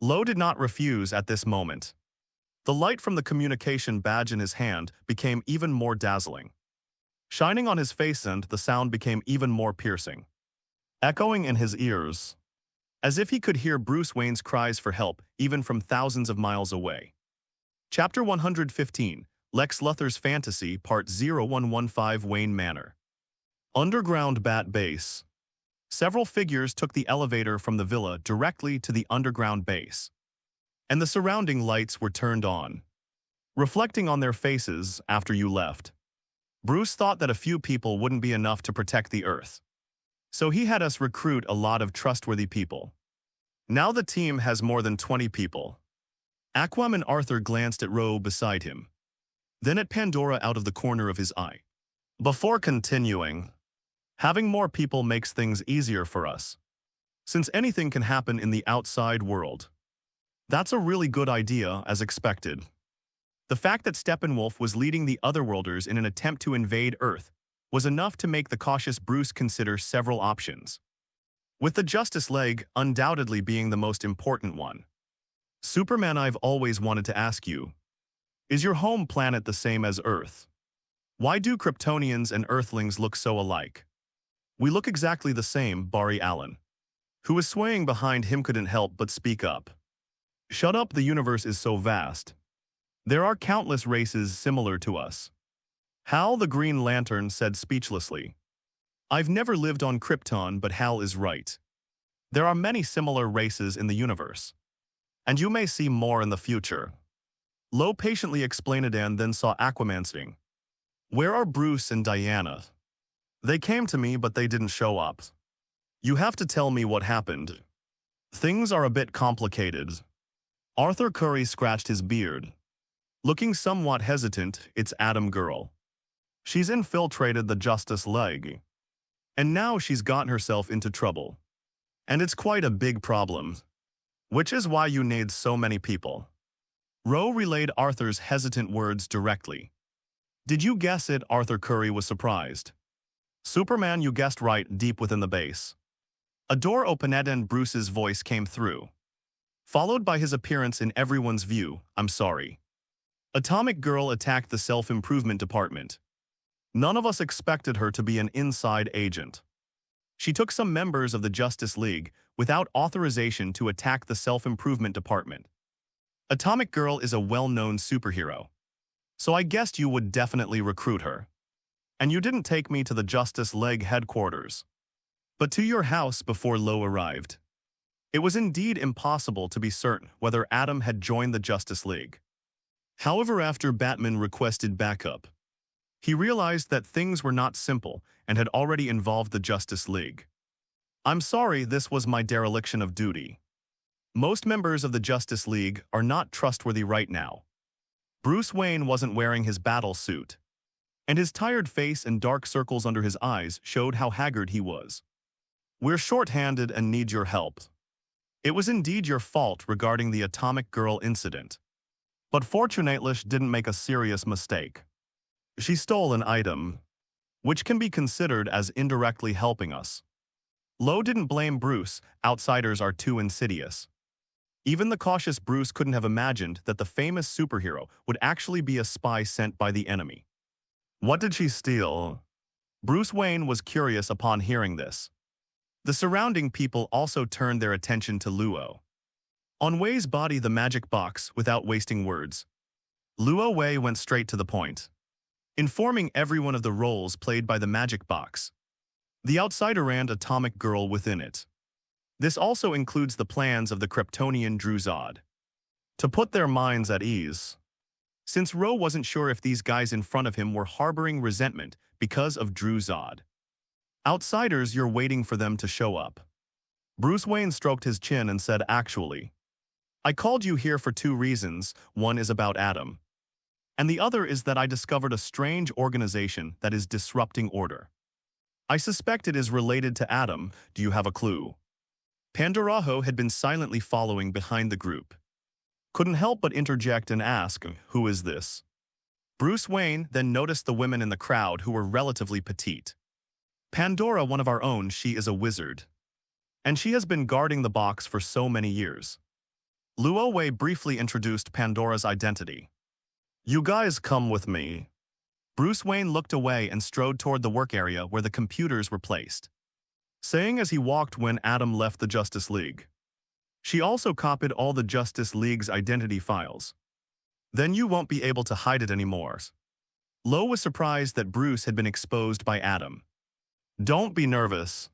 Speaker 2: Lo did not refuse at this moment. The light from the communication badge in his hand became even more dazzling, shining on his face, and the sound became even more piercing, echoing in his ears, as if he could hear Bruce Wayne's cries for help even from thousands of miles away. Chapter 115, Lex Luthor's Fantasy, Part 0115, Wayne Manor. Underground Bat Base. Several figures took the elevator from the villa directly to the underground base, and the surrounding lights were turned on, reflecting on their faces after you left. Bruce thought that a few people wouldn't be enough to protect the Earth, so he had us recruit a lot of trustworthy people. Now the team has more than 20 people. Aquaman Arthur glanced at Ro beside him, then at Pandora out of the corner of his eye. Before continuing, having more people makes things easier for us, since anything can happen in the outside world. That's a really good idea, as expected. The fact that Steppenwolf was leading the Otherworlders in an attempt to invade Earth was enough to make the cautious Bruce consider several options, with the Justice League undoubtedly being the most important one. Superman, I've always wanted to ask you, is your home planet the same as Earth? Why do Kryptonians and Earthlings look so alike? We look exactly the same, Barry Allen, who was swaying behind him, couldn't help but speak up. Shut up, the universe is so vast. There are countless races similar to us. Hal the Green Lantern said speechlessly. I've never lived on Krypton, but Hal is right. There are many similar races in the universe, and you may see more in the future. Lo patiently explained it and then saw Aquaman saying, where are Bruce and Diana? They came to me, but they didn't show up. You have to tell me what happened. Things are a bit complicated. Arthur Curry scratched his beard, looking somewhat hesitant. It's Adam Girl. She's infiltrated the Justice League, and now she's gotten herself into trouble. And it's quite a big problem, which is why you need so many people. Ro relayed Arthur's hesitant words directly. Did you guess it? Arthur Curry was surprised. Superman, you guessed right, deep within the base. A door opened and Bruce's voice came through, followed by his appearance in everyone's view. I'm sorry. Atomic Girl attacked the self-improvement department. None of us expected her to be an inside agent. She took some members of the Justice League without authorization to attack the self-improvement department. Atomic Girl is a well-known superhero, so I guessed you would definitely recruit her. And you didn't take me to the Justice League headquarters, but to your house before Lo arrived. It was indeed impossible to be certain whether Adam had joined the Justice League. However, after Batman requested backup, he realized that things were not simple and had already involved the Justice League. I'm sorry, this was my dereliction of duty. Most members of the Justice League are not trustworthy right now. Bruce Wayne wasn't wearing his battle suit, and his tired face and dark circles under his eyes showed how haggard he was. We're short-handed and need your help. It was indeed your fault regarding the Atomic Girl incident, but fortunately didn't make a serious mistake. She stole an item, which can be considered as indirectly helping us. Lo didn't blame Bruce. Outsiders are too insidious. Even the cautious Bruce couldn't have imagined that the famous superhero would actually be a spy sent by the enemy. What did she steal? Bruce Wayne was curious upon hearing this. The surrounding people also turned their attention to Luo. On Wei's body, the magic box, without wasting words. Luo Wei went straight to the point, informing everyone of the roles played by the magic box, the outsider and Atomic Girl within it. This also includes the plans of the Kryptonian Druzod, to put their minds at ease, since Ro wasn't sure if these guys in front of him were harboring resentment because of Druzod. Outsiders, you're waiting for them to show up. Bruce Wayne stroked his chin and said, actually, I called you here for two reasons. One is about Adam, and the other is that I discovered a strange organization that is disrupting order. I suspect it is related to Adam. Do you have a clue? Pandorajo had been silently following behind the group. Couldn't help but interject and ask, who is this? Bruce Wayne then noticed the women in the crowd who were relatively petite. Pandora, one of our own, she is a wizard. And she has been guarding the box for so many years. Luo Wei briefly introduced Pandora's identity. You guys come with me. Bruce Wayne looked away and strode toward the work area where the computers were placed, saying as he walked when Adam left the Justice League. She also copied all the Justice League's identity files. Then you won't be able to hide it anymore. Lo was surprised that Bruce had been exposed by Adam. Don't be nervous.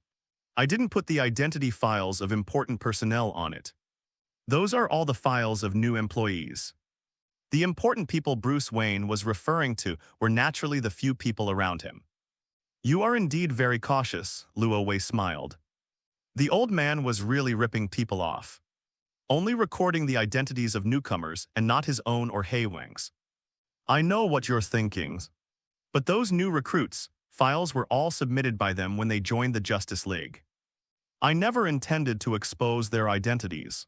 Speaker 2: I didn't put the identity files of important personnel on it. Those are all the files of new employees. The important people Bruce Wayne was referring to were naturally the few people around him. You are indeed very cautious, Luo Wei smiled. The old man was really ripping people off, only recording the identities of newcomers and not his own or Hei Wang's. I know what you're thinking. But those new recruits' files were all submitted by them when they joined the Justice League. I never intended to expose their identities.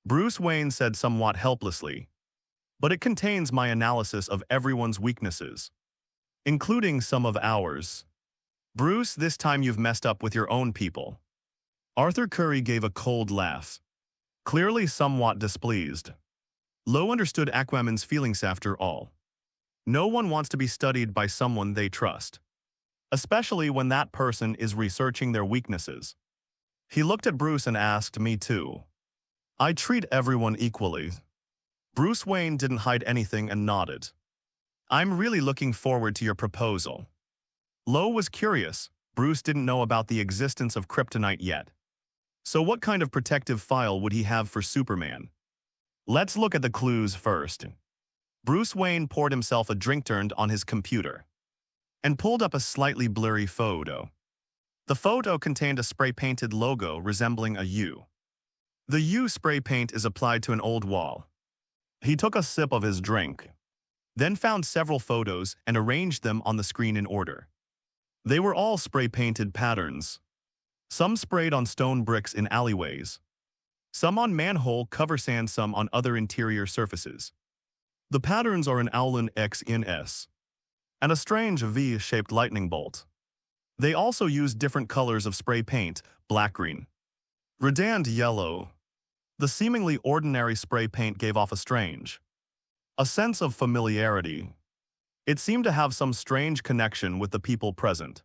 Speaker 2: Bruce Wayne said somewhat helplessly. But it contains my analysis of everyone's weaknesses, including some of ours. Bruce, this time you've messed up with your own people. Arthur Curry gave a cold laugh, clearly somewhat displeased. Lo understood Aquaman's feelings after all. No one wants to be studied by someone they trust, especially when that person is researching their weaknesses. He looked at Bruce and asked, me too. I treat everyone equally. Bruce Wayne didn't hide anything and nodded. I'm really looking forward to your proposal. Lo was curious. Bruce didn't know about the existence of kryptonite yet. So what kind of protective file would he have for Superman? Let's look at the clues first. Bruce Wayne poured himself a drink, turned on his computer, and pulled up a slightly blurry photo. The photo contained a spray-painted logo resembling a U. The U spray paint is applied to an old wall. He took a sip of his drink, then found several photos and arranged them on the screen in order. They were all spray-painted patterns. Some sprayed on stone bricks in alleyways, some on manhole cover sand, some on other interior surfaces. The patterns are an Owlin X in S and a strange V-shaped lightning bolt. They also used different colors of spray paint, black-green, redand yellow. The seemingly ordinary spray paint gave off a sense of familiarity. It seemed to have some strange connection with the people present.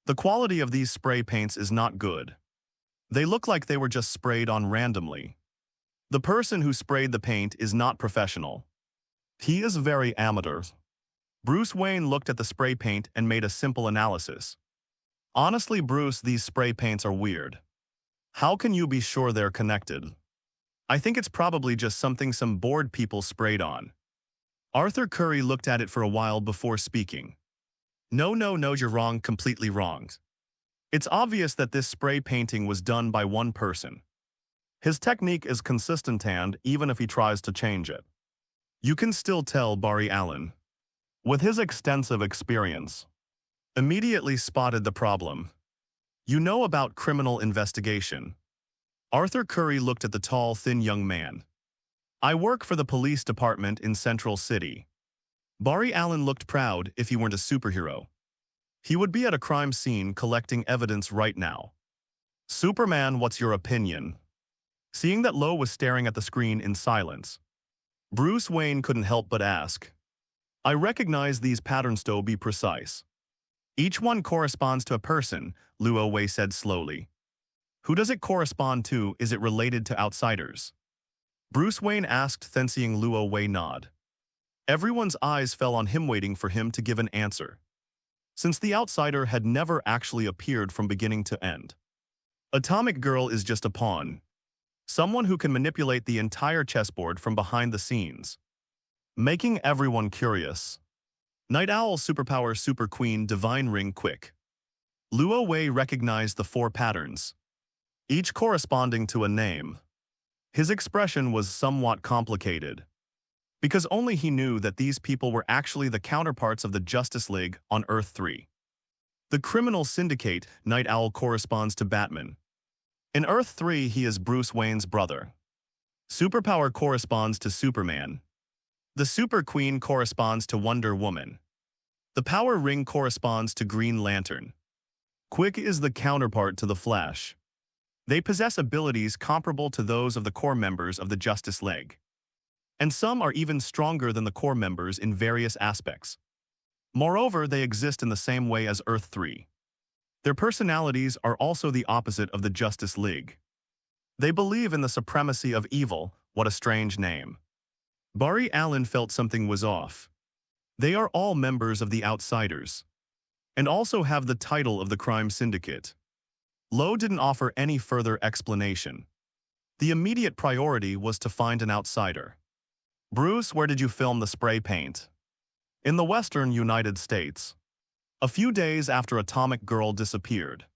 Speaker 2: The quality of these spray paints is not good. They look like they were just sprayed on randomly. The person who sprayed the paint is not professional. He is very amateur. Bruce Wayne looked at the spray paint and made a simple analysis. Honestly, Bruce, these spray paints are weird. How can you be sure they're connected? I think it's probably just something some bored people sprayed on. Arthur Curry looked at it for a while before speaking. No, you're wrong, completely wrong. It's obvious that this spray painting was done by one person. His technique is consistent and, even if he tries to change it, you can still tell Barry Allen, with his extensive experience, immediately spotted the problem. You know about criminal investigation. Arthur Curry looked at the tall, thin young man. I work for the police department in Central City. Barry Allen looked proud. If he weren't a superhero, he would be at a crime scene collecting evidence right now. Superman, what's your opinion? Seeing that Lo was staring at the screen in silence, Bruce Wayne couldn't help but ask. I recognize these patterns, to be precise. Each one corresponds to a person, Luo Wei said slowly. Who does it correspond to? Is it related to outsiders? Bruce Wayne asked, then seeing Luo Wei nod. Everyone's eyes fell on him, waiting for him to give an answer, since the outsider had never actually appeared from beginning to end. Atomic Girl is just a pawn. Someone who can manipulate the entire chessboard from behind the scenes, making everyone curious. Night Owl, Superpower, Super Queen, Divine Ring, Quick. Luo Wei recognized the four patterns, each corresponding to a name. His expression was somewhat complicated, because only he knew that these people were actually the counterparts of the Justice League on Earth 3. The criminal syndicate, Night Owl corresponds to Batman. In Earth 3, he is Bruce Wayne's brother. Superpower corresponds to Superman. The Super Queen corresponds to Wonder Woman. The Power Ring corresponds to Green Lantern. Quick is the counterpart to the Flash. They possess abilities comparable to those of the core members of the Justice League. And some are even stronger than the core members in various aspects. Moreover, they exist in the same way as Earth 3. Their personalities are also the opposite of the Justice League. They believe in the supremacy of evil. What a strange name. Barry Allen felt something was off. They are all members of the Outsiders, and also have the title of the crime syndicate. Lowe didn't offer any further explanation. The immediate priority was to find an outsider. Bruce, where did you film the spray paint? In the western United States. A few days after Atomic Girl disappeared.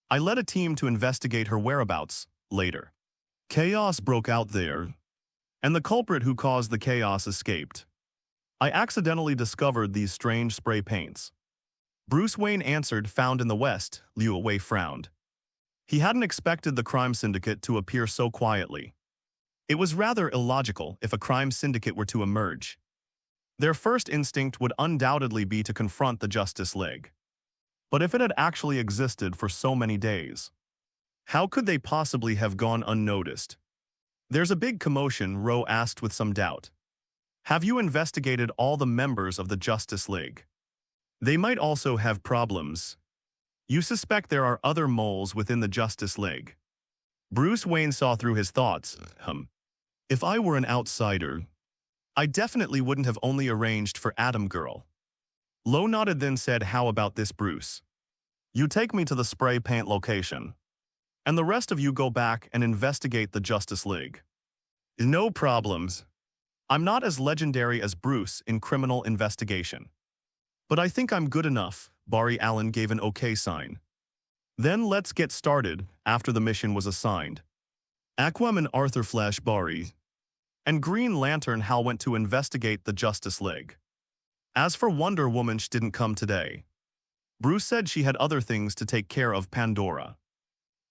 Speaker 2: I led a team to investigate her whereabouts later. Chaos broke out there, and the culprit who caused the chaos escaped. I accidentally discovered these strange spray paints. Bruce Wayne answered, found in the West. Liu Wei frowned. He hadn't expected the crime syndicate to appear so quietly. It was rather illogical if a crime syndicate were to emerge. Their first instinct would undoubtedly be to confront the Justice League. But if it had actually existed for so many days, how could they possibly have gone unnoticed? There's a big commotion, Rowe asked with some doubt. Have you investigated all the members of the Justice League? They might also have problems. You suspect there are other moles within the Justice League. Bruce Wayne saw through his thoughts. If I were an outsider, I definitely wouldn't have only arranged for Atom Girl. Lowe nodded, then said, how about this, Bruce? You take me to the spray paint location, and the rest of you go back and investigate the Justice League. No problems. I'm not as legendary as Bruce in criminal investigation. But I think I'm good enough. Barry Allen gave an okay sign. Then let's get started. After the mission was assigned, Aquaman, Arthur Flash, Barry, and Green Lantern Hal went to investigate the Justice League. As for Wonder Woman, she didn't come today. Bruce said she had other things to take care of. Pandora,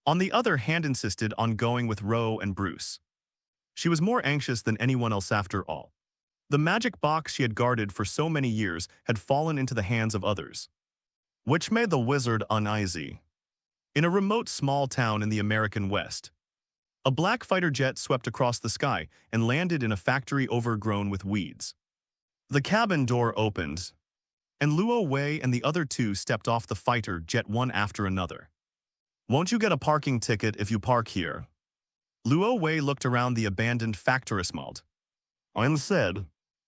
Speaker 2: on the other hand, insisted on going with Rowe and Bruce. She was more anxious than anyone else after all. The magic box she had guarded for so many years had fallen into the hands of others, which made the wizard uneasy. In a remote small town in the American West, a black fighter jet swept across the sky and landed in a factory overgrown with weeds. The cabin door opened, and Luo Wei and the other two stepped off the fighter jet one after another. Won't you get a parking ticket if you park here? Luo Wei looked around the abandoned factory smalt and said,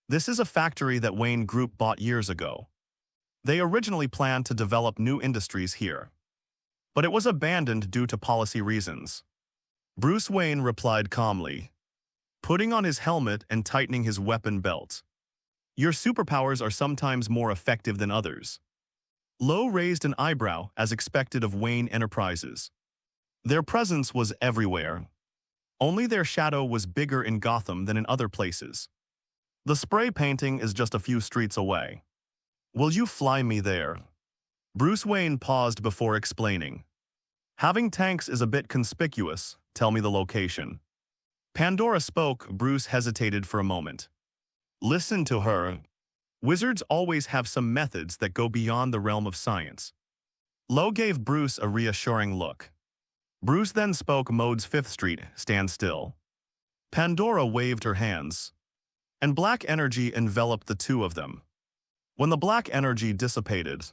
Speaker 2: this is a factory that Wayne Group bought years ago. They originally planned to develop new industries here, but it was abandoned due to policy reasons. Bruce Wayne replied calmly, putting on his helmet and tightening his weapon belt. Your superpowers are sometimes more effective than others. Lowe raised an eyebrow, as expected of Wayne Enterprises. Their presence was everywhere. Only their shadow was bigger in Gotham than in other places. The spray painting is just a few streets away. Will you fly me there? Bruce Wayne paused before explaining. Having tanks is a bit conspicuous. Tell me the location. Pandora spoke. Bruce hesitated for a moment. Listen to her. Wizards always have some methods that go beyond the realm of science. Lowe gave Bruce a reassuring look. Bruce then spoke. Mode's 5th Street, stand still. Pandora waved her hands, and black energy enveloped the two of them. When the black energy dissipated,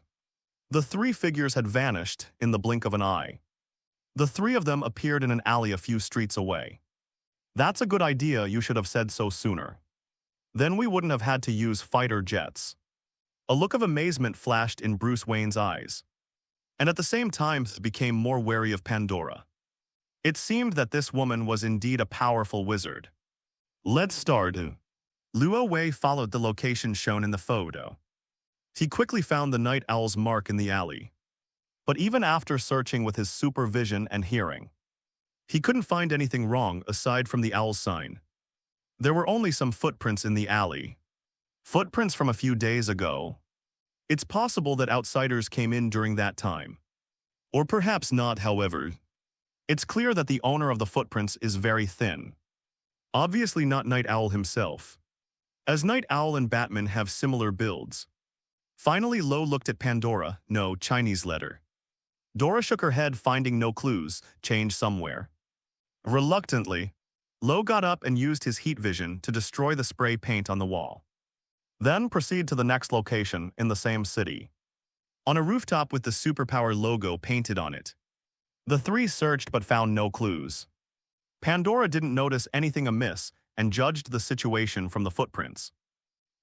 Speaker 2: the three figures had vanished in the blink of an eye. The three of them appeared in an alley a few streets away. That's a good idea. You should have said so sooner. Then we wouldn't have had to use fighter jets. A look of amazement flashed in Bruce Wayne's eyes, and at the same time became more wary of Pandora. It seemed that this woman was indeed a powerful wizard. Let's start. Luo Wei followed the location shown in the photo. He quickly found the Night Owl's mark in the alley. But even after searching with his supervision and hearing, he couldn't find anything wrong aside from the owl's sign. There were only some footprints in the alley. Footprints from a few days ago. It's possible that outsiders came in during that time. Or perhaps not, however. It's clear that the owner of the footprints is very thin. Obviously not Night Owl himself, as Night Owl and Batman have similar builds. Finally, Lo looked at Pandora. No, Chinese letter. Dora shook her head, finding no clues. Change somewhere. Reluctantly, Lo got up and used his heat vision to destroy the spray paint on the wall. Then proceed to the next location in the same city, on a rooftop with the superpower logo painted on it. The three searched but found no clues. Pandora didn't notice anything amiss and judged the situation from the footprints.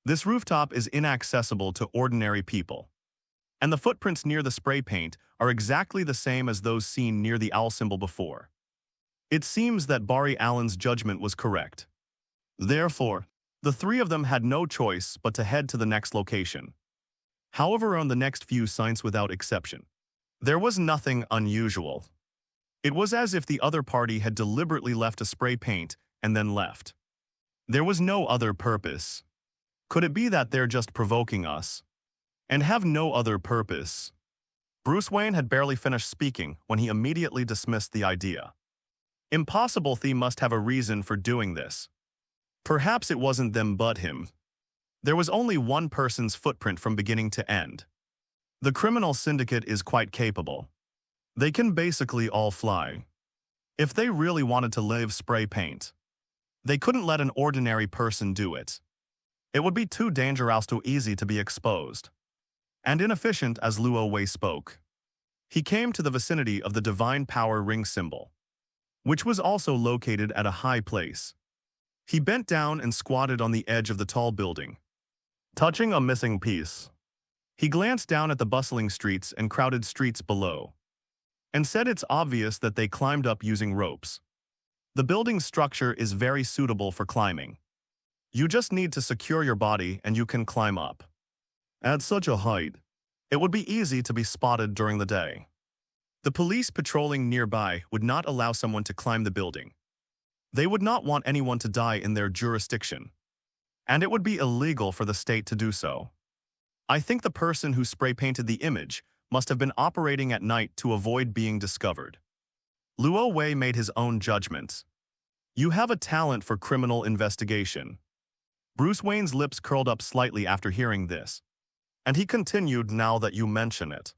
Speaker 2: This rooftop is inaccessible to ordinary people, and the footprints near the spray paint are exactly the same as those seen near the owl symbol before. It seems that Barry Allen's judgment was correct. Therefore, the three of them had no choice but to head to the next location. However, on the next few signs without exception, there was nothing unusual. It was as if the other party had deliberately left a spray paint and then left. There was no other purpose. Could it be that they're just provoking us and have no other purpose? Bruce Wayne had barely finished speaking when he immediately dismissed the idea. Impossible Thie must have a reason for doing this. Perhaps it wasn't them but him. There was only one person's footprint from beginning to end. The criminal syndicate is quite capable. They can basically all fly. If they really wanted to live spray paint, they couldn't let an ordinary person do it. It would be too dangerous, too easy to be exposed, and inefficient, as Luo Wei spoke. He came to the vicinity of the divine power ring symbol, which was also located at a high place. He bent down and squatted on the edge of the tall building, touching a missing piece. He glanced down at the bustling streets and crowded streets below, and said it's obvious that they climbed up using ropes. The building's structure is very suitable for climbing. You just need to secure your body and you can climb up. At such a height, it would be easy to be spotted during the day. The police patrolling nearby would not allow someone to climb the building. They would not want anyone to die in their jurisdiction, and it would be illegal for the state to do so. I think the person who spray-painted the image must have been operating at night to avoid being discovered. Luo Wei made his own judgments. You have a talent for criminal investigation. Bruce Wayne's lips curled up slightly after hearing this, and he continued, now that you mention it.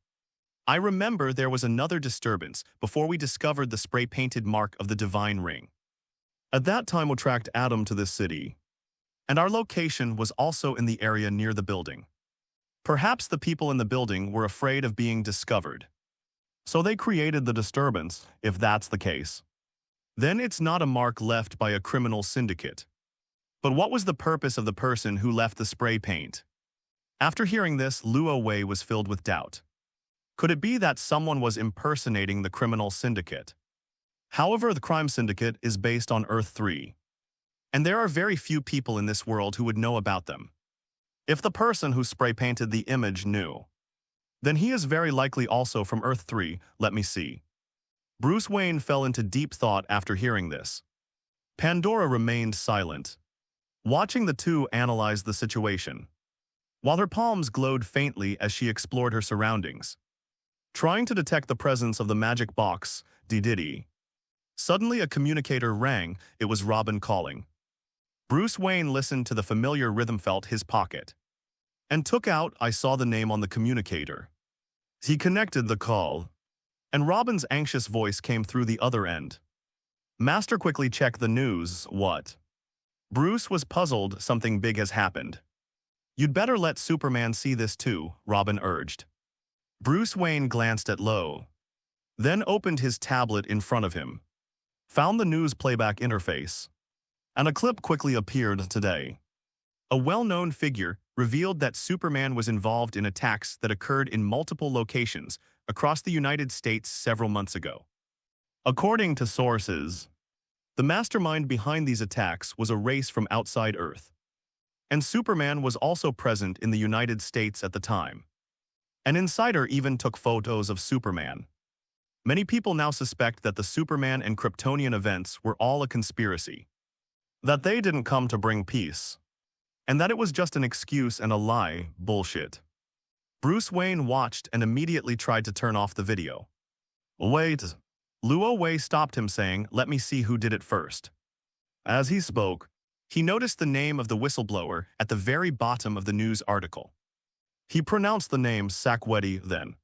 Speaker 2: I remember there was another disturbance before we discovered the spray-painted mark of the divine ring. At that time we tracked Adam to this city, and our location was also in the area near the building. Perhaps the people in the building were afraid of being discovered, so they created the disturbance. If that's the case, then it's not a mark left by a criminal syndicate. But what was the purpose of the person who left the spray paint? After hearing this, Luo Wei was filled with doubt. Could it be that someone was impersonating the criminal syndicate? However, the crime syndicate is based on Earth 3, and there are very few people in this world who would know about them. If the person who spray-painted the image knew, then he is very likely also from Earth 3. Let me see. Bruce Wayne fell into deep thought after hearing this. Pandora remained silent, watching the two analyze the situation, while her palms glowed faintly as she explored her surroundings, trying to detect the presence of the magic box. Diddy. Suddenly a communicator rang. It was Robin calling. Bruce Wayne listened to the familiar rhythm, felt his pocket, and took out. I saw the name on the communicator. He connected the call, and Robin's anxious voice came through the other end. Master, quickly check the news. What? Bruce was puzzled. Something big has happened. You'd better let Superman see this too, Robin urged. Bruce Wayne glanced at Lo, then opened his tablet in front of him, found the news playback interface, and a clip quickly appeared. Today, a well-known figure revealed that Superman was involved in attacks that occurred in multiple locations across the United States several months ago. According to sources, the mastermind behind these attacks was a race from outside Earth, and Superman was also present in the United States at the time. An insider even took photos of Superman. Many people now suspect that the Superman and Kryptonian events were all a conspiracy, that they didn't come to bring peace, and that it was just an excuse and a lie. Bullshit. Bruce Wayne watched and immediately tried to turn off the video. Wait. Luo Wei stopped him saying, "Let me see who did it first." As he spoke, he noticed the name of the whistleblower at the very bottom of the news article. He pronounced the name Sakwedi then.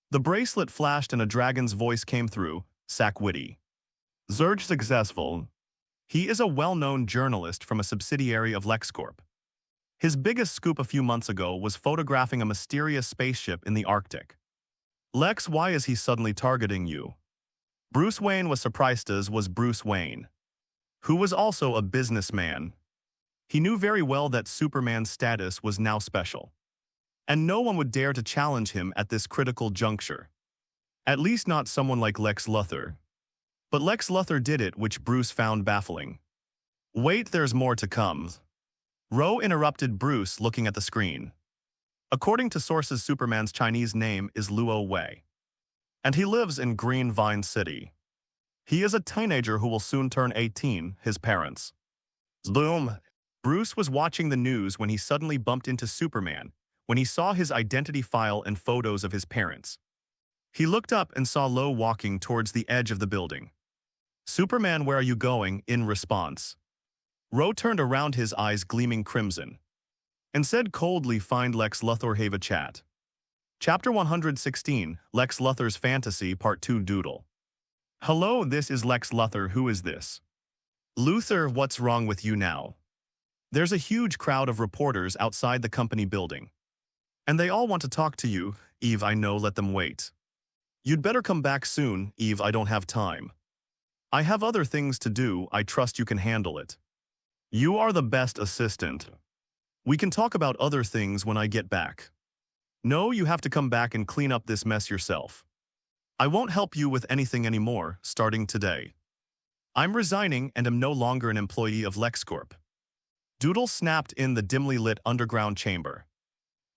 Speaker 2: The bracelet flashed and a dragon's voice came through, Sakwedi. Zerg successful. He is a well-known journalist from a subsidiary of LexCorp. His biggest scoop a few months ago was photographing a mysterious spaceship in the Arctic. Lex, why is he suddenly targeting you? Bruce Wayne was surprised, as was Bruce Wayne, who was also a businessman. He knew very well that Superman's status was now special, and no one would dare to challenge him at this critical juncture. At least not someone like Lex Luthor. But Lex Luthor did it, which Bruce found baffling. Wait, there's more to come. Ro interrupted Bruce, looking at the screen. According to sources, Superman's Chinese name is Luo Wei, and he lives in Green Vine City. He is a teenager who will soon turn 18, his parents. Boom! Bruce was watching the news when he suddenly bumped into Superman, when he saw his identity file and photos of his parents. He looked up and saw Lo walking towards the edge of the building. "Superman, where are you going?" in response. Ro turned around, his eyes gleaming crimson, and said coldly, "Find Lex Luthor, have a chat." Chapter 116, Lex Luthor's Fantasy, Part 2 Doodle. Hello, this is Lex Luthor. Who is this? Luthor, what's wrong with you now? There's a huge crowd of reporters outside the company building, and they all want to talk to you. Eve, I know, let them wait. You'd better come back soon, Eve, I don't have time. I have other things to do, I trust you can handle it. You are the best assistant. We can talk about other things when I get back. No, you have to come back and clean up this mess yourself. I won't help you with anything anymore, starting today. I'm resigning and am no longer an employee of LexCorp. Doodle snapped in the dimly lit underground chamber.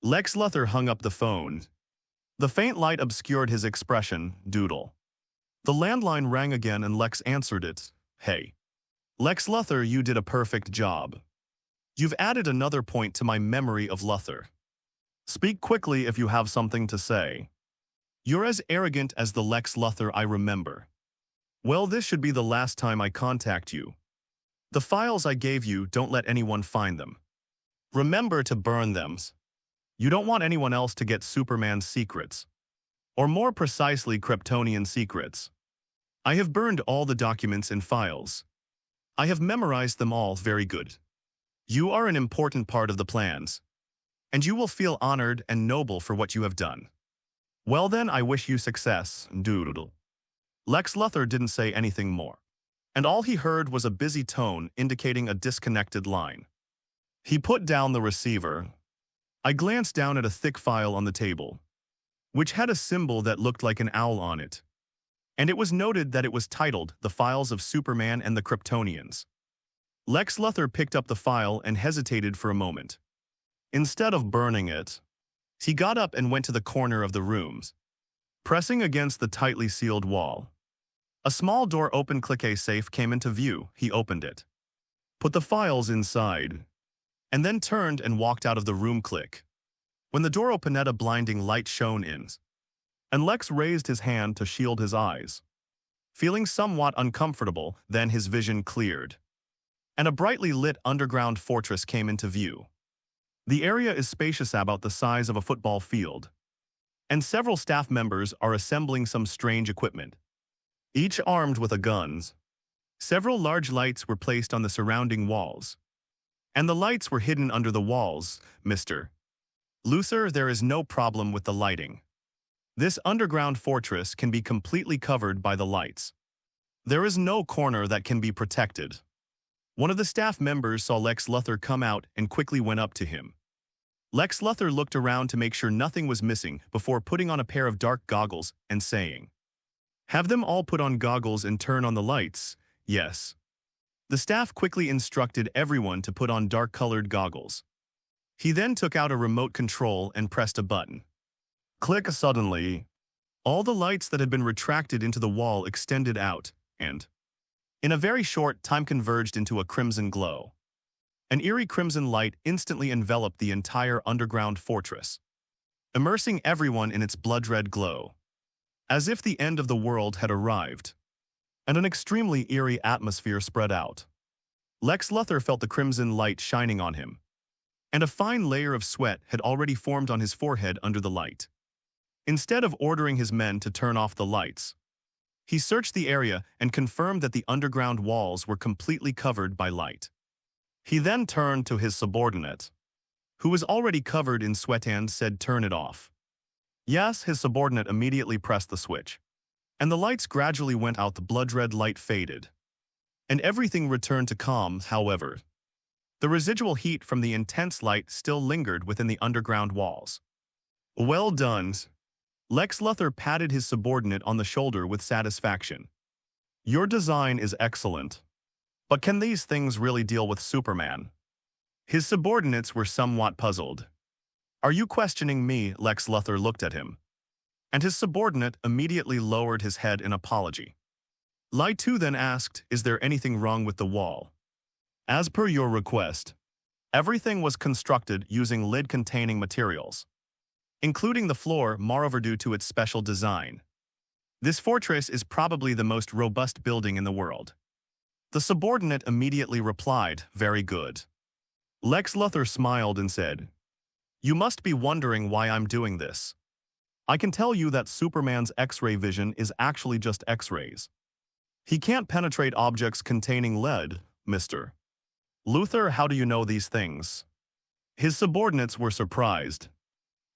Speaker 2: Lex Luthor hung up the phone. The faint light obscured his expression. Doodle. The landline rang again and Lex answered it. Hey. Lex Luthor, you did a perfect job. You've added another point to my memory of Luthor. Speak quickly if you have something to say. You're as arrogant as the Lex Luthor I remember. Well, this should be the last time I contact you. The files I gave you, don't let anyone find them. Remember to burn them. You don't want anyone else to get Superman's secrets. Or more precisely, Kryptonian secrets. I have burned all the documents and files. I have memorized them all. Very good. You are an important part of the plans, and you will feel honored and noble for what you have done. Well then, I wish you success, Doodle. Lex Luthor didn't say anything more, and all he heard was a busy tone indicating a disconnected line. He put down the receiver. I glanced down at a thick file on the table, which had a symbol that looked like an owl on it, and it was noted that it was titled The Files of Superman and the Kryptonians. Lex Luthor picked up the file and hesitated for a moment. Instead of burning it, he got up and went to the corner of the rooms, pressing against the tightly sealed wall. A small door opened. Click, a safe came into view. He opened it, put the files inside, and then turned and walked out of the room. Click. When the door opened, a blinding light shone in, and Lex raised his hand to shield his eyes. Feeling somewhat uncomfortable, then his vision cleared, and a brightly lit underground fortress came into view. The area is spacious, about the size of a football field, and several staff members are assembling some strange equipment, each armed with a gun. Several large lights were placed on the surrounding walls, and the lights were hidden under the walls. Mr. Luthor, there is no problem with the lighting. This underground fortress can be completely covered by the lights. There is no corner that can be protected. One of the staff members saw Lex Luthor come out and quickly went up to him. Lex Luthor looked around to make sure nothing was missing before putting on a pair of dark goggles and saying, "Have them all put on goggles and turn on the lights." Yes. The staff quickly instructed everyone to put on dark-colored goggles. He then took out a remote control and pressed a button. Click. Suddenly, all the lights that had been retracted into the wall extended out, and, in a very short time, converged into a crimson glow. An eerie crimson light instantly enveloped the entire underground fortress. immersing everyone in its blood-red glow, as if the end of the world had arrived, and an extremely eerie atmosphere spread out. Lex Luthor felt the crimson light shining on him, and a fine layer of sweat had already formed on his forehead under the light. Instead of ordering his men to turn off the lights, he searched the area and confirmed that the underground walls were completely covered by light. He then turned to his subordinate, who was already covered in sweat, and said, "Turn it off." Yes, his subordinate immediately pressed the switch, and the lights gradually went out. The blood-red light faded, and everything returned to calm. However, the residual heat from the intense light still lingered within the underground walls. "Well done." Lex Luthor patted his subordinate on the shoulder with satisfaction. "Your design is excellent. But can these things really deal with Superman?" His subordinates were somewhat puzzled. "Are you questioning me?" Lex Luthor looked at him, and his subordinate immediately lowered his head in apology. Lai Tu then asked, "Is there anything wrong with the wall?" "As per your request, everything was constructed using lid-containing materials, including the floor, moreover due to its special design. This fortress is probably the most robust building in the world." The subordinate immediately replied, "Very good." Lex Luthor smiled and said, "You must be wondering why I'm doing this. I can tell you that Superman's X-ray vision is actually just X-rays. He can't penetrate objects containing lead, Mr. Luthor. How do you know these things?" His subordinates were surprised.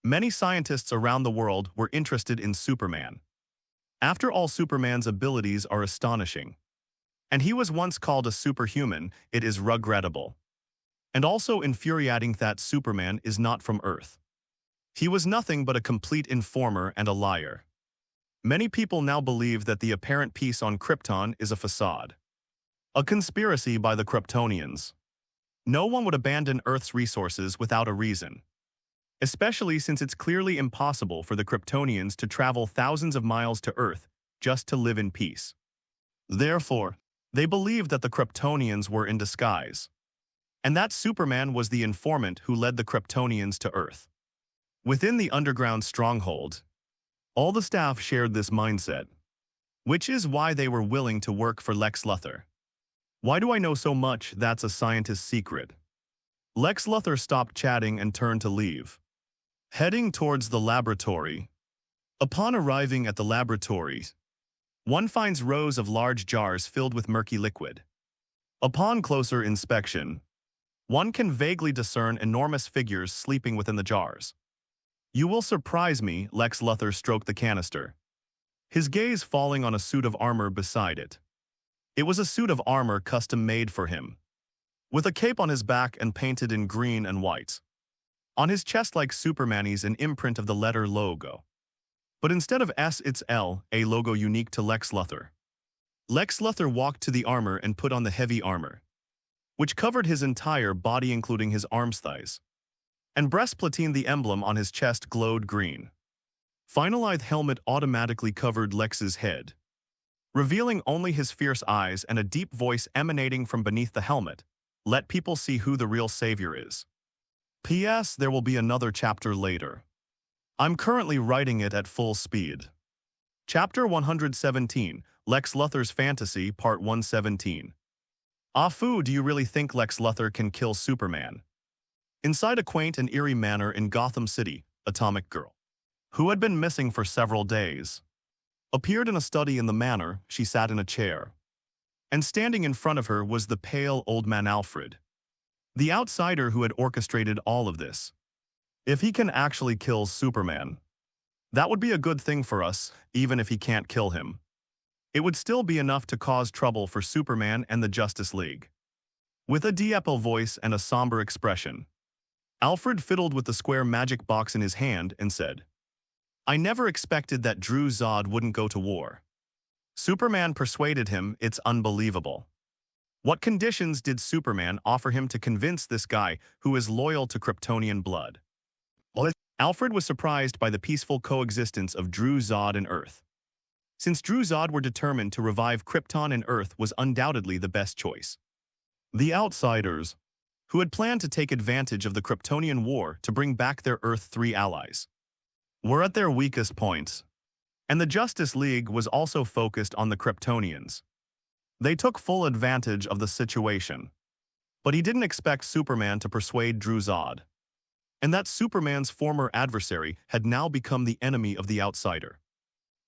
Speaker 2: Many scientists around the world were interested in Superman. After all, Superman's abilities are astonishing. And he was once called a superhuman. It is regrettable and also infuriating that Superman is not from Earth. He was nothing but a complete informer and a liar. Many people now believe that the apparent peace on Krypton is a facade, a conspiracy by the Kryptonians. No one would abandon Earth's resources without a reason, especially since it's clearly impossible for the Kryptonians to travel thousands of miles to Earth just to live in peace. Therefore, they believed that the Kryptonians were in disguise, and that Superman was the informant who led the Kryptonians to Earth. Within the underground stronghold, all the staff shared this mindset, which is why they were willing to work for Lex Luthor. "Why do I know so much? That's a scientist's secret." Lex Luthor stopped chatting and turned to leave, heading towards the laboratory. Upon arriving at the laboratory, one finds rows of large jars filled with murky liquid. Upon closer inspection, one can vaguely discern enormous figures sleeping within the jars. "You will surprise me," Lex Luthor stroked the canister, his gaze falling on a suit of armor beside it. It was a suit of armor custom-made for him, with a cape on his back and painted in green and white. On his chest, like Superman's, an imprint of the letter logo. But instead of S, it's L, a logo unique to Lex Luthor. Lex Luthor walked to the armor and put on the heavy armor, which covered his entire body including his arms, thighs, and breastplate. The emblem on his chest glowed green. Finalized helmet automatically covered Lex's head, revealing only his fierce eyes, and a deep voice emanating from beneath the helmet. "Let people see who the real savior is. P.S. There will be another chapter later. I'm currently writing it at full speed." Chapter 117, Lex Luthor's Fantasy, Part 117. "Afu, do you really think Lex Luthor can kill Superman?" Inside a quaint and eerie manor in Gotham City, Atomic Girl, who had been missing for several days, appeared in a study in the manor. She sat in a chair, and standing in front of her was the pale old man Alfred, the outsider who had orchestrated all of this. "If he can actually kill Superman, that would be a good thing for us. Even if he can't kill him, it would still be enough to cause trouble for Superman and the Justice League." With a deep voice and a somber expression, Alfred fiddled with the square magic box in his hand and said, "I never expected that Drew Zod wouldn't go to war. Superman persuaded him. It's unbelievable. What conditions did Superman offer him to convince this guy who is loyal to Kryptonian blood?" Alfred was surprised by the peaceful coexistence of Drew Zod and Earth. Since Drew Zod were determined to revive Krypton, and Earth was undoubtedly the best choice. The outsiders, who had planned to take advantage of the Kryptonian war to bring back their Earth 3 allies, were at their weakest points, and the Justice League was also focused on the Kryptonians. They took full advantage of the situation. But he didn't expect Superman to persuade Druzad, and that Superman's former adversary had now become the enemy of the outsider.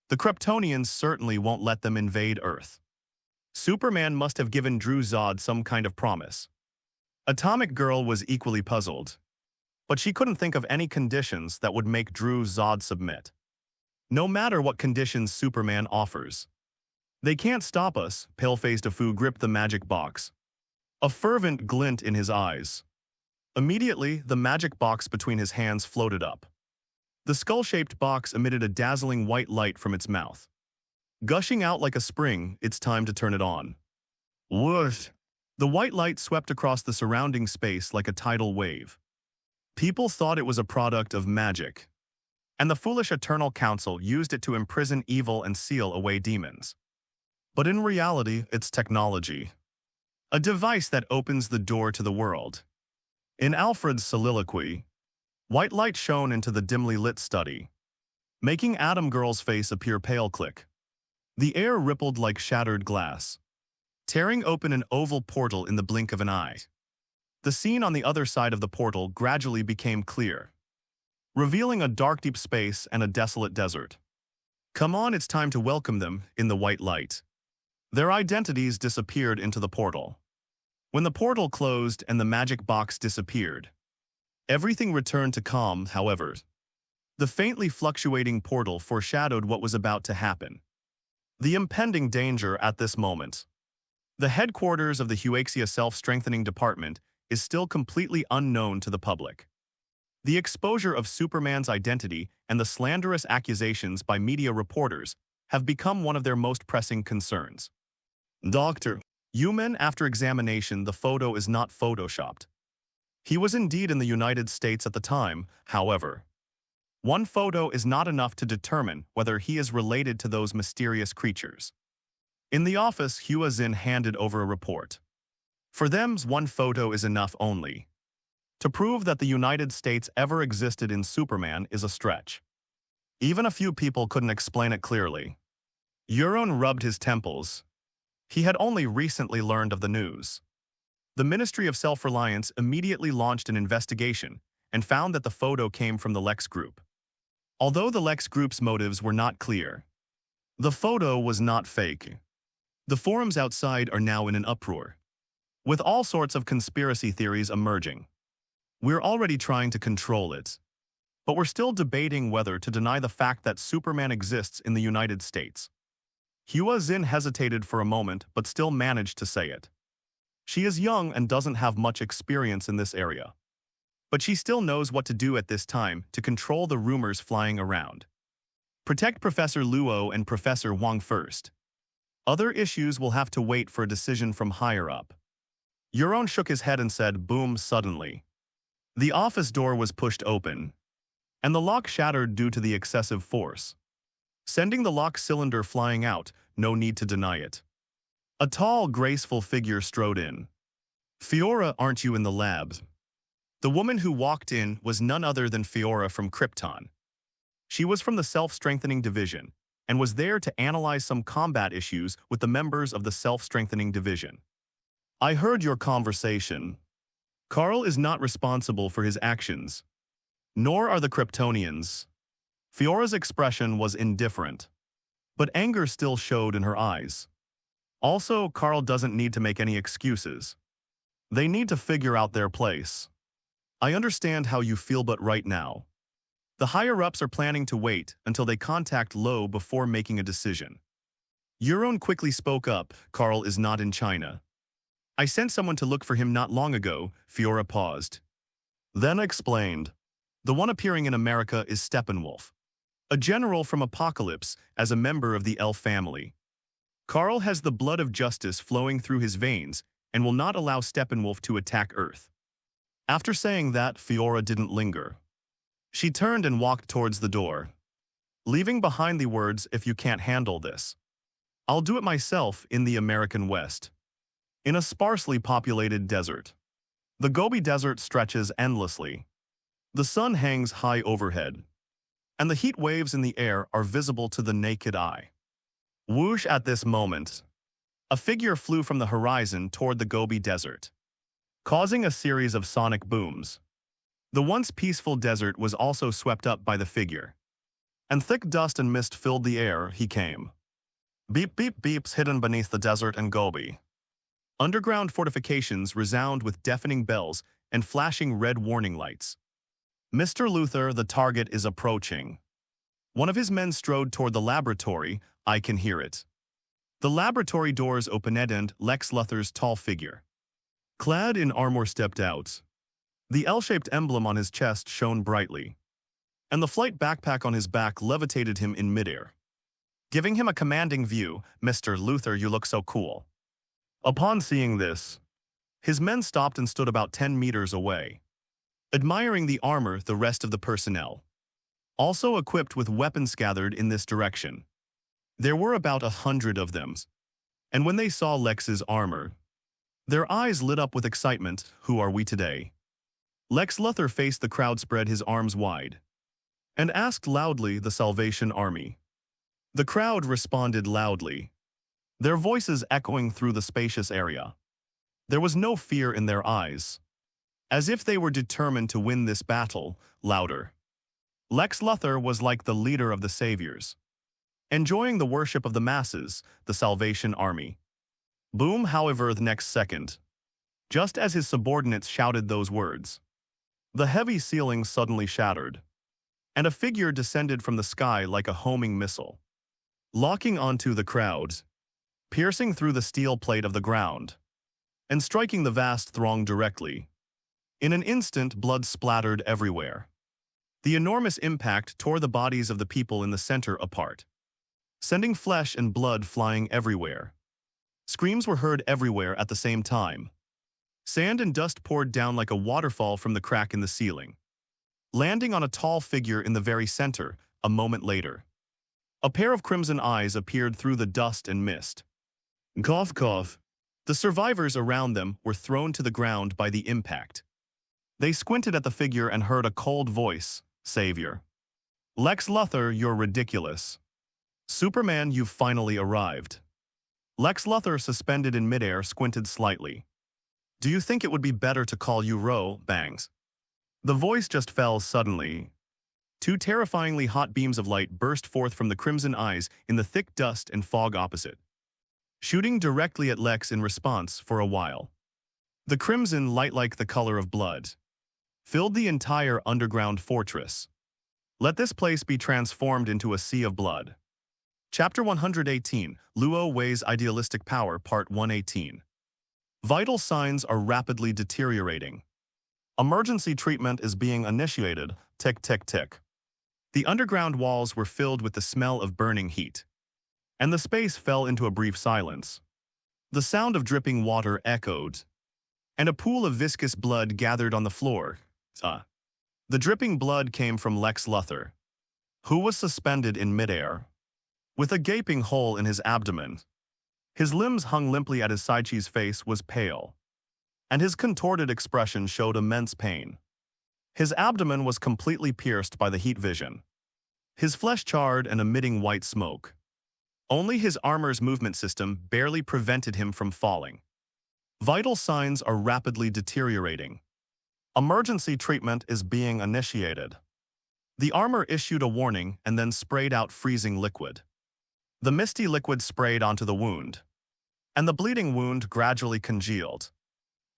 Speaker 2: The Kryptonians certainly won't let them invade Earth. Superman must have given Druzad some kind of promise. Atomic Girl was equally puzzled, but she couldn't think of any conditions that would make Druzad submit. No matter what conditions Superman offers. They can't stop us, pale-faced Afu gripped the magic box, a fervent glint in his eyes. Immediately, the magic box between his hands floated up. The skull-shaped box emitted a dazzling white light from its mouth. Gushing out like a spring, it's time to turn it on. Whoosh! The white light swept across the surrounding space like a tidal wave. People thought it was a product of magic, and the foolish Eternal Council used it to imprison evil and seal away demons. But in reality, it's technology. A device that opens the door to the world. In Alfred's soliloquy, white light shone into the dimly lit study, making Atom Girl's face appear pale. Click. The air rippled like shattered glass, tearing open an oval portal in the blink of an eye. The scene on the other side of the portal gradually became clear, revealing a dark deep space and a desolate desert. Come on, it's time to welcome them in the white light. Their identities disappeared into the portal. When the portal closed and the magic box disappeared, everything returned to calm, however. The faintly fluctuating portal foreshadowed what was about to happen. The impending danger at this moment. The headquarters of the Huaxia Self-Strengthening Department is still completely unknown to the public. The exposure of Superman's identity and the slanderous accusations by media reporters have become one of their most pressing concerns. Dr. Human, after examination, the photo is not photoshopped. He was indeed in the United States at the time, however. One photo is not enough to determine whether he is related to those mysterious creatures. In the office, Hua Xin handed over a report. For them, one photo is enough only. To prove that the United States ever existed in Superman is a stretch. Even a few people couldn't explain it clearly. Euron rubbed his temples. He had only recently learned of the news. The Ministry of Self-Reliance immediately launched an investigation and found that the photo came from the Lex Group. Although the Lex Group's motives were not clear, the photo was not fake. The forums outside are now in an uproar, with all sorts of conspiracy theories emerging. We're already trying to control it, but we're still debating whether to deny the fact that Superman exists in the United States. Hua Xin hesitated for a moment but still managed to say it. She is young and doesn't have much experience in this area. But she still knows what to do at this time to control the rumors flying around. Protect Professor Luo and Professor Wang first. Other issues will have to wait for a decision from higher up. Euron shook his head and said, boom, suddenly. The office door was pushed open, and the lock shattered due to the excessive force, sending the lock cylinder flying out. No need to deny it. A tall, graceful figure strode in. Fiora, aren't you in the lab? The woman who walked in was none other than Fiora from Krypton. She was from the Self-Strengthening Division and was there to analyze some combat issues with the members of the Self-Strengthening Division. I heard your conversation. Carl is not responsible for his actions, nor are the Kryptonians. Fiora's expression was indifferent, but anger still showed in her eyes. Also, Carl doesn't need to make any excuses. They need to figure out their place. I understand how you feel, but right now, the higher-ups are planning to wait until they contact Lo before making a decision. Euron quickly spoke up. Carl is not in China. I sent someone to look for him not long ago. Fiora paused, then explained. The one appearing in America is Steppenwolf, a general from Apocalypse as a member of the Elf family. Carl has the blood of justice flowing through his veins and will not allow Steppenwolf to attack Earth. After saying that, Fiora didn't linger. She turned and walked towards the door, leaving behind the words, if you can't handle this, I'll do it myself. In the American West, in a sparsely populated desert. The Gobi Desert stretches endlessly. The sun hangs high overhead, and the heat waves in the air are visible to the naked eye. Whoosh at this moment. A figure flew from the horizon toward the Gobi Desert, causing a series of sonic booms. The once peaceful desert was also swept up by the figure, and thick dust and mist filled the air. He came. Beep beep beeps hidden beneath the desert and Gobi. Underground fortifications resound with deafening bells and flashing red warning lights. Mr. Luther, the target is approaching. One of his men strode toward the laboratory. I can hear it. The laboratory doors opened and Lex Luthor's tall figure, clad in armor, stepped out. The L-shaped emblem on his chest shone brightly, and the flight backpack on his back levitated him in midair, giving him a commanding view. Mr. Luther, you look so cool. Upon seeing this, his men stopped and stood about 10 meters away, admiring the armor. The rest of the personnel, also equipped with weapons, gathered in this direction. There were about 100 of them, and when they saw Lex's armor, their eyes lit up with excitement. Who are we today? Lex Luthor faced the crowd, spread his arms wide, and asked loudly, the Salvation Army. The crowd responded loudly, their voices echoing through the spacious area. There was no fear in their eyes, as if they were determined to win this battle. Louder. Lex Luthor was like the leader of the saviors, enjoying the worship of the masses, the Salvation Army. Boom. However, the next second, just as his subordinates shouted those words, the heavy ceiling suddenly shattered, and a figure descended from the sky like a homing missile, locking onto the crowd, piercing through the steel plate of the ground, and striking the vast throng directly. In an instant, blood splattered everywhere. The enormous impact tore the bodies of the people in the center apart, sending flesh and blood flying everywhere. Screams were heard everywhere at the same time. Sand and dust poured down like a waterfall from the crack in the ceiling, landing on a tall figure in the very center. A moment later, a pair of crimson eyes appeared through the dust and mist. Cough, cough. The survivors around them were thrown to the ground by the impact. They squinted at the figure and heard a cold voice. Savior. Lex Luthor, you're ridiculous. Superman, you've finally arrived. Lex Luthor, suspended in midair, squinted slightly. Do you think it would be better to call you Ro? Bangs. The voice just fell suddenly. Two terrifyingly hot beams of light burst forth from the crimson eyes in the thick dust and fog opposite, shooting directly at Lex. In response, for a while, the crimson light, like the color of blood, filled the entire underground fortress. Let this place be transformed into a sea of blood. Chapter 118, Luo Wei's Idealistic Power, Part 118. Vital signs are rapidly deteriorating. Emergency treatment is being initiated. Tick, tick, tick. The underground walls were filled with the smell of burning heat, and the space fell into a brief silence. The sound of dripping water echoed, and a pool of viscous blood gathered on the floor. The dripping blood came from Lex Luthor, who was suspended in midair, with a gaping hole in his abdomen. His limbs hung limply at his side. His face was pale, and his contorted expression showed immense pain. His abdomen was completely pierced by the heat vision, his flesh charred and emitting white smoke. Only his armor's movement system barely prevented him from falling. Vital signs are rapidly deteriorating. Emergency treatment is being initiated. The armor issued a warning and then sprayed out freezing liquid. The misty liquid sprayed onto the wound, and the bleeding wound gradually congealed,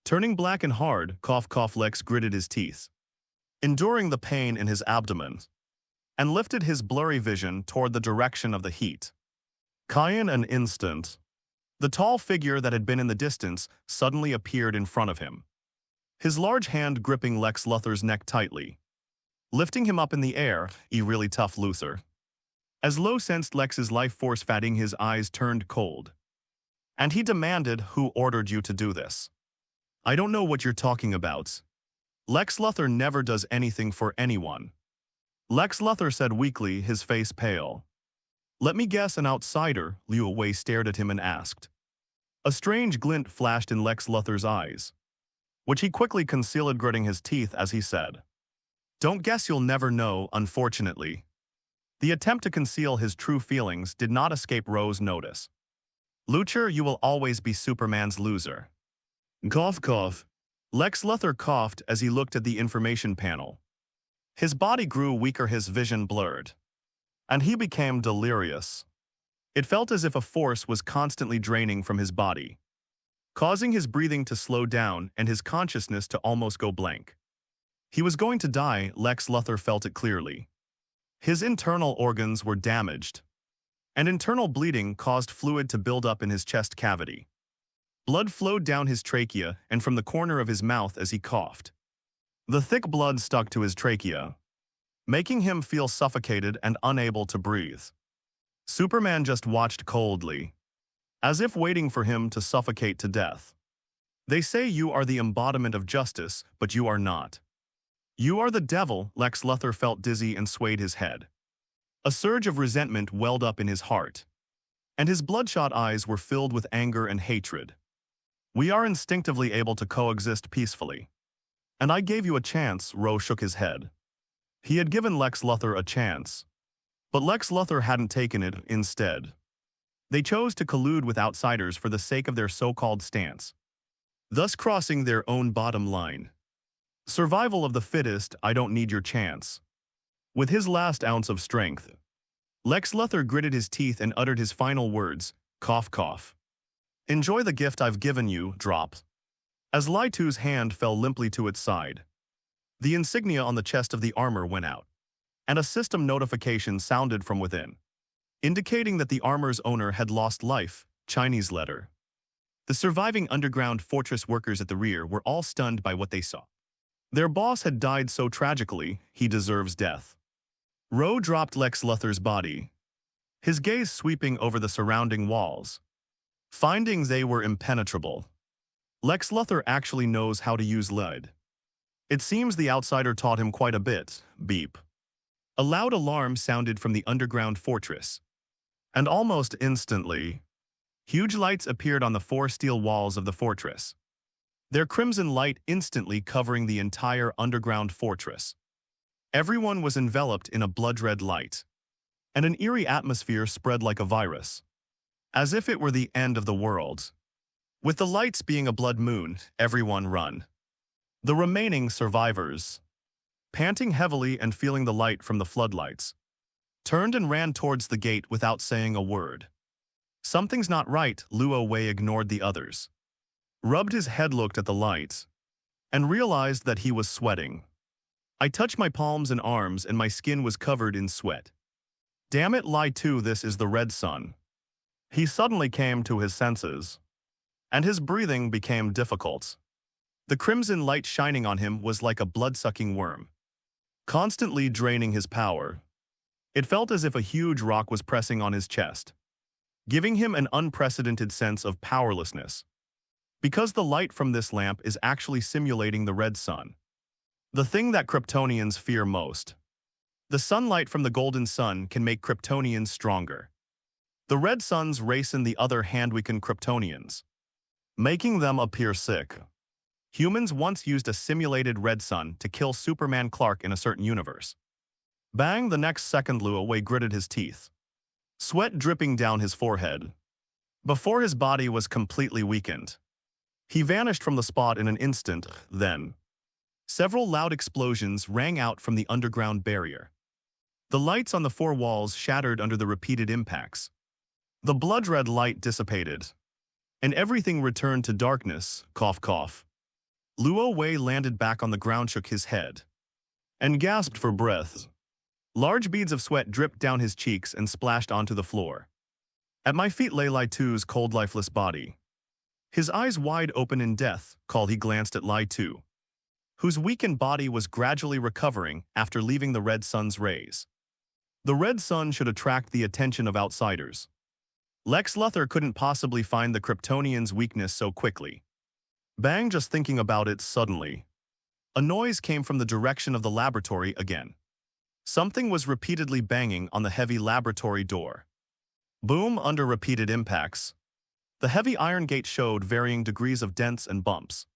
Speaker 2: turning black and hard. Cough, cough. Lex gritted his teeth, enduring the pain in his abdomen, and lifted his blurry vision toward the direction of the heat. In an instant, the tall figure that had been in the distance suddenly appeared in front of him, his large hand gripping Lex Luthor's neck tightly, lifting him up in the air. Really tough, Luthor. As Lo sensed Lex's life force fatting, his eyes turned cold, and he demanded, who ordered you to do this? I don't know what you're talking about. Lex Luthor never does anything for anyone. Lex Luthor said weakly, his face pale. Let me guess, an outsider? Liu Wei stared at him and asked. A strange glint flashed in Lex Luthor's eyes, which he quickly concealed, gritting his teeth as he said, Don't guess, you'll never know, unfortunately. The attempt to conceal his true feelings did not escape Ro's notice. Lucher, you will always be Superman's loser. Cough, cough. Lex Luthor coughed as he looked at the information panel. His body grew weaker, his vision blurred. And he became delirious. It felt as if a force was constantly draining from his body, causing his breathing to slow down and his consciousness to almost go blank. He was going to die, Lex Luthor felt it clearly. His internal organs were damaged, and internal bleeding caused fluid to build up in his chest cavity. Blood flowed down his trachea and from the corner of his mouth as he coughed. The thick blood stuck to his trachea, making him feel suffocated and unable to breathe. Superman just watched coldly, as if waiting for him to suffocate to death. They say you are the embodiment of justice, but you are not. You are the devil. Lex Luthor felt dizzy and swayed his head. A surge of resentment welled up in his heart, and his bloodshot eyes were filled with anger and hatred. We are instinctively able to coexist peacefully. And I gave you a chance, Ro shook his head. He had given Lex Luthor a chance, but Lex Luthor hadn't taken it instead. They chose to collude with outsiders for the sake of their so-called stance, thus crossing their own bottom line. Survival of the fittest, I don't need your chance. With his last ounce of strength, Lex Luthor gritted his teeth and uttered his final words, cough, cough. Enjoy the gift I've given you, drop. As Lai-Tu's hand fell limply to its side, the insignia on the chest of the armor went out, and a system notification sounded from within, indicating that the armor's owner had lost life. Chinese letter. The surviving underground fortress workers at the rear were all stunned by what they saw. Their boss had died so tragically, he deserves death. Ro dropped Lex Luthor's body, his gaze sweeping over the surrounding walls, finding they were impenetrable. Lex Luthor actually knows how to use lead. It seems the outsider taught him quite a bit. Beep. A loud alarm sounded from the underground fortress, and almost instantly, huge lights appeared on the 4 steel walls of the fortress, their crimson light instantly covering the entire underground fortress. Everyone was enveloped in a blood-red light, and an eerie atmosphere spread like a virus, as if it were the end of the world. With the lights being a blood moon, everyone run. The remaining survivors, panting heavily and feeling the light from the floodlights, turned and ran towards the gate without saying a word. Something's not right, Luo Wei ignored the others, rubbed his head, looked at the lights, and realized that he was sweating. I touched my palms and arms and my skin was covered in sweat. Damn it, Lai-Tu, this is the Red Sun. He suddenly came to his senses, and his breathing became difficult. The crimson light shining on him was like a blood-sucking worm, constantly draining his power. It felt as if a huge rock was pressing on his chest, giving him an unprecedented sense of powerlessness. Because the light from this lamp is actually simulating the red sun, the thing that Kryptonians fear most. The sunlight from the golden sun can make Kryptonians stronger. The red sun's race, on the other hand, weaken Kryptonians, making them appear sick. Humans once used a simulated red sun to kill Superman Clark in a certain universe. Bang! The next second, Luo Wei gritted his teeth, sweat dripping down his forehead. Before his body was completely weakened, he vanished from the spot in an instant. Then, several loud explosions rang out from the underground barrier. The lights on the 4 walls shattered under the repeated impacts. The blood-red light dissipated, and everything returned to darkness. Cough, cough. Luo Wei landed back on the ground, shook his head, and gasped for breath. Large beads of sweat dripped down his cheeks and splashed onto the floor. At my feet lay Lai-Tu's cold, lifeless body, his eyes wide open in death. He glanced at Lai-Tu, whose weakened body was gradually recovering after leaving the red sun's rays. The red sun should attract the attention of outsiders. Lex Luthor couldn't possibly find the Kryptonians' weakness so quickly. Bang! Just thinking about it, suddenly, a noise came from the direction of the laboratory again. Something was repeatedly banging on the heavy laboratory door. Boom! Under repeated impacts, the heavy iron gate showed varying degrees of dents and bumps,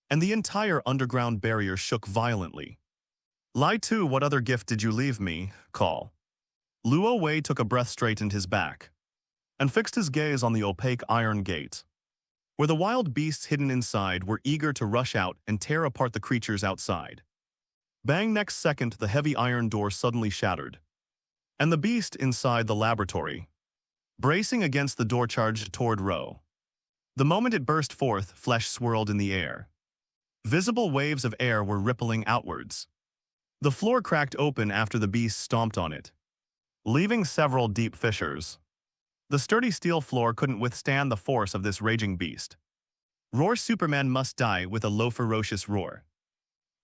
Speaker 2: and the entire underground barrier shook violently. Lai-Tu, what other gift did you leave me? Luo Wei took a breath, straightened his back, and fixed his gaze on the opaque iron gate, where the wild beasts hidden inside were eager to rush out and tear apart the creatures outside. Bang! Next second, the heavy iron door suddenly shattered, and the beast inside the laboratory, bracing against the door, charged toward Ro. The moment it burst forth, flesh swirled in the air. Visible waves of air were rippling outwards. The floor cracked open after the beast stomped on it, leaving several deep fissures. The sturdy steel floor couldn't withstand the force of this raging beast. Roar! Superman must die! With a low ferocious roar,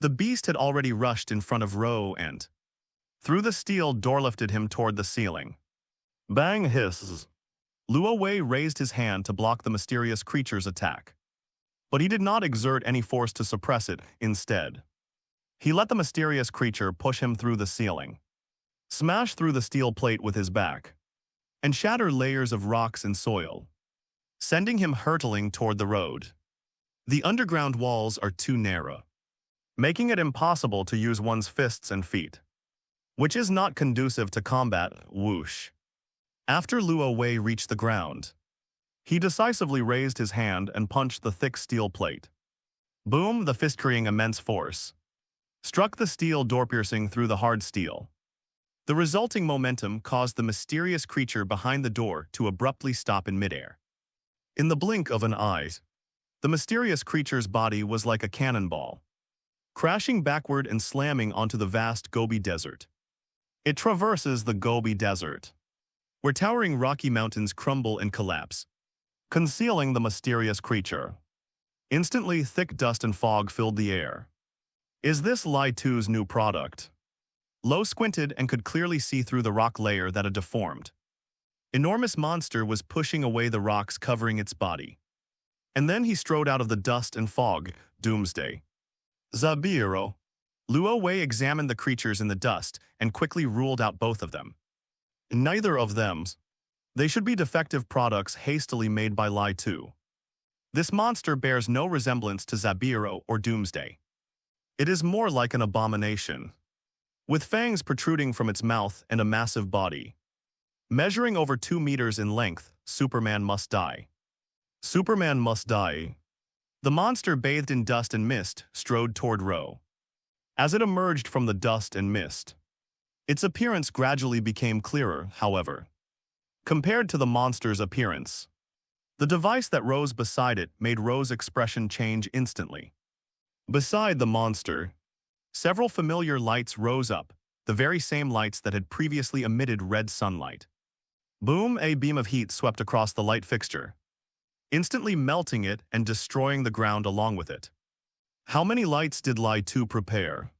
Speaker 2: the beast had already rushed in front of Ro and, through the steel door, lifted him toward the ceiling. Bang! Hisses. Luo Wei raised his hand to block the mysterious creature's attack, but he did not exert any force to suppress it. Instead, he let the mysterious creature push him through the ceiling, smash through the steel plate with his back, and shatter layers of rocks and soil, sending him hurtling toward the road. The underground walls are too narrow, making it impossible to use one's fists and feet, which is not conducive to combat. Whoosh. After Luo Wei reached the ground, he decisively raised his hand and punched the thick steel plate. Boom! The fist, creating immense force, struck the steel door, piercing through the hard steel. The resulting momentum caused the mysterious creature behind the door to abruptly stop in midair. In the blink of an eye, the mysterious creature's body was like a cannonball, crashing backward and slamming onto the vast Gobi Desert. It traverses the Gobi Desert, where towering rocky mountains crumble and collapse, concealing the mysterious creature. Instantly, thick dust and fog filled the air. Is this Lai Tu's new product? Lo squinted and could clearly see through the rock layer that a deformed, enormous monster was pushing away the rocks covering its body. And then he strode out of the dust and fog. Doomsday. Zabiro. Luo Wei examined the creatures in the dust and quickly ruled out both of them. Neither of them. They should be defective products hastily made by Lai Tu. This monster bears no resemblance to Zabiro or Doomsday. It is more like an abomination, with fangs protruding from its mouth and a massive body. Measuring over 2 meters in length, Superman must die. Superman must die. The monster, bathed in dust and mist, strode toward Ro. As it emerged from the dust and mist, its appearance gradually became clearer, however. Compared to the monster's appearance, the device that rose beside it made Ro's expression change instantly. Beside the monster, several familiar lights rose up, the very same lights that had previously emitted red sunlight. Boom! A beam of heat swept across the light fixture, instantly melting it and destroying the ground along with it. How many lights did Lai Tu prepare?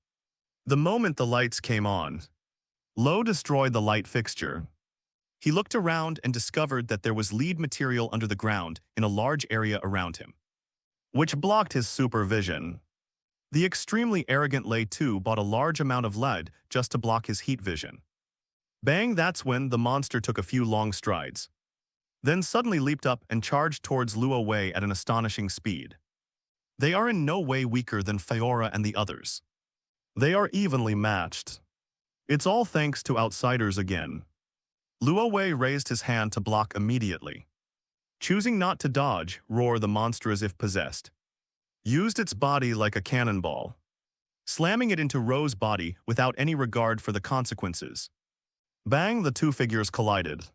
Speaker 2: The moment the lights came on, Lo destroyed the light fixture. He looked around and discovered that there was lead material under the ground in a large area around him, which blocked his supervision. The extremely arrogant Lai Tu bought a large amount of lead just to block his heat vision. Bang! That's when the monster took a few long strides, then suddenly leaped up and charged towards Luo Wei at an astonishing speed. They are in no way weaker than Fiora and the others. They are evenly matched. It's all thanks to outsiders again. Luo Wei raised his hand to block immediately. Choosing not to dodge, Roar, the monster as if possessed, used its body like a cannonball, slamming it into Ro's body without any regard for the consequences. Bang! The two figures collided,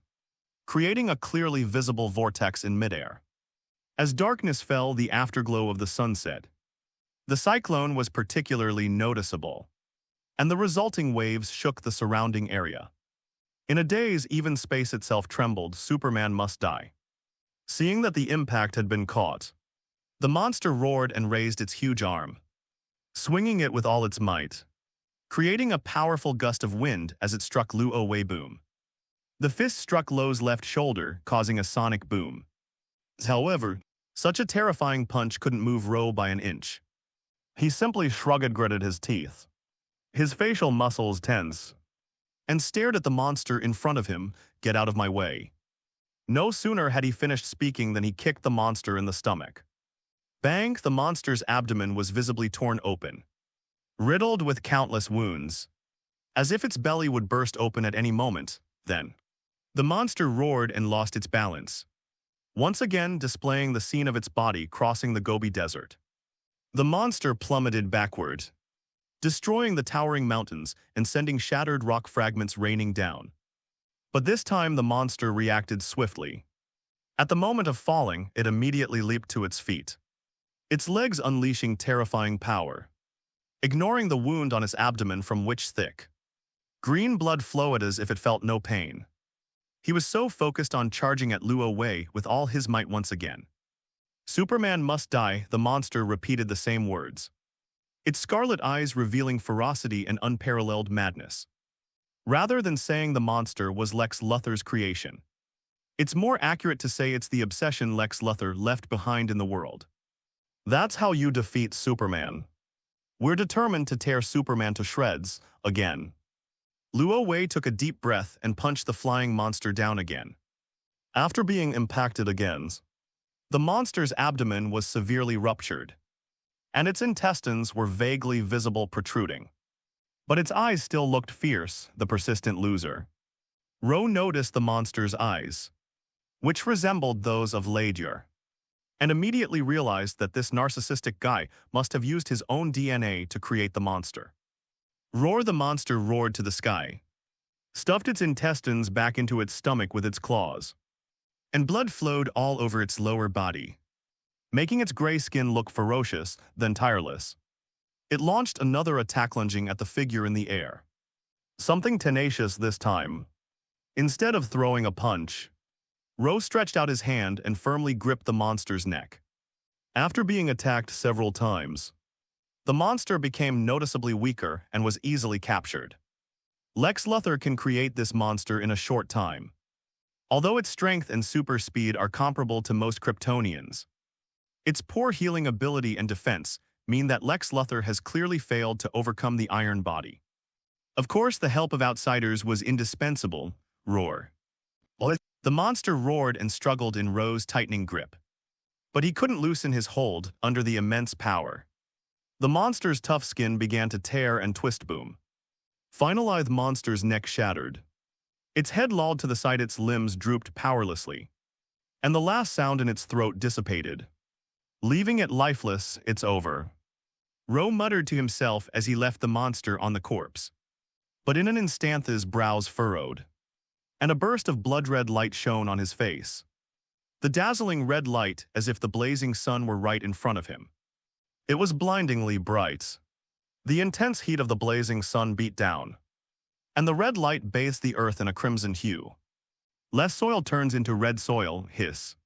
Speaker 2: creating a clearly visible vortex in midair. As darkness fell, the afterglow of the sunset, the cyclone was particularly noticeable, and the resulting waves shook the surrounding area. In a daze, even space itself trembled. Superman must die. Seeing that the impact had been caught, the monster roared and raised its huge arm, swinging it with all its might, creating a powerful gust of wind as it struck Luo Wei. Boom. The fist struck Lo's left shoulder, causing a sonic boom. However, such a terrifying punch couldn't move Ro by an inch. He simply shrugged, gritted his teeth, his facial muscles tense, and stared at the monster in front of him. Get out of my way. No sooner had he finished speaking than he kicked the monster in the stomach. Bang! The monster's abdomen was visibly torn open, riddled with countless wounds, as if its belly would burst open at any moment. Then, the monster roared and lost its balance, once again displaying the scene of its body crossing the Gobi Desert. The monster plummeted backward, destroying the towering mountains and sending shattered rock fragments raining down. But this time the monster reacted swiftly. At the moment of falling, it immediately leaped to its feet, its legs unleashing terrifying power, ignoring the wound on its abdomen from which thick green blood flowed as if it felt no pain. He was so focused on charging at Luo Wei with all his might once again. Superman must die, the monster repeated the same words, its scarlet eyes revealing ferocity and unparalleled madness. Rather than saying the monster was Lex Luthor's creation, it's more accurate to say it's the obsession Lex Luthor left behind in the world. That's how you defeat Superman. We're determined to tear Superman to shreds, again. Luo Wei took a deep breath and punched the flying monster down again. After being impacted again, the monster's abdomen was severely ruptured, and its intestines were vaguely visible protruding. But its eyes still looked fierce, the persistent loser. Ro noticed the monster's eyes, which resembled those of Ladyr, and immediately realized that this narcissistic guy must have used his own DNA to create the monster. Roar the monster roared to the sky, stuffed its intestines back into its stomach with its claws, and blood flowed all over its lower body, making its gray skin look ferocious, then tireless. It launched another attack, lunging at the figure in the air. Something tenacious this time. Instead of throwing a punch, Ro stretched out his hand and firmly gripped the monster's neck. After being attacked several times, the monster became noticeably weaker and was easily captured. Lex Luthor can create this monster in a short time. Although its strength and super speed are comparable to most Kryptonians, its poor healing ability and defense mean that Lex Luthor has clearly failed to overcome the Iron Body. Of course, the help of outsiders was indispensable. Roar. The monster roared and struggled in Ro's tightening grip, but he couldn't loosen his hold under the immense power. The monster's tough skin began to tear and twist. Boom. Finally, the monster's neck shattered. Its head lolled to the side, its limbs drooped powerlessly, and the last sound in its throat dissipated, leaving it lifeless. It's over, Ro muttered to himself as he left the monster on the corpse. But in an instant his brows furrowed, and a burst of blood-red light shone on his face. The dazzling red light, as if the blazing sun were right in front of him. It was blindingly bright. The intense heat of the blazing sun beat down, and the red light bathed the earth in a crimson hue. Less soil turns into red soil, hiss.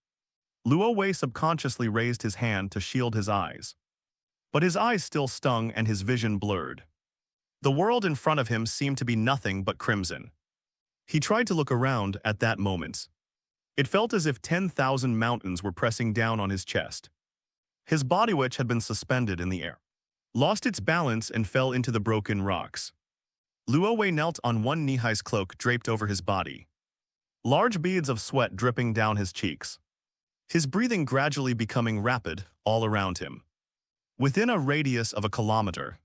Speaker 2: Luo Wei subconsciously raised his hand to shield his eyes, but his eyes still stung and his vision blurred. The world in front of him seemed to be nothing but crimson. He tried to look around at that moment. It felt as if 10,000 mountains were pressing down on his chest. His body, which had been suspended in the air, lost its balance and fell into the broken rocks. Luo Wei knelt on one knee, his cloak draped over his body, large beads of sweat dripping down his cheeks. His breathing gradually becoming rapid all around him. Within a radius of a kilometer,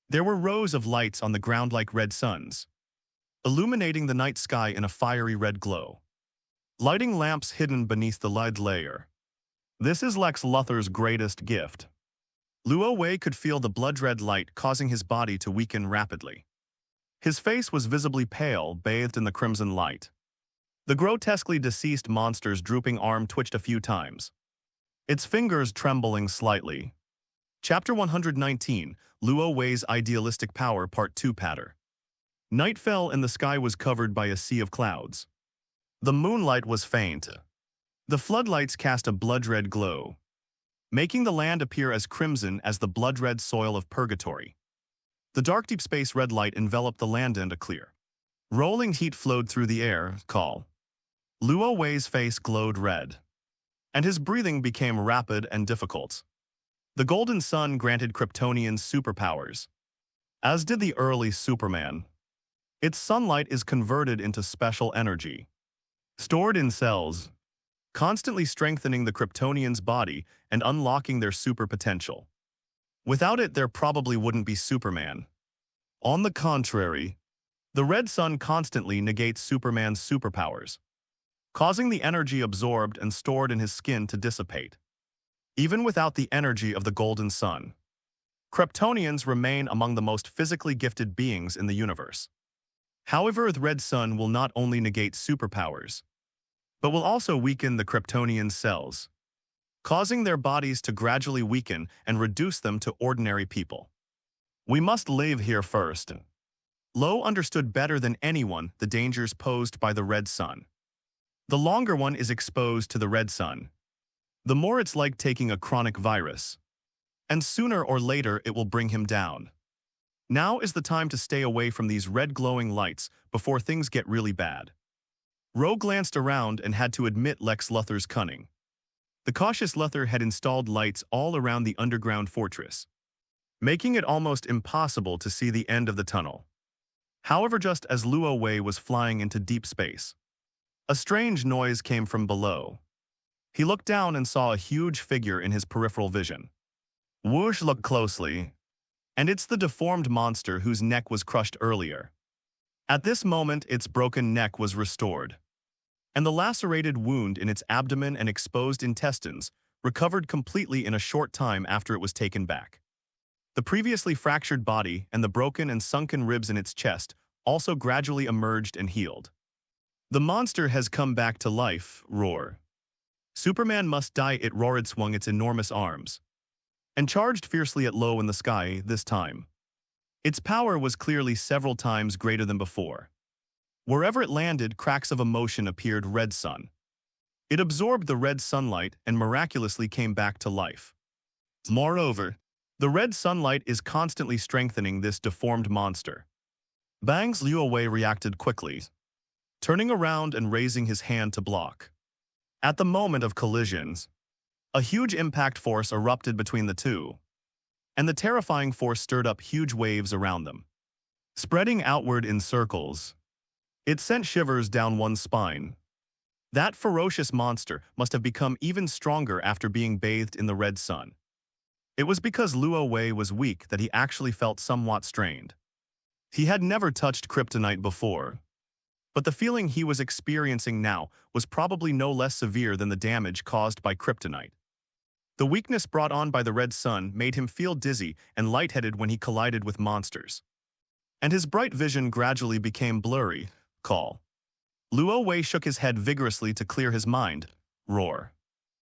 Speaker 2: there were rows of lights on the ground like red suns, illuminating the night sky in a fiery red glow. Lighting lamps hidden beneath the lead layer. This is Lex Luthor's greatest gift. Luo Wei could feel the blood-red light causing his body to weaken rapidly. His face was visibly pale, bathed in the crimson light. The grotesquely deceased monster's drooping arm twitched a few times, its fingers trembling slightly. Chapter 119, Luo Wei's Idealistic Power Part 2 Patter. Night fell and the sky was covered by a sea of clouds. The moonlight was faint. The floodlights cast a blood-red glow, making the land appear as crimson as the blood-red soil of purgatory. The dark deep space red light enveloped the land and a clear, rolling heat flowed through the air. Call. Luo Wei's face glowed red, and his breathing became rapid and difficult. The golden sun granted Kryptonians superpowers, as did the early Superman. Its sunlight is converted into special energy, stored in cells, constantly strengthening the Kryptonian's body and unlocking their super potential. Without it, there probably wouldn't be Superman. On the contrary, The red sun constantly negates Superman's superpowers, causing the energy absorbed and stored in his skin to dissipate. Even without the energy of the golden sun, Kryptonians remain among the most physically gifted beings in the universe. However, the red sun will not only negate superpowers, but will also weaken the Kryptonian cells, causing their bodies to gradually weaken and reduce them to ordinary people. We must live here first. Lo understood better than anyone the dangers posed by the red sun. The longer one is exposed to the red sun, the more it's like taking a chronic virus, and sooner or later it will bring him down. Now is the time to stay away from these red glowing lights before things get really bad. Ro glanced around and had to admit Lex Luthor's cunning. The cautious Luthor had installed lights all around the underground fortress, making it almost impossible to see the end of the tunnel. However, just as Luo Wei was flying into deep space, a strange noise came from below. He looked down and saw a huge figure in his peripheral vision. Whoosh looked closely, and it's the deformed monster whose neck was crushed earlier. At this moment, its broken neck was restored, and the lacerated wound in its abdomen and exposed intestines recovered completely in a short time after it was taken back. The previously fractured body and the broken and sunken ribs in its chest also gradually emerged and healed. The monster has come back to life, roar. Superman must die, it roared, swung its enormous arms, and charged fiercely at Lo in the sky this time. Its power was clearly several times greater than before. Wherever it landed, cracks of emotion appeared. Red sun. It absorbed the red sunlight and miraculously came back to life. Moreover, the red sunlight is constantly strengthening this deformed monster. Bang's Luo Wei reacted quickly, turning around and raising his hand to block. At the moment of collisions, a huge impact force erupted between the two, and the terrifying force stirred up huge waves around them. Spreading outward in circles, it sent shivers down one's spine. That ferocious monster must have become even stronger after being bathed in the red sun. It was because Luo Wei was weak that he actually felt somewhat strained. He had never touched kryptonite before, but the feeling he was experiencing now was probably no less severe than the damage caused by kryptonite. The weakness brought on by the red sun made him feel dizzy and lightheaded when he collided with monsters, and his bright vision gradually became blurry. Luo Wei shook his head vigorously to clear his mind. Roar.